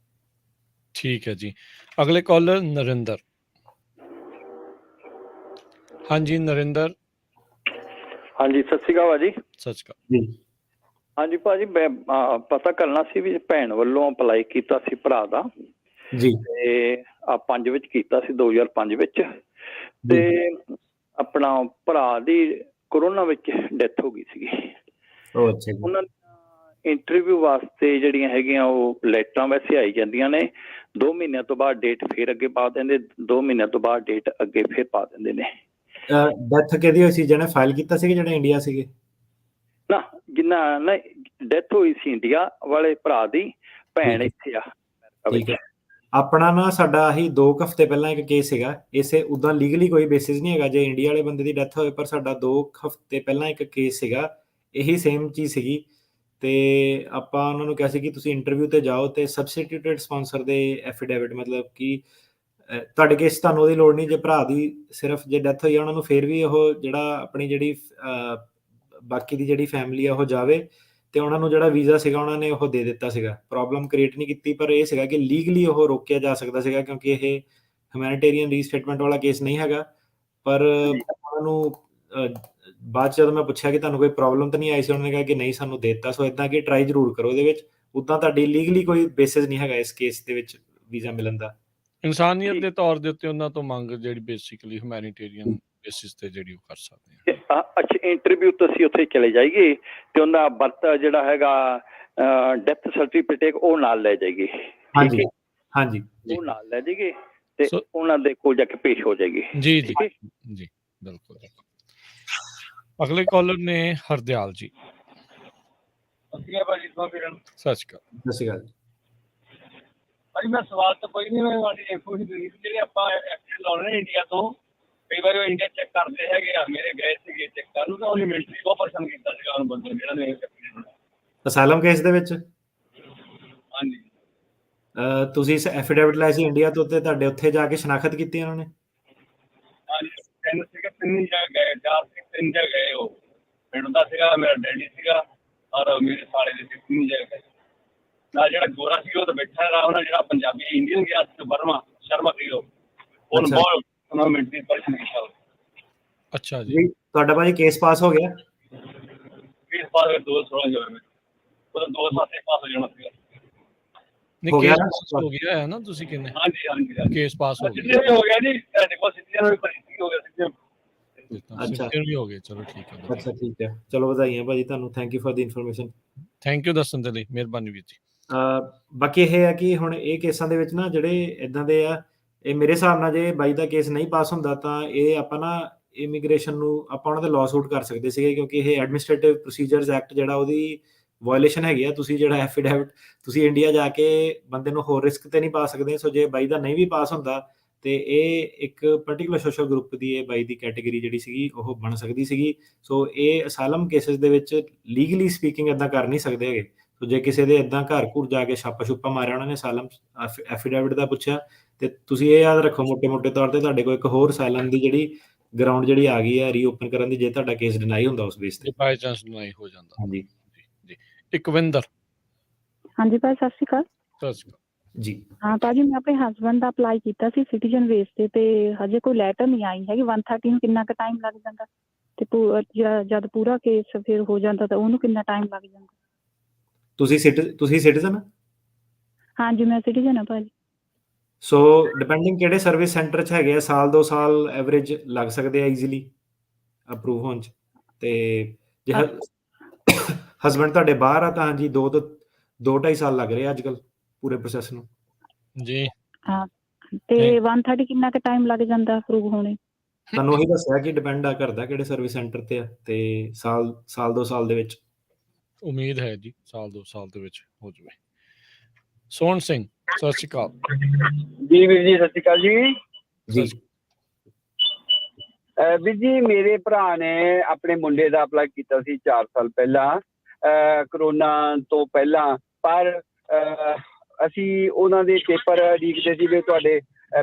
ਠੀਕ ਹੈ ਜੀ। ਅਗਲੇ ਕਾਲਰ ਨਰਿੰਦਰ। ਹਾਂਜੀ ਨਰਿੰਦਰ। ਹਾਂਜੀ, ਸਤਿ ਸ਼੍ਰੀ ਅਕਾਲ ਭਾਜੀ। ਸਤਿ ਸ਼੍ਰੀ ਅਕਾਲ ਜੀ। ਹਾਂਜੀ ਭਾਜੀ, ਮੈਂ ਪਤਾ ਕਰਨਾ ਸੀ ਵੀ ਭੈਣ ਵੱਲੋਂ ਅਪਲਾਈ ਕੀਤਾ ਸੀ ਭਰਾ ਦਾ, ਜੀ। ਤੇ 5 ਵਿੱਚ ਕੀਤਾ ਸੀ, 2005 ਵਿੱਚ, ਤੇ ਆਪਣਾ ਭਰਾ ਦੀ ਕੋਰੋਨਾ ਵਿੱਚ ਡੈਥ ਹੋ ਗਈ ਸੀਗੀ। ਅੱਛਾ ਜੀ। ਉਹਨਾਂ ਇੰਟਰਵਿਊ ਵਾਸਤੇ ਜਿਹੜੀਆਂ ਹੈਗੀਆਂ ਉਹ ਲੈਟਰਾਂ ਵੈਸੇ ਆਈ ਜਾਂਦੀਆਂ ਨੇ, 2 ਮਹੀਨਿਆਂ ਤੋਂ ਬਾਅਦ ਡੇਟ ਫਿਰ ਅੱਗੇ ਪਾ ਦਿੰਦੇ, 2 ਮਹੀਨਿਆਂ ਤੋਂ ਬਾਅਦ ਡੇਟ ਅੱਗੇ ਫਿਰ ਪਾ ਦਿੰਦੇ ਨੇ। ਡੈਥ ਕਿਹਦੀ ਹੋਈ ਸੀ, ਜਿਹਨੇ ਫਾਈਲ ਕੀਤਾ ਸੀ, ਜਿਹੜੇ ਇੰਡੀਆ ਸੀਗੇ? ਨਾ, ਜਿੰਨਾ ਨਾ ਡੈਥ ਹੋਈ ਸੀ ਇੰਡੀਆ ਵਾਲੇ ਭਰਾ ਦੀ, ਭੈਣ ਇੱਥੇ ਆ ਠੀਕ ਹੈ। ਆਪਣਾ ਨਾ ਸਾਡਾ ਆਹੀ 2 ਹਫ਼ਤੇ ਪਹਿਲਾਂ ਇੱਕ ਕੇਸ ਸੀਗਾ। ਇਸੇ ਉਦਾਂ ਲੀਗਲੀ ਕੋਈ ਬੇਸਿਸ ਨਹੀਂ ਹੈਗਾ ਜੇ ਇੰਡੀਆ ਵਾਲੇ ਬੰਦੇ ਦੀ ਡੈਥ ਹੋਵੇ, ਪਰ ਸਾਡਾ 2 ਹਫ਼ਤੇ ਪਹਿਲਾਂ ਇੱਕ ਕੇਸ ਸੀਗਾ, ਇਹੀ ਸੇਮ ਚੀਜ਼ ਸੀਗੀ। ਤੇ ਆਪਾਂ ਉਹਨਾਂ ਨੂੰ ਕਿਹਾ ਸੀ ਕਿ ਤੁਸੀਂ ਇੰਟਰਵਿਊ ਤੇ ਜਾਓ ਤੇ ਸਬਸਟੀਟਿਊਟਡ ਸਪਾਂਸਰ ਦੇ ਐਫੀਡੇਵਿਟ, ਮਤਲਬ ਕਿ ਤੁਹਾਡੇ ਕੇਸ ਤੁਹਾਨੂੰ ਉਹਦੀ ਲੋੜ ਨਹੀਂ, ਜੇ ਭਰਾ ਦੀ ਸਿਰਫ ਜੇ ਡੈਥ ਹੋਈ ਆ ਉਹਨਾਂ ਨੂੰ, ਫਿਰ ਵੀ ਉਹ ਜਿਹੜਾ ਆਪਣੀ ਜਿਹੜੀ ਬਾਕੀ ਦੀ ਜਿਹੜੀ ਫੈਮਿਲੀ ਆ ਉਹ ਜਾਵੇ, ਤੇ ਉਹਨਾਂ ਨੂੰ ਜਿਹੜਾ ਵੀਜ਼ਾ ਸੀਗਾ ਉਹਨਾਂ ਨੇ ਉਹ ਦੇ ਦਿੱਤਾ ਸੀਗਾ। ਪ੍ਰੋਬਲਮ ਕ੍ਰੀਏਟ ਨਹੀਂ ਕੀਤੀ, ਪਰ ਇਹ ਸੀਗਾ ਕਿ ਲੀਗਲੀ ਉਹ ਰੋਕਿਆ ਜਾ ਸਕਦਾ ਸੀਗਾ, ਕਿਉਂਕਿ ਇਹ ਹਿਊਮੈਨਿਟੇਰੀਅਨ ਰੀਸਟੇਟਮੈਂਟ ਵਾਲਾ ਕੇਸ ਨਹੀਂ ਹੈਗਾ। ਪਰ ਉਹਨਾਂ ਨੂੰ ਬਾਅਦ 'ਚ ਜਦੋਂ ਮੈਂ ਪੁੱਛਿਆ ਕਿ ਤੁਹਾਨੂੰ ਕੋਈ ਪ੍ਰੋਬਲਮ ਤਾਂ ਨਹੀਂ ਆਈ ਸੀ, ਉਹਨਾਂ ਨੇ ਕਿਹਾ ਕਿ ਨਹੀਂ, ਸਾਨੂੰ ਦੇ ਦਿੱਤਾ। ਸੋ ਇੱਦਾਂ ਕਿ ਟਰਾਈ ਜ਼ਰੂਰ ਕਰੋ ਇਹਦੇ ਵਿੱਚ। ਉੱਦਾਂ ਤੁਹਾਡੀ ਲੀਗਲੀ ਕੋਈ ਬੇਸਿਸ ਨਹੀਂ ਹੈਗਾ ਇਸ ਕੇਸ ਦੇ ਵਿੱਚ ਵੀਜ਼ਾ ਮਿਲਣ ਦਾ। ਇਨਸਾਨੀਅਤ ਦੇ ਤੌਰ ਦੇ ਉੱਤੇ ਉਹਨਾਂ ਤੋਂ ਮੰਗ ਜਿਹੜੀ ਬੇਸਿਕਲੀ ਹਿਊਮੈਨਿਟੇਰੀਅਨ ਬੇਸਿਸ ਤੇ ਜਿਹੜੀ ਉਹ ਕਰ ਸਕਦੇ ਆ। ਅੱਛਾ, ਇੰਟਰਵਿਊ ਤੁਸੀਂ ਉੱਥੇ ਚਲੇ ਜਾਈਏ ਤੇ ਉਹਦਾ ਬਰਥ ਜਿਹੜਾ ਹੈਗਾ ਡੈਥ ਸਰਟੀਫਿਕੇਟ ਉਹ ਨਾਲ ਲੈ ਜਾਈਏ। ਹਾਂਜੀ ਹਾਂਜੀ, ਉਹ ਨਾਲ ਲੈ ਜਾਈਏ ਤੇ ਉਹਨਾਂ ਦੇ ਕੋਲ ਜਾ ਕੇ ਪੇਸ਼ ਹੋ ਜਾਏਗੀ। ਜੀ ਜੀ ਜੀ, ਬਿਲਕੁਲ। ਅਗਲੇ ਕਾਲਰ ਨੇ ਹਰਦਿਆਲ ਜੀ। ਸਤਿ ਸ਼੍ਰੀ ਅਕਾਲ ਭਾਜੀ। ਸਤਿ ਸ਼੍ਰੀ ਅਕਾਲ। ਸਤਿ ਸ਼੍ਰੀ ਅਕਾਲ ਭਾਜੀ, ਮੈਂ ਸਵਾਲ ਤਾਂ ਕੋਈ ਨਹੀਂ, ਮੈਂ ਤੁਹਾਡੀ ਇਨਫੋ ਜਿਹੜੇ ਆਪਾਂ ਐਕਸ਼ਨ ਲਾਉਣੇ ਨੇ ਇੰਡੀਆ ਤੋਂ, ਕਈ ਵਾਰ ਉਹ ਇੰਡੀਆ ਚੈੱਕ ਕਰਦੇ ਹੈਗੇ ਆ। ਮੇਰੇ ਗਏ ਸੀਗੇ ਚੈੱਕ ਕਰਨ ਨੂੰ, ਤਾਂ ਉਹਨੇ ਮਿਲਟਰੀ ਬਹੁਤ ਪਸੰਦ ਕੀਤਾ ਸੀਗਾ ਉਹਨੂੰ ਬੰਦੇ ਜਿਹੜਾ ਨੇ ਅਸਾਈਲਮ ਕੇਸ ਦੇ ਵਿੱਚ। ਹਾਂਜੀ। ਤੁਸੀਂ ਐਫੀਡੇਵਿਟ ਲਾਇਆ ਸੀ ਇੰਡੀਆ ਤੋਂ, ਤੇ ਤੁਹਾਡੇ ਉੱਥੇ ਜਾ ਕੇ ਸ਼ਨਾਖਤ ਕੀਤੀ ਉਹਨਾਂ ਨੇ? ਹਾਂਜੀ, 3 ਸੀਗੇ, 3 ਜਗ੍ਹਾ ਗਏ, 4 ਸੀ, 3 ਜਗ੍ਹਾ ਗਏ। ਉਹ ਪਿੰਡ ਦਾ ਸੀਗਾ, ਮੇਰਾ ਡੈਡੀ ਸੀਗਾ, ਔਰ ਮੇਰੇ ਸਾਲੇ ਦੇ ਸੀ, 3 ਜਗ੍ਹਾ ਗਏ। ਨਾਲ ਜਿਹੜਾ ਗੋਰਾ ਸੀ ਉਹ ਤਾਂ ਬੈਠਾ ਰਹਾ, ਉਹਨਾਂ ਜਿਹੜਾ ਪੰਜਾਬੀ ਇੰਡੀਅਨ ਗਿਆ ਸੀ ਬਰਮਾ ਸ਼ਰਮਾ ਸੀ, ਉਹਨੂੰ ਬਹੁਤ ਉਹਨਾਂ ਮਿਲਟਰੀ ਪਰਸਨ ਕੀਤਾ। ਅੱਛਾ ਜੀ। ਤੁਹਾਡਾ ਭਾਜੀ ਕੇਸ ਪਾਸ ਹੋ ਗਿਆ? ਕੇਸ ਪਾਸ ਹੋਇਆ 2016 ਚ, ਉਹਦਾ 2 ਸਾਲ ਪਾਸ ਹੋ ਜਾਣਾ ਸੀਗਾ। ਨਹੀਂ, ਕੇਸ ਪਾਸ ਹੋ ਗਿਆ ਹੈ ਨਾ, ਤੁਸੀਂ ਕਹਿੰਦੇ? ਹਾਂਜੀ ਹਾਂਜੀ, ਕੇਸ ਪਾਸ ਹੋ ਗਿਆ ਹੋ ਗਿਆ ਜੀ। ਦੇਖੋ ਸਿੱਧੀਆਂ ਵੀ ਪਰੀ ਹੋ ਗਿਆ, ਸਿੱਧੀਆਂ। ਅੱਛਾ ਵੀ ਹੋ ਗਏ, ਚਲੋ ਠੀਕ ਹੈ। ਅੱਛਾ ਠੀਕ ਹੈ, ਚਲੋ ਵਧਾਈਆਂ ਭਾਜੀ ਤੁਹਾਨੂੰ। Thank you for the information. Thank you ਦੱਸਣ ਦੇ ਲਈ, ਮਿਹਰਬਾਨੀ ਵੀਰ ਜੀ। ਬਾਕੀ ਇਹ ਹੈ ਕਿ ਹੁਣ ਇਹ ਕੇਸਾਂ ਦੇ ਵਿੱਚ ਨਾ ਜਿਹੜੇ ਇਦਾਂ ਦੇ ਆ, ਇਹ ਮੇਰੇ ਹਿਸਾਬ ਨਾਲ ਜੇ ਬਾਈ ਦਾ ਕੇਸ ਨਹੀਂ ਪਾਸ ਹੁੰਦਾ ਤਾਂ ਇਹ ਆਪਾਂ ਨਾ ਇਮੀਗ੍ਰੇਸ਼ਨ ਨੂੰ ਆਪਾਂ ਉਹਨਾਂ ਦੇ ਲਾਅ ਸੂਟ ਕਰ ਸਕਦੇ ਸੀਗੇ, ਕਿਉਂਕਿ ਇਹ ਐਡਮਿਨਿਸਟ੍ਰੇਟਿਵ ਪ੍ਰੋਸੀਜਰਸ ਐਕਟ ਜਿਹੜਾ ਉਹਦੀ ਵਾਇਲੇਸ਼ਨ ਹੈਗੀ ਆ। ਤੁਸੀਂ ਜਿਹੜਾ ਐਫੀਡੇਵਿਟ ਤੁਸੀਂ ਇੰਡੀਆ ਜਾ ਕੇ ਬੰਦੇ ਨੂੰ ਹੋਰ ਰਿਸਕ ਤੇ ਨਹੀਂ ਪਾ ਸਕਦੇ। ਸੋ ਜੇ ਬਾਈ ਦਾ ਨਹੀਂ ਵੀ ਪਾਸ ਹੁੰਦਾ ਤੇ ਇਹ ਇੱਕ ਪਰਟੀਕੂਲਰ ਸੋਸ਼ਲ ਗਰੁੱਪ ਦੀ ਇਹ ਬਾਈ ਦੀ ਕੈਟੇਗਰੀ ਜਿਹੜੀ ਸੀਗੀ ਉਹ ਬਣ ਸਕਦੀ ਸੀਗੀ। ਸੋ ਇਹ ਅਸਾਈਲਮ ਕੇਸਿਸ ਦੇ ਵਿੱਚ ਲੀਗਲੀ ਸਪੀਕਿੰਗ ਇਦਾਂ ਕਰ ਨਹੀਂ ਸਕਦੇ ਹੈਗੇ। ਸੋ ਜੇ ਕਿਸੇ ਦੇ ਇਦਾਂ ਘਰ ਘੁਰ ਜਾ ਕੇ ਛਾਪਾ ਛੁਪਾ ਮਾਰਿਆ ਉਹਨਾਂ ਨੇ ਸਾਲਮ ਐਫੀਡੈਵਿਟ ਦਾ ਪੁੱਛਿਆ, ਤੇ ਤੁਸੀਂ ਇਹ ਯਾਦ ਰੱਖੋ ਮੋਟੇ ਤੌਰ ਤੇ ਤੁਹਾਡੇ ਕੋਲ ਇੱਕ ਹੋਰ ਸਾਲਮ ਦੀ ਜਿਹੜੀ ਗਰਾਊਂਡ ਜਿਹੜੀ ਆ ਗਈ ਹੈ ਰੀਓਪਨ ਕਰਨ ਦੀ, ਜੇ ਤੁਹਾਡਾ ਕੇਸ ਡਿਨਾਈ ਹੁੰਦਾ ਉਸ ਬੇਸ ਤੇ। ਬਾਈ ਚਾਂਸ ਡਿਨਾਈ ਹੋ ਜਾਂਦਾ। ਹਾਂਜੀ ਜੀ ਇਕਵਿੰਦਰ। ਹਾਂਜੀ ਭਾਈ ਸਤਿ ਸ਼੍ਰੀ ਅਕਾਲ। ਸਤਿ ਸ਼੍ਰੀ ਅਕਾਲ ਜੀ। ਹਾਂ ਭਾਜੀ ਮੈਂ ਆਪਣੇ ਹਸਬੈਂਡ ਦਾ ਅਪਲਾਈ ਕੀਤਾ ਸੀ ਸਿਟੀਜ਼ਨ ਬੇਸ ਤੇ ਹਜੇ ਕੋਈ ਲੈਟਰ ਨਹੀਂ ਆਈ ਹੈਗੀ। 130 ਨੂੰ ਕਿੰਨਾ ਕੁ ਟਾਈਮ ਲੱਗ ਜਾਂਦਾ, ਤੇ ਜਦ ਪੂਰਾ ਕੇਸ ਫਿਰ ਹੋ ਜਾਂਦਾ ਤਾਂ ਉਹਨੂੰ ਕਿੰਨਾ ਟਾਈਮ ਲੱਗ ਜਾਂਦਾ? ਤੁਸੀਂ ਸਿਟੀਜ਼ਨ? ਹਾਂਜੀ ਮੈਂ ਸਿਟੀਜ਼ਨ ਹਾਂ ਭਾਜੀ। ਸੋ ਡਿਪੈਂਡਿੰਗ ਕਿਹੜੇ ਸਰਵਿਸ ਸੈਂਟਰ 'ਚ ਹੈਗੇ ਆ, ਸਾਲ 2 ਸਾਲ ਐਵਰੇਜ ਲੱਗ ਸਕਦੇ ਆ ਈਜ਼ੀਲੀ ਅਪਰੂਵ ਹੋਣ 'ਚ। ਤੇ ਜੇ ਹਸਬੈਂਡ ਤੁਹਾਡੇ ਬਾਹਰ ਆ ਤਾਂ ਹਾਂਜੀ 2 ਤੋਂ 2.5 ਸਾਲ ਲੱਗ ਰਹੇ ਆ ਅੱਜ ਕੱਲ੍ਹ ਪੂਰੇ ਪ੍ਰੋਸੈਸ ਨੂੰ। ਜੀ ਹਾਂ ਤੇ 130 ਕਿੰਨਾ ਕੁ ਟਾਈਮ ਲੱਗ ਜਾਂਦਾ ਅਪਰੂਵ ਹੋਣੇ? ਤੁਹਾਨੂੰ ਉਹੀ ਦੱਸਿਆ ਕਿ ਡਿਪੈਂਡ ਆ ਕਰਦਾ ਕਿਹੜੇ ਸਰਵਿਸ ਸੈਂਟਰ ਤੇ ਆ, ਤੇ ਸਾਲ 2 ਸਾਲ ਦੇ ਵਿੱਚ ਉਮੀਦ ਹੈ ਜੀ ਸਾਲ 2 ਸਾਲ ਦੇ ਵਿੱਚ ਹੋ ਜਾਵੇ। ਸੋਹਣ ਸਿੰਘ ਸਤਿ ਸ਼੍ਰੀ ਅਕਾਲ। ਜੀ ਵੀਰ ਜੀ ਸਤਿ ਸ਼੍ਰੀ ਅਕਾਲ ਜੀ। ਜੀ। ਵੀਰ ਜੀ ਮੇਰੇ ਭਰਾ ਨੇ ਆਪਣੇ ਮੁੰਡੇ ਦਾ ਅਪਲਾਈ ਕੀਤਾ ਸੀ 4 ਸਾਲ ਪਹਿਲਾਂ, ਕਰੋਨਾ ਤੋਂ ਪਹਿਲਾਂ, ਪਰ ਅਸੀਂ ਉਹਨਾਂ ਦੇ ਪੇਪਰ ਉਡੀਕਦੇ ਸੀ ਵੀ ਤੁਹਾਡੇ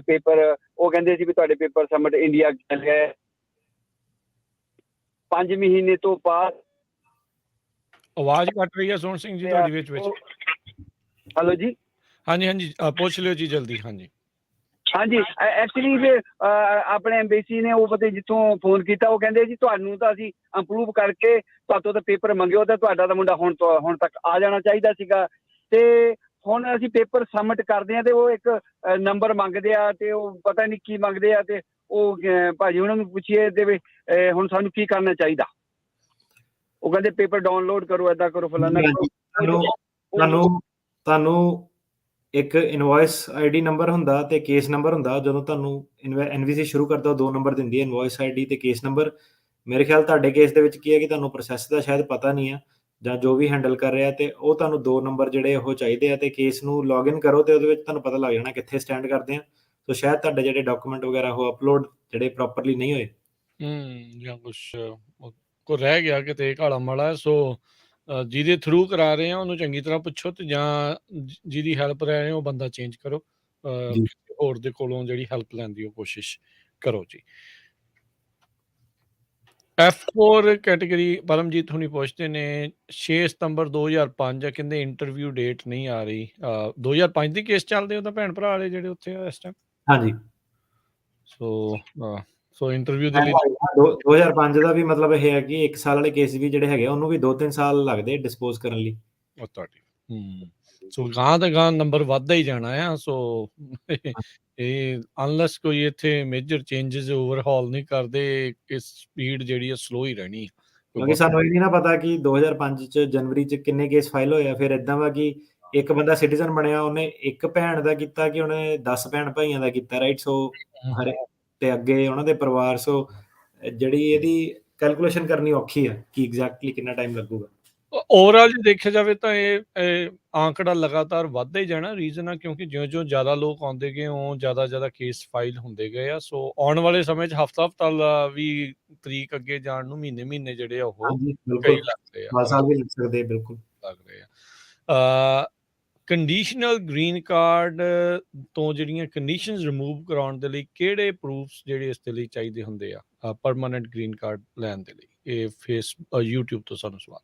ਪੇਪਰ, ਉਹ ਕਹਿੰਦੇ ਸੀ ਵੀ ਤੁਹਾਡੇ ਪੇਪਰ ਸਬਮਿਟ ਇੰਡੀਆ ਗਏ 5 ਮਹੀਨੇ ਤੋਂ ਬਾਅਦ। ਆਵਾਜ਼ ਕੱਟ ਰਹੀ ਹੈ ਸੋਹਣ ਸਿੰਘ ਜੀ ਤੁਹਾਡੀ ਵਿੱਚ। ਹੈਲੋ ਜੀ। ਹਾਂਜੀ ਪੁੱਛ ਲਿਓ ਜੀ ਜਲਦੀ। ਹਾਂਜੀ ਐਕਚੁਅਲੀ ਫਿਰ ਆਪਣੇ ਐਮਬੇਸੀ ਨੇ ਉਹ ਪਤਾ ਜਿੱਥੋਂ ਫੋਨ ਕੀਤਾ, ਉਹ ਕਹਿੰਦੇ ਜੀ ਤੁਹਾਨੂੰ ਤਾਂ ਅਸੀਂ ਅਪਰੂਵ ਕਰਕੇ ਤੁਹਾਤੋਂ ਤਾਂ ਪੇਪਰ ਮੰਗਿਓ ਤਾਂ ਤੁਹਾਡਾ ਤਾਂ ਮੁੰਡਾ ਹੁਣ ਤੱਕ ਆ ਜਾਣਾ ਚਾਹੀਦਾ ਸੀਗਾ। ਤੇ ਹੁਣ ਅਸੀਂ ਪੇਪਰ ਸਬਮਿਟ ਕਰਦੇ ਹਾਂ ਤੇ ਉਹ ਇੱਕ ਨੰਬਰ ਮੰਗਦੇ ਆ ਤੇ ਉਹ ਪਤਾ ਨਹੀਂ ਕੀ ਮੰਗਦੇ ਆ, ਤੇ ਉਹ ਭਾਜੀ ਉਹਨਾਂ ਨੂੰ ਪੁੱਛੀਏ ਤੇ ਵੀ ਹੁਣ ਸਾਨੂੰ ਕੀ ਕਰਨਾ ਚਾਹੀਦਾ? ਉਹ ਕਹਿੰਦੇ ਪੇਪਰ ਡਾਊਨਲੋਡ ਕਰੋ, ਏਦਾਂ ਕਰੋ, ਫਲਾਨਾ ਕਰੋ। ਤੁਹਾਨੂੰ ਇੱਕ ਇਨਵੋਇਸ ਆਈਡੀ ਨੰਬਰ ਹੁੰਦਾ ਤੇ ਕੇਸ ਨੰਬਰ ਹੁੰਦਾ। ਜਦੋਂ ਤੁਹਾਨੂੰ ਐਨਵੀਸੀ ਸ਼ੁਰੂ ਕਰਦਾ 2 ਨੰਬਰ ਦਿੰਦੀ ਹੈ, ਇਨਵੋਇਸ ਆਈਡੀ ਤੇ ਕੇਸ ਨੰਬਰ। ਮੇਰੇ ਖਿਆਲ ਤੁਹਾਡੇ ਕੇਸ ਦੇ ਵਿੱਚ ਕੀ ਹੈ ਕਿ ਤੁਹਾਨੂੰ ਪ੍ਰੋਸੈਸ ਦਾ ਸ਼ਾਇਦ ਪਤਾ ਨਹੀਂ ਆ ਜਾਂ ਜੋ ਵੀ ਹੈਂਡਲ ਕਰ ਰਿਹਾ, ਤੇ ਉਹ ਤੁਹਾਨੂੰ 2 ਨੰਬਰ ਜਿਹੜੇ ਉਹ ਚਾਹੀਦੇ ਆ। ਤੇ ਕੇਸ ਨੂੰ ਲੌਗਇਨ ਕਰੋ ਤੇ ਉਹਦੇ ਵਿੱਚ ਤੁਹਾਨੂੰ ਪਤਾ ਲੱਗ ਜਾਣਾ ਕਿੱਥੇ ਸਟੈਂਡ ਕਰਦੇ ਆ। ਸੋ ਸ਼ਾਇਦ ਤੁਹਾਡੇ ਜਿਹੜੇ ਡਾਕੂਮੈਂਟ ਵਗੈਰਾ ਉਹ ਅਪਲੋਡ ਜਿਹੜੇ ਪ੍ਰੋਪਰਲੀ ਨਹੀਂ ਹੋਏ ਜਾਂ ਕੁਛ ਕੋ ਰਹਿ ਗਿਆ ਕਿਤੇ ਕਾਲਾ ਮਾੜਾ। ਸੋ ਜਿਹਦੇ ਥਰੂ ਕਰਾ ਰਹੇ ਆ ਉਹਨੂੰ ਚੰਗੀ ਤਰ੍ਹਾਂ ਪੁੱਛੋ, ਤੇ ਜਾਂ ਜਿਹਦੀ ਹੈਲਪ ਲੈ ਰਹੇ ਹੋ ਉਹ ਬੰਦਾ ਚੇਂਜ ਕਰੋ, ਹੋਰ ਦੇ ਕੋਲੋਂ ਜਿਹੜੀ ਹੈਲਪ ਲੈਣ ਦੀ ਉਹ ਕੋਸ਼ਿਸ਼ ਕਰੋ ਜੀ। F4 ਕੈਟੇਗਰੀ ਪਰਮਜੀਤ ਹੁਣੀ ਪੁੱਛਦੇ ਨੇ 6 ਸਤੰਬਰ 2005 ਕਹਿੰਦੇ ਇੰਟਰਵਿਊ ਡੇਟ ਨਹੀਂ ਆ ਰਹੀ। 2005 ਦੀ ਕੇਸ ਚੱਲਦੇ ਉਹਦਾ ਭੈਣ ਭਰਾ ਵਾਲੇ ਜਿਹੜੇ ਉੱਥੇ ਆ ਇਸ ਟਾਈਮ। ਹਾਂਜੀ। ਸੋ ਇੰਟਰਵਿਊ ਦੇ ਲਈ 2005 ਦਾ ਵੀ ਮਤਲਬ ਇਹ ਹੈ ਕਿ 1 ਸਾਲ ਵਾਲੇ ਕੇਸ ਵੀ ਜਿਹੜੇ ਹੈਗੇ ਉਹਨੂੰ ਵੀ 2-3 ਸਾਲ ਲੱਗਦੇ ਡਿਸਪੋਜ਼ ਕਰਨ ਲਈ। ਸੋ ਗਾਂ ਦਾ ਗਾਂ ਨੰਬਰ ਵੱਧਦਾ ਹੀ ਜਾਣਾ ਆ। ਸੋ ਇਹ ਅਨਲੈਸ ਕੋਈ ਇੱਥੇ ਮੇਜਰ ਚੇਂਜਸ ਓਵਰਹਾਲ ਨਹੀਂ ਕਰਦੇ, ਇਸ ਸਪੀਡ ਜਿਹੜੀ ਆ ਸਲੋ ਹੀ ਰਹਿਣੀ। ਕਿਉਂਕਿ ਸਾਨੂੰ ਇਹ ਨਹੀਂ ਨਾ ਪਤਾ ਕਿ 2005 ਚ ਜਨਵਰੀ ਚ ਕਿੰਨੇ ਕੇਸ ਫਾਈਲ ਹੋਏ ਆ। ਫਿਰ ਏਦਾਂ ਵਾ ਕਿ ਇੱਕ ਬੰਦਾ ਸਿਟੀਜ਼ਨ ਬਣਿਆ, ਉਹਨੇ ਇੱਕ ਭੈਣ ਦਾ ਕੀਤਾ ਕਿ ਉਹਨੇ 10 ਭੈਣ ਭਾਈਆਂ ਦਾ ਕੀਤਾ, ਰਾਈਟ? ਸੋ ਤੇ ਅੱਗੇ ਉਹਨਾਂ ਦੇ ਪਰਿਵਾਰ। ਸੋ ਜਿਹੜੀ ਇਹਦੀ ਕੈਲਕੂਲੇਸ਼ਨ ਕਰਨੀ ਔਖੀ ਹੈ ਕਿ ਐਗਜ਼ੈਕਟਲੀ ਕਿੰਨਾ ਟਾਈਮ ਲੱਗੂਗਾ। ਓਵਰਆਲ ਜੇ ਦੇਖਿਆ ਜਾਵੇ ਤਾਂ ਇਹ ਆંકੜਾ ਲਗਾਤਾਰ ਵੱਧਦਾ ਹੀ ਜਾਣਾ। ਰੀਜ਼ਨ ਆ ਕਿਉਂਕਿ ਜਿਉਂ ਜ਼ਿਆਦਾ ਲੋਕ ਆਉਂਦੇ ਗਏ ਉਹ ਜ਼ਿਆਦਾ ਕੇਸ ਫਾਈਲ ਹੁੰਦੇ ਗਏ ਆ। ਸੋ ਆਉਣ ਵਾਲੇ ਸਮੇਂ 'ਚ ਹਫ਼ਤਾ ਵੀ ਤਰੀਕ ਅੱਗੇ ਜਾਣ ਨੂੰ ਮਹੀਨੇ ਜਿਹੜੇ ਆ ਉਹ ਕਈ ਲੱਗਦੇ ਆ, ਸਾਲ ਵੀ ਲੱਗ ਸਕਦੇ, ਬਿਲਕੁਲ ਲੱਗ ਰਹੇ ਆ। ਕੰਡੀਸ਼ਨਲ ਗ੍ਰੀਨ ਕਾਰਡ ਤੋਂ ਜਿਹੜੀਆਂ ਕੰਡੀਸ਼ਨਸ ਰਿਮੂਵ ਕਰਾਉਣ ਦੇ ਲਈ ਕਿਹੜੇ ਪ੍ਰੂਫਸ ਜਿਹੜੇ ਇਸ ਦੇ ਲਈ ਚਾਹੀਦੇ ਹੁੰਦੇ ਆ ਪਰਮਾਨੈਂਟ ਗ੍ਰੀਨ ਕਾਰਡ ਲੈਣ ਦੇ ਲਈ? ਇਹ YouTube ਤੋਂ ਸਾਨੂੰ ਸਵਾਲ।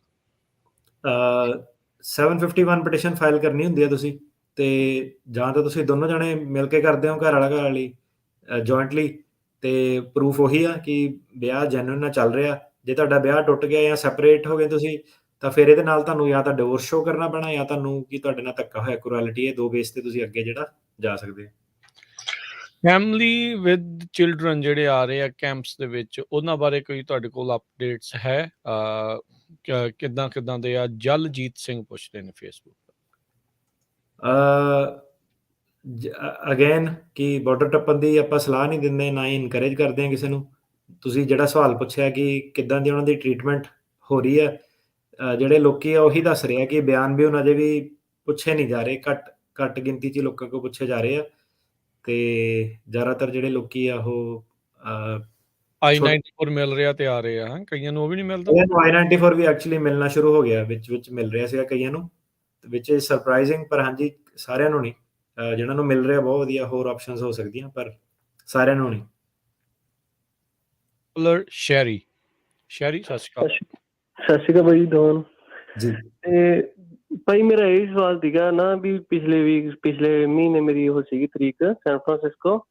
751 ਪਟੀਸ਼ਨ ਫਾਈਲ ਕਰਨੀ ਹੁੰਦੀ ਹੈ ਤੁਸੀਂ, ਤੇ ਜਾਂ ਤਾਂ ਤੁਸੀਂ ਦੋਨੋਂ ਜਣੇ ਮਿਲ ਕੇ ਕਰਦੇ ਹੋ, ਘਰ ਵਾਲੀ ਜੁਆਇੰਟਲੀ, ਤੇ ਪ੍ਰੂਫ ਉਹੀ ਆ ਕਿ ਵਿਆਹ ਜੈਨੂਇਨ ਨਾਲ ਚੱਲ ਰਿਹਾ। ਜੇ ਤੁਹਾਡਾ ਵਿਆਹ ਟੁੱਟ ਗਿਆ ਜਾਂ ਸੈਪਰੇਟ ਹੋ ਗਏ ਤੁਸੀਂ, ਤਾਂ ਫਿਰ ਇਹਦੇ ਨਾਲ ਤੁਹਾਨੂੰ ਜਾਂ ਤਾਂ ਡਿਵੋਰਸ ਸ਼ੋ ਕਰਨਾ ਪੈਣਾ ਜਾਂ ਤੁਹਾਨੂੰ ਕਿ ਤੁਹਾਡੇ ਨਾਲ ਧੱਕਾ ਹੋਇਆ, ਕੁਰੈਲਿਟੀ। ਇਹ 2 ਬੇਸ ਤੇ ਤੁਸੀਂ ਅੱਗੇ ਜਿਹੜਾ ਜਾ ਸਕਦੇ ਹੋ। ਫੈਮਲੀ ਵਿਦ ਚਿਲਡਰਨ ਜਿਹੜੇ ਆ ਰਹੇ ਆ ਕੈਂਪਸ ਦੇ ਵਿੱਚ, ਉਹਨਾਂ ਬਾਰੇ ਕੋਈ ਤੁਹਾਡੇ ਕੋਲ ਅਪਡੇਟਸ ਹੈ? ਕਿੱਦਾਂ ਦੇ ਆ? ਜਲਜੀਤ ਸਿੰਘ ਪੁੱਛਦੇ ਨੇ ਫੇਸਬੁੱਕ। ਅਗੇਨ ਕਿ ਬਾਰਡਰ ਟੱਪਣ ਦੀ ਆਪਾਂ ਸਲਾਹ ਨਹੀਂ ਦਿੰਦੇ, ਨਾ ਹੀ ਇਨਕਰੇਜ ਕਰਦੇ ਹਾਂ ਕਿਸੇ ਨੂੰ। ਤੁਸੀਂ ਜਿਹੜਾ ਸਵਾਲ ਪੁੱਛਿਆ ਕਿ ਕਿੱਦਾਂ ਦੀ ਉਹਨਾਂ ਦੀ ਟ੍ਰੀਟਮੈਂਟ ਹੋ ਰਹੀ ਹੈ, ਜਿਹੜੇ ਲੋਕੀ ਆ ਉਹੀ ਦੱਸ ਰਹੇ ਆ ਕਿ ਬਿਆਨ ਵੀ ਉਹਨਾਂ ਅਜੇ ਵੀ ਪੁੱਛੇ ਨਹੀਂ ਜਾ ਰਹੇ, ਘੱਟ ਗਿਣਤੀ 'ਚ ਲੋਕਾਂ ਕੋਲ ਪੁੱਛੇ ਜਾ ਰਹੇ ਆ। ਤੇ ਜ਼ਿਆਦਾਤਰ ਜਿਹੜੇ ਲੋਕੀ ਆ ਉਹ I-94 ਮਿਲ ਰਿਹਾ ਤੇ ਆ ਰਹੇ ਆ। ਕਈਆਂ ਨੂੰ ਉਹ ਵੀ ਨਹੀਂ ਮਿਲਦਾ। I-94 ਵੀ ਐਕਚੁਅਲੀ ਮਿਲਣਾ ਸ਼ੁਰੂ ਹੋ ਗਿਆ, ਵਿੱਚ ਮਿਲ ਰਿਹਾ ਸੀਗਾ ਕਈਆਂ ਨੂੰ, ਵਿਚ ਇਜ਼ ਸਰਪ੍ਰਾਈਜ਼ਿੰਗ, ਪਰ ਹਾਂਜੀ ਸਾਰਿਆਂ ਨੂੰ ਨਹੀਂ, ਜਿਹਨਾਂ ਨੂੰ ਮਿਲ ਰਿਹਾ ਬਹੁਤ ਵਧੀਆ, ਹੋਰ ਆਪਸ਼ਨਸ ਹੋ ਸਕਦੀਆਂ, ਪਰ ਸਾਰਿਆਂ ਨੂੰ ਨਹੀਂ। ਸ਼ਹਿਰੀ ਸਤਿ ਸ਼੍ਰੀ ਅਕਾਲ। ਸਤਿ ਸ਼੍ਰੀ ਅਕਾਲ ਭਾਈ ਦੋਨ ਜੀ। ਤੇ ਭਾਈ ਮੇਰਾ ਇਹ ਸਵਾਲ ਸੀਗਾ ਨਾ ਵੀ ਪਿਛਲੇ ਮਹੀਨੇ ਮੇਰੀ ਉਹ ਸੀਗੀ ਤਰੀਕ ਸੈਨ ਫਰਾਂਸਿਸਕੋ,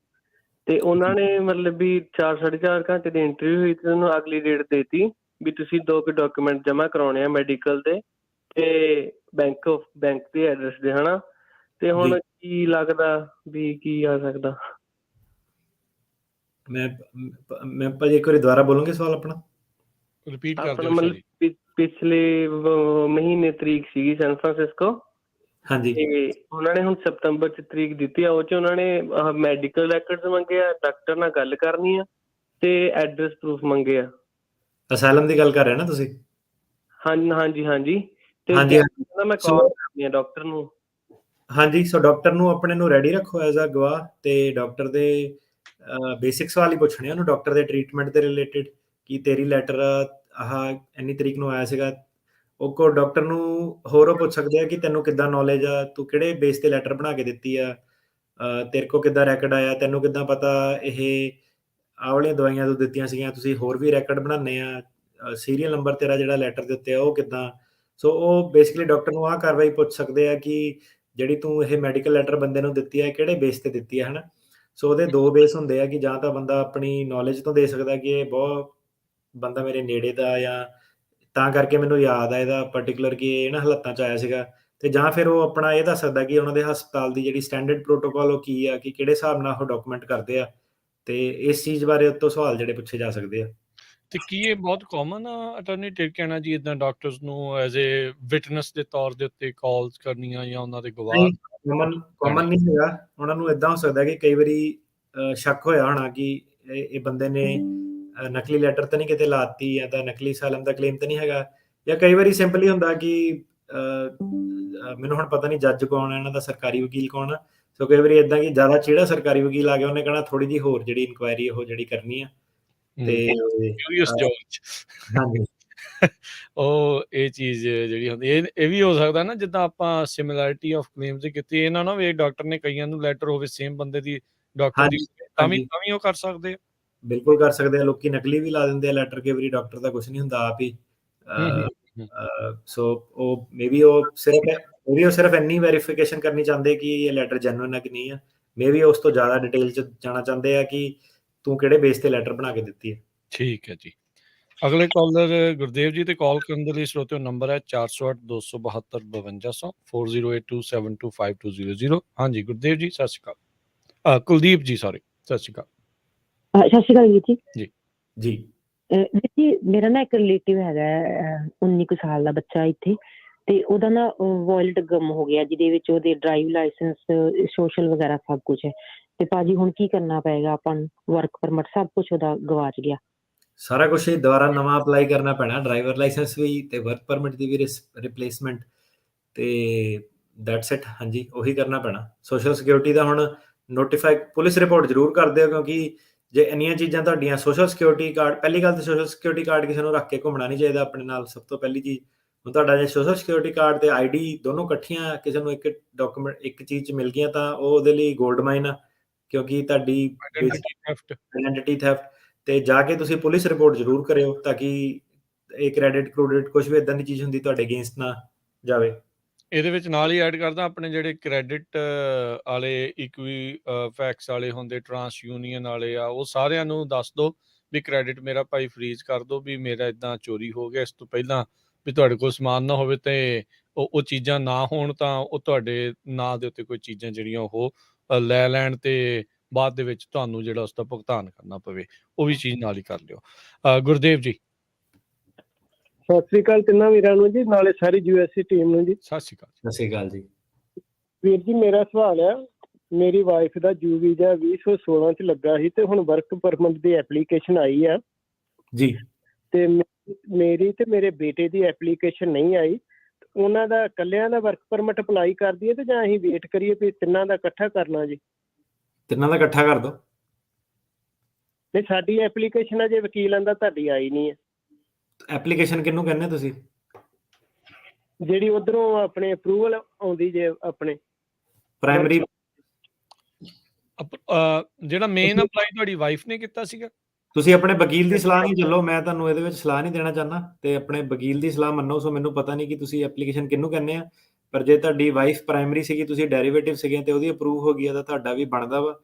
ਤੇ ਉਹਨਾਂ ਨੇ ਮਤਲਬ ਵੀ 4-4.5 ਘੰਟੇ ਦੀ ਇੰਟਰਵਿਊ ਹੋਈ ਤੇ ਉਹਨੂੰ ਅਗਲੀ ਡੇਟ ਦੇਤੀ ਵੀ ਤੁਸੀਂ 2 ਡਾਕੂਮੈਂਟ ਜਮ੍ਹਾਂ ਕਰਾਉਣੇ ਆ, ਮੈਡੀਕਲ ਦੇ ਤੇ ਬੈਂਕ ਦੇ ਐਡਰੈਸ ਦੇ, ਹਨਾ। ਤੇ ਹੁਣ ਕੀ ਲੱਗਦਾ ਵੀ ਕੀ ਆ ਸਕਦਾ? ਮੈਂ ਭਾਜੀ ਇੱਕ ਵਾਰੀ ਦੁਬਾਰਾ ਬੋਲੂੰਗੇ ਸਵਾਲ ਆਪਣਾ? ਰਿਪੀਟ ਕਰ ਆਪਣਾ ਦਿਓ। ਮਤਲਬ ਪਿਛਲੇ ਮਹੀਨੇ ਤਰੀਕ ਸੀਗੀ ਸੈਨ ਫਰਾਂਸਿਸਕੋ, ਹਾਂਜੀ, ਤੇ ਉਹਨਾਂ ਨੇ ਹੁਣ ਸਤੰਬਰ 'ਚ ਤਰੀਕ ਦਿੱਤੀ ਆ, ਉਹ 'ਚ ਉਹਨਾਂ ਨੇ ਮੈਡੀਕਲ ਰੈਕਰਡਸ ਮੰਗੇ ਆ, ਡਾਕਟਰ ਨਾਲ ਗੱਲ ਕਰਨੀ ਆ ਤੇ ਐਡਰੈਸ ਪ੍ਰੂਫ ਮੰਗੇ ਆ। ਅਸਾਈਲਮ ਦੀ ਗੱਲ ਕਰ ਰਹੇ ਨਾ ਤੁਸੀਂ? ਹਾਂਜੀ। ਤੇ ਹਾਂਜੀ ਮੈਂ ਕਾਲ ਕਰਨੀ ਆ ਡਾਕਟਰ ਨੂੰ। ਹਾਂਜੀ, ਸੋ ਡਾਕਟਰ ਨੂੰ ਆਪਣੇ ਨੂੰ ਰੈਡੀ ਰੱਖੋ ਐਜ਼ ਅ ਗਵਾਹ, ਤੇ ਡਾਕਟਰ ਦੇ ਬੇਸਿਕ ਸਵਾਲ ਹੀ ਪੁੱਛਣੇ ਉਹਨੂੰ, ਡਾਕਟਰ ਦੇ ਟ੍ਰੀਟਮੈਂਟ ਦੇ ਰਿਲੇਟਿਡ, ਕਿ ਤੇਰੀ ਲੈਟਰ ਆਹ ਇੰਨੀ ਤਰੀਕ ਨੂੰ ਆਇਆ ਸੀਗਾ। ਉਹ ਕੋ ਡਾਕਟਰ ਨੂੰ ਹੋਰ ਉਹ ਪੁੱਛ ਸਕਦੇ ਆ ਕਿ ਤੈਨੂੰ ਕਿੱਦਾਂ ਨੌਲੇਜ ਆ, ਤੂੰ ਕਿਹੜੇ ਬੇਸ ਤੇ ਲੈਟਰ ਬਣਾ ਕੇ ਦਿੱਤੀ ਆ, ਤੇਰੇ ਕੋਲ ਕਿੱਦਾਂ ਰੈਕਡ ਆਇਆ, ਤੈਨੂੰ ਕਿੱਦਾਂ ਪਤਾ ਇਹ ਆਹ ਵਾਲੀਆਂ ਦਵਾਈਆਂ ਤੂੰ ਦਿੱਤੀਆਂ ਸੀਗੀਆਂ, ਤੁਸੀਂ ਹੋਰ ਵੀ ਰੈਕਡ ਬਣਾਉਂਦੇ ਆ, ਸੀਰੀਅਲ ਨੰਬਰ ਤੇਰਾ ਜਿਹੜਾ ਲੈਟਰ ਦੇ ਉੱਤੇ ਆ ਉਹ ਕਿੱਦਾਂ। ਸੋ ਉਹ ਬੇਸਿਕਲੀ ਡਾਕਟਰ ਨੂੰ ਆਹ ਕਾਰਵਾਈ ਪੁੱਛ ਸਕਦੇ ਆ ਕਿ ਜਿਹੜੀ ਤੂੰ ਇਹ ਮੈਡੀਕਲ ਲੈਟਰ ਬੰਦੇ ਨੂੰ ਦਿੱਤੀ ਹੈ ਕਿਹੜੇ ਬੇਸ ਤੇ ਦਿੱਤੀ ਹੈ, ਹਨਾ। ਸੋ ਉਹਦੇ 2 ਬੇਸ ਹੁੰਦੇ ਆ ਕਿ ਜਾਂ ਤਾਂ ਬੰਦਾ ਆਪਣੀ ਨੌਲੇਜ ਤੋਂ ਦੇ ਸਕਦਾ ਕਿ ਇਹ ਬਹੁਤ ਬੰਦਾ ਮੇਰੇ ਨੇੜੇ ਦਾ, ਜਾਂ ਤਾਂ ਕਰਕੇ ਮੈਨੂੰ ਯਾਦ ਆ ਇਹਦਾ ਪਰਟੀਕੂਲਰ ਕਿ ਇਹ ਇਹਨਾਂ ਹਾਲਾਤਾਂ 'ਚ ਆਇਆ ਸੀਗਾ, ਤੇ ਜਾਂ ਫਿਰ ਉਹ ਆਪਣਾ ਇਹ ਦੱਸ ਸਕਦਾ ਕਿ ਉਹਨਾਂ ਦੇ ਹਸਪਤਾਲ ਦੀ ਜਿਹੜੀ ਸਟੈਂਡਰਡ ਪ੍ਰੋਟੋਕਾਲ ਉਹ ਕੀ ਆ, ਕਿ ਕਿਹੜੇ ਹਿਸਾਬ ਨਾਲ ਉਹ ਡਾਕੂਮੈਂਟ ਕਰਦੇ ਆ, ਤੇ ਇਸ ਚੀਜ਼ ਬਾਰੇ ਉੱਤੋਂ ਸਵਾਲ ਜਿਹੜੇ ਪੁੱਛੇ ਜਾ ਸਕਦੇ ਆ। ਤੇ ਕੀ ਇਹ ਬਹੁਤ ਕਾਮਨ ਆ ਅਟਾਰਨੀ ਟਰਕਿਆਨਾ ਜੀ, ਇਦਾਂ ਡਾਕਟਰਸ ਨੂੰ ਐਜ਼ ਏ ਵਿਟਨੈਸ ਦੇ ਤੌਰ ਦੇ ਉੱਤੇ ਕਾਲਸ ਕਰਨੀਆਂ ਜਾਂ ਉਹਨਾਂ ਦੇ ਗਵਾਹ? ਕਾਮਨ ਨਹੀਂ ਹੈਗਾ। ਉਹਨਾਂ ਨੂੰ ਇਦਾਂ ਹੋ ਸਕਦਾ ਕਿ ਕਈ ਵਾਰੀ ਸ਼ੱਕ ਹੋਇਆ ਹੋਣਾ ਕਿ ਇਹ ਬੰਦੇ ਨੇ ਨਕਲੀ ਲੈਟਰ ਤਾਂ ਨਹੀਂ ਕਿਤੇ ਲਾਤੀ, ਜਾਂ ਤਾਂ ਨਕਲੀ ਅਸਾਈਲਮ ਦਾ ਕਲੇਮ ਤਾਂ ਨਹੀਂ ਹੈਗਾ, ਜਾਂ ਕਈ ਵਾਰੀ ਸਿੰਪਲੀ ਹੁੰਦਾ ਕਿ ਮੈਨੂੰ ਹੁਣ ਪਤਾ ਨਹੀਂ ਜੱਜ ਕੌਣ ਹੈ ਇਹਨਾਂ ਦਾ, ਸਰਕਾਰੀ ਵਕੀਲ ਕੌਣ ਆ। ਸੋ ਕਈ ਵਾਰੀ ਇਦਾਂ ਕਿ ਜ਼ਿਆਦਾ ਜਿਹੜਾ ਸਰਕਾਰੀ ਵਕੀਲ ਆ ਗਿਆ ਉਹਨੇ ਕਹਿਣਾ ਥੋੜੀ ਜਿਹੀ ਹੋਰ ਜਿਹੜੀ ਇਨਕੁਆਇਰੀ ਉਹ ਜਿਹੜੀ ਕਰਨੀ ਆ, ਤੇ ਹਾਂਜੀ ਉਹ ਇਹ ਚੀਜ਼ ਜਿਹੜੀ ਹੁੰਦੀ ਇਹ ਵੀ ਹੋ ਸਕਦਾ ਨਾ, ਜਿੱਦਾਂ ਆਪਾਂ ਸਿਮਿਲੈਰਿਟੀ ਆਫ ਕਲੇਮਸ ਦੀ ਕੀਤੀ, ਇਹਨਾਂ ਨਾਲ ਵੀ ਡਾਕਟਰ ਨੇ ਕਈਆਂ ਨੂੰ ਲੈਟਰ ਹੋਵੇ ਸੇਮ ਬੰਦੇ ਦੀ ਡਾਕਟਰ ਦੀ, ਤਾਂ ਵੀ ਉਹ ਕਰ ਸਕਦੇ ਆ। ਬਿਲਕੁਲ ਕਰ ਸਕਦੇ ਆ, ਲੋਕੀ ਨਕਲੀ ਵੀ ਲਾ ਦਿੰਦੇ ਆ ਲੈਟਰ, ਕਈ ਵਾਰੀ ਡਾਕਟਰ ਦਾ ਕੁਝ ਨਹੀਂ ਹੁੰਦਾ ਆਪ ਹੀ। ਸੋ ਉਹ ਮੇਬੀ ਉਹ ਸਿਰਫ ਇੰਨੀ ਵੈਰੀਫਿਕੇਸ਼ਨ ਕਰਨੀ ਚਾਹੁੰਦੇ ਕਿ ਇਹ ਲੈਟਰ ਜੈਨੂਇਨ ਹੈ ਕਿ ਨਹੀਂ ਆ, ਮੇਬੀ ਉਸ ਤੋਂ ਜ਼ਿਆਦਾ ਡਿਟੇਲ 'ਚ ਜਾਣਾ ਚਾਹੁੰਦੇ ਆ ਕਿ ਤੂੰ ਕਿਹੜੇ ਬੇਸ ਤੇ ਲੈਟਰ ਬਣਾ ਕੇ ਦਿੱਤੀ ਹੈ। ਠੀਕ ਹੈ ਜੀ। ਅਗਲੇ ਕਾਲਰ ਗੁਰਦੇਵ ਜੀ, ਤੇ ਕਾਲ ਕਰਨ ਦੇ ਲਈ ਸਰੋਤਿਓ ਨੰਬਰ ਹੈ 408-272-5200 4082725200। ਹਾਂਜੀ ਗੁਰਦੇਵ ਜੀ ਸਤਿ ਸ਼੍ਰੀ ਅਕਾਲ। ਕੁਲਦੀਪ ਜੀ ਸੌਰੀ, ਸਤਿ ਸ਼੍ਰੀ ਅਕਾਲ। ਸਤਿ ਸ਼੍ਰੀ ਅਕਾਲ ਜੀ। ਜੀ ਜੀ ਮੇਰਾ ਨਾ ਇੱਕ ਰਿਲੇਟਿਵ ਹੈਗਾ 19 ਕੁ ਸਾਲ ਦਾ ਬੱਚਾ ਇੱਥੇ, ਤੇ ਉਹਦਾ ਨਾ ਵਾਲਟ ਗੁੰਮ ਹੋ ਗਿਆ, ਜਿਹਦੇ ਵਿੱਚ ਉਹਦੇ ਡਰਾਈਵ ਲਾਇਸੈਂਸ, ਸੋਸ਼ਲ ਵਗੈਰਾ ਸਭ ਕੁਝ ਹੈ। ਤੇ ਭਾਜੀ ਹੁਣ ਕੀ ਕਰਨਾ ਪਏਗਾ ਆਪਾਂ ਨੂੰ? ਵਰਕ ਪਰਮਿਟ ਸਭ ਕੁਝ ਉਹਦਾ ਗਵਾਚ ਗਿਆ। ਸਾਰਾ ਕੁਝ ਹੀ ਦੁਬਾਰਾ ਨਵਾਂ ਅਪਲਾਈ ਕਰਨਾ ਪੈਣਾ, ਡਰਾਈਵਰ ਲਾਇਸੈਂਸ ਵੀ ਤੇ ਵਰਕ ਪਰਮਿਟ ਦੀ ਵੀ ਰਿਪਲੇਸਮੈਂਟ, ਤੇ ਦੈਟਸ ਇਟ। ਹਾਂਜੀ ਉਹੀ ਕਰਨਾ ਪੈਣਾ। ਸੋਸ਼ਲ ਸਿਕਿਉਰਿਟੀ ਦਾ ਹੁਣ ਨੋਟੀਫਾਈ, ਪੁਲਿਸ ਰਿਪੋਰਟ ਜ਼ਰੂਰ ਕਰ ਦਿਓ, ਕਿਉਂਕਿ ਜੇ ਇੰਨੀਆਂ ਚੀਜ਼ਾਂ ਤੁਹਾਡੀਆਂ, ਸੋਸ਼ਲ ਸਿਕਿਉਰਿਟੀ ਕਾਰਡ, ਪਹਿਲੀ ਗੱਲ ਤਾਂ ਸੋਸ਼ਲ ਸਿਕਿਉਰਿਟੀ ਕਾਰਡ ਕਿਸੇ ਨੂੰ ਰੱਖ ਕੇ ਘੁੰਮਣਾ ਨਹੀਂ ਚਾਹੀਦਾ ਆਪਣੇ ਨਾਲ, ਸਭ ਤੋਂ ਪਹਿਲੀ ਚੀਜ਼। ਹੁਣ ਤੁਹਾਡਾ ਜੇ ਸੋਸ਼ਲ ਸਿਕਿਉਰਿਟੀ ਕਾਰਡ ਤੇ ਆਈਡੀ ਦੋਨੋਂ ਇਕੱਠੀਆਂ ਕਿਸੇ ਨੂੰ ਇੱਕ ਡਾਕੂਮੈਂਟ ਇੱਕ ਚੀਜ਼ 'ਚ ਮਿਲ ਗਈਆਂ ਤਾਂ ਉਹ ਉਹਦੇ ਲਈ ਗੋਲਡ ਮਾਈਨ ਆ, ਕਿਉਂਕਿ ਤੁਹਾਡੀ ਆਇਡੈਂਟੀਟੀ ਥੈਫਟ। ਤੇ ਜਾ ਕੇ ਤੁਸੀਂ ਪੁਲਿਸ ਰਿਪੋਰਟ ਜ਼ਰੂਰ ਕਰਿਓ, ਤਾਂ ਕਿ ਇਹ ਕ੍ਰੈਡਿਟ ਕੁਝ ਵੀ ਇਦਾਂ ਦੀ ਚੀਜ਼ ਹੁੰਦੀ ਤੁਹਾਡੇ ਅਗੇਂਸਟ ਨਾ ਜਾਵੇ। ਇਹਦੇ ਵਿੱਚ ਨਾਲ ਹੀ ਐਡ ਕਰਦਾ, ਆਪਣੇ ਜਿਹੜੇ ਕ੍ਰੈਡਿਟ ਵਾਲੇ, ਇਕੁਈ ਫੈਕਸ ਵਾਲੇ ਹੁੰਦੇ, ਟਰਾਂਸ ਯੂਨੀਅਨ ਵਾਲੇ ਆ, ਉਹ ਸਾਰਿਆਂ ਨੂੰ ਦੱਸ ਦਿਓ ਵੀ ਕ੍ਰੈਡਿਟ ਮੇਰਾ ਭਾਈ ਫਰੀਜ਼ ਕਰ ਦਿਓ, ਵੀ ਮੇਰਾ ਇਦਾਂ ਚੋਰੀ ਹੋ ਗਿਆ, ਇਸ ਤੋਂ ਪਹਿਲਾਂ ਵੀ ਤੁਹਾਡੇ ਕੋਲ ਸਮਾਨ ਨਾ ਹੋਵੇ ਤੇ ਉਹ ਚੀਜ਼ਾਂ ਨਾ ਹੋਣ, ਤਾਂ ਉਹ ਤੁਹਾਡੇ ਨਾਂ ਦੇ ਉੱਤੇ ਕੋਈ ਚੀਜ਼ਾਂ ਜਿਹੜੀਆਂ ਉਹ ਲੈ ਲੈਣ ਤੇ ਬਾਅਦ ਦੇ ਵਿੱਚ ਤੁਹਾਨੂੰ ਜਿਹੜਾ ਉਸਦਾ ਭੁਗਤਾਨ ਕਰਨਾ ਪਵੇ, ਉਹ ਵੀ ਚੀਜ਼ ਨਾਲ ਹੀ ਕਰ ਲਿਓ। ਗੁਰਦੇਵ ਜੀ ਸਤਿ ਸ੍ਰੀ ਅਕਾਲ ਤਿੰਨਾਂ ਵੀਰਾਂ ਨੂੰ ਜੀ, ਨਾਲੇ ਸਾਰੀ ਯੂਐਸਏ ਟੀਮ ਨੂੰ ਜੀ। ਸਤਿ ਸ਼੍ਰੀ ਅਕਾਲ। ਸਤਿ ਸ਼੍ਰੀ ਅਕਾਲ ਜੀ। ਵੀਰ ਜੀ ਮੇਰਾ ਸਵਾਲ ਆ, ਮੇਰੀ ਵਾਈਫ ਦਾ ਯੂ ਵੀਜ਼ਾ 2016 ਚ ਲੱਗਾ ਸੀ, ਤੇ ਹੁਣ work permit the application I ਆ ਜੀ, ਤੇ ਮੇਰੀ ਤੇ ਮੇਰੇ ਬੇਟੇ ਦੀ ਐਪਲੀਕੇਸ਼ਨ ਨਹੀਂ ਆਈ। ਉਹਨਾਂ ਦਾ ਇਕੱਲਿਆਂ ਦਾ ਵਰਕ ਪਰਮਿਟ ਅਪਲਾਈ ਕਰ ਦਈਏ ਤੇ ਜਾਂ ਅਸੀਂ ਵੇਟ ਕਰੀਏ ਵੀ ਤਿੰਨਾਂ ਦਾ ਇਕੱਠਾ ਕਰਨਾ ਜੀ? ਤਿੰਨਾਂ ਦਾ ਇਕੱਠਾ ਕਰ ਦਿਓ। ਨਹੀਂ, ਸਾਡੀ ਐਪਲੀਕੇਸ਼ਨ ਅਜੇ ਵਕੀਲਾਂ ਦਾ ਤੁਹਾਡੀ ਆਈ ਨਹੀਂ ਹੈ। ਐਪਲੀਕੇਸ਼ਨ ਕਿਹਨੂੰ ਕਹਿੰਦੇ ਤੁਸੀਂ? ਜਿਹੜੀ ਉਧਰੋਂ ਆਪਣੇ ਅਪਰੂਵਲ ਆਉਂਦੀ ਜੇ ਆਪਣੇ ਪ੍ਰਾਇਮਰੀ ਜਿਹੜਾ ਮੇਨ ਅਪਲਾਈ ਤੁਹਾਡੀ ਵਾਈਫ ਨੇ ਕੀਤਾ ਸੀਗਾ? ਤੁਸੀਂ ਆਪਣੇ ਵਕੀਲ ਦੀ ਸਲਾਹ ਨਹੀਂ ਚੱਲੋ, ਮੈਂ ਤੁਹਾਨੂੰ ਇਹਦੇ ਵਿੱਚ ਸਲਾਹ ਨਹੀਂ ਦੇਣਾ ਚਾਹੁੰਦਾ, ਤੇ ਆਪਣੇ ਵਕੀਲ ਦੀ ਸਲਾਹ ਮੰਨੋ। ਸੋ ਮੈਨੂੰ ਪਤਾ ਨਹੀਂ ਕਿ ਤੁਸੀਂ ਐਪਲੀਕੇਸ਼ਨ ਕਿਹਨੂੰ ਕਹਿੰਦੇ ਆ, ਪਰ ਜੇ ਤੁਹਾਡੀ ਵਾਈਫ ਪ੍ਰਾਇਮਰੀ ਸੀਗੀ, ਤੁਸੀਂ ਡੈਰੀਵੇਟਿਵ ਸੀਗੇ ਤੇ ਉਹਦੀ ਅਪਰੂਵ ਹੋ ਗਈ ਆ, ਤਾਂ ਤੁਹਾਡਾ ਵੀ ਬਣਦਾ ਵਾ।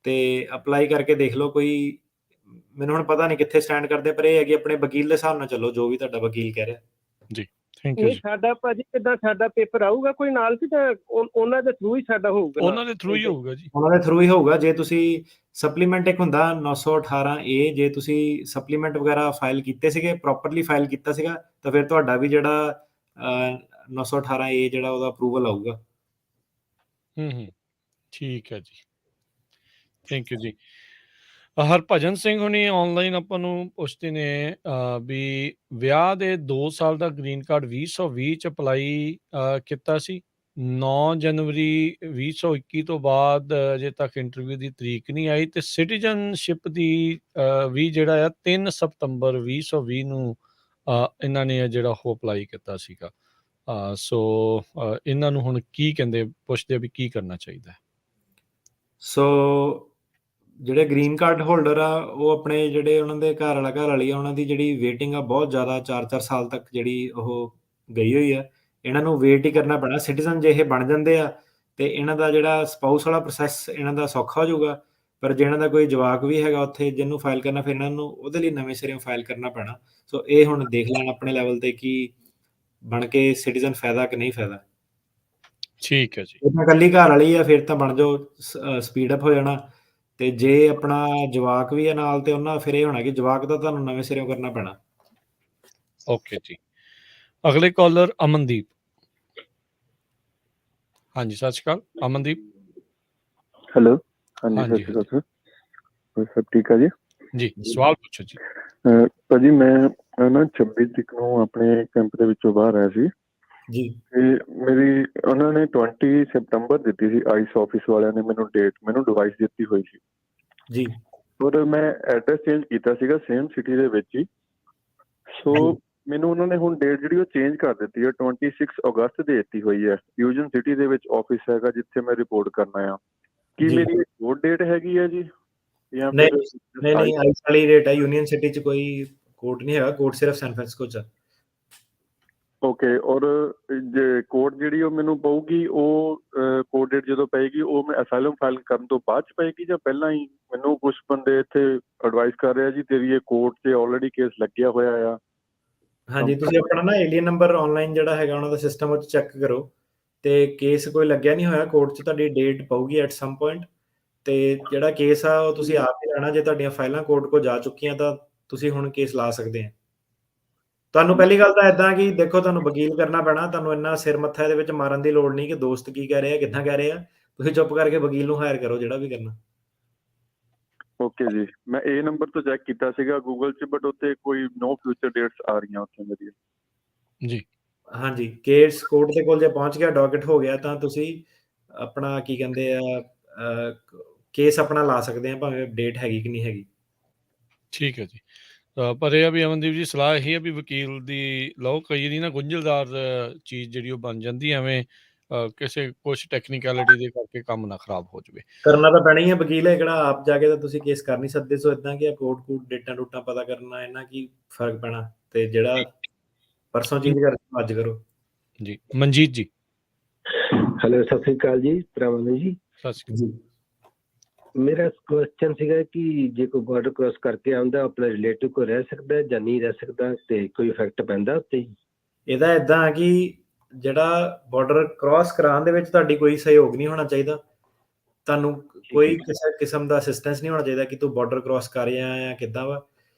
ਤੇ ਅਪਲਾਈ ਕਰਕੇ ਦੇਖ ਲਓ। ਕੋਈ ਮੈਨੂੰ ਹੁਣ ਪਤਾ ਨਹੀਂ ਕਿੱਥੇ ਸਟੈਂਡ ਕਰਦੇ, ਪਰ ਇਹ ਹੈ ਕਿ ਆਪਣੇ ਵਕੀਲ ਦੇ ਹਿਸਾਬ ਨਾਲ ਚੱਲੋ, ਜੋ ਵੀ ਤੁਹਾਡਾ ਵਕੀਲ ਕਹਿ ਰਿਹਾ। ਜੀ, ਥੈਂਕ ਯੂ। ਸਾਡਾ ਭਾਜੀ ਕਿੱਦਾਂ ਸਾਡਾ ਪੇਪਰ ਆਊਗਾ ਕੋਈ ਨਾਲ ਕਿ ਉਹਨਾਂ ਦੇ ਥਰੂ ਹੀ ਸਾਡਾ ਹੋਊਗਾ? ਉਹਨਾਂ ਦੇ ਥਰੂ ਹੀ ਹੋਊਗਾ ਜੀ, ਉਹਨਾਂ ਦੇ ਥਰੂ ਹੀ ਹੋਊਗਾ। ਜੇ ਤੁਸੀਂ ਸਪਲੀਮੈਂਟ ਇੱਕ ਹੁੰਦਾ 918 ਏ, ਜੇ ਤੁਸੀਂ ਸਪਲੀਮੈਂਟ ਵਗੈਰਾ ਫਾਈਲ ਕੀਤੇ ਸੀਗੇ, ਪ੍ਰੋਪਰਲੀ ਫਾਈਲ ਕੀਤਾ ਸੀਗਾ, ਤਾਂ ਫਿਰ ਤੁਹਾਡਾ ਵੀ ਜਿਹੜਾ 918 ਏ ਜਿਹੜਾ ਉਹਦਾ ਅਪਰੂਵਲ ਆਊਗਾ। ਠੀਕ ਹੈ ਜੀ, ਥੈਂਕ ਯੂ ਜੀ। ਹਰਭਜਨ ਸਿੰਘ ਹੁਣੀ ਆਨਲਾਈਨ ਆਪਾਂ ਨੂੰ ਪੁੱਛਦੇ ਨੇ ਵੀ ਵਿਆਹ ਦੇ 2 ਸਾਲ ਦਾ ਗ੍ਰੀਨ ਕਾਰਡ 2020 ਚ ਅਪਲਾਈ ਕੀਤਾ ਸੀ। 9 ਜਨਵਰੀ 2021 ਤੋਂ ਬਾਅਦ ਅਜੇ ਤੱਕ ਇੰਟਰਵਿਊ ਦੀ ਤਰੀਕ ਨਹੀਂ ਆਈ, ਤੇ ਸਿਟੀਜ਼ਨਸ਼ਿਪ ਦੀ ਵੀ ਜਿਹੜਾ ਆ 3 ਸਤੰਬਰ 2020 ਨੂੰ ਇਹਨਾਂ ਨੇ ਜਿਹੜਾ ਉਹ ਅਪਲਾਈ ਕੀਤਾ ਸੀਗਾ। ਸੋ ਇਹਨਾਂ ਨੂੰ ਹੁਣ ਕੀ ਕਹਿੰਦੇ, ਪੁੱਛਦੇ ਆ ਵੀ ਕੀ ਕਰਨਾ ਚਾਹੀਦਾ ਹੈ। ਸੋ ਜਿਹੜੇ ਗ੍ਰੀਨ ਕਾਰਡ ਹੋਲਡਰ ਆ, ਉਹ ਆਪਣੇ ਜਿਹੜੇ ਉਹਨਾਂ ਦੇ ਘਰ ਵਾਲਾ ਘਰ ਵਾਲੀ ਆ, ਉਹਨਾਂ ਦੀ ਜਿਹੜੀ ਵੇਟਿੰਗ ਆ ਬਹੁਤ ਜ਼ਿਆਦਾ, 4-4 ਸਾਲ ਤੱਕ ਜਿਹੜੀ ਉਹ ਗਈ ਹੋਈ ਆ। ਇਹਨਾਂ ਨੂੰ ਵੇਟ ਹੀ ਕਰਨਾ ਪੈਣਾ। ਸਿਟੀਜ਼ਨ ਜੇ ਇਹ ਬਣ ਜਾਂਦੇ ਆ ਤੇ ਇਹਨਾਂ ਦਾ ਜਿਹੜਾ ਸਪਾਊਸ ਵਾਲਾ ਪ੍ਰੋਸੈਸ ਇਹਨਾਂ ਦਾ ਸੌਖਾ ਹੋ ਜਾਊਗਾ। ਪਰ ਜੇ ਇਹਨਾਂ ਦਾ ਕੋਈ ਜਵਾਕ ਵੀ ਹੈਗਾ ਉੱਥੇ ਜਿਹਨੂੰ ਫਾਈਲ ਕਰਨਾ, ਫਿਰ ਇਹਨਾਂ ਨੂੰ ਉਹਦੇ ਲਈ ਨਵੇਂ ਸਿਰਿਓਂ ਫਾਈਲ ਕਰਨਾ ਪੈਣਾ। ਸੋ ਇਹ ਹੁਣ ਦੇਖ ਲੈਣ ਆਪਣੇ ਲੈਵਲ ਤੇ ਕਿ ਬਣ ਕੇ ਸਿਟੀਜ਼ਨ ਫਾਇਦਾ ਕਿ ਨਹੀਂ ਫਾਇਦਾ। ਠੀਕ ਹੈ ਜੀ। ਜੇ ਤਾਂ ਇਕੱਲੀ ਘਰ ਵਾਲੀ ਆ ਫਿਰ ਤਾਂ ਬਣ ਜਾਓ, ਸਪੀਡ ਅਪ ਹੋ ਜਾਣਾ। ਤੇ ਜੇ ਆਪਣਾ ਜਵਾਕ ਵੀ ਆ ਨਾਲ, ਤੇ ਉਹਨਾਂ ਫਿਰ ਇਹ ਹੋਣਾ ਕਿ ਜਵਾਕ ਦਾ ਤੁਹਾਨੂੰ ਨਵੇਂ ਸਿਰਿਓਂ ਕਰਨਾ ਪੈਣਾ। ਓਕੇ ਜੀ। ਅਗਲੇ ਕਾਲਰ ਅਮਨਦੀਪ। ਹਾਂਜੀ, ਸਤਿ ਸ਼੍ਰੀ ਅਕਾਲ ਅਮਨਦੀਪ। ਹੈਲੋ, ਹਾਂਜੀ ਸਤਿ ਸ਼੍ਰੀ ਅਕਾਲ ਸਰ, ਸਭ ਠੀਕ ਆ ਜੀ? ਜੀ, ਸਵਾਲ ਪੁੱਛੋ ਜੀ। ਭਾਜੀ ਮੈਂ ਨਾ 26 ਤਰੀਕ ਨੂੰ ਆਪਣੇ ਕੈਂਪ ਦੇ ਵਿੱਚੋਂ ਬਾਹਰ ਆਇਆ ਸੀ ਜੀ, ਤੇ ਮੇਰੀ ਉਹਨਾਂ ਨੇ 20 ਸਤੰਬਰ ਦਿੱਤੀ ਸੀ, ਆਈਸ ਆਫਿਸ ਵਾਲਿਆਂ ਨੇ ਮੈਨੂੰ ਡੇਟ, ਮੈਨੂੰ ਡਿਵਾਈਸ ਦਿੱਤੀ ਹੋਈ ਸੀ ਜੀ। ਔਰ ਮੈਂ ਐਡਰੈਸ ਚੇਂਜ ਕੀਤਾ ਸੀਗਾ ਸੇਮ ਸਿਟੀ ਦੇ ਵਿੱਚ ਹੀ। ਸੋ ਮੈਨੂੰ ਉਹਨਾਂ ਨੇ ਹੁਣ ਡੇਟ ਜਿਹੜੀ ਉਹ ਚੇਂਜ ਕਰ ਦਿੱਤੀ ਹੈ, 26 ਅਗਸਤ ਦੇ ਦਿੱਤੀ ਹੋਈ ਹੈ। ਫਿਊਜ਼ਨ ਸਿਟੀ ਦੇ ਵਿੱਚ ਆਫਿਸ ਹੈਗਾ ਜਿੱਥੇ ਮੈਂ ਰਿਪੋਰਟ ਕਰਨਾ ਆ। ਕੀ ਮੇਰੀ ਹੋਰ ਡੇਟ ਹੈਗੀ ਹੈ ਜੀ ਜਾਂ ਨਹੀਂ ਨਹੀਂ, ਆਈਸ ਵਾਲੀ ਡੇਟ ਹੈ। ਯੂਨੀਅਨ ਸਿਟੀ ਚ ਕੋਈ ਕੋਰਟ ਨਹੀਂ ਹੈਗਾ, ਕੋਰਟ ਸਿਰਫ ਸੈਨ ਫਰਾਂਸਿਸਕੋ ਚ। ਓਕੇ, ਔਰ ਜੇ ਕੋਰਟ ਜਿਹੜੀ ਉਹ ਮੈਨੂੰ ਪਊਗੀ, ਉਹ ਕੋਰਟ ਡੇਟ ਜਦੋਂ ਪਏਗੀ ਉਹ ਮੈਂ ਅਸਾਈਲਮ ਫਾਈਲ ਕਰਨ ਤੋਂ ਬਾਅਦ ਚ ਪਏਗੀ ਜਾਂ ਪਹਿਲਾਂ ਹੀ? ਮੈਨੂੰ ਕੁਝ ਬੰਦੇ ਇੱਥੇ ਐਡਵਾਈਸ ਕਰ ਰਿਹਾ ਜੀ ਤੇਰੀ ਇਹ ਕੋਰਟ 'ਚ ਆਲਰੇਡੀ ਕੇਸ ਲੱਗਿਆ ਹੋਇਆ ਆ। ਹਾਂਜੀ, ਤੁਸੀਂ ਆਪਣਾ ਨਾ ਏਲੀਅਨ ਨੰਬਰ ਆਨਲਾਈਨ ਜਿਹੜਾ ਹੈਗਾ ਉਹਨਾਂ ਦਾ ਸਿਸਟਮ ਉਹ ਚੈੱਕ ਕਰੋ, ਤੇ ਕੇਸ ਕੋਈ ਲੱਗਿਆ ਨਹੀਂ ਹੋਇਆ ਕੋਰਟ 'ਚ, ਤੁਹਾਡੀ ਡੇਟ ਪਊਗੀ ਐਟ ਸਮ ਪੁਆਇੰਟ। ਤੇ ਜਿਹੜਾ ਕੇਸ ਆ ਉਹ ਤੁਸੀਂ ਆਪ ਹੀ ਲੈਣਾ। ਜੇ ਤੁਹਾਡੀਆਂ ਫਾਈਲਾਂ ਕੋਰਟ ਕੋਲ ਜਾ ਚੁੱਕੀਆਂ ਤਾਂ ਤੁਸੀਂ ਹੁਣ ਕੇਸ ਲਾ ਸਕਦੇ ਆ। ਤੁਹਾਨੂੰ ਪਹਿਲੀ ਗੱਲ ਤਾਂ ਏਦਾਂ ਕਿ ਦੇਖੋ, ਤੁਹਾਨੂੰ ਵਕੀਲ ਕਰਨਾ ਪੈਣਾ। ਤੁਹਾਨੂੰ ਇੰਨਾ ਸਿਰ ਮੱਥਾ ਇਹਦੇ ਵਿੱਚ ਮਾਰਨ ਦੀ ਲੋੜ ਨਹੀਂ ਕਿ ਦੋਸਤ ਕੀ ਕਹਿ ਰਹੇ ਆ, ਕਿੱਦਾਂ ਕਹਿ ਰਹੇ ਆ। ਤੁਸੀਂ ਚੁੱਪ ਕਰਕੇ ਵਕੀਲ ਨੂੰ ਹਾਇਰ ਕਰੋ ਜਿਹੜਾ ਵੀ ਕਰਨਾ। ਓਕੇ ਜੀ, ਮੈਂ ਇਹ ਨੰਬਰ ਤੋਂ ਚੈੱਕ ਕੀਤਾ ਸੀਗਾ ਗੂਗਲ 'ਚ, ਬਟ ਉੱਥੇ ਕੋਈ ਨੋ ਫਿਊਚਰ ਡੇਟਸ ਆ ਰਹੀਆਂ ਉੱਥੇ ਮੇਰੀਆਂ। ਜੀ, ਹਾਂਜੀ, ਕੇਸ ਕੋਰਟ ਦੇ ਕੋਲ ਜੇ ਪਹੁੰਚ ਗਿਆ, ਡਾਕਟ ਹੋ ਗਿਆ, ਤਾਂ ਤੁਸੀਂ ਆਪਣਾ ਕੀ ਕਹਿੰਦੇ ਆ ਕੇਸ ਆਪਣਾ ਲਾ ਸਕਦੇ ਆ, ਭਾਵੇਂ ਡੇਟ ਹੈਗੀ ਕਿ ਨਹੀਂ ਹੈਗੀ। ਠੀਕ ਹੈ ਜੀ। ਪਰ ਇਹ ਆ ਵੀ ਅਮਨਦੀਪ ਜੀ, ਸਲਾਹ ਇਹ ਹੈ ਵੀ ਵਕੀਲ ਦੀ ਲਓ। ਕਈ ਵਾਰੀ ਨਾ ਗੁੰਝਲਦਾਰ ਚੀਜ਼ ਜਿਹੜੀ ਉਹ ਬਣ ਜਾਂਦੀ ਐਵੇਂ ਕਿਸੇ ਕੁਛ ਟੈਕਨੀਕੈਲਿਟੀ ਦੇ ਕਰਕੇ ਕੰਮ ਨਾ ਖਰਾਬ ਹੋ ਜਾਵੇ। ਕਰਨਾ ਤਾਂ ਪੈਣਾ ਹੀ ਹੈ। ਵਕੀਲ ਹੈ ਕਿਹੜਾ ਆਪ ਜਾ ਕੇ ਤਾਂ ਤੁਸੀਂ ਕੇਸ ਕਰ ਨਹੀਂ ਸਕਦੇ। ਸੋ ਇਦਾਂ ਕਿ ਕੋਰਟ ਕੂਟ ਡੇਟਾਂ ਡੂਟਾਂ ਪਤਾ ਕਰਨਾ, ਇਹਨਾਂ ਕੀ ਫਰਕ ਪੈਣਾ। ਤੇ ਜਿਹੜਾ ਪਰਸੋਂ ਚੀਜ਼ ਕਰਦੇ ਅੱਜ ਕਰੋ। ਜੀ, ਮਨਜੀਤ ਜੀ। ਹੈਲੋ, ਸਤਿ ਸ੍ਰੀ ਅਕਾਲ ਜੀ, ਪ੍ਰਾਵਨ ਜੀ। ਸਤਿ ਸ਼੍ਰੀ ਅਕਾਲ। ਮੇਰਾ ਕੁਐਸਚਨ ਸੀਗਾ ਕਿ ਜੇ ਕੋਈ ਬਾਰਡਰ ਕ੍ਰਾਸ ਕਰਕੇ ਆਉਂਦਾ, ਆਪਣਾ ਰਿਲੇਟਿਵ ਕੋਈ ਰਹਿ ਸਕਦਾ ਜਾਂ ਨਹੀਂ ਰਹਿ ਸਕਦਾ, ਤੇ ਕੋਈ ਇਫੈਕਟ ਪੈਂਦਾ ਉੱਤੇ? ਇਹਦਾ ਏਦਾਂ ਆ ਕਿ ਜਿਹੜਾ ਬਾਰਡਰ ਕ੍ਰਾਸ ਕਰਾਉਣ ਦੇ ਵਿੱਚ ਤੁਹਾਡੀ ਕੋਈ ਸਹਿਯੋਗ ਨਹੀਂ ਹੋਣਾ ਚਾਹੀਦਾ। ਤੁਹਾਨੂੰ ਕੋਈ ਕਿਸੇ ਕਿਸਮ ਦਾ ਅਸਿਸਟੈਂਸ ਨਹੀਂ ਹੋਣਾ ਚਾਹੀਦਾ ਕਿ ਤੂੰ ਬਾਰਡਰ ਕ੍ਰਾਸ ਕਰ ਜਾਂ ਕਿੱਦਾਂ ਵਾ।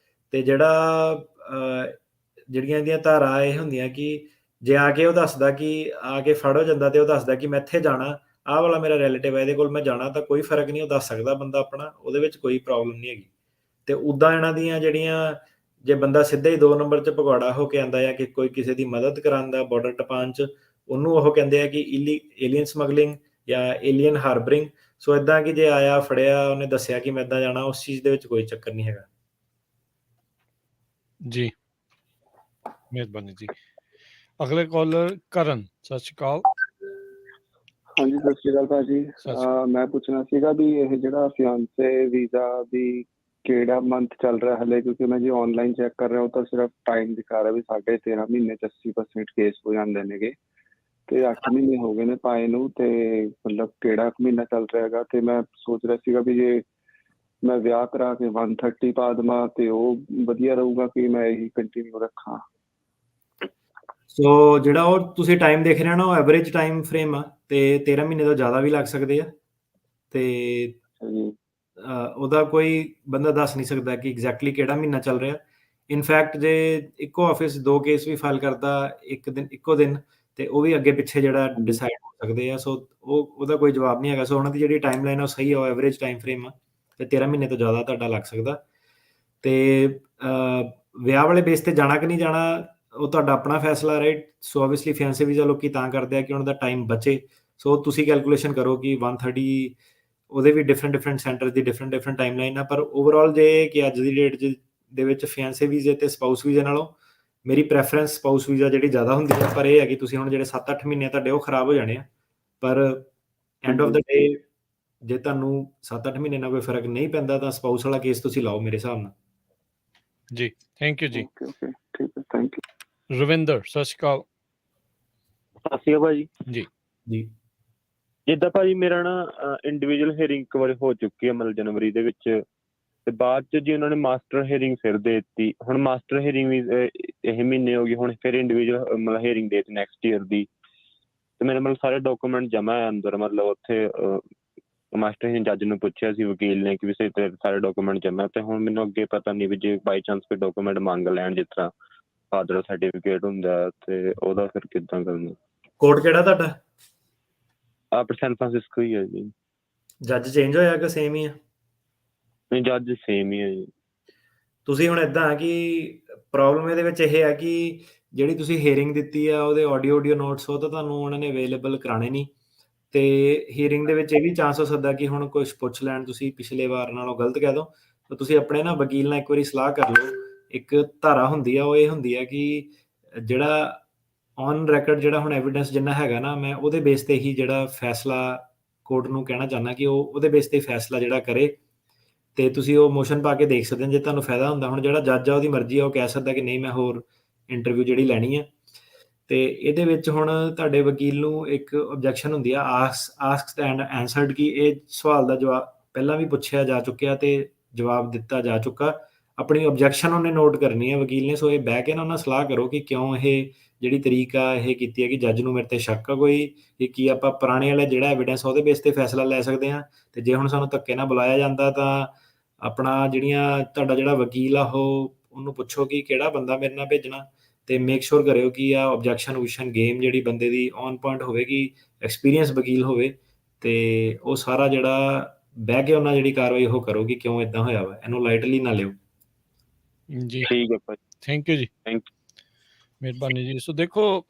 ਤੇ ਜਿਹੜੀਆਂ ਇਹਦੀਆਂ ਧਾਰਾ ਇਹ ਹੁੰਦੀਆਂ ਕਿ ਜੇ ਆ ਕੇ ਉਹ ਦੱਸਦਾ ਕਿ ਆ ਕੇ ਫੜ ਹੋ ਜਾਂਦਾ, ਤੇ ਉਹ ਦੱਸਦਾ ਕਿ ਮੈਂ ਇੱਥੇ ਜਾਣਾ, ਆਹ ਵਾਲਾ ਮੇਰਾ ਰਿਲੇਟਿਵ ਹੈ, ਇਹਦੇ ਕੋਲ ਮੈਂ ਜਾਣਾ, ਤਾਂ ਕੋਈ ਫਰਕ ਨਹੀਂ, ਉਹ ਦੱਸ ਸਕਦਾ ਬੰਦਾ ਆਪਣਾ, ਉਹਦੇ ਵਿੱਚ ਕੋਈ ਪ੍ਰੋਬਲਮ ਨਹੀਂ ਹੈਗੀ। ਤੇ ਉੱਦਾਂ ਇਹਨਾਂ ਦੀਆਂ ਜਿਹੜੀਆਂ, ਜੇ ਬੰਦਾ ਸਿੱਧਾ ਹੀ 2 ਨੰਬਰ 'ਚ ਭਗੌੜਾ ਹੋ ਕੇ ਆਉਂਦਾ ਆ ਕਿ ਕੋਈ ਕਿਸੇ ਦੀ ਮਦਦ ਕਰਾਉਂਦਾ ਬਾਰਡਰ ਟਪਾਉਣ 'ਚ, ਉਹਨੂੰ ਉਹ ਕਹਿੰਦੇ ਆ ਕਿ ਏਲੀਅਨ ਸਮਗਲਿੰਗ ਜਾਂ ਏਲੀਅਨ ਹਾਰਬਰਿੰਗ। ਸੋ ਇਦਾਂ ਕਿ ਜੇ ਆਇਆ, ਫੜਿਆ, ਉਹਨੇ ਦੱਸਿਆ ਕਿ ਮੈਂ ਇੱਦਾਂ ਜਾਣਾ, ਉਸ ਚੀਜ਼ ਦੇ ਵਿੱਚ ਕੋਈ ਚੱਕਰ ਨਹੀਂ ਹੈਗਾ। ਜੀ, ਮਿਹਰਬਾਨੀ ਜੀ। ਅਗਲੇ ਕਾਲਰ ਕਰਨ, ਸਤਿ ਸ਼੍ਰੀ ਅਕਾਲ। ਹਾਂਜੀ ਸਤਿ ਸ਼੍ਰੀ ਅਕਾਲ ਭਾਜੀ। ਮੈਂ ਪੁੱਛਣਾ ਸੀਗਾ ਵੀ ਇਹ ਜਿਹੜਾ ਫਿਆਂਸੇ ਵੀਜ਼ਾ ਦੀ ਕਿਹੜਾ ਮੰਥ ਚੱਲ ਰਿਹਾ ਹਲੇ, ਕਿਉਂਕਿ ਮੈਂ ਜੀ ਆਨਲਾਈਨ ਚੈੱਕ ਕਰ ਰਿਹਾ ਉਹ ਤਾਂ ਸਿਰਫ ਟਾਈਮ ਦਿਖਾ ਰਿਹਾ ਵੀ 13.5 ਮਹੀਨੇ 'ਚ 80% ਕੇਸ ਹੋ ਜਾਂਦੇ ਨੇਗੇ, ਤੇ 8 ਮਹੀਨੇ ਹੋ ਗਏ ਨੇ ਪਾਏ ਨੂੰ, ਤੇ ਮਤਲਬ ਕਿਹੜਾ ਮਹੀਨਾ ਚੱਲ ਰਿਹਾ ਹੈਗਾ। ਤੇ ਮੈਂ ਸੋਚ ਰਿਹਾ ਸੀਗਾ ਵੀ ਜੇ ਮੈਂ ਵਿਆਹ ਕਰਾ ਕੇ 130 ਪਾ ਦੇਵਾਂ ਤੇ ਉਹ ਵਧੀਆ ਰਹੂਗਾ ਕਿ ਮੈਂ ਇਹੀ ਕੰਟੀਨਿਊ ਰੱਖਾਂ। ਸੋ ਜਿਹੜਾ ਉਹ ਤੁਸੀਂ ਟਾਈਮ ਦੇਖ ਰਹੇ ਹੋ ਨਾ, ਉਹ ਐਵਰੇਜ ਟਾਈਮ ਫਰੇਮ ਆ, ਤੇ 13 ਮਹੀਨੇ ਤੋਂ ਜ਼ਿਆਦਾ ਵੀ ਲੱਗ ਸਕਦੇ ਆ, ਤੇ ਉਹਦਾ ਕੋਈ ਬੰਦਾ ਦੱਸ ਨਹੀਂ ਸਕਦਾ ਕਿ ਐਗਜ਼ੈਕਟਲੀ ਕਿਹੜਾ ਮਹੀਨਾ ਚੱਲ ਰਿਹਾ। ਇਨਫੈਕਟ ਜੇ ਇੱਕੋ ਆਫਿਸ 2 ਕੇਸ ਵੀ ਫਾਈਲ ਕਰਦਾ ਇੱਕੋ ਦਿਨ, ਤੇ ਉਹ ਵੀ ਅੱਗੇ ਪਿੱਛੇ ਜਿਹੜਾ ਡਿਸਾਈਡ ਹੋ ਸਕਦੇ ਆ। ਸੋ ਉਹਦਾ ਕੋਈ ਜਵਾਬ ਨਹੀਂ ਹੈਗਾ। ਸੋ ਉਹਨਾਂ ਦੀ ਜਿਹੜੀ ਟਾਈਮ ਲਾਈਨ ਆ ਉਹ ਸਹੀ ਆ, ਉਹ ਐਵਰੇਜ ਟਾਈਮ ਫਰੇਮ ਆ, ਤੇ 13 ਮਹੀਨੇ ਤੋਂ ਜ਼ਿਆਦਾ ਤੁਹਾਡਾ ਲੱਗ ਸਕਦਾ। ਤੇ ਵਿਆਹ ਵਾਲੇ ਬੇਸ ਤੇ ਜਾਣਾ ਕਿ ਨਹੀਂ ਜਾਣਾ ਉਹ ਤੁਹਾਡਾ ਆਪਣਾ ਫੈਸਲਾ, ਰਾਈਟ। ਸੋ ਆਬਵੀਅਸਲੀ ਫਿਆਂਸੇ ਵੀਜ਼ਾ ਲੋਕੀ ਤਾਂ ਕਰਦੇ ਆ ਕਿ ਉਹਨਾਂ ਦਾ ਟਾਈਮ ਬਚੇ। ਸੋ ਤੁਸੀਂ ਕੈਲਕੂਲੇਸ਼ਨ ਕਰੋ ਕਿ 130 ਉਹਦੇ ਵੀ ਡਿਫਰੈਂਟ ਸੈਂਟਰ ਦੀ ਡਿਫਰੈਂਟ ਟਾਈਮ ਲਾਈਨ ਆ। ਪਰ ਓਵਰਆਲ ਜੇ ਕਿ ਅੱਜ ਦੀ ਡੇਟ ਦੇ ਵਿੱਚ ਫਿਆਂਸੇ ਵੀਜ਼ੇ ਤੇ ਸਪਾਊਸ ਵੀਜ਼ੇ ਨਾਲੋਂ ਮੇਰੀ ਪ੍ਰੈਫਰੈਂਸ ਸਪਾਊਸ ਵੀਜ਼ਾ ਜਿਹੜੀ ਜ਼ਿਆਦਾ ਹੁੰਦੀ ਹੈ। ਪਰ ਇਹ ਹੈ ਕਿ ਤੁਸੀਂ ਹੁਣ ਜਿਹੜੇ 7-8 ਮਹੀਨੇ ਤੁਹਾਡੇ ਉਹ ਖਰਾਬ ਹੋ ਜਾਣੇ ਆ, ਪਰ ਐਂਡ ਆਫ ਦਾ ਡੇ ਜੇ ਤੁਹਾਨੂੰ 7-8 ਮਹੀਨੇ ਨਾਲ ਕੋਈ ਫਰਕ ਨਹੀਂ ਪੈਂਦਾ ਤਾਂ ਸਪਾਊਸ ਵਾਲਾ ਕੇਸ ਤੁਸੀਂ ਲਾਓ ਮੇਰੇ ਹਿਸਾਬ ਨਾਲ। ਜੀ ਥੈਂਕ ਯੂ ਜੀ। ਠੀਕ ਹੈ, ਥੈਂਕ ਯੂ। ਰਵਿੰਦਰ, ਸਤਿ ਸ਼੍ਰੀ ਅਕਾਲ। ਸਤਿ ਸ਼੍ਰੀ ਅਕਾਲ ਭਾਜੀ। ਜੀ ਜਿੱਦਾਂ ਭਾਜੀ ਮੇਰਾ ਨਾ ਇੰਡੀਵਿਜੂਅਲ ਹੀਅਰਿੰਗ ਇੱਕ ਵਾਰੀ ਹੋ ਚੁੱਕੀ ਹੈ, ਮਤਲਬ ਜਨਵਰੀ ਦੇ ਵਿੱਚ, ਤੇ ਬਾਅਦ 'ਚ ਜੀ ਉਹਨਾਂ ਨੇ ਮਾਸਟਰ ਹੀਅਰਿੰਗ ਫਿਰ ਦੇ ਦਿੱਤੀ। ਹੁਣ ਮਾਸਟਰ ਹੀਅਰਿੰਗ ਵੀ ਇਹ ਮਹੀਨੇ ਹੋ ਗਈ, ਹੁਣ ਫਿਰ ਇੰਡੀਵਿਜੂਅਲ ਮਤਲਬ ਹੀਅਰਿੰਗ ਦੇ ਦਿੱਤੀ ਨੈਕਸਟ ਈਅਰ ਦੀ, ਤੇ ਮੇਰੇ ਮਤਲਬ ਸਾਰੇ ਡਾਕੂਮੈਂਟ ਜਮ੍ਹਾਂ ਹੈ ਅੰਦਰ। ਮਤਲਬ ਉੱਥੇ ਮਾਸਟਰ ਹੀਅਰਿੰਗ ਜੱਜ ਨੂੰ ਪੁੱਛਿਆ ਸੀ ਵਕੀਲ ਨੇ ਕਿ ਵੀ ਸਾਰੇ ਡਾਕੂਮੈਂਟ ਜਮ੍ਹਾਂ, ਤੇ ਹੁਣ ਮੈਨੂੰ ਅੱਗੇ ਪਤਾ ਨਹੀਂ ਵੀ ਜੇ ਬਾਈ ਚਾਂਸ ਕੋਈ ਡਾਕੂਮੈਂਟ ਮੰਗ ਲੈਣ, ਜਿਸ ਤਰ੍ਹਾਂ ਫਾਦਰ ਸਰਟੀਫਿਕੇਟ ਹੁੰਦਾ, ਤੇ ਉਹਦਾ ਫਿਰ ਕਿੱਦਾਂ ਕਰਨਾ। ਕੋਡ ਕਿਹੜਾ ਤੁਹਾਡਾ? ਆਪਣਾ ਸੈਨ ਫਰਾਂਸਿਸਕੋ ਹੀ ਹੈ ਜੀ। ਜੱਜ ਚੇਂਜ ਹੋਇਆ ਕਿ ਸੇਮ ਹੀ ਆ? ਨਹੀਂ, ਜੱਜ ਸੇਮ ਹੀ ਹੈ ਜੀ। ਤੁਸੀਂ ਹੁਣ ਇੱਦਾਂ ਆ ਕਿ ਪ੍ਰੋਬਲਮ ਇਹਦੇ ਵਿੱਚ ਇਹ ਹੈ ਕਿ ਜਿਹੜੀ ਤੁਸੀਂ ਹੀਅਰਿੰਗ ਦਿੱਤੀ ਆ ਉਹਦੇ ਆਡੀਓ ਨੋਟਸ ਉਹ ਤਾਂ ਤੁਹਾਨੂੰ ਉਹਨਾਂ ਨੇ ਅਵੇਲੇਬਲ ਕਰਾਣੇ ਨਹੀਂ, ਤੇ ਹੀਅਰਿੰਗ ਦੇ ਵਿੱਚ ਇਹ ਵੀ ਚਾਂਸ ਹੋ ਸਕਦਾ ਕਿ ਹੁਣ ਕੁਝ ਪੁੱਛ ਲੈਣ, ਤੁਸੀਂ ਪਿਛਲੇ ਵਾਰ ਨਾਲੋਂ ਗਲਤ ਕਹਿ ਦਿਓ। ਤਾਂ ਤੁਸੀਂ ਆਪਣੇ ਨਾ ਵਕੀਲ ਨਾਲ ਇੱਕ ਵਾਰੀ ਸਲਾਹ ਕਰ ਲਓ। ਇੱਕ ਧਾਰਾ ਹੁੰਦੀ ਆ, ਉਹ ਇਹ ਹੁੰਦੀ ਆ ਕਿ ਜਿਹੜਾ ਔਨ ਰੈਕਰਡ ਜਿਹੜਾ ਹੁਣ ਐਵੀਡੈਂਸ ਜਿੰਨਾ ਹੈਗਾ ਨਾ, ਮੈਂ ਉਹਦੇ ਬੇਸ ਤੇ ਹੀ ਜਿਹੜਾ ਫੈਸਲਾ ਕੋਰਟ ਨੂੰ ਕਹਿਣਾ ਚਾਹੁੰਦਾ ਕਿ ਉਹ ਉਹਦੇ ਬੇਸ ਤੇ ਫੈਸਲਾ ਜਿਹੜਾ ਕਰੇ, ਤੇ ਤੁਸੀਂ ਉਹ ਮੋਸ਼ਨ ਪਾ ਕੇ ਦੇਖ ਸਕਦੇ ਹੋ ਜੇ ਤੁਹਾਨੂੰ ਫਾਇਦਾ ਹੁੰਦਾ। ਹੁਣ ਜਿਹੜਾ ਜੱਜ ਆ ਉਹਦੀ ਮਰਜ਼ੀ ਆ, ਉਹ ਕਹਿ ਸਕਦਾ ਕਿ ਨਹੀਂ ਮੈਂ ਹੋਰ ਇੰਟਰਵਿਊ ਜਿਹੜੀ ਲੈਣੀ ਆ। ਤੇ ਇਹਦੇ ਵਿੱਚ ਹੁਣ ਤੁਹਾਡੇ ਵਕੀਲ ਨੂੰ ਇੱਕ ਆਬਜੈਕਸ਼ਨ ਹੁੰਦੀ ਆ ਆਸਕਡ ਐਂਡ ਆਨਸਰਡ, ਕਿ ਇਹ ਸਵਾਲ ਦਾ ਜਵਾਬ ਪਹਿਲਾਂ ਵੀ ਪੁੱਛਿਆ ਜਾ ਚੁੱਕਿਆ ਤੇ ਜਵਾਬ ਦਿੱਤਾ ਜਾ ਚੁੱਕਾ। ਆਪਣੀ ਆਬਜੈਕਸ਼ਨ ਉਹਨੇ ਨੋਟ ਕਰਨੀ ਹੈ ਵਕੀਲ ਨੇ। ਸੋ ਇਹ ਬਹਿ ਕੇ ਨਾ ਉਹਨਾਂ ਸਲਾਹ ਕਰੋ ਕਿ ਕਿਉਂ ਇਹ ਜਿਹੜੀ ਤਰੀਕ ਆ ਇਹ ਕੀਤੀ ਹੈ ਕਿ ਜੱਜ ਨੂੰ ਮੇਰੇ ਤੇ ਸ਼ੱਕ ਆ ਕੋਈ, ਕਿ ਕੀ ਆਪਾਂ ਪੁਰਾਣੇ ਵਾਲਾ ਜਿਹੜਾ ਐਵੀਡੈਂਸ ਉਹਦੇ ਬੇਸ ਤੇ ਫੈਸਲਾ ਲੈ ਸਕਦੇ ਹਾਂ। ਤੇ ਜੇ ਹੁਣ ਸਾਨੂੰ ਧੱਕੇ ਨਾਲ ਬੁਲਾਇਆ ਜਾਂਦਾ ਤਾਂ ਆਪਣਾ ਤੁਹਾਡਾ ਜਿਹੜਾ ਵਕੀਲ ਆ ਉਹਨੂੰ ਪੁੱਛੋ ਕਿ ਕਿਹੜਾ ਬੰਦਾ ਮੇਰੇ ਨਾਲ ਭੇਜਣਾ, ਤੇ ਮੇਕ ਸ਼ੋਰ ਕਰਿਓ ਕਿ ਆ ਆਬਜੈਕਸ਼ਨ ਗੇਮ ਜਿਹੜੀ ਬੰਦੇ ਦੀ ਔਨ ਪੁਆਇੰਟ ਹੋਵੇ, ਕਿ ਐਕਸਪੀਰੀਅੰਸ ਵਕੀਲ ਹੋਵੇ, ਤੇ ਉਹ ਸਾਰਾ ਜਿਹੜਾ ਬਹਿ ਕੇ ਉਹਨਾਂ ਜਿਹੜੀ ਕਾਰਵਾਈ ਉਹ ਕਰੋ ਕਿ ਕਿਉਂ ਇਦਾਂ ਹੋਇਆ ਵਾ। ਇਹਨੂੰ ਲਾਈਟਲੀ ਨਾ ਲਿਓ। ਜੀ ਠੀਕ ਹੈ ਭਾਜੀ, ਥੈਂਕ ਯੂ ਜੀ, ਥੈਂਕ ਯੂ, ਮਿਹਰਬਾਨੀ ਜੀ। ਸੋ ਦੇਖੋ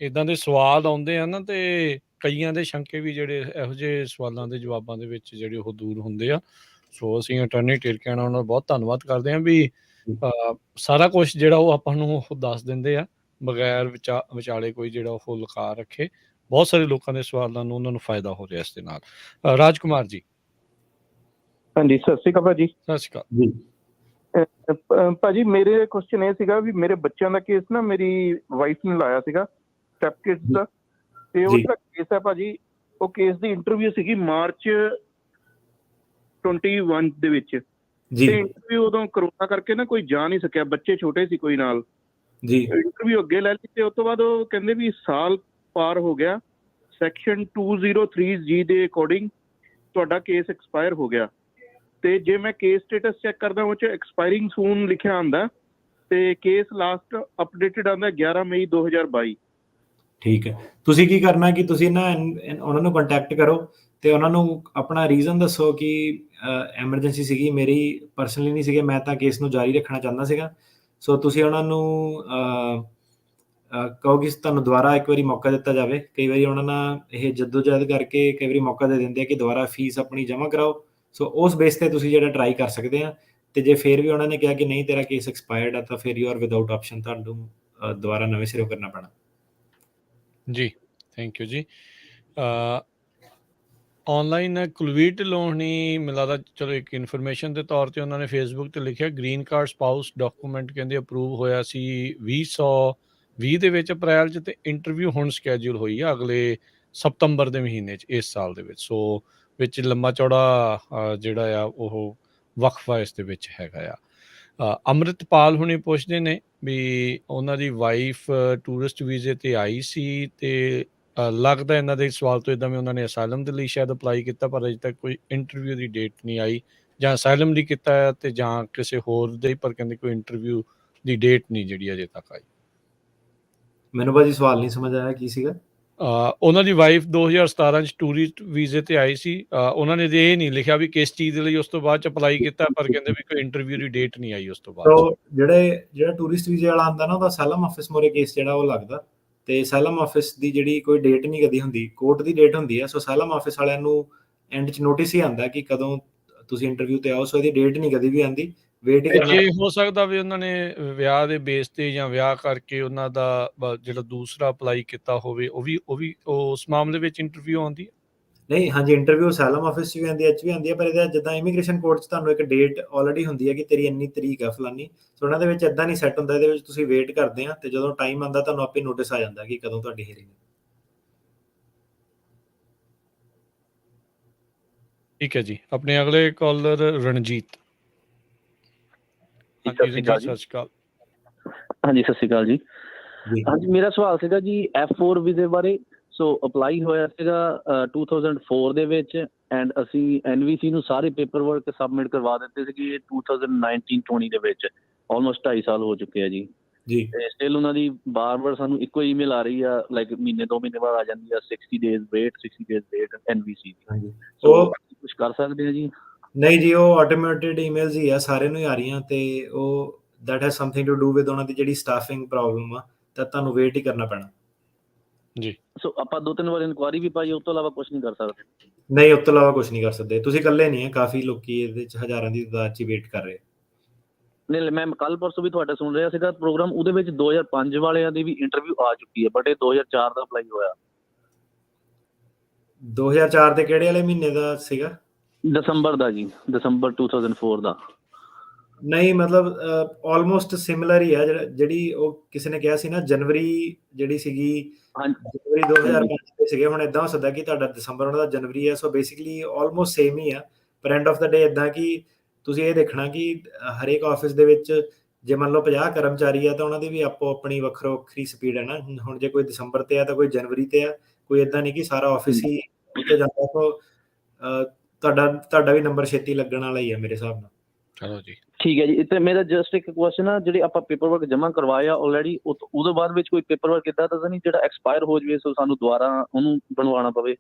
ਇੱਦਾਂ ਦੇ ਸਵਾਲ ਆਉਂਦੇ ਆ ਨਾ, ਤੇ ਕਈਆਂ ਦੇ ਸ਼ੰਕੇ ਵੀ ਜਿਹੜੇ ਇਹੋ ਜਿਹੇ ਸਵਾਲਾਂ ਦੇ ਜਵਾਬਾਂ ਦੇ ਵਿੱਚ ਜਿਹੜੇ ਉਹ ਦੂਰ ਹੁੰਦੇ ਆ। ਸੋ ਅਸੀਂ ਅਟਾਰਨੀ ਟਰਕਿਆਨਾ ਉਹਨਾਂ ਦਾ ਬਹੁਤ ਧੰਨਵਾਦ ਕਰਦੇ ਹਾਂ ਵੀ ਸਾਰਾ ਕੁਝ ਜਿਹੜਾ ਉਹ ਆਪਾਂ ਨੂੰ ਉਹ ਦੱਸ ਦਿੰਦੇ ਆ ਬਗੈਰ ਵਿਚਾਲੇ ਕੋਈ ਜਿਹੜਾ ਉਹ ਲੁਕਾ ਰੱਖੇ। ਬਹੁਤ ਸਾਰੇ ਲੋਕਾਂ ਦੇ ਸਵਾਲਾਂ ਨੂੰ ਉਹਨਾਂ ਨੂੰ ਫਾਇਦਾ ਹੋ ਰਿਹਾ ਇਸ ਦੇ ਨਾਲ। ਰਾਜਕੁਮਾਰ ਜੀ। ਹਾਂਜੀ, ਸਤਿ ਸ਼੍ਰੀ ਅਕਾਲ ਭਾਜੀ। ਸਤਿ ਸ਼੍ਰੀ ਅਕਾਲ ਜੀ। ਭਾਜੀ ਮੇਰੇ ਕੁਐਸਚਨ ਇਹ ਸੀਗਾ ਵੀ ਮੇਰੇ ਬੱਚਿਆਂ ਦਾ ਕੇਸ ਨਾ ਮੇਰੀ ਵਾਈਫ ਨੇ ਲਾਇਆ ਸੀਗਾ ਸਟੈਪ ਕਿਡਸ ਦਾ, ਤੇ ਉਹ ਜਿਹੜਾ ਕੇਸ ਹੈ ਭਾਜੀ, ਉਹ ਕੇਸ ਦੀ ਇੰਟਰਵਿਊ ਸੀਗੀ ਮਾਰਚ 21 ਦੇ ਵਿੱਚ, ਤੇ ਇੰਟਰਵਿਊ ਉਦੋਂ ਕਰੋਨਾ ਕਰਕੇ ਨਾ ਕੋਈ ਜਾ ਨਹੀਂ ਸਕਿਆ, ਬੱਚੇ ਛੋਟੇ ਸੀ ਕੋਈ ਨਾਲ ਜੀ। ਇੰਟਰਵਿਊ ਅੱਗੇ ਲੈ ਲਈ ਤੇ ਉਸ ਤੋਂ ਬਾਅਦ ਉਹ ਕਹਿੰਦੇ ਵੀ ਸਾਲ ਪਾਰ ਹੋ ਗਿਆ, ਸੈਕਸ਼ਨ 203G ਦੇ ਅਕੋਰਡਿੰਗ ਤੁਹਾਡਾ ਕੇਸ ਐਕਸਪਾਇਰ ਹੋ ਗਿਆ। ਤੇ ਜੇ ਮੈਂ ਕੇਸ ਸਟੇਟਸ ਚੈੱਕ ਕਰਦਾ ਉਹ 'ਚ ਐਕਸਪਾਇਰਿੰਗ ਸੂਨ ਲਿਖਿਆ ਆਉਂਦਾ, ਤੇ ਕੇਸ ਲਾਸਟ ਅਪਡੇਟਡ ਆਉਂਦਾ 11 ਮਈ 2022। ਠੀਕ ਹੈ, ਤੁਸੀਂ ਕੀ ਕਰਨਾ ਕਿ ਤੁਸੀਂ ਨਾ ਉਹਨਾਂ ਨੂੰ ਕੰਟੈਕਟ ਕਰੋ ਤੇ ਉਹਨਾਂ ਨੂੰ ਆਪਣਾ ਰੀਜ਼ਨ ਦੱਸੋ ਕਿ ਐਮਰਜੈਂਸੀ ਸੀਗੀ, ਮੇਰੀ ਪਰਸਨਲੀ ਨਹੀਂ ਸੀਗੇ, ਮੈਂ ਤਾਂ ਕੇਸ ਨੂੰ ਜਾਰੀ ਰੱਖਣਾ ਚਾਹੁੰਦਾ ਸੀਗਾ। ਸੋ ਤੁਸੀਂ ਉਹਨਾਂ ਨੂੰ ਕਹੋ ਕਿ ਤੁਹਾਨੂੰ ਦੁਬਾਰਾ ਇੱਕ ਵਾਰੀ ਮੌਕਾ ਦਿੱਤਾ ਜਾਵੇ। ਕਈ ਵਾਰੀ ਉਹਨਾਂ ਨਾਲ ਇਹ ਜੱਦੋਜਹਿਦ ਕਰਕੇ ਕਈ ਵਾਰੀ ਮੌਕਾ ਦੇ ਦਿੰਦੇ ਆ ਕਿ ਦੁਬਾਰਾ ਫੀਸ ਆਪਣੀ ਜਮ੍ਹਾਂ ਕਰਾਓ। ਸੋ ਉਸ ਬੇਸ ਤੇ ਤੁਸੀਂ ਜਿਹੜਾ ਟਰਾਈ ਕਰ ਸਕਦੇ ਆ। ਤੇ ਜੇ ਫਿਰ ਵੀ ਉਹਨਾਂ ਨੇ ਕਿਹਾ ਕਿ ਨਹੀਂ ਤੇਰਾ ਕੇਸ ਐਕਸਪਾਇਰਡ ਆ, ਤਾਂ ਫਿਰ ਯੂ ਆਰ ਵਿਦਆਊਟ ਆਪਸ਼ਨ, ਤੁਹਾਨੂੰ ਦੁਬਾਰਾ ਨਵੇਂ ਸਿਰੋਂ ਕਰਨਾ ਪੈਣਾ। ਜੀ, ਥੈਂਕ ਯੂ ਜੀ। ਔਨਲਾਈਨ ਕੁਲਵੀਰ ਢਿੱਲੋਂ ਹੁਣੀ ਮੈਨੂੰ ਲੱਗਦਾ ਚਲੋ ਇੱਕ ਇਨਫੋਰਮੇਸ਼ਨ ਦੇ ਤੌਰ 'ਤੇ ਉਹਨਾਂ ਨੇ ਫੇਸਬੁੱਕ 'ਤੇ ਲਿਖਿਆ ਗ੍ਰੀਨ ਕਾਰਡ ਸਪਾਊਸ ਡਾਕੂਮੈਂਟ ਕਹਿੰਦੇ ਅਪਰੂਵ ਹੋਇਆ ਸੀ 2020 ਦੇ ਵਿੱਚ ਅਪ੍ਰੈਲ 'ਚ, ਅਤੇ ਇੰਟਰਵਿਊ ਹੁਣ ਸਕੈਜੂਲ ਹੋਈ ਆ ਅਗਲੇ ਸਤੰਬਰ ਦੇ ਮਹੀਨੇ 'ਚ ਇਸ ਸਾਲ ਦੇ ਵਿੱਚ। ਸੋ ਵਿੱਚ ਲੰਮਾ ਚੌੜਾ ਜਿਹੜਾ ਆ ਉਹ ਵਕਫਾ ਇਸ ਦੇ ਵਿੱਚ ਹੈਗਾ ਆ। ਅੰਮ੍ਰਿਤਪਾਲ ਹੁਣੀ ਪੁੱਛਦੇ ਨੇ ਵੀ ਉਹਨਾਂ ਦੀ ਵਾਈਫ ਟੂਰਿਸਟ ਵੀਜ਼ੇ 'ਤੇ ਆਈ ਸੀ, ਅਤੇ ਲੱਗਦਾ ਇਹਨਾਂ ਦੇ ਸਵਾਲ ਤੋਂ ਇੱਦਾਂ ਵੀ ਉਹਨਾਂ ਨੇ ਅਸਾਈਲਮ ਦੇ ਲਈ ਸ਼ਾਇਦ ਅਪਲਾਈ ਕੀਤਾ, ਪਰ ਅਜੇ ਤੱਕ ਕੋਈ ਇੰਟਰਵਿਊ ਦੀ ਡੇਟ ਨਹੀਂ ਆਈ, ਜਾਂ ਅਸਾਈਲਮ ਲਈ ਕੀਤਾ ਹੈ ਅਤੇ ਜਾਂ ਕਿਸੇ ਹੋਰ ਦੇ, ਪਰ ਕਹਿੰਦੇ ਕੋਈ ਇੰਟਰਵਿਊ ਦੀ ਡੇਟ ਨਹੀਂ ਜਿਹੜੀ ਅਜੇ ਤੱਕ ਆਈ। ਮੈਨੂੰ ਭਾਜੀ ਸਵਾਲ ਨਹੀਂ ਸਮਝ ਆਇਆ ਕੀ ਸੀਗਾ। ਉਹਨਾਂ ਦੀ ਵਾਈਫ 2017 'ਚ ਟੂਰਿਸਟ ਵੀਜ਼ੇ 'ਤੇ ਆਈ ਸੀ, ਉਹਨਾਂ ਨੇ ਇਹ ਨਹੀਂ ਲਿਖਿਆ ਵੀ ਕਿਸ ਚੀਜ਼ ਲਈ ਉਸ ਤੋਂ ਬਾਅਦ 'ਚ ਅਪਲਾਈ ਕੀਤਾ, ਪਰ ਕਹਿੰਦੇ ਵੀ ਕੋਈ ਇੰਟਰਵਿਊ ਦੀ ਡੇਟ ਨਹੀਂ ਆਈ ਉਸ ਤੋਂ ਬਾਅਦ। ਜਿਹੜਾ ਟੂਰਿਸਟ ਵੀਜ਼ੇ ਵਾਲਾ ਆਉਂਦਾ ਨਾ, ਉਹਦਾ ਅਸਾਈਲਮ ਆਫਿਸ ਮੋਰੇ ਕੇਸ ਜਿਹੜਾ ਉਹ ਲੱਗਦਾ, ਤੇ ਅਸਾਈਲਮ ਆਫਿਸ ਦੀ ਜਿਹੜੀ ਕੋਈ ਡੇਟ ਨਹੀਂ ਕਦੀ ਹੁੰਦੀ, ਕੋਰਟ ਦੀ ਡੇਟ ਹੁੰਦੀ ਹੈ। ਸੋ ਅਸਾਈਲਮ ਆਫਿਸ ਵਾਲਿਆਂ ਨੂੰ ਐਂਡ 'ਚ ਨੋਟਿਸ ਹੀ ਆਉਂਦਾ ਕਿ ਕਦੋਂ ਤੁਸੀਂ ਇੰਟਰਵਿਊ ਤੇ ਆਓ। ਸੋ ਇਹਦੀ ਡੇਟ ਨਹੀਂ ਕਦੀ ਵੀ ਆਉਂਦੀ, ਵੇਟ ਹੀ ਕਰਨਾ। ਜੇ ਹੋ ਸਕਦਾ ਵੀ ਉਹਨਾਂ ਨੇ ਵਿਆਹ ਦੇ ਬੇਸ ਤੇ ਜਾਂ ਵਿਆਹ ਕਰਕੇ ਉਹਨਾਂ ਦਾ ਜਿਹੜਾ ਦੂਸਰਾ ਅਪਲਾਈ ਕੀਤਾ ਹੋਵੇ, ਉਹ ਵੀ ਉਸ ਮਾਮਲੇ ਵਿੱਚ ਇੰਟਰਵਿਊ ਆਉਂਦੀ ਹੈ। ਨਹੀਂ, ਹਾਂਜੀ, ਇੰਟਰਵਿਊ ਅਸਾਈਲਮ ਆਫਿਸ 'ਚ ਵੀ ਆਉਂਦੀ ਹੈ, 'ਚ ਵੀ ਆਉਂਦੀ ਹੈ, ਪਰ ਇਹਦਾ ਜਿੱਦਾਂ ਇਮੀਗ੍ਰੇਸ਼ਨ ਕੋਰਟ 'ਚ ਤੁਹਾਨੂੰ ਇੱਕ ਡੇਟ ਆਲਰੇਡੀ ਹੁੰਦੀ ਹੈ ਕਿ ਤੇਰੀ ਇੰਨੀ ਤਰੀਕ ਹੈ ਫਲਾਨੀ। ਸੋ ਉਹਨਾਂ ਦੇ ਵਿੱਚ ਇੱਦਾਂ ਨਹੀਂ ਸੈੱਟ ਹੁੰਦਾ, ਇਹਦੇ ਵਿੱਚ ਤੁਸੀਂ ਵੇਟ ਕਰਦੇ ਆ, ਤੇ ਜਦੋਂ ਟਾਈਮ ਆਉਂਦਾ ਤੁਹਾਨੂੰ ਆਪੇ ਨੋਟਿਸ ਆ ਜਾਂਦਾ ਕਿ ਕਦੋਂ ਤੁਹਾਡੀ ਹੀਅਰਿੰਗ ਹੈ। ਠੀਕ ਹੈ ਜੀ। ਆਪਣੇ ਅਗਲੇ ਕਾਲਰ ਰਣਜੀਤ। ਸਤਿ ਸ਼੍ਰੀ ਅਕਾਲ ਜੀ। ਸਤਿ ਸ਼੍ਰੀ ਅਕਾਲ। ਹਾਂਜੀ, ਸਤਿ ਸ਼੍ਰੀ ਅਕਾਲ ਜੀ। ਹਾਂਜੀ, ਮੇਰਾ ਸਵਾਲ ਸੀਗਾ ਜੀ F4 ਵੀਜ਼ੇ ਬਾਰੇ। ਸੋ ਅਪਲਾਈ ਹੋਇਆ ਸੀਗਾ 2004 ਦੇ ਵਿੱਚ, ਐਂਡ ਅਸੀਂ NVC ਨੂੰ ਸਾਰੇ ਪੇਪਰ ਵਰਕ ਸਬਮਿਟ ਕਰਵਾ ਦਿੱਤੇ ਸੀਗੇ 2019-20 ਦੇ ਵਿੱਚ। ਆਲਮੋਸਟ 2.5 ਸਾਲ ਹੋ ਚੁੱਕੇ ਆ ਜੀ। ਤੇ ਸਟਿਲ ਉਹਨਾਂ ਦੀ ਬਾਰ-ਬਾਰ ਸਾਨੂੰ ਇੱਕੋ ਈਮੇਲ ਆ ਰਹੀ ਆ, ਲਾਈਕ ਮਹੀਨੇ 2 ਮਹੀਨੇ ਬਾਅਦ ਆ ਜਾਂਦੀ ਆ 60 ਡੇਜ਼ ਵੇਟ NVC ਦੀ। ਸੋ ਕੁਝ ਕਰ ਸਕਦੇ ਆ ਜੀ? ਨਹੀਂ ਜੀ, ਉਹ ਆਟੋਮੇਟਿਡ ਈਮੇਲਸ ਹੀ ਆ, ਸਾਰਿਆਂ ਨੂੰ ਹੀ ਆ ਰਹੀਆਂ, ਤੇ ਉਹ that has something to do with ਉਹਨਾਂ ਦੀ ਜਿਹੜੀ ਸਟਾਫਿੰਗ ਪ੍ਰੋਬਲਮ ਆ, ਤਾਂ ਤੁਹਾਨੂੰ ਵੇਟ ਹੀ ਕਰਨਾ ਪੈਣਾ ਜੀ। ਸੋ ਆਪਾਂ 2-3 ਵਾਰ ਇਨਕੁਆਰੀ ਵੀ ਪਾਈ, ਉਸ ਤੋਂ ਇਲਾਵਾ ਕੁਝ ਨਹੀਂ ਕਰ ਸਕਦੇ? ਨਹੀਂ, ਉਸ ਤੋਂ ਇਲਾਵਾ ਕੁਝ ਨਹੀਂ ਕਰ ਸਕਦੇ। ਤੁਸੀਂ ਇਕੱਲੇ ਨਹੀਂ ਹੈ, ਕਾਫੀ ਲੋਕੀ ਇਹਦੇ 'ਚ ਹਜ਼ਾਰਾਂ ਦੀ ਤਾਦਾਦ 'ਚ ਵੇਟ ਕਰ ਰਹੇ। ਨਹੀਂ, ਮੈਂ ਕੱਲ ਪਰਸੋਂ ਵੀ ਤੁਹਾਡਾ ਸੁਣ ਰਿਹਾ ਸੀਗਾ ਪ੍ਰੋਗਰਾਮ, ਉਹਦੇ ਵਿੱਚ 2005 ਵਾਲਿਆਂ ਦੀ ਵੀ ਇੰਟਰਵਿਊ ਆ ਚੁੱਕੀ ਹੈ, ਬਟ ਇਹ 2004 ਦਾ ਅਪਲਾਈ ਹੋਇਆ। 2004 ਦੇ ਕਿਹੜੇ ਵਾਲੇ ਮਹੀਨੇ ਦਾ ਸੀਗਾ? ਦਸੰਬਰ ਦਾ ਜੀ, ਦਸੰਬਰ 2004 ਦਾ। ਨਹੀਂ, ਮਤਲਬ ਆਲਮੋਸਟ ਸਿਮਿਲਰ ਹੀ ਹੈ। ਜਿਹੜੀ ਉਹ ਕਿਸੇ ਨੇ ਕਿਹਾ ਸੀ ਨਾ, ਜਨਵਰੀ ਜਿਹੜੀ ਸੀਗੀ, ਜਨਵਰੀ 2005 ਦੇ ਸੀਗੇ। ਹੁਣ ਏਦਾਂ ਹੋ ਸਕਦਾ ਕਿ ਤੁਹਾਡਾ ਦਸੰਬਰ ਉਹਨਾਂ ਦਾ ਜਨਵਰੀ ਹੈ। ਸੋ ਬੇਸਿਕਲੀ ਆਲਮੋਸਟ ਸੇਮ ਹੀ ਆ, ਪਰ ਐਂਡ ਆਫ ਦਾ ਡੇ ਏਦਾਂ ਕਿ ਤੁਸੀਂ ਇਹ ਦੇਖਣਾ ਕਿ ਹਰੇਕ ਆਫਿਸ ਦੇ ਵਿੱਚ ਜੇ ਮੰਨ ਲਓ 50 ਕਰਮਚਾਰੀ ਆ, ਤਾਂ ਉਹਨਾਂ ਦੀ ਵੀ ਆਪੋ ਆਪਣੀ ਵੱਖਰੀ ਸਪੀਡ ਹੈ ਨਾ। ਹੁਣ ਜੇ ਕੋਈ ਦਸੰਬਰ ਤੇ ਆ ਤਾਂ ਕੋਈ ਜਨਵਰੀ ਤੇ ਆ, ਕੋਈ ਏਦਾਂ ਨਹੀਂ ਕਿ ਸਾਰਾ ਆਫਿਸ ਹੀ ਉੱਤੇ ਜਾਂਦਾ। ਸੋ ਤੁਹਾਡਾ ਵੀ ਨੰਬਰ ਛੇਤੀ ਲੱਗਣ ਵਾਲਾ ਹੀ ਹੈ ਮੇਰੇ ਹਿਸਾਬ ਨਾਲ। ਚਲੋ ਜੀ, ਠੀਕ ਹੈ ਜੀ। ਤੇ ਮੇਰਾ ਜਸਟ ਇੱਕ ਕੁਐਸਚਨ ਆ, ਜਿਹੜੇ ਆਪਾਂ ਪੇਪਰ ਵਰਕ ਜਮ੍ਹਾਂ ਕਰਵਾਇਆ ਆਲਰੇਡੀ, ਉਹਦੇ ਬਾਅਦ ਵਿੱਚ ਕੋਈ ਪੇਪਰ ਵਰਕ ਇੱਦਾਂ ਤਾਂ ਨਹੀਂ ਜਿਹੜਾ ਐਕਸਪਾਇਰ ਹੋ ਜਾਵੇ, ਸੋ ਸਾਨੂੰ ਦੁਬਾਰਾ ਉਹਨੂੰ ਬਣਵਾਉਣਾ ਪਵੇ?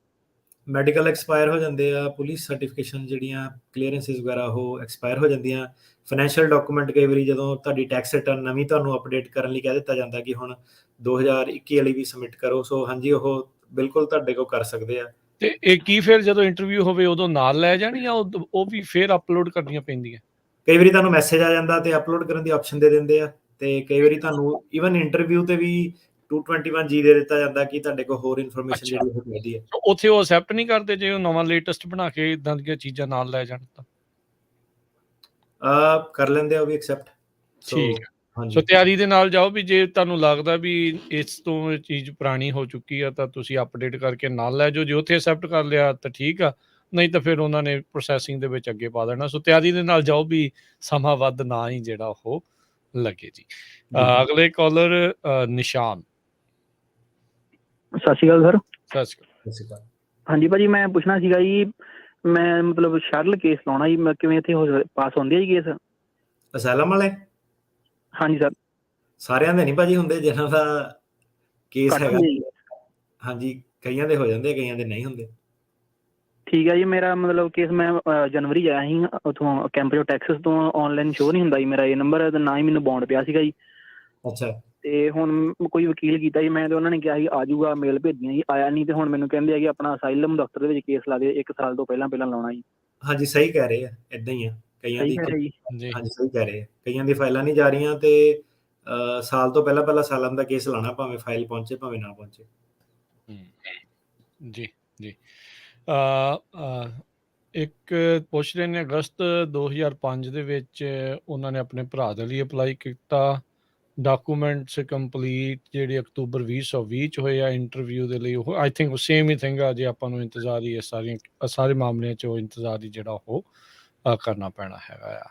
ਮੈਡੀਕਲ ਐਕਸਪਾਇਰ ਹੋ ਜਾਂਦੇ ਆ, ਪੁਲਿਸ ਸਰਟੀਫਿਕੇਸ਼ਨ ਜਿਹੜੀਆਂ ਕਲੀਅਰੈਂਸਿਸ ਵਗੈਰਾ ਉਹ ਐਕਸਪਾਇਰ ਹੋ ਜਾਂਦੀਆਂ। ਫਾਈਨੈਂਸ਼ੀਅਲ ਡਾਕੂਮੈਂਟ ਕਈ ਵਾਰੀ ਜਦੋਂ ਤੁਹਾਡੀ ਟੈਕਸ ਰਿਟਰਨ ਨਵੀਂ ਤੁਹਾਨੂੰ ਅਪਡੇਟ ਕਰਨ ਲਈ ਕਹਿ ਦਿੱਤਾ ਜਾਂਦਾ ਕਿ ਹੁਣ 2021 ਵਾਲੀ ਵੀ ਸਬਮਿਟ ਕਰੋ। ਸੋ ਹਾਂਜੀ, ਉਹ ਬਿਲਕੁਲ ਤੁਹਾਡੇ ਕੋਲ ਕਰ ਸਕਦੇ ਆ। ਤੇ ਇਹ ਕੀ ਫਿਰ ਜਦੋਂ ਇੰਟਰਵਿਊ ਹੋਵੇ ਉਦੋਂ ਨਾਲ ਲੈ ਜਾਣ, ਜਾਂ ਉਹ ਵੀ ਫਿਰ ਅਪਲੋਡ ਕਰਨੀਆਂ ਪੈਂਦੀਆਂ? ਕਈ ਵਾਰੀ ਤੁਹਾਨੂੰ ਮੈਸੇਜ ਆ ਜਾਂਦਾ ਤੇ ਅਪਲੋਡ ਕਰਨ ਦੀ ਆਪਸ਼ਨ ਦੇ ਦਿੰਦੇ ਆ, ਤੇ ਕਈ ਵਾਰੀ ਤੁਹਾਨੂੰ ਈਵਨ ਇੰਟਰਵਿਊ ਤੇ ਵੀ 221G ਦੇ ਦਿੱਤਾ ਜਾਂਦਾ ਕਿ ਤੁਹਾਡੇ ਕੋਲ ਹੋਰ ਇਨਫੋਰਮੇਸ਼ਨ ਜਿਹੜੀ ਉਹ ਚਾਹੀਦੀ ਹੈ। ਉੱਥੇ ਉਹ ਅਸੈਪਟ ਨਹੀਂ ਕਰਦੇ ਜੇ ਉਹ ਨਵਾਂ ਲੇਟੈਸਟ ਬਣਾ ਕੇ ਇਦਾਂ ਦੀਆਂ ਚੀਜ਼ਾਂ ਨਾਲ ਲੈ ਜਾਣ ਤਾਂ? ਕਰ ਲੈਂਦੇ ਆ ਉਹ ਵੀ ਐਕਸੈਪਟ। ਠੀਕ ਹੈ। ਸੋ ਤਿਆਰੀ ਦੇ ਨਾਲ ਜਾਓ, ਵੀ ਜੇ ਤੁਹਾਨੂੰ ਲੱਗਦਾ ਵੀ ਇਸ ਤੋਂ ਇਹ ਚੀਜ਼ ਪੁਰਾਣੀ ਹੋ ਚੁੱਕੀ ਆ ਤਾਂ ਤੁਸੀਂ ਅਪਡੇਟ ਕਰਕੇ ਨਾਲ ਲੈ ਜਾਓ। ਜੇ ਉੱਥੇ ਅਸੈਪਟ ਕਰ ਲਿਆ ਤਾਂ ਠੀਕ ਆ, ਨਹੀਂ ਤਾਂ ਫਿਰ ਉਹਨਾਂ ਨੇ ਪ੍ਰੋਸੈਸਿੰਗ ਦੇ ਵਿੱਚ ਅੱਗੇ ਪਾ ਦੇਣਾ। ਸੋ ਤਿਆਰੀ ਦੇ ਨਾਲ ਜਾਓ ਵੀ ਸਮਾਂ ਵੱਧ ਨਾ ਹੀ ਜਿਹੜਾ ਉਹ ਲੱਗੇ ਜੀ। ਅਗਲੇ ਕਾਲਰ ਨਿਸ਼ਾਨ। ਸਤਿ ਸ਼੍ਰੀ ਅਕਾਲ ਸਰ। ਸਤਿ ਸ਼੍ਰੀ ਅਕਾਲ। ਹਾਂਜੀ ਭਾਜੀ, ਮੈਂ ਪੁੱਛਣਾ ਸੀਗਾ ਜੀ, ਮੈਂ ਮਤਲਬ ਸ਼ਰਲ ਕੇਸ ਲਾਉਣਾ ਜੀ, ਮੈਂ ਕਿਵੇਂ ਇੱਥੇ ਪਾਸ ਹੁੰਦੇ ਆ ਜੀ ਕੇਸ? ਅਸਾਈਲਮ ਵਾਲੇ? ਹਾਂਜੀ ਸਰ। ਸਾਰਿਆਂ ਦੇ ਨਹੀਂ ਭਾਜੀ ਹੁੰਦੇ ਜਿਹਨਾਂ ਦਾ ਕੇਸ ਹੈਗਾ। ਹਾਂਜੀ, ਕਈਆਂ ਦੇ ਹੋ ਜਾਂਦੇ, ਕਈਆਂ ਦੇ ਨਹੀਂ ਹੁੰਦੇ। ਠੀਕ ਹੈ ਜੀ। ਮੇਰਾ ਮਤਲਬ ਕੇਸ ਮੈਂ ਜਨਵਰੀ ਆਇਆ ਸੀ ਉੱਥੋਂ ਕੈਂਪਰੋ ਟੈਕਸਸ ਤੋਂ, ਆਨਲਾਈਨ ਸ਼ੋਅ ਨਹੀਂ ਹੁੰਦਾ ਜੀ ਮੇਰਾ ਇਹ ਨੰਬਰ, ਤੇ ਨਾ ਹੀ ਮੈਨੂੰ ਬੌਂਡ ਪਿਆ ਸੀਗਾ ਜੀ। ਅੱਛਾ। ਤੇ ਹੁਣ ਕੋਈ ਵਕੀਲ ਕੀਤਾ ਜੀ ਮੈਂ, ਤੇ ਉਹਨਾਂ ਨੇ ਕਿਹਾ ਸੀ ਆ ਜਾਊਗਾ, ਮੇਲ ਭੇਜੀਆਂ ਜੀ, ਆਇਆ ਨਹੀਂ। ਤੇ ਹੁਣ ਮੈਨੂੰ ਕਹਿੰਦੇ ਆ ਕਿ ਆਪਣਾ ਅਸਾਈਲਮ ਦਫ਼ਤਰ ਦੇ ਵਿੱਚ ਕੇਸ ਲਾ ਦੇ, 1 ਸਾਲ ਤੋਂ ਪਹਿਲਾਂ ਲਾਉਣਾ ਜੀ। ਹਾਂਜੀ, ਸਹੀ ਕਹਿ ਰਹੇ ਆ, ਏਦਾਂ ਹੀ ਆ ਕਈਆਂ ਦੀ। ਹਾਂਜੀ, ਸਹੀ ਕਹਿ ਰਹੇ ਆ, ਕਈਆਂ ਦੀ ਫਾਈਲਾਂ ਨਹੀਂ ਜਾ ਰਹੀਆਂ, ਤੇ ਸਾਲ ਤੋਂ ਪਹਿਲਾਂ ਅਸਾਈਲਮ ਦਾ ਕੇਸ ਲਾਣਾ, ਭਾਵੇਂ ਫਾਈਲ ਪਹੁੰਚੇ ਭਾਵੇਂ ਨਾ ਪਹੁੰਚੇ। ਜੀ ਜੀ ਇੱਕ ਪੁੱਛ ਰਹੇ ਨੇ ਅਗਸਤ 2005 ਦੇ ਵਿੱਚ ਉਹਨਾਂ ਨੇ ਆਪਣੇ ਭਰਾ ਦੇ ਲਈ ਅਪਲਾਈ ਕੀਤਾ, ਡਾਕੂਮੈਂਟਸ ਕੰਪਲੀਟ ਜਿਹੜੇ ਅਕਤੂਬਰ 2020 ਚ ਹੋਏ ਆ ਇੰਟਰਵਿਊ ਦੇ ਲਈ, ਉਹ I think same he thing ਆ ਜੇ ਆਪਾਂ ਨੂੰ ਇੰਤਜ਼ਾਰ ਹੀ ਸਾਰੇ ਮਾਮਲਿਆਂ 'ਚ ਉਹ ਇੰਤਜ਼ਾਰ ਹੀ ਜਿਹੜਾ ਉਹ ਕਰਨਾ ਪੈਣਾ ਹੈਗਾ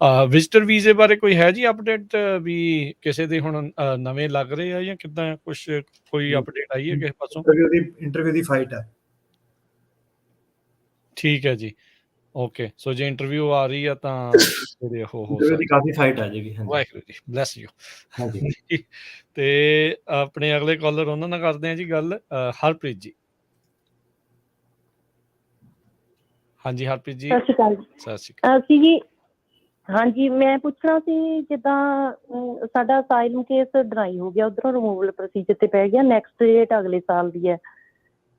ਆ। ਵਿਜ਼ਟਰ ਵੀਜ਼ੇ ਬਾਰੇ ਕੋਈ ਹੈ ਜੀ ਅਪਡੇਟ ਵੀ ਕਿਸੇ ਦੇ ਹੁਣ ਨਵੇਂ ਲੱਗ ਰਹੇ ਆ ਜਾਂ ਕਿੱਦਾਂ ਕੁਛ ਕੋਈ ਅਪਡੇਟ ਆਈ ਹੈ ਕਿਸੇ ਪਾਸੋਂ? ਇੰਟਰਵਿਊ ਦੀ ਫਾਈਟ ਹੈ। ਠੀਕ ਹੈ ਜੀ, ਓਕੇ। ਸੋ ਜੇ ਇੰਟਰਵਿਊ ਆ ਰਹੀ ਆ ਤਾਂ ਜਿਹੜੇ ਉਹ ਹੋ ਇੰਟਰਵਿਊ ਦੀ ਕਾਫੀ ਫਾਈਟ ਆ ਜਾਏਗੀ। Waheguru ji bless you. ਹਾਂਜੀ ਤੇ ਆਪਣੇ ਅਗਲੇ ਕਾਲਰ ਉਹਨਾਂ ਨਾਲ ਕਰਦੇ ਆ ਜੀ ਗੱਲ, ਹਰਪ੍ਰੀਤ ਜੀ। ਹਾਂਜੀ ਹਰਪ੍ਰੀਤ ਜੀ। ਸਤਿ ਸ਼੍ਰੀ ਅਕਾਲ ਜੀ। ਸਤਿ ਸ਼੍ਰੀ ਅਕਾਲ ਜੀ। ਹਾਂਜੀ, ਮੈਂ ਪੁੱਛਣਾ ਸੀ ਜਿੱਦਾਂ ਸਾਡਾ ਅਸਾਈਲਮ ਕੇਸ ਡਿਨਾਈ ਹੋ ਗਿਆ, ਉਧਰੋਂ ਰਿਮੂਵਲ ਪ੍ਰੋਸੀਜਰ ਤੇ ਪੈ ਗਿਆ, ਨੈਕਸਟ ਡੇਟ ਅਗਲੇ ਸਾਲ ਦੀ ਹੈ,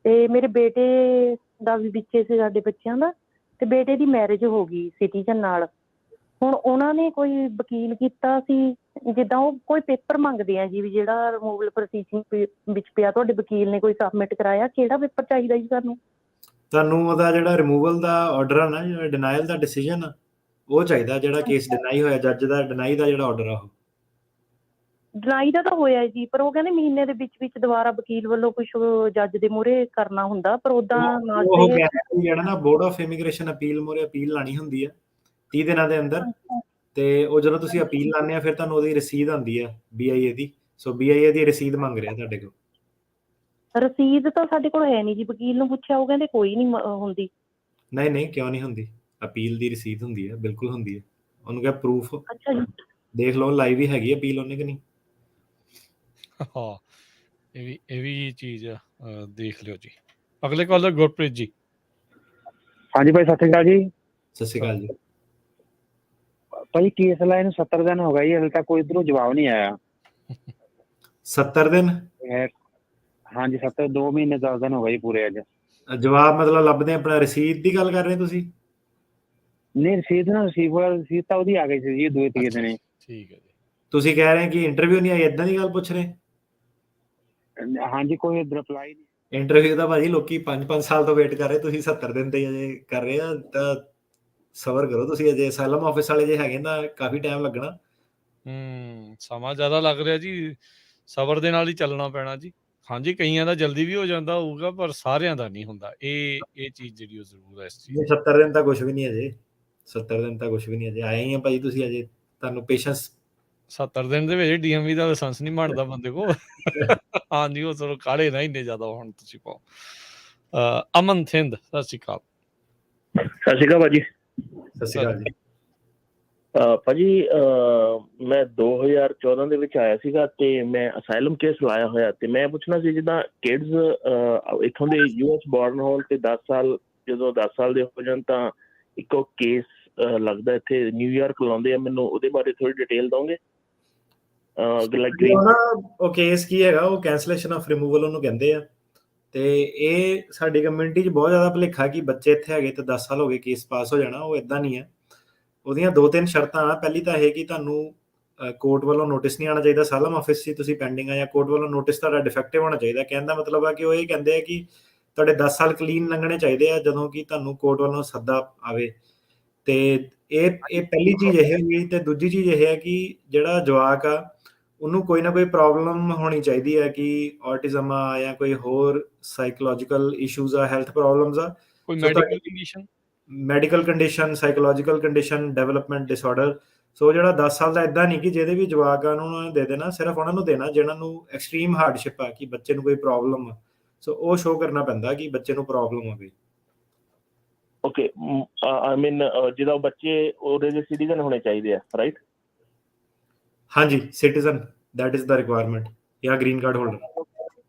ਤੇ ਮੇਰੇ ਬੇਟੇ ਦਾ ਵੀ ਵਿੱਚੇ ਸੀ, ਸਾਡੇ ਬੱਚਿਆਂ ਦਾ, ਤੇ ਬੇਟੇ ਦੀ ਮੈਰਿਜ ਹੋ ਗਈ ਸਿਟੀਜ਼ਨ ਨਾਲ। ਹੁਣ ਉਹਨਾਂ ਨੇ ਕੋਈ ਵਕੀਲ ਕੀਤਾ ਸੀ, ਜਿੱਦਾਂ ਉਹ ਕੋਈ ਪੇਪਰ ਮੰਗਦੇ ਆ ਜੀ ਵੀ ਜਿਹੜਾ ਰਿਮੂਵਲ ਪ੍ਰੋਸੀਜਰ ਵਿੱਚ ਪਿਆ, ਤੁਹਾਡੇ ਵਕੀਲ ਨੇ ਕੋਈ ਸਬਮਿਟ ਕਰਾਇਆ, ਕਿਹੜਾ ਪੇਪਰ ਚਾਹੀਦਾ ਜੀ ਤੁਹਾਨੂੰ ਉਹਦਾ ਜਿਹੜਾ ਰਿਮੂਵਲ ਦਾ ਆਰਡਰ ਆ ਨਾ, ਜਿਹੜਾ ਡਿਨਾਈਲ ਦਾ ਡਿਸੀਜਨ ਆ, ਉਹ ਚਾਹੀਦਾ, ਜਿਹੜਾ ਕੇਸ ਡਿਨਾਈ ਹੋਇਆ, ਜੱਜ ਦਾ ਡਿਨਾਈ ਦਾ ਜਿਹੜਾ ਆਰਡਰ ਆ ਉਹ। ਡਿਨਾਈ ਦਾ ਤਾਂ ਹੋਇਆ ਜੀ, ਪਰ ਉਹ ਕਹਿੰਦੇ ਮਹੀਨੇ ਦੇ ਵਿੱਚ ਦੁਬਾਰਾ ਵਕੀਲ ਵੱਲੋਂ ਕੁਝ ਜੱਜ ਦੇ ਮੂਹਰੇ ਕਰਨਾ ਹੁੰਦਾ, ਪਰ ਉਦਾਂ ਨਾਲ ਉਹ ਜਿਹੜਾ ਨਾ ਬੋਰਡ ਆਫ ਇਮੀਗ੍ਰੇਸ਼ਨ ਅਪੀਲ ਮੂਹਰੇ ਅਪੀਲ ਲਾਣੀ ਹੁੰਦੀ ਆ 30 ਦਿਨਾਂ ਦੇ ਅੰਦਰ, ਤੇ ਉਹ ਜਦੋਂ ਤੁਸੀਂ ਅਪੀਲ ਲਾਉਂਦੇ ਆ ਫਿਰ ਤੁਹਾਨੂੰ ਉਹਦੀ ਰਸੀਦ ਆਉਂਦੀ ਆ BIA ਦੀ। ਸੋ BIA ਦੀ ਰਸੀਦ ਮੰਗ ਰਿਹਾ ਤੁਹਾਡੇ ਕੋਲ। ਰਸੀਦ ਤਾਂ ਸਾਡੇ ਕੋਲ ਹੈ ਨਹੀਂ ਜੀ, ਵਕੀਲ ਨੂੰ ਪੁੱਛਿਆ ਉਹ ਕਹਿੰਦੇ ਕੋਈ ਨਹੀਂ ਹੁੰਦੀ। ਨਹੀਂ ਕਿਉਂ ਨਹੀਂ ਹੁੰਦੀ? ਅਪੀਲ ਦੀ ਰਸੀਦ ਹੁੰਦੀ ਹੈ, ਬਿਲਕੁਲ ਹੁੰਦੀ ਹੈ। ਉਹਨੂੰ ਕਿਹਾ ਪ੍ਰੂਫ। ਅੱਛਾ ਜੀ, ਦੇਖ ਲਓ ਲਾਈਵ ਹੀ ਹੈਗੀ ਅਪੀਲ ਉਹਨੇ ਕਿ ਨਹੀਂ। ਹਾਂ, ਇਹ ਵੀ ਚੀਜ਼ ਦੇਖ ਲਿਓ ਜੀ। ਅਗਲੇ ਕਾਲਰ ਗੁਰਪ੍ਰੀਤ ਜੀ। ਹਾਂਜੀ ਭਾਈ, ਸਤਿ ਸ਼੍ਰੀ ਅਕਾਲ ਜੀ। ਸਤਿ ਸ਼੍ਰੀ ਅਕਾਲ ਜੀ। ਭਾਈ ਕੇਸ ਲਾਏ ਨੂੰ 70 ਦਿਨ ਹੋ ਗਏ ਜੀ, ਹਲੇ ਤੱਕ ਕੋਈ ਇਧਰੋਂ ਜਵਾਬ ਨਹੀਂ ਆਇਆ। 70 ਦਿਨ? ਹਾਂਜੀ 2 ਮਹੀਨੇ 10 ਦਿਨ ਹੋ ਗਏ ਪੂਰੇ। ਅੱਜ ਜਵਾਬ ਮਤਲਬ ਲੱਭਦੇ ਆਪਣਾ ਰਸੀਦ ਦੀ ਗੱਲ ਕਰ ਰਹੇ ਤੁਸੀਂ? ਨਹੀਂ, ਰਸੀਦ ਤਾਂ ਉਹਦੀ ਆ ਗਈ ਸੀ ਜੀ 2-3 ਦਿਨ। ਠੀਕ ਹੈ ਜੀ। ਤੁਸੀਂ ਕਹਿ ਰਹੇ ਕਿ ਇੰਟਰਵਿਊ ਨਹੀਂ ਆਈ, ਏਦਾਂ ਦੀ ਗੱਲ ਪੁੱਛ ਰਹੇ? ਹਾਂਜੀ, ਕੋਈ ਰਿਪਲਾਈ ਨਹੀਂ। ਇੰਟਰਵਿਊ ਦਾ ਭਾਜੀ ਲੋਕੀ 5-5 ਸਾਲ ਤੋਂ ਵੇਟ ਕਰ ਰਹੇ, ਤੁਸੀਂ 70 ਦਿਨ ਤੇ ਅਜੇ ਕਰ ਰਹੇ ਆ, ਤਾਂ ਸਬਰ ਕਰੋ ਤੁਸੀਂ। ਅਜੇ ਅਸਾਈਲਮ ਆਫਿਸ ਵਾਲੇ ਜੇ ਹੈਗੇ ਨਾ, ਕਾਫੀ ਟਾਈਮ ਲੱਗਣਾ। ਸਮਾਂ ਜ਼ਿਆਦਾ ਲੱਗ ਰਿਹਾ ਜੀ, ਸਬਰ ਦੇ ਨਾਲ ਹੀ ਚੱਲਣਾ ਪੈਣਾ ਜੀ। ਹਾਂਜੀ, ਕਈਆਂ ਦਾ ਜਲਦੀ ਵੀ ਹੋ ਜਾਂਦਾ ਹੋਊਗਾ, ਪਰ ਸਾਰਿਆਂ ਦਾ ਨਹੀਂ ਹੁੰਦਾ। ਇਹ ਚੀਜ਼ ਜਿਹੜੀ ਉਹ ਜ਼ਰੂਰ ਹੈ ਇਸ ਚੀਜ਼। 70 ਦਿਨ ਤਾਂ ਕੁਝ ਵੀ ਨਹੀਂ ਅਜੇ, 70 ਦਿਨ ਤਾਂ ਕੁਝ ਵੀ ਨਹੀਂ ਅਜੇ। ਆਏ ਹੀ ਆ ਭਾਈ ਤੁਸੀਂ, ਅਜੇ ਤੁਹਾਨੂੰ ਪੇਸ਼ੈਂਸ। 70 ਦਿਨ ਦੇ ਵਿੱਚ DMV ਦਾ ਲਾਇਸੈਂਸ ਨਹੀਂ ਬਣਦਾ ਬੰਦੇ ਕੋਲ। ਹਾਂਜੀ, ਉਹ ਚਲੋ ਕਾਲੇ ਨਾ ਇੰਨੇ ਜ਼ਿਆਦਾ ਹੁਣ ਤੁਸੀਂ ਪਾਓ। ਅਮਨ ਥਿੰਦ, ਸਤਿ ਸ਼੍ਰੀ ਅਕਾਲ। ਸਤਿ ਸ਼੍ਰੀ ਅਕਾਲ ਭਾਜੀ। ਸਤਿ ਸ਼੍ਰੀ ਅਕਾਲ ਜੀ। ਭਾਜੀ ਮੈਂ 2014 ਦੇ ਵਿੱਚ ਆਇਆ ਸੀਗਾ ਤੇ ਮੈਂ ਅਸਾਈਲਮ ਕੇਸ ਲਾਇਆ ਹੋਇਆ, ਤੇ ਮੈਂ ਪੁੱਛਣਾ ਸੀ ਜਿੱਦਾਂ ਕਿਡਸ ਇੱਥੋਂ ਦੇ US ਬੋਰਨ ਹੋਣ ਤੇ 10 ਸਾਲ ਜਦੋਂ 10 ਸਾਲ ਦੇ ਹੋ ਜਾਣ ਤਾਂ ਇੱਕੋ ਕੇਸ ਲੱਗਦਾ ਇੱਥੇ ਨਿਊਯਾਰਕ ਲਾਉਂਦੇ ਆ, ਮੈਨੂੰ ਉਹਦੇ ਬਾਰੇ ਥੋੜੀ ਡਿਟੇਲ ਦੋਗੇ? ਉਹ ਕੇਸ ਕੀ ਹੈਗਾ? ਉਹ ਕੈਂਸਲੇਸ਼ਨ ਆਫ ਰਿਮੂਵਲ ਉਹਨੂੰ ਕਹਿੰਦੇ ਆ। ਤੇ ਇਹ ਸਾਡੀ ਕਮਿਊਨਿਟੀ 'ਚ ਬਹੁਤ ਜ਼ਿਆਦਾ ਭੁਲੇਖਾ ਕਿ ਬੱਚੇ ਇੱਥੇ ਹੈਗੇ ਤੇ 10 ਸਾਲ ਹੋ ਗਏ ਕੇਸ ਪਾਸ ਹੋ ਜਾਣਾ। ਉਹ ਇਦਾਂ ਨਹੀਂ ਹੈ। ਉਹਦੀਆਂ 2-3 ਸ਼ਰਤਾਂ ਆ। ਪਹਿਲੀ ਤਾਂ ਇਹ ਕਿ ਤੁਹਾਨੂੰ ਕੋਰਟ ਵੱਲੋਂ ਨੋਟਿਸ ਨਹੀਂ ਆਉਣਾ ਚਾਹੀਦਾ, ਅਸਾਈਲਮ ਆਫਿਸ 'ਚ ਤੁਸੀਂ ਪੈਂਡਿੰਗ ਆ, ਜਾਂ ਕੋਰਟ ਵੱਲੋਂ ਨੋਟਿਸ ਤੁਹਾਡਾ ਡਿਫੈਕਟਿਵ ਹੋਣਾ ਚਾਹੀਦਾ। ਕਹਿਣ ਦਾ ਮਤਲਬ ਆ ਕਿ ਉਹ ਇਹ ਕਹਿੰਦੇ ਆ ਕਿ ਤੁਹਾਡੇ 10 ਸਾਲ ਕਲੀਨ ਲੰਘਣੇ ਚਾਹੀਦੇ ਆ ਜਦੋਂ ਕਿ ਤੁਹਾਨੂੰ ਕੋਰਟ ਵੱਲੋਂ ਸੱਦਾ ਆਵੇ। ਤੇ ਇਹ ਪਹਿਲੀ ਚੀਜ਼ ਇਹ ਹੋਈ। ਤੇ ਦੂਜੀ ਚੀਜ਼ ਇਹ ਹੈ ਕਿ ਜਿਹੜਾ ਜਵਾਕ ਆ ਉਹਨੂੰ ਕੋਈ ਨਾ ਕੋਈ ਪ੍ਰੋਬਲਮ ਹੋਣੀ ਚਾਹੀਦੀ ਹੈ, ਕਿ ਔਟਿਜ਼ਮ ਆ ਜਾਂ ਕੋਈ ਹੋਰ ਸਾਈਕੋਲੋਜੀਕਲ ਇਸ਼ੂਜ਼ ਆ, ਹੈਲਥ ਪ੍ਰੋਬਲਮਸ ਆ, ਕੋਈ medical condition, medical condition, psychological condition, development disorder. So ਜਿਹੜਾ 10 ਸਾਲ ਦਾ ਇਦਾਂ ਨਹੀਂ ਕਿ ਜਿਹਦੇ ਵੀ ਜਵਾਕ ਆ ਨੂੰ ਦੇ ਦੇਣਾ, ਸਿਰਫ ਉਹਨਾਂ ਨੂੰ ਦੇਣਾ ਜਿਹਨਾਂ ਨੂੰ ਐਕਸਟ੍ਰੀਮ ਹਾਰਡਸ਼ਿਪ ਆ, ਕਿ ਬੱਚੇ ਨੂੰ ਕੋਈ ਪ੍ਰੋਬਲਮ ਆ। ਸੋ ਉਹ ਸ਼ੋਅ ਕਰਨਾ ਪੈਂਦਾ ਕਿ ਬੱਚੇ ਨੂੰ ਪ੍ਰੋਬਲਮ ਹੋਵੇ। ਓਕੇ, ਆਈ ਮੀਨ ਜਿਹਦਾ ਬੱਚੇ ਉਹਦੇ ਦੇ ਸਿਟੀਜ਼ਨ ਹੋਣੇ ਚਾਹੀਦੇ ਆ, ਰਾਈਟ? ਹਾਂਜੀ, citizen, that is the requirement, ਜਾਂ ਗ੍ਰੀਨ ਕਾਰਡ ਹੋਲਡਰ।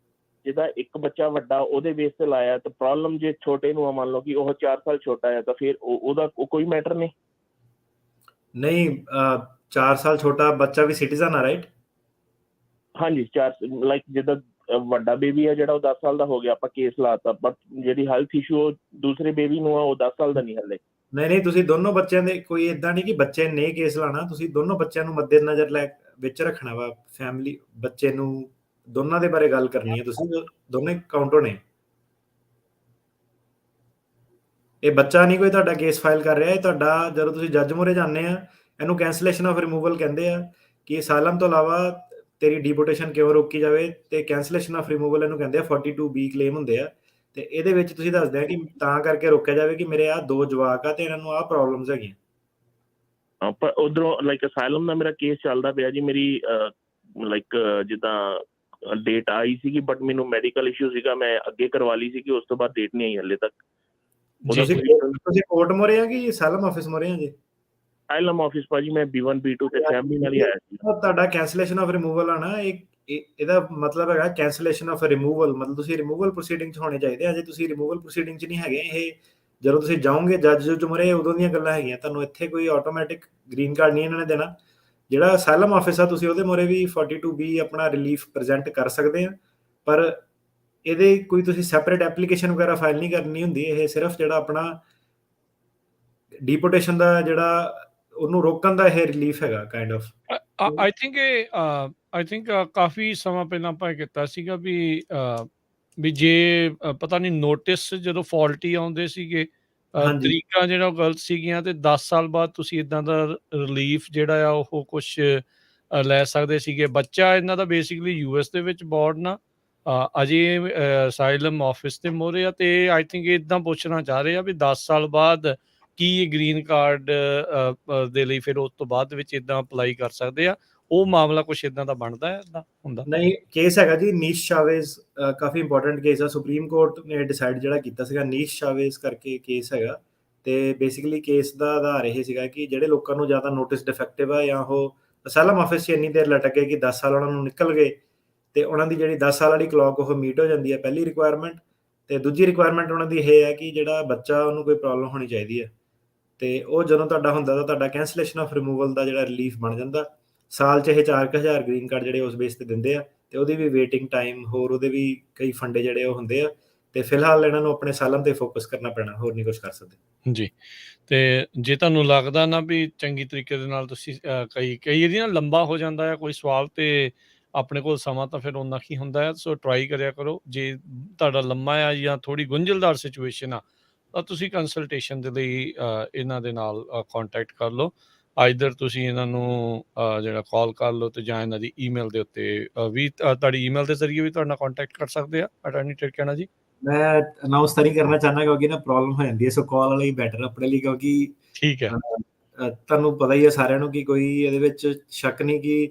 ਜਿਹਦਾ ਇੱਕ ਬੱਚਾ ਵੱਡਾ ਉਹਦੇ ਬੇਸ ਤੇ ਲਾਇਆ ਤਾਂ ਪ੍ਰੋਬਲਮ ਜੇ ਛੋਟੇ ਨੂੰ ਮੰਨ ਲਓ ਕਿ ਉਹ 4 ਸਾਲ ਛੋਟਾ ਹੈ ਤਾਂ ਫਿਰ ਉਹਦਾ ਕੋਈ ਮੈਟਰ ਨਹੀਂ? ਨਹੀਂ, 4 ਸਾਲ ਛੋਟਾ ਬੱਚਾ ਵੀ ਸਿਟੀਜ਼ਨ ਆ, ਰਾਈਟ? ਹਾਂਜੀ, 4 ਲਾਈਕ ਜਿੱਦਾਂ ਵੱਡਾ ਬੇਬੀ ਹੈ ਜਿਹੜਾ ਉਹ 10 ਸਾਲ ਦਾ ਹੋ ਗਿਆ, ਆਪਾਂ ਕੇਸ ਲਾਤਾ, ਬਟ ਜਿਹੜੀ ਹੈਲਥ ਇਸ਼ੂ ਉਹ ਦੂਸਰੇ ਬੇਬੀ ਨੂੰ ਆ ਉਹ 10 ਸਾਲ ਦਾ ਨਹੀਂ ਹਲੇ। ਨਹੀਂ, ਤੁਸੀਂ ਦੋਨੋਂ ਬੱਚਿਆਂ ਦੇ, ਕੋਈ ਏਦਾਂ ਨਹੀਂ ਕਿ ਬੱਚੇ ਨੇ ਕੇਸ ਲਾਣਾ, ਤੁਸੀਂ ਦੋਨੋਂ ਬੱਚਿਆਂ ਨੂੰ ਮੱਦੇ ਨਜ਼ਰ ਲੈ ਵਿੱਚ ਰੱਖਣਾ ਵਾ। ਫੈਮਿਲੀ ਬੱਚੇ ਨੂੰ ਦੋਨਾਂ ਦੇ ਬਾਰੇ ਗੱਲ ਕਰਨੀ ਹੈ ਤੁਸੀਂ, ਦੋਨੇ ਕਾਊਂਟ ਹੋਣੇ। ਇਹ ਬੱਚਾ ਨਹੀਂ ਕੋਈ ਤੁਹਾਡਾ ਕੇਸ ਫਾਈਲ ਕਰ ਰਿਹਾ, ਇਹ ਤੁਹਾਡਾ ਜਦੋਂ ਤੁਸੀਂ ਜੱਜ ਮੂਹਰੇ ਜਾਂਦੇ ਆ, ਇਹਨੂੰ ਕੈਂਸਲੇਸ਼ਨ ਆਫ ਰਿਮੂਵਲ ਕਹਿੰਦੇ ਆ, ਕਿ ਅਸਾਈਲਮ ਤੋਂ ਇਲਾਵਾ ਤੇਰੀ ਡਿਪੋਰਟੇਸ਼ਨ ਕਿਉਂ ਰੋਕੀ ਜਾਵੇ, ਤੇ ਕੈਂਸਲੇਸ਼ਨ ਆਫ ਰਿਮੂਵਲ ਇਹਨੂੰ ਕਹਿੰਦੇ ਆ। 42B ਕਲੇਮ ਹੁੰਦੇ ਆ, ਤੇ ਇਹਦੇ ਵਿੱਚ ਤੁਸੀਂ ਦੱਸਦੇ ਆ ਕਿ ਤਾਂ ਕਰਕੇ ਰੋਕਿਆ ਜਾਵੇ ਕਿ ਮੇਰੇ ਆ 2 ਜਵਾਕ ਆ ਤੇ ਇਹਨਾਂ ਨੂੰ ਆਹ ਪ੍ਰੋਬਲਮਸ ਹੈਗੀਆਂ। ਪਰ ਉਧਰੋਂ ਲਾਈਕ ਅਸਾਈਲਮ ਦਾ ਮੇਰਾ ਕੇਸ ਚੱਲਦਾ ਪਿਆ ਜੀ। ਮੇਰੀ ਲਾਈਕ ਜਿੱਦਾਂ ਡੇਟ ਆਈ ਸੀਗੀ, ਬਟ ਮੈਨੂੰ ਮੈਡੀਕਲ ਇਸ਼ੂ ਸੀਗਾ, ਮੈਂ ਅੱਗੇ ਕਰਵਾ ਲਈ ਸੀਗੀ, ਉਸ ਤੋਂ ਬਾਅਦ ਡੇਟ ਨਹੀਂ ਆਈ ਹਲੇ ਤੱਕ। ਤੁਸੀਂ ਕੋਰਟ ਮੋਰੇ ਆ ਕਿ ਅਸਾਈਲਮ ਆਫਿਸ ਮੋਰੇ ਆ ਜੀ? ਅਸਾਈਲਮ ਆਫਿਸ ਭਾਜੀ, ਮੈਂ B1 B2 ਤੇ ਫੈਮਿਲੀ ਨਾਲ ਹੀ ਆਇਆ ਸੀ। ਤੁਹਾਡਾ ਕੈਂਸਲੇਸ਼ਨ ਆਫ ਰਿਮੂਵਲ ਆ ਨਾ, ਇਹਦਾ ਮਤਲਬ ਹੈਗਾ ਕੈਂਸਲੇਸ਼ਨ ਆਫ ਰਿਮੂਵਲ, ਮਤਲਬ ਤੁਸੀਂ ਰਿਮੂਵਲ ਪ੍ਰੋਸੀਡਿੰਗ 'ਚ ਹੋਣੇ ਚਾਹੀਦੇ ਆ। ਜੇ ਤੁਸੀਂ ਰਿਮੂਵਲ ਪ੍ਰੋਸੀਡਿੰਗ 'ਚ ਨਹੀਂ ਹੈਗੇ, ਇਹ ਜਦੋਂ ਤੁਸੀਂ ਜਾਓਗੇ ਜੱਜ ਮੂਹਰੇ, ਉਦੋਂ ਦੀਆਂ ਗੱਲਾਂ ਹੈਗੀਆਂ। ਤੁਹਾਨੂੰ ਇੱਥੇ ਕੋਈ ਆਟੋਮੈਟਿਕ ਗ੍ਰੀਨ ਕਾਰਡ ਨਹੀਂ ਇਹਨਾਂ ਨੇ ਦੇਣਾ। ਜਿਹੜਾ ਅਸਾਈਲਮ ਆਫਿਸ ਆ, ਤੁਸੀਂ ਉਹਦੇ ਮੂਹਰੇ ਵੀ 42B ਆਪਣਾ ਰਿਲੀਫ ਪ੍ਰੈਜ਼ੈਂਟ ਕਰ ਸਕਦੇ ਆ, ਪਰ ਇਹਦੇ ਕੋਈ ਤੁਸੀਂ ਸੈਪਰੇਟ ਐਪਲੀਕੇਸ਼ਨ ਵਗੈਰਾ ਫਾਈਲ ਨਹੀਂ ਕਰਨੀ ਹੁੰਦੀ। ਇਹ ਸਿਰਫ ਜਿਹੜਾ ਆਪਣਾ ਡਿਪੋਰਟੇਸ਼ਨ ਦਾ ਜਿਹੜਾ ਉਹਨੂੰ ਰੋਕਣ ਦਾ ਇਹ ਰਿਲੀਫ ਹੈਗਾ ਕਾਈਂਡ ਆਫ। ਆਈ ਥਿੰਕ ਕਾਫੀ ਸਮਾਂ ਪਹਿਲਾਂ ਆਪਾਂ ਇਹ ਕੀਤਾ ਸੀਗਾ ਵੀ ਜੇ ਪਤਾ ਨਹੀਂ ਨੋਟਿਸ ਜਦੋਂ ਫਾਲਟੀ ਆਉਂਦੇ ਸੀਗੇ, ਤਰੀਕਾਂ ਜਿਹੜਾ ਉਹ ਗਲਤ ਸੀਗੀਆਂ, ਤੇ 10 ਸਾਲ ਬਾਅਦ ਤੁਸੀਂ ਇਦਾਂ ਦਾ ਰਿਲੀਫ ਜਿਹੜਾ ਆ ਉਹ ਕੁਛ ਲੈ ਸਕਦੇ ਸੀਗੇ। ਬੱਚਾ ਇਹਨਾਂ ਦਾ ਬੇਸਿਕਲੀ US ਦੇ ਵਿੱਚ ਬੋਰਨ ਆ, ਅਜੇ ਅਸਾਈਲਮ ਆਫਿਸ ਦੇ ਮੋਹਰੇ ਆ, ਤੇ ਆਈ ਥਿੰਕ ਇਦਾਂ ਪੁੱਛਣਾ ਚਾਹ ਰਹੇ ਆ ਵੀ 10 ਸਾਲ ਬਾਅਦ ਕੀ ਗ੍ਰੀਨ ਕਾਰਡ ਦੇ ਲਈ ਫਿਰ ਉਸ ਤੋਂ ਬਾਅਦ ਵਿੱਚ ਇਦਾਂ ਅਪਲਾਈ ਕਰ ਸਕਦੇ ਆ। ਉਹ ਮਾਮਲਾ ਕੁਛ ਇਦਾਂ ਦਾ ਬਣਦਾ ਹੈ, ਇਦਾਂ ਹੁੰਦਾ? ਨਹੀਂ, ਕੇਸ ਹੈਗਾ ਜੀ ਨੀਸ਼ ਚਾਵੇਜ਼, ਕਾਫੀ ਇੰਪੋਰਟੈਂਟ ਕੇਸ ਆ। ਸੁਪਰੀਮ ਕੋਰਟ ਨੇ ਡਿਸਾਈਡ ਜਿਹੜਾ ਕੀਤਾ ਸੀਗਾ, ਨੀਸ਼ ਚਾਵੇਜ਼ ਕਰਕੇ ਕੇਸ ਹੈਗਾ, ਤੇ ਬੇਸਿਕਲੀ ਕੇਸ ਦਾ ਆਧਾਰ ਇਹ ਸੀਗਾ ਕਿ ਜਿਹੜੇ ਲੋਕਾਂ ਨੂੰ ਜ਼ਿਆਦਾ ਨੋਟਿਸ ਡਿਫੈਕਟਿਵ ਆ, ਜਾਂ ਉਹ ਅਸਾਈਲਮ ਆਫਿਸ 'ਚ ਇੰਨੀ ਦੇਰ ਲਟਕ ਗਏ ਕਿ 10 ਸਾਲ ਉਹਨਾਂ ਨੂੰ ਨਿਕਲ ਗਏ, ਤੇ ਉਹਨਾਂ ਦੀ ਜਿਹੜੀ 10 ਸਾਲ ਵਾਲੀ ਕਲੌਕ ਉਹ ਮੀਟ ਹੋ ਜਾਂਦੀ ਹੈ, ਪਹਿਲੀ ਰਿਕੁਆਇਰਮੈਂਟ। ਤੇ ਦੂਜੀ ਰਿਕੁਆਇਰਮੈਂਟ ਉਹਨਾਂ ਦੀ ਇਹ ਹੈ ਕਿ ਜਿਹੜਾ ਬੱਚਾ, ਉਹਨੂੰ ਕੋਈ ਪ੍ਰੋਬਲਮ ਹੋਣੀ ਚਾਹੀਦੀ ਹੈ, ਤੇ ਉਹ ਜਦੋਂ ਤੁਹਾਡਾ ਹੁੰਦਾ ਤਾਂ ਤੁਹਾਡਾ ਕੈਂਸਲੇਸ਼ਨ ਆਫ ਰਿਮੂਵਲ ਦਾ ਜਿਹੜਾ ਰਿਲੀਫ ਬਣ ਜਾਂਦਾ। ਸਾਲ 'ਚ ਇਹ 4,000 ਗ੍ਰੀਨ ਕਾਰਡ ਜਿਹੜੇ ਉਸ ਬੇਸ ਤੇ ਦਿੰਦੇ ਆ, ਤੇ ਉਹਦੀ ਵੀ ਵੇਟਿੰਗ ਟਾਈਮ, ਹੋਰ ਉਹਦੇ ਵੀ ਕਈ ਫੰਡੇ ਜਿਹੜੇ ਉਹ ਹੁੰਦੇ ਆ, ਤੇ ਫਿਲਹਾਲ ਇਹਨਾਂ ਨੂੰ ਆਪਣੇ ਅਸਾਈਲਮ ਤੇ ਫੋਕਸ ਕਰਨਾ ਪੈਣਾ, ਹੋਰ ਨਹੀਂ ਕੁਝ ਕਰ ਸਕਦੇ ਜੀ। ਤੇ ਜੇ ਤੁਹਾਨੂੰ ਲੱਗਦਾ ਨਾ ਵੀ ਚੰਗੀ ਤਰੀਕੇ ਦੇ ਨਾਲ ਤੁਸੀਂ ਕਈ ਇਹਦੀ ਨਾ ਲੰਬਾ ਹੋ ਜਾਂਦਾ ਹੈ ਕੋਈ ਸਵਾਲ, ਤੇ ਆਪਣੇ ਕੋਲ ਸਮਾਂ ਤਾਂ ਫਿਰ ਓਨਾ ਕੀ ਹੁੰਦਾ ਹੈ, ਸੋ ਟਰਾਈ ਕਰਿਆ ਕਰੋ। ਜੇ ਤੁਹਾਡਾ ਲੰਮਾ ਆ ਜਾਂ ਥੋੜੀ ਗੁੰਝਲਦਾਰ ਸਿਚੁਏਸ਼ਨ ਆ, ਤਾਂ ਤੁਸੀਂ ਕੰਸਲਟੇਸ਼ਨ ਦੇ ਲਈ ਇਹਨਾਂ ਦੇ ਨਾਲ ਕੰਟੈਕਟ ਕਰ ਲਓ। ਆਈਦਰ ਤੁਸੀਂ ਇਹਨਾਂ ਨੂੰ ਜਿਹੜਾ ਕਾਲ ਕਰ ਲਓ, ਤੇ ਜਾਂ ਇਹਨਾਂ ਦੀ ਈਮੇਲ ਦੇ ਉੱਤੇ ਵੀ ਤੁਹਾਡੀ ਈਮੇਲ ਦੇ ਜ਼ਰੀਏ ਵੀ ਤੁਹਾਡੇ ਨਾਲ ਕੰਟੈਕਟ ਕਰ ਸਕਦੇ ਆ ਅਟਾਰਨੀ ਟਰਕਿਆਨਾ ਜੀ। ਮੈਂ ਅਨਾਉਂਸ ਤਾਂ ਨਹੀਂ ਕਰਨਾ ਚਾਹੁੰਦਾ, ਕਿਉਂਕਿ ਨਾ ਪ੍ਰੋਬਲਮ ਹੋ ਜਾਂਦੀ ਹੈ, ਸੋ ਕਾਲ ਵਾਲਾ ਹੀ ਬੈਟਰ ਆਪਣੇ ਲਈ, ਕਿਉਂਕਿ ਠੀਕ ਹੈ, ਤੁਹਾਨੂੰ ਪਤਾ ਹੀ ਹੈ ਸਾਰਿਆਂ ਨੂੰ ਕਿ ਕੋਈ ਇਹਦੇ ਵਿੱਚ ਸ਼ੱਕ ਨਹੀਂ ਕਿ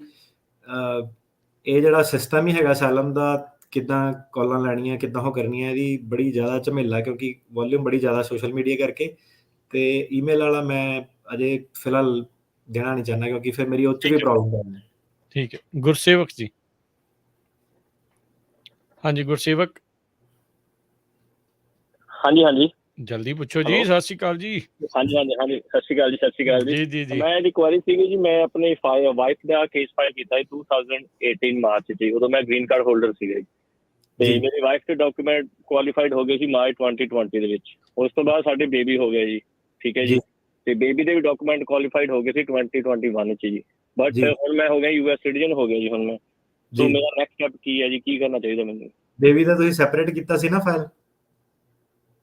ਇਹ ਜਿਹੜਾ ਸਿਸਟਮ ਹੀ ਹੈਗਾ ਅਸਾਈਲਮ ਦਾ, ਕਿੱਦਾਂ ਕਾਲਾਂ ਲੈਣੀਆਂ, ਕਿੱਦਾਂ ਉਹ ਕਰਨੀਆਂ, ਇਹਦੀ ਬੜੀ ਜ਼ਿਆਦਾ ਝਮੇਲਾ, ਕਿਉਂਕਿ ਵੋਲਿਊਮ ਬੜੀ ਜ਼ਿਆਦਾ ਸੋਸ਼ਲ ਮੀਡੀਆ ਕਰਕੇ। ਤੇ ਈਮੇਲ ਵਾਲਾ ਮੈਂ ਅਜੇ ਫਿਲਹਾਲ ਦੇਣਾ ਨਹੀਂ ਚਾਹੁੰਦਾ, ਕਿਉਂਕਿ ਫਿਰ ਮੇਰੀ ਉਹ 'ਚ ਵੀ ਪ੍ਰੋਬਲਮ ਹੈ। ਠੀਕ ਹੈ, ਗੁਰਸੇਵਕ ਜੀ। ਹਾਂਜੀ ਗੁਰਸੇਵਕ। ਹਾਂਜੀ ਜਲਦੀ ਪੁੱਛੋ ਜੀ। ਸਤਿ ਸ਼੍ਰੀ ਅਕਾਲ ਜੀ। ਹਾਂਜੀ ਸਤਿ ਸ਼੍ਰੀ ਅਕਾਲ ਜੀ। ਮੈਂ ਇਹਦੀ ਕੁਆਰੀ ਸੀਗੀ ਜੀ, ਮੈਂ ਆਪਣੀ ਵਾਈਫ ਦਾ ਕੇਸ ਫਾਈਲ ਕੀਤਾ ਸੀ 2018 ਮਾਰਚ 'ਚ, ਉਦੋਂ ਮੈਂ ਗ੍ਰੀਨ ਕਾਰਡ ਹੋਲਡਰ ਸੀਗਾ ਜੀ, ਤੇ ਮੇਰੀ ਵਾਈਫ ਦੇ ਡਾਕੂਮੈਂਟ ਕੁਆਲੀਫਾਈਡ ਹੋ ਗਏ ਸੀ ਮਾਰਚ 2020 ਦੇ ਵਿੱਚ। ਉਸ ਤੋਂ ਬਾਅਦ ਸਾਡੇ ਬੇਬੀ ਹੋ ਗਿਆ ਜੀ, ਠੀਕ ਹੈ ਜੀ, ਤੇ ਬੇਬੀ ਦੇ ਵੀ ਡਾਕੂਮੈਂਟ ਕੁਆਲੀਫਾਈਡ ਹੋ ਗਏ ਸੀ 2021 'ਚ ਜੀ। ਬਟ ਹੁਣ ਮੈਂ ਹੋ ਗਿਆ US ਸਿਟੀਜ਼ਨ ਹੋ ਗਿਆ ਜੀ ਹੁਣ ਮੈਂ, ਸੋ ਮੇਰਾ ਨੈਕਸਟ ਸਟੈਪ ਕੀ ਹੈ ਜੀ, ਕੀ ਕਰਨਾ ਚਾਹੀਦਾ ਮੈਨੂੰ? ਬੇਬੀ ਦਾ ਤੁਸੀਂ ਸੈਪਰੇਟ ਕੀਤਾ ਸੀ ਨਾ ਫਾਈਲ?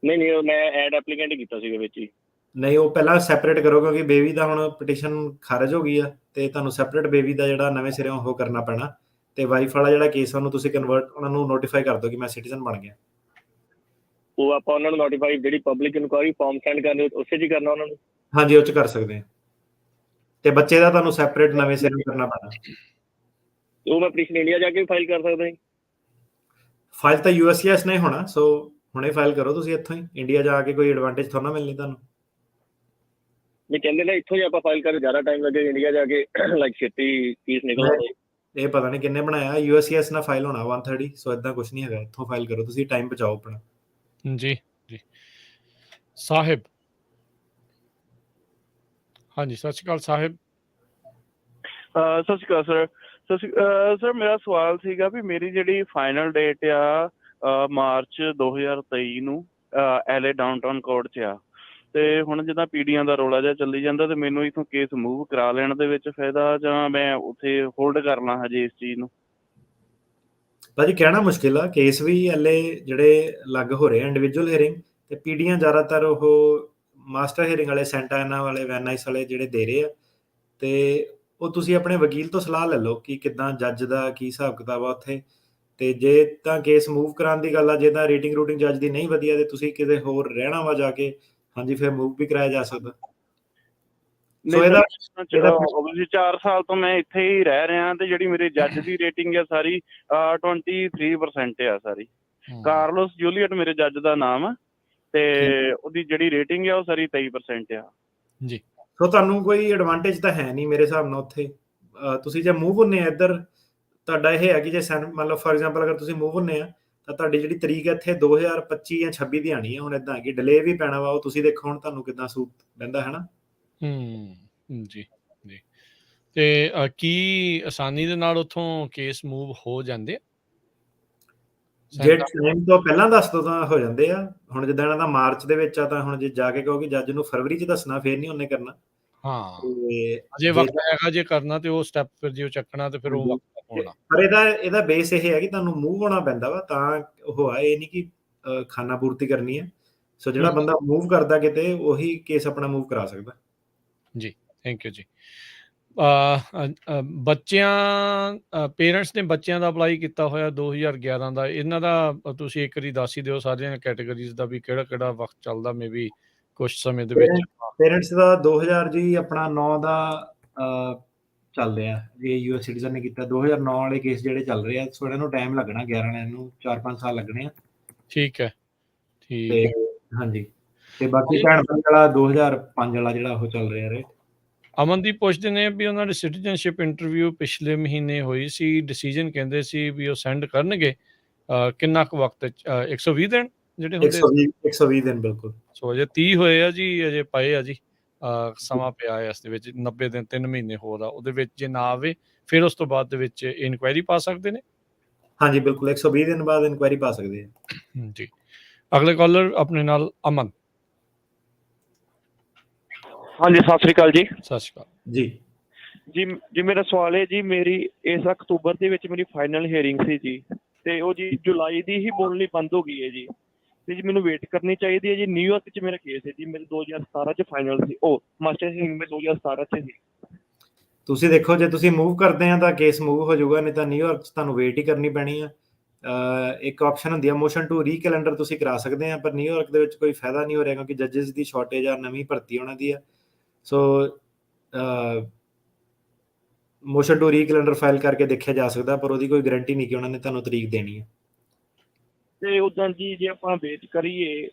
ਨਹੀਂ ਮੈਂ ਐਡ ਐਪਲੀਕੈਂਟ ਕੀਤਾ ਸੀਗਾ ਵਿੱਚ ਹੀ। ਨਹੀਂ, ਉਹ ਪਹਿਲਾਂ ਸੈਪਰੇਟ ਕਰੋ, ਕਿਉਂਕਿ ਬੇਬੀ ਦਾ ਹੁਣ ਪਟੀਸ਼ਨ ਖਾਰਜ ਹੋ ਗਈ ਆ, ਤੇ ਤੁਹਾਨੂੰ ਸੈਪਰੇਟ ਬੇਬੀ ਦਾ ਜਿਹੜਾ ਨਵੇਂ ਸਿਰੇ ਉਹ ਕਰਨਾ ਪੈਣਾ। ਤੇ ਵਾਈਫ ਵਾਲਾ ਜਿਹੜਾ ਕੇਸ ਉਹਨੂੰ ਤੁਸੀਂ ਕਨਵਰਟ, ਉਹਨਾਂ ਨੂੰ ਨੋਟੀਫਾਈ ਕਰ ਦਿਓ ਕਿ ਮੈਂ ਸਿਟੀਜ਼ਨ ਬਣ ਗਿਆ। ਉਹ ਆਪਾਂ ਉਹਨਾਂ ਨੂੰ ਨੋਟੀਫਾਈ, ਜਿਹੜੀ ਪਬਲਿਕ ਇਨਕੁਆਇਰੀ ਫਾਰਮ ਸੈਂਡ ਕਰਨੀ ਉਸੇ 'ਚ ਕਰਨਾ ਉਹਨਾਂ ਨੂੰ? ਹਾਂਜੀ, ਉਹ 'ਚ ਕਰ ਸਕਦੇ ਆ, ਤੇ ਬੱਚੇ ਦਾ ਤੁਹਾਨੂੰ ਸੈਪਰੇਟ ਨਵੇਂ ਸਿਰੇ ਕਰਨਾ ਪੈਣਾ। ਉਹ ਮੈਂ ਪਟੀਸ਼ਨ ਇੰਡੀਆ ਜਾ ਕੇ ਫਾਈਲ ਕਰ ਸਕਦਾ ਜੀ? ਫਾਈਲ ਤਾਂ USCIS ਨੇ ਹੋਣਾ, ਸੋ ਹੁਣੇ ਫਾਈਲ ਕਰੋ ਤੁਸੀਂ ਇੱਥੋਂ ਹੀ। ਇੰਡੀਆ ਜਾ ਕੇ ਕੋਈ ਐਡਵਾਂਟੇਜ ਥੋੜਾ ਨਾ ਮਿਲਣੀ ਤੁਹਾਨੂੰ। ਨਹੀਂ, ਕਹਿੰਦੇ ਨੇ ਇੱਥੋਂ ਹੀ ਆਪਾਂ ਫਾਈਲ ਕਰ, ਜ਼ਿਆਦਾ ਟਾਈਮ ਲੱਗੇ, ਇੰਡੀਆ ਜਾ ਕੇ ਲਾਈਕ ਛੇਤੀ ਕੇਸ ਨਿਕਲ ਆਉਂਦਾ। ਇਹ ਪਤਾ ਨਹੀਂ ਕਿੰਨੇ ਬਣਾਇਆ, USCIS ਨਾਲ ਫਾਈਲ ਹੋਣਾ 130, ਸੋ ਇਦਾਂ ਕੁਝ ਨਹੀਂ ਹੈਗਾ, ਇੱਥੋਂ ਫਾਈਲ ਕਰੋ ਤੁਸੀਂ, ਟਾਈਮ ਬਚਾਓ ਆਪਣਾ। ਜੀ ਸਾਹਿਬ। ਹਾਂਜੀ ਸਤਿ ਸ਼੍ਰੀ ਅਕਾਲ ਸਾਹਿਬ। ਸਤਿ ਸ਼੍ਰੀ ਅਕਾਲ ਸਰ। ਮੇਰਾ ਸਵਾਲ ਸੀਗਾ ਵੀ ਮੇਰੀ ਜਿਹੜੀ ਫਾਈਨਲ ਡੇਟ ਆ ਮਾਰਚ 2023 ਨੂੰ LA ਡਾਊਨਟਾਊਨ ਕੋਰਟ 'ਚ ਆ, ਤੇ ਹੁਣ ਜਿੱਦਾਂ ਪੀਡੀਆਂ ਦਾ ਰੌਲਾ ਜਿਹਾ ਚੱਲੀ ਜਾਂਦਾ, ਤੇ ਮੈਨੂੰ ਇੱਥੋਂ ਕੇਸ ਮੂਵ ਕਰਾ ਲੈਣ ਦੇ ਵਿੱਚ ਫਾਇਦਾ, ਜਾਂ ਮੈਂ ਉੱਥੇ ਹੋਲਡ ਕਰਨਾ ਹਜੇ ਇਸ ਚੀਜ਼ ਨੂੰ? ਭਾਜੀ ਕਹਿਣਾ ਮੁਸ਼ਕਿਲ ਆ, ਕੇਸ ਵੀ ਹਲੇ ਜਿਹੜੇ ਲੱਗ ਹੋ ਰਹੇ ਆ ਇੰਡੀਵਿਜੂਅਲ ਹੀਅਰਿੰਗ, ਤੇ ਪੀਡੀਆਂ ਜ਼ਿਆਦਾਤਰ ਉਹ ਮਾਸਟਰ ਹੀਅਰਿੰਗ ਵਾਲੇ, ਸੈਂਟਾਨਾ ਵਾਲੇ, ਵੈਨਾਈਸ ਵਾਲੇ ਜਿਹੜੇ ਦੇ ਰਹੇ ਆ। ਤੇ ਉਹ ਤੁਸੀਂ ਆਪਣੇ ਵਕੀਲ ਤੋਂ ਸਲਾਹ ਲੈ ਲਓ ਕਿ ਕਿੱਦਾਂ ਜੱਜ ਦਾ ਕੀ ਹਿਸਾਬ ਕਿਤਾਬ ਆ ਉੱਥੇ। ਤੇ ਜੇ ਤਾਂ ਕੇਸ ਮੂਵ ਕਰਾਉਣ ਦੀ ਗੱਲ ਆ, ਜੇ ਤਾਂ ਰੂਟਿੰਗ ਜੱਜ ਦੀ ਨਹੀਂ ਵਧੀਆ ਤੇ ਤੁਸੀਂ ਕਿਤੇ ਹੋਰ ਰਹਿਣਾ ਵਾ ਜਾ ਕੇ, ਹਾਂਜੀ ਫਿਰ ਮੂਵ ਵੀ ਕਰਾਇਆ ਜਾ ਸਕਦਾ। ਨਹੀਂ ਸਰ, ਓਬਵੀਅਸਲੀ 4 ਸਾਲ ਤੋਂ ਮੈਂ ਇੱਥੇ ਹੀ ਰਹਿ ਰਿਹਾ, ਤੇ ਜਿਹੜੀ ਮੇਰੇ ਜੱਜ ਦੀ ਰੇਟਿੰਗ ਹੈ ਸਾਰੀ 23% ਆ ਸਾਰੀ। ਕਾਰਲੋਸ ਜੂਲੀਅਟ ਮੇਰੇ ਜੱਜ ਦਾ ਨਾਮ ਆ, ਤੇ ਉਹਦੀ ਜਿਹੜੀ ਰੇਟਿੰਗ ਹੈ ਉਹ ਸਾਰੀ 23% ਆ ਜੀ। ਸੋ ਤੁਹਾਨੂੰ ਕੋਈ ਐਡਵਾਂਟੇਜ ਤਾਂ ਹੈ ਨਹੀਂ ਮੇਰੇ ਹਿਸਾਬ ਨਾਲ ਉੱਥੇ। ਤੁਸੀਂ ਜੇ ਮੂਵ ਹੁੰਨੇ ਆ ਇੱਧਰ, ਤੁਹਾਡਾ ਇਹ ਹੈ ਕਿ ਜੇ ਮੰਨ ਲਓ ਫੋਰ ਐਗਜ਼ਾਮਪਲ ਅਗਰ ਤੁਸੀਂ ਮੂਵ ਹੁੰਨੇ ਆ ਤਾਂ ਤੁਹਾਡੀ ਜਿਹੜੀ ਤਰੀਕ ਹੈ ਇੱਥੇ 2025 ਜਾਂ 26 ਦੀ ਆਣੀ ਹੈ। ਹੁਣ ਇਦਾਂ ਕਿ ਡਿਲੇ ਵੀ ਪੈਣਾ ਵਾ, ਉਹ ਤੁਸੀਂ ਦੇਖੋ ਹੁਣ ਤੁਹਾਨੂੰ ਕਿੱਦਾਂ ਸੂਟ ਪੈਂਦਾ ਹੈ ਨਾ। ਜੀ ਜੀ। ਤੇ ਕੀ ਆਸਾਨੀ ਦੇ ਨਾਲ ਉੱਥੋਂ ਕੇਸ ਮੂਵ ਹੋ ਜਾਂਦੇ? ਜੇ ਟਾਈਮ ਤੋਂ ਪਹਿਲਾਂ ਦੱਸ ਦੋ ਤਾਂ ਹੋ ਜਾਂਦੇ ਆ। ਹੁਣ ਜਿੱਦਾਂ ਇਹਨਾਂ ਦਾ ਮਾਰਚ ਦੇ ਵਿੱਚ ਆ, ਤਾਂ ਹੁਣ ਜੇ ਜਾ ਕੇ ਕਹੋਗੇ ਜੱਜ ਨੂੰ ਫਰਵਰੀ 'ਚ ਦੱਸਣਾ, ਫੇਰ ਨਹੀਂ ਉਹਨੇ ਕਰਨਾ। ਹਾਂ, ਅਜੇ ਵਕਤ ਹੈਗਾ ਜੇ ਕਰਨਾ, ਤੇ ਉਹ ਸਟੈਪ ਫਿਰ ਜੇ ਚੱਕਣਾ ਤੇ ਫਿਰ ਉਹ ਵਕਤ ਹੋਣਾ। ਪਰ ਇਹਦਾ ਬੇਸ ਇਹ ਹੈ ਕਿ ਤੁਹਾਨੂੰ ਮੂਵ ਹੋਣਾ ਪੈਂਦਾ ਵਾ, ਤਾਂ ਉਹ ਆ, ਇਹ ਨਹੀਂ ਕਿ ਖਾਨਾ ਪੂਰਤੀ ਕਰਨੀ ਹੈ। ਸੋ ਜਿਹੜਾ ਬੰਦਾ ਮੂਵ ਕਰਦਾ ਕਿਤੇ, ਉਹੀ ਕੇਸ ਆਪਣਾ ਮੂਵ ਕਰਾ ਸਕਦਾ। ਜੀ, ਥੈਂਕ ਯੂ ਜੀ। ਬੱਚਿਆਂ ਪੇਰੈਂਟਸ ਨੇ ਬੱਚਿਆਂ ਦਾ ਅਪਲਾਈ ਕੀਤਾ ਹੋਇਆ 2011 ਦਾ, ਇਹਨਾਂ ਦਾ ਤੁਸੀਂ ਇੱਕ ਵਾਰੀ ਦੱਸ ਹੀ ਦਿਓ ਸਾਰੀਆਂ ਕੈਟਾਗਰੀਜ਼ ਦਾ ਵੀ ਕਿਹੜਾ ਵਕਤ ਚੱਲਦਾ, ਮੇ ਵੀ ਕੁਛ ਸਮੇਂ ਦੇ ਵਿੱਚ। ਪੇਰੈਂਟਸ ਦਾ 2000 ਜੀ ਆਪਣਾ 9 ਦਾ ਚੱਲ ਰਿਹਾ, ਜੇ ਯੂਐਸ ਸਿਟੀਜ਼ਨ ਨੇ ਕੀਤਾ 2009 ਵਾਲੇ ਕੇਸ ਜਿਹੜੇ ਚੱਲ ਰਹੇ ਆ। ਸੋ ਇਹਨਾਂ ਨੂੰ ਟਾਈਮ ਲੱਗਣਾ, 11 ਨੂੰ 4-5 ਸਾਲ ਲੱਗਣੇ ਆ। ਠੀਕ ਹੈ, ਠੀਕ ਤੇ ਹਾਂਜੀ, ਤੇ ਬਾਕੀ ਭੈਣ ਭਾਈ ਵਾਲਾ 2005 ਵਾਲਾ ਜਿਹੜਾ ਉਹ ਚੱਲ ਰਿਹਾ ਰੇ। ਅਮਨਦੀਪ ਪੁੱਛਦੇ ਨੇ ਵੀ ਉਹਨਾਂ ਦੀ ਸਿਟੀਜ਼ਨਸ਼ਿਪ ਇੰਟਰਵਿਊ ਪਿਛਲੇ ਮਹੀਨੇ ਹੋਈ ਸੀ, ਡਿਸੀਜਨ ਕਹਿੰਦੇ ਸੀ ਵੀ ਉਹ ਸੈਂਡ ਕਰਨਗੇ, ਕਿੰਨਾ ਕੁ ਵਕਤ 120 ਦਿਨ ਜਿਹੜੇ ਹੁੰਦੇ? 120 ਦਿਨ ਬਿਲਕੁਲ। ਸੋ ਅਜੇ 30 ਹੋਏ ਆ ਜੀ, ਅਜੇ ਪਏ ਆ ਜੀ, ਸਮਾਂ ਪਿਆ ਹੈ ਇਸ ਦੇ ਵਿੱਚ। 90 ਦਿਨ 3 ਮਹੀਨੇ ਹੋਰ ਆ, ਉਹਦੇ ਵਿੱਚ ਜੇ ਨਾ ਆਵੇ ਫਿਰ ਉਸ ਤੋਂ ਬਾਅਦ ਦੇ ਵਿੱਚ ਇਨਕੁਆਇਰੀ ਪਾ ਸਕਦੇ ਨੇ। ਹਾਂਜੀ ਬਿਲਕੁਲ, 120 ਦਿਨ ਬਾਅਦ ਇਨਕੁਆਇਰੀ ਪਾ ਸਕਦੇ ਆ ਜੀ। ਅਗਲੇ ਕਾਲਰ ਆਪਣੇ ਨਾਲ ਅਮਨ। ਹਾਂਜੀ, ਸਤਿ ਸ੍ਰੀ ਅਕਾਲ ਜੀ। ਸਤਿ ਸ਼੍ਰੀ ਅਕਾਲ ਜੀ। ਜੀ ਮੇਰਾ ਸਵਾਲ ਹੈ ਜੀ, ਮੇਰੀ ਇਸ ਅਕਤੂਬਰ ਦੇ ਵਿੱਚ ਮੇਰੀ ਫਾਈਨਲ ਹੀਅਰਿੰਗ ਸੀ ਜੀ, ਤੇ ਉਹ ਜੀ ਜੁਲਾਈ ਦੀ ਹੀ ਬੋਲਣੀ ਬੰਦ ਹੋ ਗਈ ਹੈ ਜੀ, ਤੇ ਜੀ ਮੈਨੂੰ ਵੇਟ ਕਰਨੀ ਚਾਹੀਦੀ ਹੈ ਜੀ। ਨਿਊਯਾਰਕ 'ਚ ਮੇਰਾ ਕੇਸ ਹੈ ਜੀ, ਮੇਰੇ 2017 'ਚ ਫਾਈਨਲ ਸੀ, ਉਹ ਮਾਸਟਰ ਹੀਅਰਿੰਗ ਮੇਰੇ 2017 'ਚ ਸੀ। ਤੁਸੀਂ ਦੇਖੋ, ਜੇ ਤੁਸੀਂ ਮੂਵ ਕਰਦੇ ਆ ਤਾਂ ਕੇਸ ਮੂਵ ਹੋ ਜਾਊਗਾ, ਨਹੀਂ ਤਾਂ ਨਿਊਯਾਰਕ 'ਚ ਤੁਹਾਨੂੰ ਵੇਟ ਹੀ ਕਰਨੀ ਪੈਣੀ ਆ। ਇੱਕ ਆਪਸ਼ਨ ਹੁੰਦੀ ਆ ਮੋਸ਼ਨ ਟੂ ਰੀਕੈਲੰਡਰ, ਤੁਸੀਂ ਕਰਾ ਸਕਦੇ ਆ, ਪਰ ਨਿਊਯਾਰਕ ਦੇ ਵਿੱਚ ਕੋਈ ਫਾਇਦਾ ਨਹੀਂ ਹੋ ਰਿਹਾ, ਕਿਉਂਕਿ ਜੱਜਿਸ ਦੀ ਸ਼ਾਰਟੇਜ ਆ, ਨਵੀਂ ਭਰਤੀ ਉਹਨਾਂ ਦੀ ਆ। ਸੋ ਮੋਸ਼ਨ ਟੂ ਰੀਕੈਲੰਡਰ ਫਾਈਲ ਕਰਕੇ ਦੇਖਿਆ ਜਾ ਸਕਦਾ, ਪਰ ਉਹਦੀ ਕੋਈ ਗਾਰੰਟੀ ਨਹੀਂ ਕਿ ਉਹਨਾਂ ਨੇ ਤੁਹਾਨੂੰ ਤਰੀਕ ਦੇਣੀ ਹੈ। ਤੇ ਉਦਾਂ ਜੀ ਜੇ ਆਪਾਂ ਵੇਟ ਕਰੀਏ,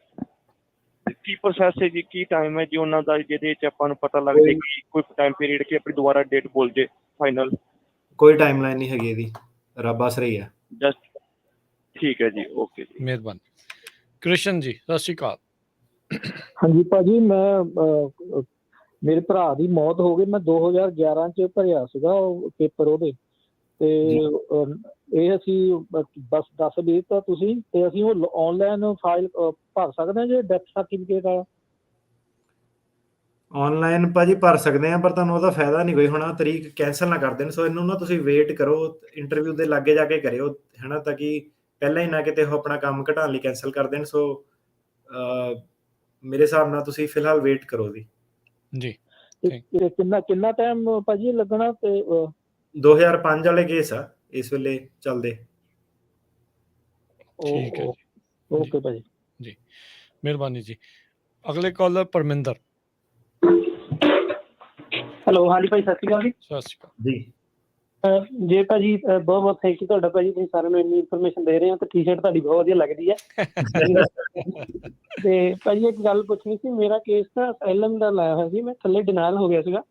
ਕੀ ਪ੍ਰੋਸੈਸ ਹੈ ਜੀ, ਕੀ ਟਾਈਮ ਹੈ ਜੀ ਉਹਨਾਂ ਦਾ, ਜਿਹਦੇ 'ਚ ਆਪਾਂ ਨੂੰ ਪਤਾ ਲੱਗ ਜੇ ਕਿ ਕੋਈ ਟਾਈਮ ਪੀਰੀਅਡ ਕਿ ਆਪਣੀ ਦੁਬਾਰਾ ਡੇਟ ਬੋਲ ਜੇ ਫਾਈਨਲ? ਕੋਈ ਟਾਈਮ ਲਾਈਨ ਨਹੀਂ ਹੈਗੀ ਇਹਦੀ, ਰੱਬ ਆਸਰਾ ਹੀ ਹੈ। ਜਸਟ ਠੀਕ ਹੈ ਜੀ, ਓਕੇ ਜੀ, ਮਿਹਰਬਾਨੀ। ਕ੍ਰਿਸ਼ਨ ਜੀ, ਸਤਿ ਸ਼੍ਰੀ ਅਕਾਲ। ਹਾਂਜੀ ਭਾਜੀ, ਮੈਂ ਮੇਰੇ ਭਰਾ ਦੀ ਮੌਤ ਹੋ ਗਈ, ਮੈਂ 2011 'ਚ ਭਰਿਆ ਸੀਗਾ ਉਹ ਪੇਪਰ ਉਹਦੇ, ਤੇ ਇਹ ਅਸੀਂ ਬਸ ਦੱਸ ਦੇ ਦਿੱਤਾ ਤੁਸੀਂ, ਤੇ ਅਸੀਂ ਉਹ ਆਨਲਾਈਨ ਫਾਈਲ ਭਰ ਸਕਦੇ ਹਾਂ ਜੇ ਡੈਥ ਸਰਟੀਫਿਕੇਟ ਆ? ਆਨਲਾਈਨ ਭਾਜੀ ਭਰ ਸਕਦੇ ਆ, ਪਰ ਤੁਹਾਨੂੰ ਉਹਦਾ ਫਾਇਦਾ ਨਹੀਂ ਕੋਈ ਹੋਣਾ, ਤਰੀਕ ਕੈਂਸਲ ਨਾ ਕਰ ਦੇਣ। ਸੋ ਇਹਨੂੰ ਨਾ ਤੁਸੀਂ ਵੇਟ ਕਰੋ, ਇੰਟਰਵਿਊ ਦੇ ਲਾਗੇ ਜਾ ਕੇ ਕਰਿਓ, ਹੈ ਨਾ, ਤਾਂ ਕਿ ਪਹਿਲਾਂ ਹੀ ਨਾ ਕਿਤੇ ਉਹ ਆਪਣਾ ਕੰਮ ਘਟਾਉਣ ਲਈ ਕੈਂਸਲ ਕਰ ਦੇਣ। ਸੋ ਮੇਰੇ ਹਿਸਾਬ ਨਾਲ ਤੁਸੀਂ ਫਿਲਹਾਲ ਵੇਟ ਕਰੋ ਜੀ। ਜੀ। ਕਿੰਨਾ ਟਾਈਮ ਭਾਜੀ ਲੱਗਣਾ? ਤੇ 2005 ਵਾਲੇ ਕੇਸ ਆ ਇਸ ਵੇਲੇ ਚੱਲਦੇ। ਠੀਕ ਹੈ ਜੀ, ਓਕੇ ਭਾਜੀ ਜੀ, ਮਿਹਰਬਾਨੀ ਜੀ। ਅਗਲੇ ਕਾਲਰ ਪਰਮਿੰਦਰ। ਹੈਲੋ, ਹਾਂਜੀ ਭਾਈ, ਸਤਿ ਸ਼੍ਰੀ ਅਕਾਲ ਜੀ। ਸਤਿ ਸ਼੍ਰੀ ਅਕਾਲ ਜੀ। ਜੇ ਭਾਜੀ ਬਹੁਤ ਬਹੁਤ ਥੈਂਕ ਯੂ ਤੁਹਾਡਾ ਭਾਜੀ, ਤੁਸੀਂ ਸਾਰਿਆਂ ਨੂੰ ਇੰਨੀ ਇਨਫੋਰਮੇਸ਼ਨ ਦੇ ਰਹੇ ਹੋ, ਤੇ ਟੀ ਸ਼ਰਟ ਤੁਹਾਡੀ ਬਹੁਤ ਵਧੀਆ ਲੱਗਦੀ ਹੈ। ਤੇ ਭਾਜੀ ਇੱਕ ਗੱਲ ਪੁੱਛਣੀ ਸੀ, ਮੇਰਾ ਕੇਸ ਤਾਂ ਅਸਾਈਲਮ ਦਾ ਲਾਇਆ ਹੋਇਆ ਸੀ, ਮੈਂ ਥੱਲੇ ਡਿਨਾਇਲ ਹੋ ਗਿਆ ਸੀਗਾ,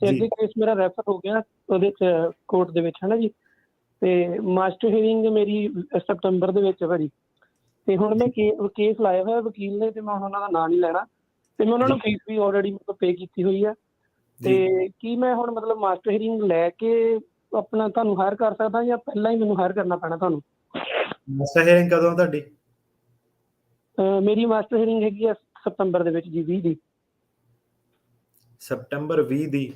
ਤੇ ਅੱਗੇ ਕੇਸ ਮੇਰਾ ਰੈਫਰ ਹੋ ਗਿਆ ਉਹਦੇ 'ਚ ਕੋਰਟ ਦੇ ਵਿੱਚ, ਹੈ ਨਾ ਜੀ। ਤੇ ਮਾਸਟਰ ਹੀਅਰਿੰਗ ਮੇਰੀ ਸਤੰਬਰ ਦੇ ਵਿੱਚ ਹੈ ਭਾਜੀ, ਤੇ ਹੁਣ ਮੈਂ ਕੇਸ ਲਾਇਆ ਹੋਇਆ ਵਕੀਲ ਨੇ, ਤੇ ਮੈਂ ਹੁਣ ਉਹਨਾਂ ਦਾ ਨਾਂ ਨਹੀਂ ਲੈਣਾ, ਤੇ ਮੈਂ ਉਹਨਾਂ ਨੂੰ ਫੀਸ ਵੀ ਆਲਰੇਡੀ ਪੇ ਕੀਤੀ ਹੋਈ ਆ। ਤੇ ਕੀ ਮੈਂ ਹੁਣ ਮਤਲਬ ਮਾਸਟਰ ਹੀਅਰਿੰਗ ਲੈ ਕੇ ਆਪਣਾ ਤੁਹਾਨੂੰ ਹਾਇਰ ਕਰ ਸਕਦਾ, ਜਾਂ ਪਹਿਲਾਂ ਹੀ ਮੈਨੂੰ ਹਾਇਰ ਕਰਨਾ ਪੈਣਾ ਤੁਹਾਨੂੰ? ਮਾਸਟਰ ਹੀਅਰਿੰਗ ਕਦੋਂ ਤੁਹਾਡੀ? ਮੇਰੀ ਮਾਸਟਰ ਹੀਅਰਿੰਗ ਹੈਗੀ ਆ ਸਤੰਬਰ ਦੇ ਵਿੱਚ ਜੀ, 20 ਦੀ। ਸਤੰਬਰ 20 ਦੀ?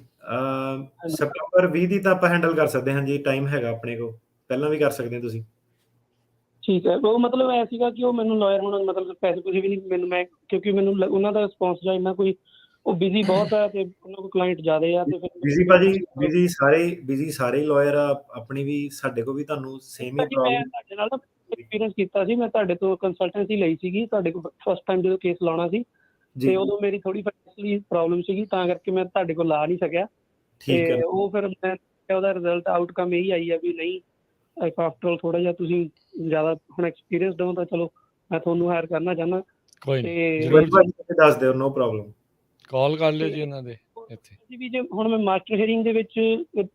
ਸਤੰਬਰ 20 ਦੀ ਤਾਂ ਆਪਾਂ ਹੈਂਡਲ ਕਰ ਸਕਦੇ ਹਾਂ ਜੀ, ਟਾਈਮ ਹੈਗਾ ਆਪਣੇ ਕੋਲ, ਪਹਿਲਾਂ ਵੀ ਕਰ ਸਕਦੇ ਹੋ ਤੁਸੀਂ। ਠੀਕ ਹੈ, ਉਹ ਮਤਲਬ ਐ ਸੀਗਾ ਕਿ ਉਹ ਮੈਨੂੰ ਲਾਇਰ ਹੁਣ ਮਤਲਬ ਪੈਸੇ ਪੂਸੇ ਵੀ ਨਹੀਂ ਮੈਨੂੰ, ਮੈਂ ਕਿਉਂਕਿ ਮੈਨੂੰ ਉਹਨਾਂ ਦਾ ਰਿਸਪੌਂਸ ਜਾਂ ਇੰਨਾ ਕੋਈ, ਉਹ ਬਿਜ਼ੀ ਬਹੁਤ ਹੈ ਤੇ ਉਹਨਾਂ ਕੋਲ ਕਲਾਇੰਟ ਜ਼ਿਆਦਾ ਆ ਤੇ ਫਿਰ ਬਿਜ਼ੀ ਭਾਜੀ, ਬਿਜ਼ੀ ਸਾਰੇ ਲਾਇਰ ਆ। ਆਪਣੀ ਵੀ ਸਾਡੇ ਕੋਲ ਵੀ ਤੁਹਾਨੂੰ ਸੇਮ ਹੀ ਭਾਜੀ ਮੈਂ ਪ੍ਰੋਬਲਮ। ਤੁਹਾਡੇ ਨਾਲ ਨਾ ਐਕਸਪੀਰੀਅੰਸ ਕੀਤਾ ਸੀ, ਮੈਂ ਤੁਹਾਡੇ ਤੋਂ ਕੰਸਲਟੈਂਸੀ ਲਈ ਸੀਗੀ ਤੁਹਾਡੇ ਕੋਲ ਫਸਟ ਟਾਈਮ ਜਦੋਂ ਕੇਸ ਲਾਉਣਾ ਸੀ, ਤੇ ਉਦੋਂ ਮੇਰੀ ਥੋੜੀ ਫਾਈਨੈਂਸ਼ੀਅਲੀ ਪ੍ਰੋਬਲਮ ਸੀਗੀ, ਤਾਂ ਕਰਕੇ ਮੈਂ ਤੁਹਾਡੇ ਕੋਲ ਲਾ ਨਹੀਂ ਸਕਿਆ। ਠੀਕ ਹੈ। ਤੇ ਉਹ ਫਿਰ ਮੈਂ ਉਹਦਾ ਰਿਜ਼ਲਟ ਆਊਟਕਮ ਇਹੀ ਆਈ ਆ ਵੀ ਨਹੀਂ, ਆਫਟਰ ਆਲ ਥੋੜਾ ਜਿਹਾ ਤੁਸੀਂ ਜ਼ਿਆਦਾ ਹੁਣ ਐਕਸਪੀਰੀਅੰਸ ਹੋ, ਤਾਂ ਚਲੋ ਮੈਂ ਤੁਹਾਨੂੰ ਹਾਇਰ ਕਰਨਾ ਚਾਹੁੰਦਾ। ਕੋਈ ਨਹੀਂ, ਦੱਸ ਦਿਓ, ਨੋ ਪ੍ਰੋਬਲਮ, ਕਾਲ ਕਰ ਲਿਓ ਜੀ ਉਹਨਾਂ ਦੇ ਇੱਥੇ। ਵੀ ਜੇ ਹੁਣ ਮੈਂ ਮਾਸਟਰ ਹੀਅਰਿੰਗ ਦੇ ਵਿੱਚ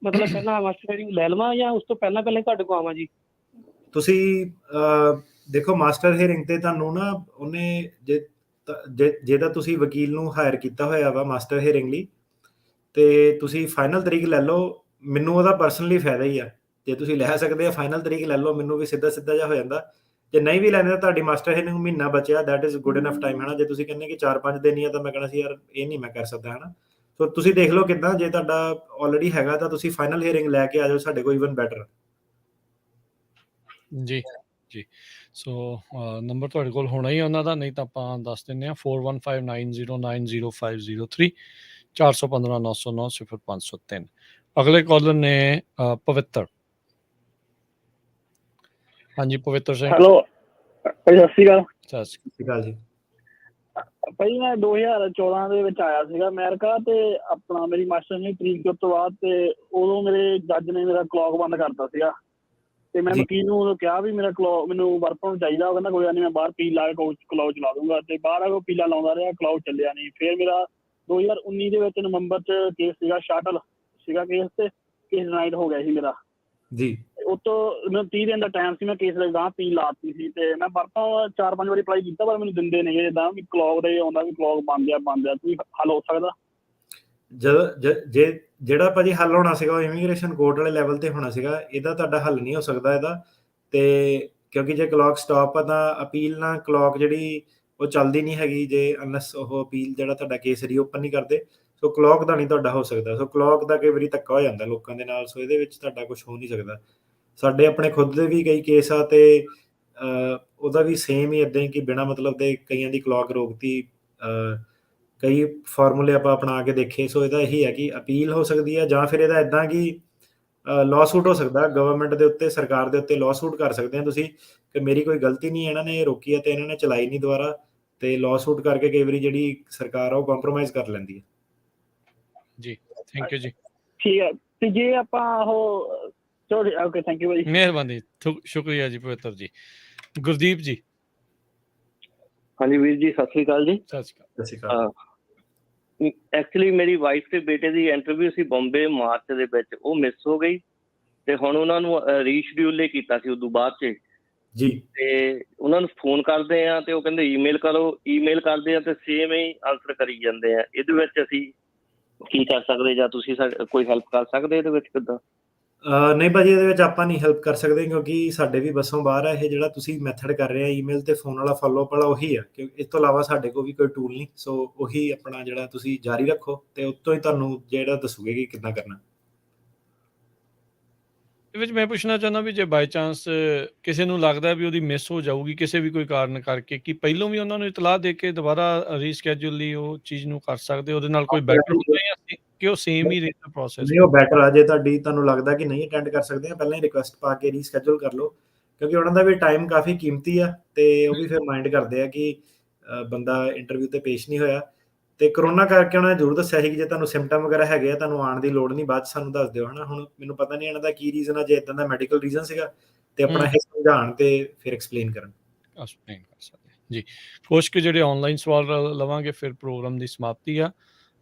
ਮਤਲਬ ਪਹਿਲਾਂ ਮਾਸਟਰ ਹੀਅਰਿੰਗ ਲੈ ਲਵਾਂ ਜਾਂ ਉਸ ਤੋਂ ਪਹਿਲਾਂ ਤੁਹਾਡੇ ਕੋਲ ਆਵਾਂ ਜੀ? ਤੁਸੀਂ ਦੇਖੋ, ਮਾਸਟਰ ਹੀਅਰਿੰਗ ਤੇ ਤੁਹਾਨੂੰ ਨਾ ਉਹਨੇ ਜੇ ਤਾਂ ਤੁਸੀਂ ਵਕੀਲ ਨੂੰ ਹਾਇਰ ਕੀਤਾ ਹੋਇਆ ਵਾ ਮਾਸਟਰ ਹੀਅਰਿੰਗ ਲਈ, ਤੇ ਤੁਸੀਂ ਫਾਈਨਲ ਤਰੀਕ ਲੈ ਲਓ। ਮੈਨੂੰ ਉਹਦਾ ਪਰਸਨਲੀ ਫਾਇਦਾ ਹੀ ਆ, ਜੇ ਤੁਸੀਂ ਲੈ ਸਕਦੇ ਆ ਫਾਈਨਲ ਤਰੀਕ ਲੈ ਲਓ, ਮੈਨੂੰ ਵੀ ਸਿੱਧਾ ਜਿਹਾ ਹੋ ਜਾਂਦਾ। ਜੇ ਨਹੀਂ ਵੀ ਲੈਣੇ ਤਾਂ ਤੁਹਾਡੀ ਮਾਸਟਰ ਹੀਅਰਿੰਗ ਮਹੀਨਾ ਬਚਿਆ, that is good enough time ਹੈ ਨਾ। ਜੇ ਤੁਸੀਂ ਕਹਿੰਦੇ ਕਿ 4-5 ਦਿਨ ਹੀ ਆ, ਤਾਂ ਮੈਂ ਕਹਿਣਾ ਸੀ ਯਾਰ ਇਹ ਨਹੀਂ ਮੈਂ ਕਰ ਸਕਦਾ, ਹੈ ਨਾ। ਸੋ ਤੁਸੀਂ ਦੇਖ ਲਓ ਕਿੱਦਾਂ, ਜੇ ਤੁਹਾਡਾ ਆਲਰੇਡੀ ਹੈਗਾ ਤਾਂ ਤੁਸੀਂ ਫਾਈਨਲ ਹੀਅਰਿੰਗ ਲੈ ਕੇ ਆ ਜਾਓ ਸਾਡੇ ਕੋਲ, ਈਵਨ ਬੈਟਰ। ਜੀ ਜੀ, ਸੋ ਨੰਬਰ ਤੁਹਾਡੇ ਕੋਲ ਹੋਣਾ ਹੀ ਉਹਨਾਂ ਦਾ, ਨਹੀਂ ਤਾਂ ਆਪਾਂ ਦੱਸ ਦਿੰਦੇ ਹਾਂ 4159090503 415 909 0503। ਅਗਲੇ ਕਾਲਰ ਨੇ ਪਵਿੱਤਰ। ਹਾਂਜੀ ਪਵਿੱਤਰ ਸਿੰਘ। ਹੈਲੋ ਭਾਈ, ਸਤਿ ਸ਼੍ਰੀ ਅਕਾਲ। ਸਤਿ ਸ਼੍ਰੀ ਅਕਾਲ ਜੀ। ਭਾਈ ਮੈਂ 2014 ਦੇ ਵਿੱਚ ਆਇਆ ਸੀਗਾ ਅਮਰੀਕਾ, ਤੇ ਆਪਣਾ ਮੇਰੀ ਮਾਸਟਰ ਦੀ ਤਰੀਕ ਤੋਂ ਬਾਅਦ, ਤੇ ਉਦੋਂ ਮੇਰੇ ਜੱਜ ਨੇ ਮੇਰਾ ਕਲੌਕ ਬੰਦ ਕਰਤਾ ਸੀਗਾ, ਤੇ ਮੈਂ ਵਕੀਲ ਨੂੰ ਉਦੋਂ ਕਿਹਾ ਵੀ ਮੇਰਾ ਕਲੌਕ ਮੈਨੂੰ ਵਰਕ ਪਰਮਿਟ ਚਾਹੀਦਾ। ਉਹ ਕਹਿੰਦਾ ਕੋਈ ਗੱਲ ਨਹੀਂ, ਮੈਂ ਬਾਹਰ ਪੀਲ ਲਾ ਕੇ ਕਲੌਕ ਚਲਾ ਦੂੰਗਾ, ਤੇ ਬਾਹਰ ਆ ਕੇ ਪੀਲਾ ਲਾਉਂਦਾ ਰਿਹਾ, ਕਲੌਕ ਚੱਲਿਆ ਨਹੀਂ। ਫਿਰ ਮੇਰਾ 2019 ਦੇ ਵਿੱਚ ਨਵੰਬਰ 'ਚ ਕੇਸ ਸੀਗਾ, ਸ਼ਟਲ ਸੀਗਾ ਕੇਸ, ਤੇ ਕੇਸ ਡਿਨਾਈਡ ਹੋ ਗਿਆ ਸੀ ਮੇਰਾ ਜੀ। ਉਤੋਂ ਮੈਨੂੰ 30 ਦਿਨ ਦਾ ਟਾਈਮ ਸੀ, ਮੈਂ ਕੇਸ ਦੇ ਗਾਂਹ ਪੀਲ ਲਾਤੀ ਸੀ, ਤੇ ਮੈਂ ਵਰਤੋਂ 4-5 ਵਾਰੀ ਅਪਲਾਈ ਕੀਤਾ, ਪਰ ਮੈਨੂੰ ਦਿੰਦੇ ਨਹੀਂ, ਜਿੱਦਾਂ ਵੀ ਕਲੌਕ ਦਾ ਆਉਂਦਾ ਵੀ ਕਲੌਕ ਬੰਦ ਆ। ਕੋਈ ਹੱਲ ਹੋ ਸਕਦਾ? ਜਿਹੜਾ ਭਾਜੀ ਹੱਲ ਹੋਣਾ ਸੀਗਾ ਉਹ ਇਮੀਗ੍ਰੇਸ਼ਨ ਕੋਰਟ ਵਾਲੇ ਲੈਵਲ ਤੇ ਹੋਣਾ ਸੀਗਾ, ਇਹਦਾ ਤੁਹਾਡਾ ਹੱਲ ਨਹੀਂ ਹੋ ਸਕਦਾ ਇਹਦਾ। ਤੇ ਕਿਉਂਕਿ ਜੇ ਕਲੌਕ ਸਟਾਪ ਆ ਤਾਂ ਅਪੀਲ ਨਾਲ ਕਲੌਕ ਜਿਹੜੀ ਉਹ ਚੱਲਦੀ ਨਹੀਂ ਹੈਗੀ, ਜੇ ਅਨਲੈਸ ਉਹ ਅਪੀਲ ਜਿਹੜਾ ਤੁਹਾਡਾ ਕੇਸ ਰੀਓਪਨ ਨਹੀਂ ਕਰਦੇ। ਸੋ ਕਲੌਕ ਦਾ ਨਹੀਂ ਤੁਹਾਡਾ ਹੋ ਸਕਦਾ। ਸੋ ਕਲੌਕ ਦਾ ਕਈ ਵਾਰੀ ਧੱਕਾ ਹੋ ਜਾਂਦਾ ਲੋਕਾਂ ਦੇ ਨਾਲ, ਸੋ ਇਹਦੇ ਵਿੱਚ ਤੁਹਾਡਾ ਕੁਝ ਹੋ ਨਹੀਂ ਸਕਦਾ। ਸਾਡੇ ਆਪਣੇ ਖੁਦ ਦੇ ਵੀ ਕਈ ਕੇਸ ਆ, ਤੇ ਉਹਦਾ ਵੀ ਸੇਮ ਹੀ ਇੱਦਾਂ ਹੀ ਕਿ ਬਿਨਾਂ ਮਤਲਬ ਦੇ ਕਈਆਂ ਦੀ ਕਲੌਕ ਰੋਕਤੀ। ਕਈ ਫਾਰਮੂਲੇ ਆਪਾਂ ਅਪਣਾ ਕੇ ਦੇਖੇ। ਸੋ ਇਹਦਾ ਇਹੀ ਹੈ ਕਿ ਅਪੀਲ ਹੋ ਸਕਦੀ ਹੈ, ਜਾਂ ਫਿਰ ਇਹਦਾ ਇੱਦਾਂ ਕਿ ਲਾਅਸੂਟ ਹੋ ਸਕਦਾ ਗਵਰਨਮੈਂਟ ਦੇ ਉੱਤੇ, ਸਰਕਾਰ ਦੇ ਉੱਤੇ ਲਾਅਸੂਟ ਕਰ ਸਕਦੇ ਆ ਤੁਸੀਂ ਕਿ ਮੇਰੀ ਕੋਈ ਗਲਤੀ ਨਹੀਂ, ਇਹਨਾਂ ਨੇ ਰੋਕੀ ਹੈ ਤੇ ਇਹਨਾਂ ਨੇ ਚਲਾਈ ਨਹੀਂ ਦੁਬਾਰਾ, ਤੇ ਲਾਅਸੂਟ ਕਰਕੇ ਕਈ ਵਾਰੀ ਜਿਹੜੀ ਸਰਕਾਰ ਆ ਉਹ ਕੰਪਰੋਮਾਈਜ਼ ਕਰ ਲੈਂਦੀ ਹੈ। ਜੀ ਥੈਂਕ ਯੂ ਜੀ। ਠੀਕ ਹੈ, ਤੇ ਜੇ ਆਪਾਂ ਉਹ ਚਲੋ ਓਕੇ, ਥੈਂਕ ਯੂ ਭਾਜੀ, ਮਿਹਰਬਾਨੀ, ਸ਼ੁਕਰੀਆ ਜੀ ਪਵਿੱਤਰ ਜੀ। ਗੁਰਦੀਪ ਜੀ। ਹਾਂਜੀ ਵੀਰ ਜੀ, ਸਤਿ ਸ਼੍ਰੀ ਅਕਾਲ ਜੀ। ਸਤਿ ਸ਼੍ਰੀ ਅਕਾਲ। ਐਕਚੁਅਲੀ ਮੇਰੀ ਵਾਈਫ ਤੇ ਬੇਟੇ ਦੀ ਇੰਟਰਵਿਊ ਸੀ ਬੰਬੇ ਮਾਰਚ ਦੇ ਵਿੱਚ, ਉਹ ਮਿਸ ਹੋ ਗਈ, ਤੇ ਹੁਣ ਉਹਨਾਂ ਨੂੰ ਰੀਸ਼ਡਿਊਲ ਕੀਤਾ ਸੀ ਉਦੋਂ ਬਾਅਦ 'ਚ ਜੀ। ਤੇ ਉਹਨਾਂ ਨੂੰ ਫੋਨ ਕਰਦੇ ਆ, ਤੇ ਉਹ ਕਹਿੰਦੇ ਈਮੇਲ ਕਰੋ, ਈਮੇਲ ਕਰਦੇ ਆ ਤੇ ਸੇਮ ਹੀ ਆਨਸਰ ਕਰੀ ਜਾਂਦੇ ਆ। ਇਹਦੇ ਵਿੱਚ ਅਸੀਂ ਕੀ ਕਰ ਸਕਦੇ, ਜਾਂ ਤੁਸੀਂ ਕੋਈ ਹੈਲਪ ਕਰ ਸਕਦੇ ਇਹਦੇ ਵਿੱਚ? ਕਿੱਦਾਂ? ਨਹੀਂ ਭਾਜੀ, ਇਹਦੇ ਵਿੱਚ ਆਪਾਂ ਨਹੀਂ ਹੈਲਪ ਕਰ ਸਕਦੇ, ਕਿਉਂਕਿ ਸਾਡੇ ਵੀ ਬੱਸੋਂ ਬਾਹਰ ਆ। ਇਹ ਜਿਹੜਾ ਤੁਸੀਂ ਮੈਥਡ ਕਰ ਰਹੇ ਆ ਈਮੇਲ ਤੇ ਫੋਨ ਵਾਲਾ ਫੋਲੋਅਪ ਵਾਲਾ, ਉਹੀ ਆ, ਕਿਉਂਕਿ ਇਸ ਤੋਂ ਇਲਾਵਾ ਸਾਡੇ ਕੋਲ ਵੀ ਕੋਈ ਟੂਲ ਨਹੀਂ। ਸੋ ਉਹੀ ਆਪਣਾ ਜਿਹੜਾ ਤੁਸੀਂ ਜਾਰੀ ਰੱਖੋ, ਤੇ ਉੱਤੋਂ ਹੀ ਤੁਹਾਨੂੰ ਜਿਹੜਾ ਦੱਸੂਗੇ ਕਿ ਕਿੱਦਾਂ ਕਰਨਾ। ਇਹ ਵਿੱਚ ਮੈਂ ਪੁੱਛਣਾ ਚਾਹੁੰਦਾ ਵੀ ਜੇ ਬਾਈ ਚਾਂਸ ਕਿਸੇ ਨੂੰ ਲੱਗਦਾ ਵੀ ਉਹਦੀ ਮਿਸ ਹੋ ਜਾਊਗੀ ਕਿਸੇ ਵੀ ਕੋਈ ਕਾਰਨ ਕਰਕੇ, ਕਿ ਪਹਿਲੋਂ ਵੀ ਉਹਨਾਂ ਨੂੰ ਇਤਲਾਹ ਦੇ ਕੇ ਦੁਬਾਰਾ ਰੀਸ਼ੈਡਿਊਲ ਲਈ ਉਹ ਚੀਜ਼ ਨੂੰ ਕਰ ਸਕਦੇ? ਉਹਦੇ ਨਾਲ ਕੋਈ ਬੈਟਰ ਹੁੰਦਾ ਜਾਂ ਕਿ ਉਹ ਸੇਮ ਹੀ ਰਹੇਗਾ ਪ੍ਰੋਸੈਸ? ਨਹੀਂ, ਉਹ ਬੈਟਰ ਆ। ਜੇ ਤੁਹਾਨੂੰ ਲੱਗਦਾ ਕਿ ਨਹੀਂ ਅਟੈਂਡ ਕਰ ਸਕਦੇ ਆ, ਪਹਿਲਾਂ ਹੀ ਰਿਕੁਐਸਟ ਪਾ ਕੇ ਰੀਸ਼ੈਡਿਊਲ ਕਰ ਲਓ, ਕਿਉਂਕਿ ਉਹਨਾਂ ਦਾ ਵੀ ਟਾਈਮ ਕਾਫੀ ਕੀਮਤੀ ਆ, ਤੇ ਉਹ ਵੀ ਫਿਰ ਮਾਈਂਡ ਕਰਦੇ ਆ ਕਿ ਬੰਦਾ ਇੰਟਰਵਿਊ ਤੇ ਪੇਸ਼ ਨਹੀਂ ਹੋਇਆ। ਤੇ ਕਰੋਨਾ ਕਰਕੇ ਉਹਨਾਂ ਨੇ ਜ਼ਰੂਰ ਦੱਸਿਆ ਸੀ ਕਿ ਜੇ ਤੁਹਾਨੂੰ ਸਿੰਪਟਮ ਵਗੈਰਾ ਹੈਗੇ ਆ, ਤੁਹਾਨੂੰ ਆਉਣ ਦੀ ਲੋੜ ਨਹੀਂ, ਬਾਅਦ 'ਚ ਸਾਨੂੰ ਦੱਸ ਦਿਓ, ਹੈ ਨਾ। ਹੁਣ ਮੈਨੂੰ ਪਤਾ ਨਹੀਂ ਇਹਨਾਂ ਦਾ ਕੀ ਰੀਜ਼ਨ ਆ, ਜੇ ਇੱਦਾਂ ਦਾ ਮੈਡੀਕਲ ਰੀਜ਼ਨ ਸੀਗਾ ਤੇ ਆਪਣਾ ਇਹ ਸਮਝਾਉਣ ਤੇ ਫਿਰ ਐਕਸਪਲੇਨ ਕਰਨ। ਐਕਸਪਲੇਨ ਕਰ ਸਕਦੇ ਜੀ। ਕੁਛ ਕੁ ਜਿਹੜੇ ਆਨਲਾਈਨ ਸਵਾਲ ਲਵਾਂਗੇ, ਫਿਰ ਪ੍ਰੋਗਰਾਮ ਦੀ ਸਮਾਪਤੀ ਆ।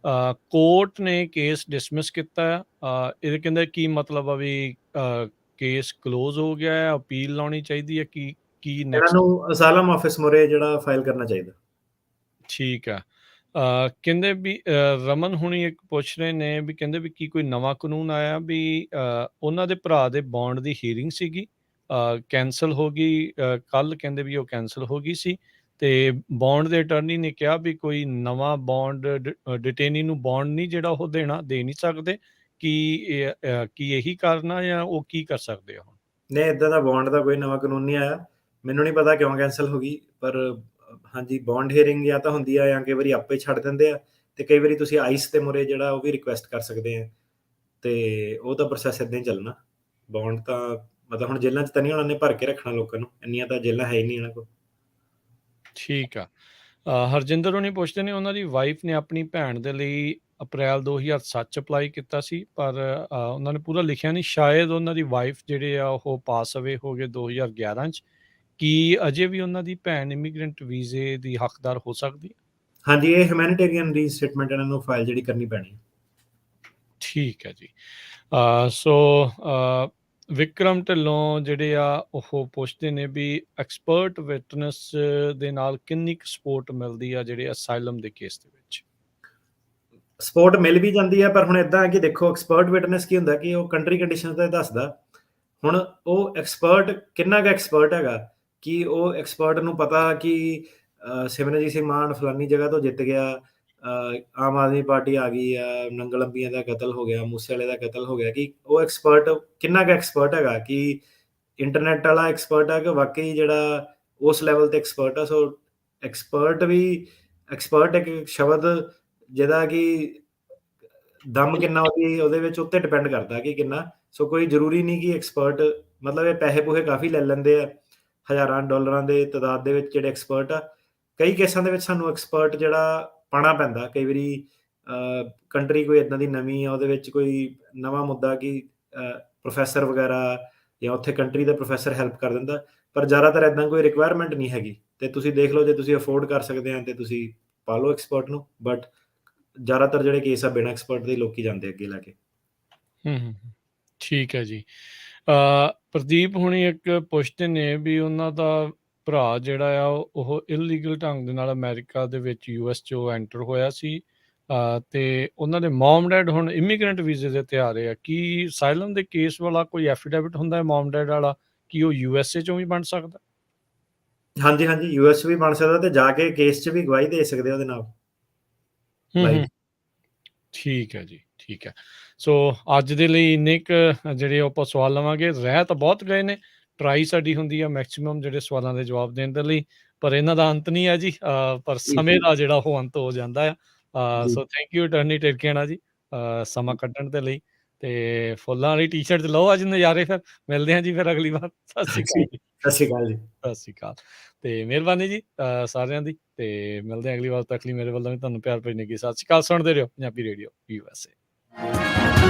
ਕੋਰਟ ਨੇ ਕੇਸ ਡਿਸਮਿਸ ਕੀਤਾ ਆ, ਇਹਦੇ ਕਹਿੰਦੇ ਕੀ ਮਤਲਬ ਆ ਵੀ ਕੇਸ ਕਲੋਜ਼ ਹੋ ਗਿਆ ਹੈ, ਅਪੀਲ ਲਾਉਣੀ ਚਾਹੀਦੀ ਹੈ, ਕੀ ਇਹਨਾਂ ਨੈਕਸਟ? ਨੂੰ ਅਸਾਈਲਮ ਆਫਿਸ ਮੋਰੇ ਜਿਹੜਾ ਫਾਈਲ ਕਰਨਾ ਚਾਹੀਦਾ। ਠੀਕ ਆ। ਕਹਿੰਦੇ ਵੀ ਰਮਨ ਹੁਣੀ ਇੱਕ ਪੁੱਛ ਰਹੇ ਨੇ ਵੀ, ਕਹਿੰਦੇ ਵੀ ਕੀ ਕੋਈ ਨਵਾਂ ਕਾਨੂੰਨ ਆਇਆ ਵੀ ਉਹਨਾਂ ਦੇ ਭਰਾ ਦੇ ਬੌਂਡ ਦੀ ਹੀਅਰਿੰਗ ਸੀਗੀ, ਕੈਂਸਲ ਹੋ ਗਈ ਕੱਲ, ਕਹਿੰਦੇ ਵੀ ਉਹ ਕੈਂਸਲ ਹੋ ਗਈ ਸੀ, ਤੇ ਬੌਂਡ ਦੇ ਅਟਰਨੀ ਨੇ ਕਿਹਾ ਵੀ ਕੋਈ ਨਵਾਂ ਬੌਂਡ ਡਿਟੇਨੀ ਨੂੰ ਬੌਂਡ ਨਹੀਂ ਜਿਹੜਾ ਉਹ ਦੇ ਨਹੀਂ ਸਕਦੇ, ਕੀ ਇਹੀ ਕਾਰਨ ਆ ਜਾਂ ਉਹ ਕੀ ਕਰ ਸਕਦੇ ਆ ਹੁਣ? ਨਹੀਂ, ਇੱਦਾਂ ਦਾ ਬੌਂਡ ਦਾ ਕੋਈ ਨਵਾਂ ਕਾਨੂੰਨ ਨਹੀਂ ਆਇਆ। ਮੈਨੂੰ ਨਹੀਂ ਪਤਾ ਕਿਉਂ ਕੈਂਸਲ ਹੋ ਗਈ, ਪਰ ਹਾਂਜੀ ਬੌਂਡ ਹੀਅਰਿੰਗ ਜਾਂ ਤਾਂ ਹੁੰਦੀ ਆ ਜਾਂ ਕਈ ਵਾਰੀ ਆਪੇ ਛੱਡ ਦਿੰਦੇ ਆ, ਤੇ ਕਈ ਵਾਰੀ ਤੁਸੀਂ ਆਈਸ ਦੇ ਮੁਰੇ ਜਿਹੜਾ ਉਹ ਵੀ ਰਿਕੁਐਸਟ ਕਰ ਸਕਦੇ ਆ, ਤੇ ਉਹ ਤਾਂ ਪ੍ਰੋਸੈਸ ਇਦਾਂ ਹੀ ਚੱਲਣਾ। ਬੌਂਡ ਤਾਂ ਮਤਲਬ ਹੁਣ ਜੇਲ੍ਹਾਂ 'ਚ ਤਾਂ ਨਹੀਂ ਉਹਨਾਂ ਨੇ ਭਰ ਕੇ ਰੱਖਣਾ ਲੋਕਾਂ ਨੂੰ, ਇੰਨੀਆਂ ਤਾਂ ਜੇਲ੍ਹਾਂ ਹੈ ਹੀ ਨਹੀਂ ਇਹਨਾਂ ਕੋਲ। ਠੀਕ ਆ। ਹਰਜਿੰਦਰ ਹੋਣੀ ਪੁੱਛਦੇ ਨੇ, ਉਹਨਾਂ ਦੀ ਵਾਈਫ ਨੇ ਆਪਣੀ ਭੈਣ ਦੇ ਲਈ ਅਪ੍ਰੈਲ 2007 'ਚ ਅਪਲਾਈ ਕੀਤਾ ਸੀ, ਪਰ ਉਹਨਾਂ ਨੇ ਪੂਰਾ ਲਿਖਿਆ ਨਹੀਂ, ਸ਼ਾਇਦ ਉਹਨਾਂ ਦੀ ਵਾਈਫ ਜਿਹੜੇ ਆ ਉਹ ਪਾਸ ਅਵੇ ਹੋ ਗਏ 2011 'ਚ। ਕੀ ਅਜੇ ਵੀ ਉਹਨਾਂ ਦੀ ਭੈਣ ਇਮੀਗ੍ਰੈਂਟ ਵੀਜ਼ੇ ਦੀ ਹੱਕਦਾਰ ਹੋ ਸਕਦੀ ਹੈ? ਹਾਂਜੀ, ਇਹ ਹਿਊਮੈਨਿਟੇਰੀਅਨ ਰੀਸਟੇਟਮੈਂਟ ਇਹਨਾਂ ਨੂੰ ਫਾਈਲ ਜਿਹੜੀ ਕਰਨੀ ਪੈਣੀ ਹੈ। ਠੀਕ ਹੈ ਜੀ। ਸੋ ਵਿਕਰਮ ਢਿੱਲੋਂ ਜਿਹੜੇ ਆ ਉਹ ਪੁੱਛਦੇ ਨੇ ਵੀ ਐਕਸਪਰਟ ਵਿਟਨੈਸ ਦੇ ਨਾਲ ਕਿੰਨੀ ਕੁ ਸਪੋਰਟ ਮਿਲਦੀ ਆ ਜਿਹੜੇ ਅਸਾਈਲਮ ਦੇ ਕੇਸ ਦੇ ਵਿੱਚ? ਸਪੋਰਟ ਮਿਲ ਵੀ ਜਾਂਦੀ ਹੈ, ਪਰ ਹੁਣ ਇਦਾਂ ਹੈ ਕਿ ਦੇਖੋ ਐਕਸਪਰਟ ਵਿਟਨੈਸ ਕੀ ਹੁੰਦਾ ਕਿ ਉਹ ਕੰਟਰੀ ਕੰਡੀਸ਼ਨ ਤਾਂ ਦੱਸਦਾ। ਹੁਣ ਉਹ ਐਕਸਪਰਟ ਕਿੰਨਾ ਕੁ ਐਕਸਪਰਟ ਹੈਗਾ, ਕਿ ਉਹ ਐਕਸਪਰਟ ਨੂੰ ਪਤਾ ਕਿ ਸਿਮਰਨਜੀਤ ਸਿੰਘ ਮਾਨ ਫਲਾਨੀ ਜਗ੍ਹਾ ਤੋਂ ਜਿੱਤ ਗਿਆ, ਆਮ ਆਦਮੀ ਪਾਰਟੀ ਆ ਗਈ ਆ, ਨੰਗਲ ਅੰਬੀਆਂ ਦਾ ਕਤਲ ਹੋ ਗਿਆ, ਮੂਸੇ ਵਾਲੇ ਦਾ ਕਤਲ ਹੋ ਗਿਆ, ਕਿ ਉਹ ਐਕਸਪਰਟ ਕਿੰਨਾ ਕੁ ਐਕਸਪਰਟ ਹੈਗਾ, ਕਿ ਇੰਟਰਨੈਟ ਵਾਲਾ ਐਕਸਪਰਟ ਹੈ ਕਿ ਵਾਕਈ ਜਿਹੜਾ ਉਸ ਲੈਵਲ ਤੇ ਐਕਸਪਰਟ ਆ। ਸੋ ਐਕਸਪਰਟ ਇੱਕ ਸ਼ਬਦ ਜਿਹਦਾ ਕਿ ਦਮ ਕਿੰਨਾ ਉਹਦੇ ਵਿੱਚ ਉੱਤੇ ਡਿਪੈਂਡ ਕਰਦਾ ਕਿ ਕਿੰਨਾ। ਸੋ ਕੋਈ ਜ਼ਰੂਰੀ ਨਹੀਂ ਕਿ ਐਕਸਪਰਟ ਮਤਲਬ ਇਹ ਪੈਸੇ ਪੂਸੇ ਕਾਫੀ ਲੈ ਲੈਂਦੇ ਆ, ਹਜ਼ਾਰਾਂ ਡਾਲਰਾਂ ਦੇ ਤਾਦਾਦ ਦੇ ਵਿੱਚ ਜਿਹੜੇ ਐਕਸਪਰਟ ਆ। ਕਈ ਕੇਸਾਂ ਦੇ ਵਿੱਚ ਸਾਨੂੰ ਐਕਸਪਰਟ ਜਿਹੜਾ ਪਾਉਣਾ ਪੈਂਦਾ, ਕਈ ਵਾਰੀ ਕੰਟਰੀ ਕੋਈ ਇੱਦਾਂ ਦੀ ਨਵੀਂ ਆ, ਉਹਦੇ ਵਿੱਚ ਕੋਈ ਨਵਾਂ ਮੁੱਦਾ ਕਿ ਪ੍ਰੋਫੈਸਰ ਵਗੈਰਾ ਜਾਂ ਉੱਥੇ ਕੰਟਰੀ ਦਾ ਪ੍ਰੋਫੈਸਰ ਹੈਲਪ ਕਰ ਦਿੰਦਾ, ਪਰ ਜ਼ਿਆਦਾਤਰ ਇੱਦਾਂ ਕੋਈ ਰਿਕੁਆਇਰਮੈਂਟ ਨਹੀਂ ਹੈਗੀ। ਤੇ ਤੁਸੀਂ ਦੇਖ ਲਓ, ਜੇ ਤੁਸੀਂ ਅਫੋਰਡ ਕਰ ਸਕਦੇ ਆ ਤੇ ਤੁਸੀਂ ਪਾ ਲਓ ਐਕਸਪਰਟ ਨੂੰ, ਬਟ ਜ਼ਿਆਦਾਤਰ ਜਿਹੜੇ ਕੇਸ ਆ ਬਿਨਾਂ ਐਕਸਪਰਟ ਦੇ ਲੋਕੀ ਜਾਂਦੇ ਅੱਗੇ ਲੈ ਕੇ। ਠੀਕ ਹੈ ਜੀ। ਪ੍ਰਦੀਪ ਹੁਣੀ ਇੱਕ ਪੁੱਛਦੇ ਨੇ ਵੀ ਉਹਨਾਂ ਦਾ ਭਰਾ ਜਿਹੜਾ ਆ ਉਹ ਇਲੀਗਲ ਢੰਗ ਦੇ ਨਾਲ ਅਮਰੀਕਾ ਦੇ ਵਿੱਚ US 'ਚੋਂ ਐਂਟਰ ਹੋਇਆ ਸੀ, ਤੇ ਉਹਨਾਂ ਦੇ ਮੌਮ ਡੈਡ ਹੁਣ ਇਮੀਗ੍ਰੈਂਟ ਵੀਜ਼ੇ ਦੇ ਤੇ ਆ ਰਹੇ ਆ। ਕੀ ਸਾਈਲਮ ਦੇ ਕੇਸ ਵਾਲਾ ਕੋਈ ਐਫੀਡੇਵਿਟ ਹੁੰਦਾ ਹੈ ਮੌਮ ਡੈਡ ਵਾਲਾ, ਕੀ ਉਹ USA 'ਚੋਂ ਵੀ ਬਣ ਸਕਦਾ? ਹਾਂਜੀ ਹਾਂਜੀ, US 'ਚ ਵੀ ਬਣ ਸਕਦਾ, ਤੇ ਜਾ ਕੇ ਕੇਸ 'ਚ ਵੀ ਗਵਾਹੀ ਦੇ ਸਕਦੇ ਉਹਦੇ ਨਾਲ। ਠੀਕ ਹੈ ਜੀ, ਠੀਕ ਹੈ। ਸੋ ਅੱਜ ਦੇ ਲਈ ਇੰਨੇ ਕੁ ਜਿਹੜੇ ਆਪਾਂ ਸਵਾਲ ਲਵਾਂਗੇ। ਰਹਿ ਤਾਂ ਬਹੁਤ ਗਏ ਨੇ, ਟਰਾਈ ਸਾਡੀ ਹੁੰਦੀ ਆ ਮੈਕਸੀਮਮ ਜਿਹੜੇ ਸਵਾਲਾਂ ਦੇ ਜਵਾਬ ਦੇਣ ਦੇ ਲਈ, ਪਰ ਇਹਨਾਂ ਦਾ ਅੰਤ ਨਹੀਂ ਹੈ ਜੀ। ਪਰ ਸਮੇਂ ਦਾ ਜਿਹੜਾ ਉਹ ਅੰਤ ਹੋ ਜਾਂਦਾ ਆ। ਸੋ ਥੈਂਕ ਯੂ ਅਟਾਰਨੀ ਟਰਕੀਆਣਾ ਜੀ ਸਮਾਂ ਕੱਢਣ ਦੇ ਲਈ, ਤੇ ਫੁੱਲਾਂ ਵਾਲੀ ਟੀ-ਸ਼ਰਟ ਲਓ ਅੱਜ ਨਜ਼ਾਰੇ। ਫਿਰ ਮਿਲਦੇ ਹਾਂ ਜੀ ਫਿਰ ਅਗਲੀ ਵਾਰ। ਸਤਿ ਸ਼੍ਰੀ ਅਕਾਲ ਜੀ। ਸਤਿ ਸ਼੍ਰੀ ਅਕਾਲ ਜੀ। ਸਤਿ ਸ਼੍ਰੀ ਅਕਾਲ, ਤੇ ਮਿਹਰਬਾਨੀ ਜੀ ਸਾਰਿਆਂ ਦੀ, ਤੇ ਮਿਲਦੇ ਹਾਂ ਅਗਲੀ ਵਾਰ ਤੱਕ ਲਈ ਮੇਰੇ ਵੱਲੋਂ ਵੀ ਤੁਹਾਨੂੰ ਪਿਆਰ ਭਰੀ ਨਿੱਘੀ ਸਤਿ ਸ਼੍ਰੀ ਅਕਾਲ। ਸੁਣਦੇ ਰਹੋ ਪੰਜਾਬੀ ਰੇਡੀਓ USA।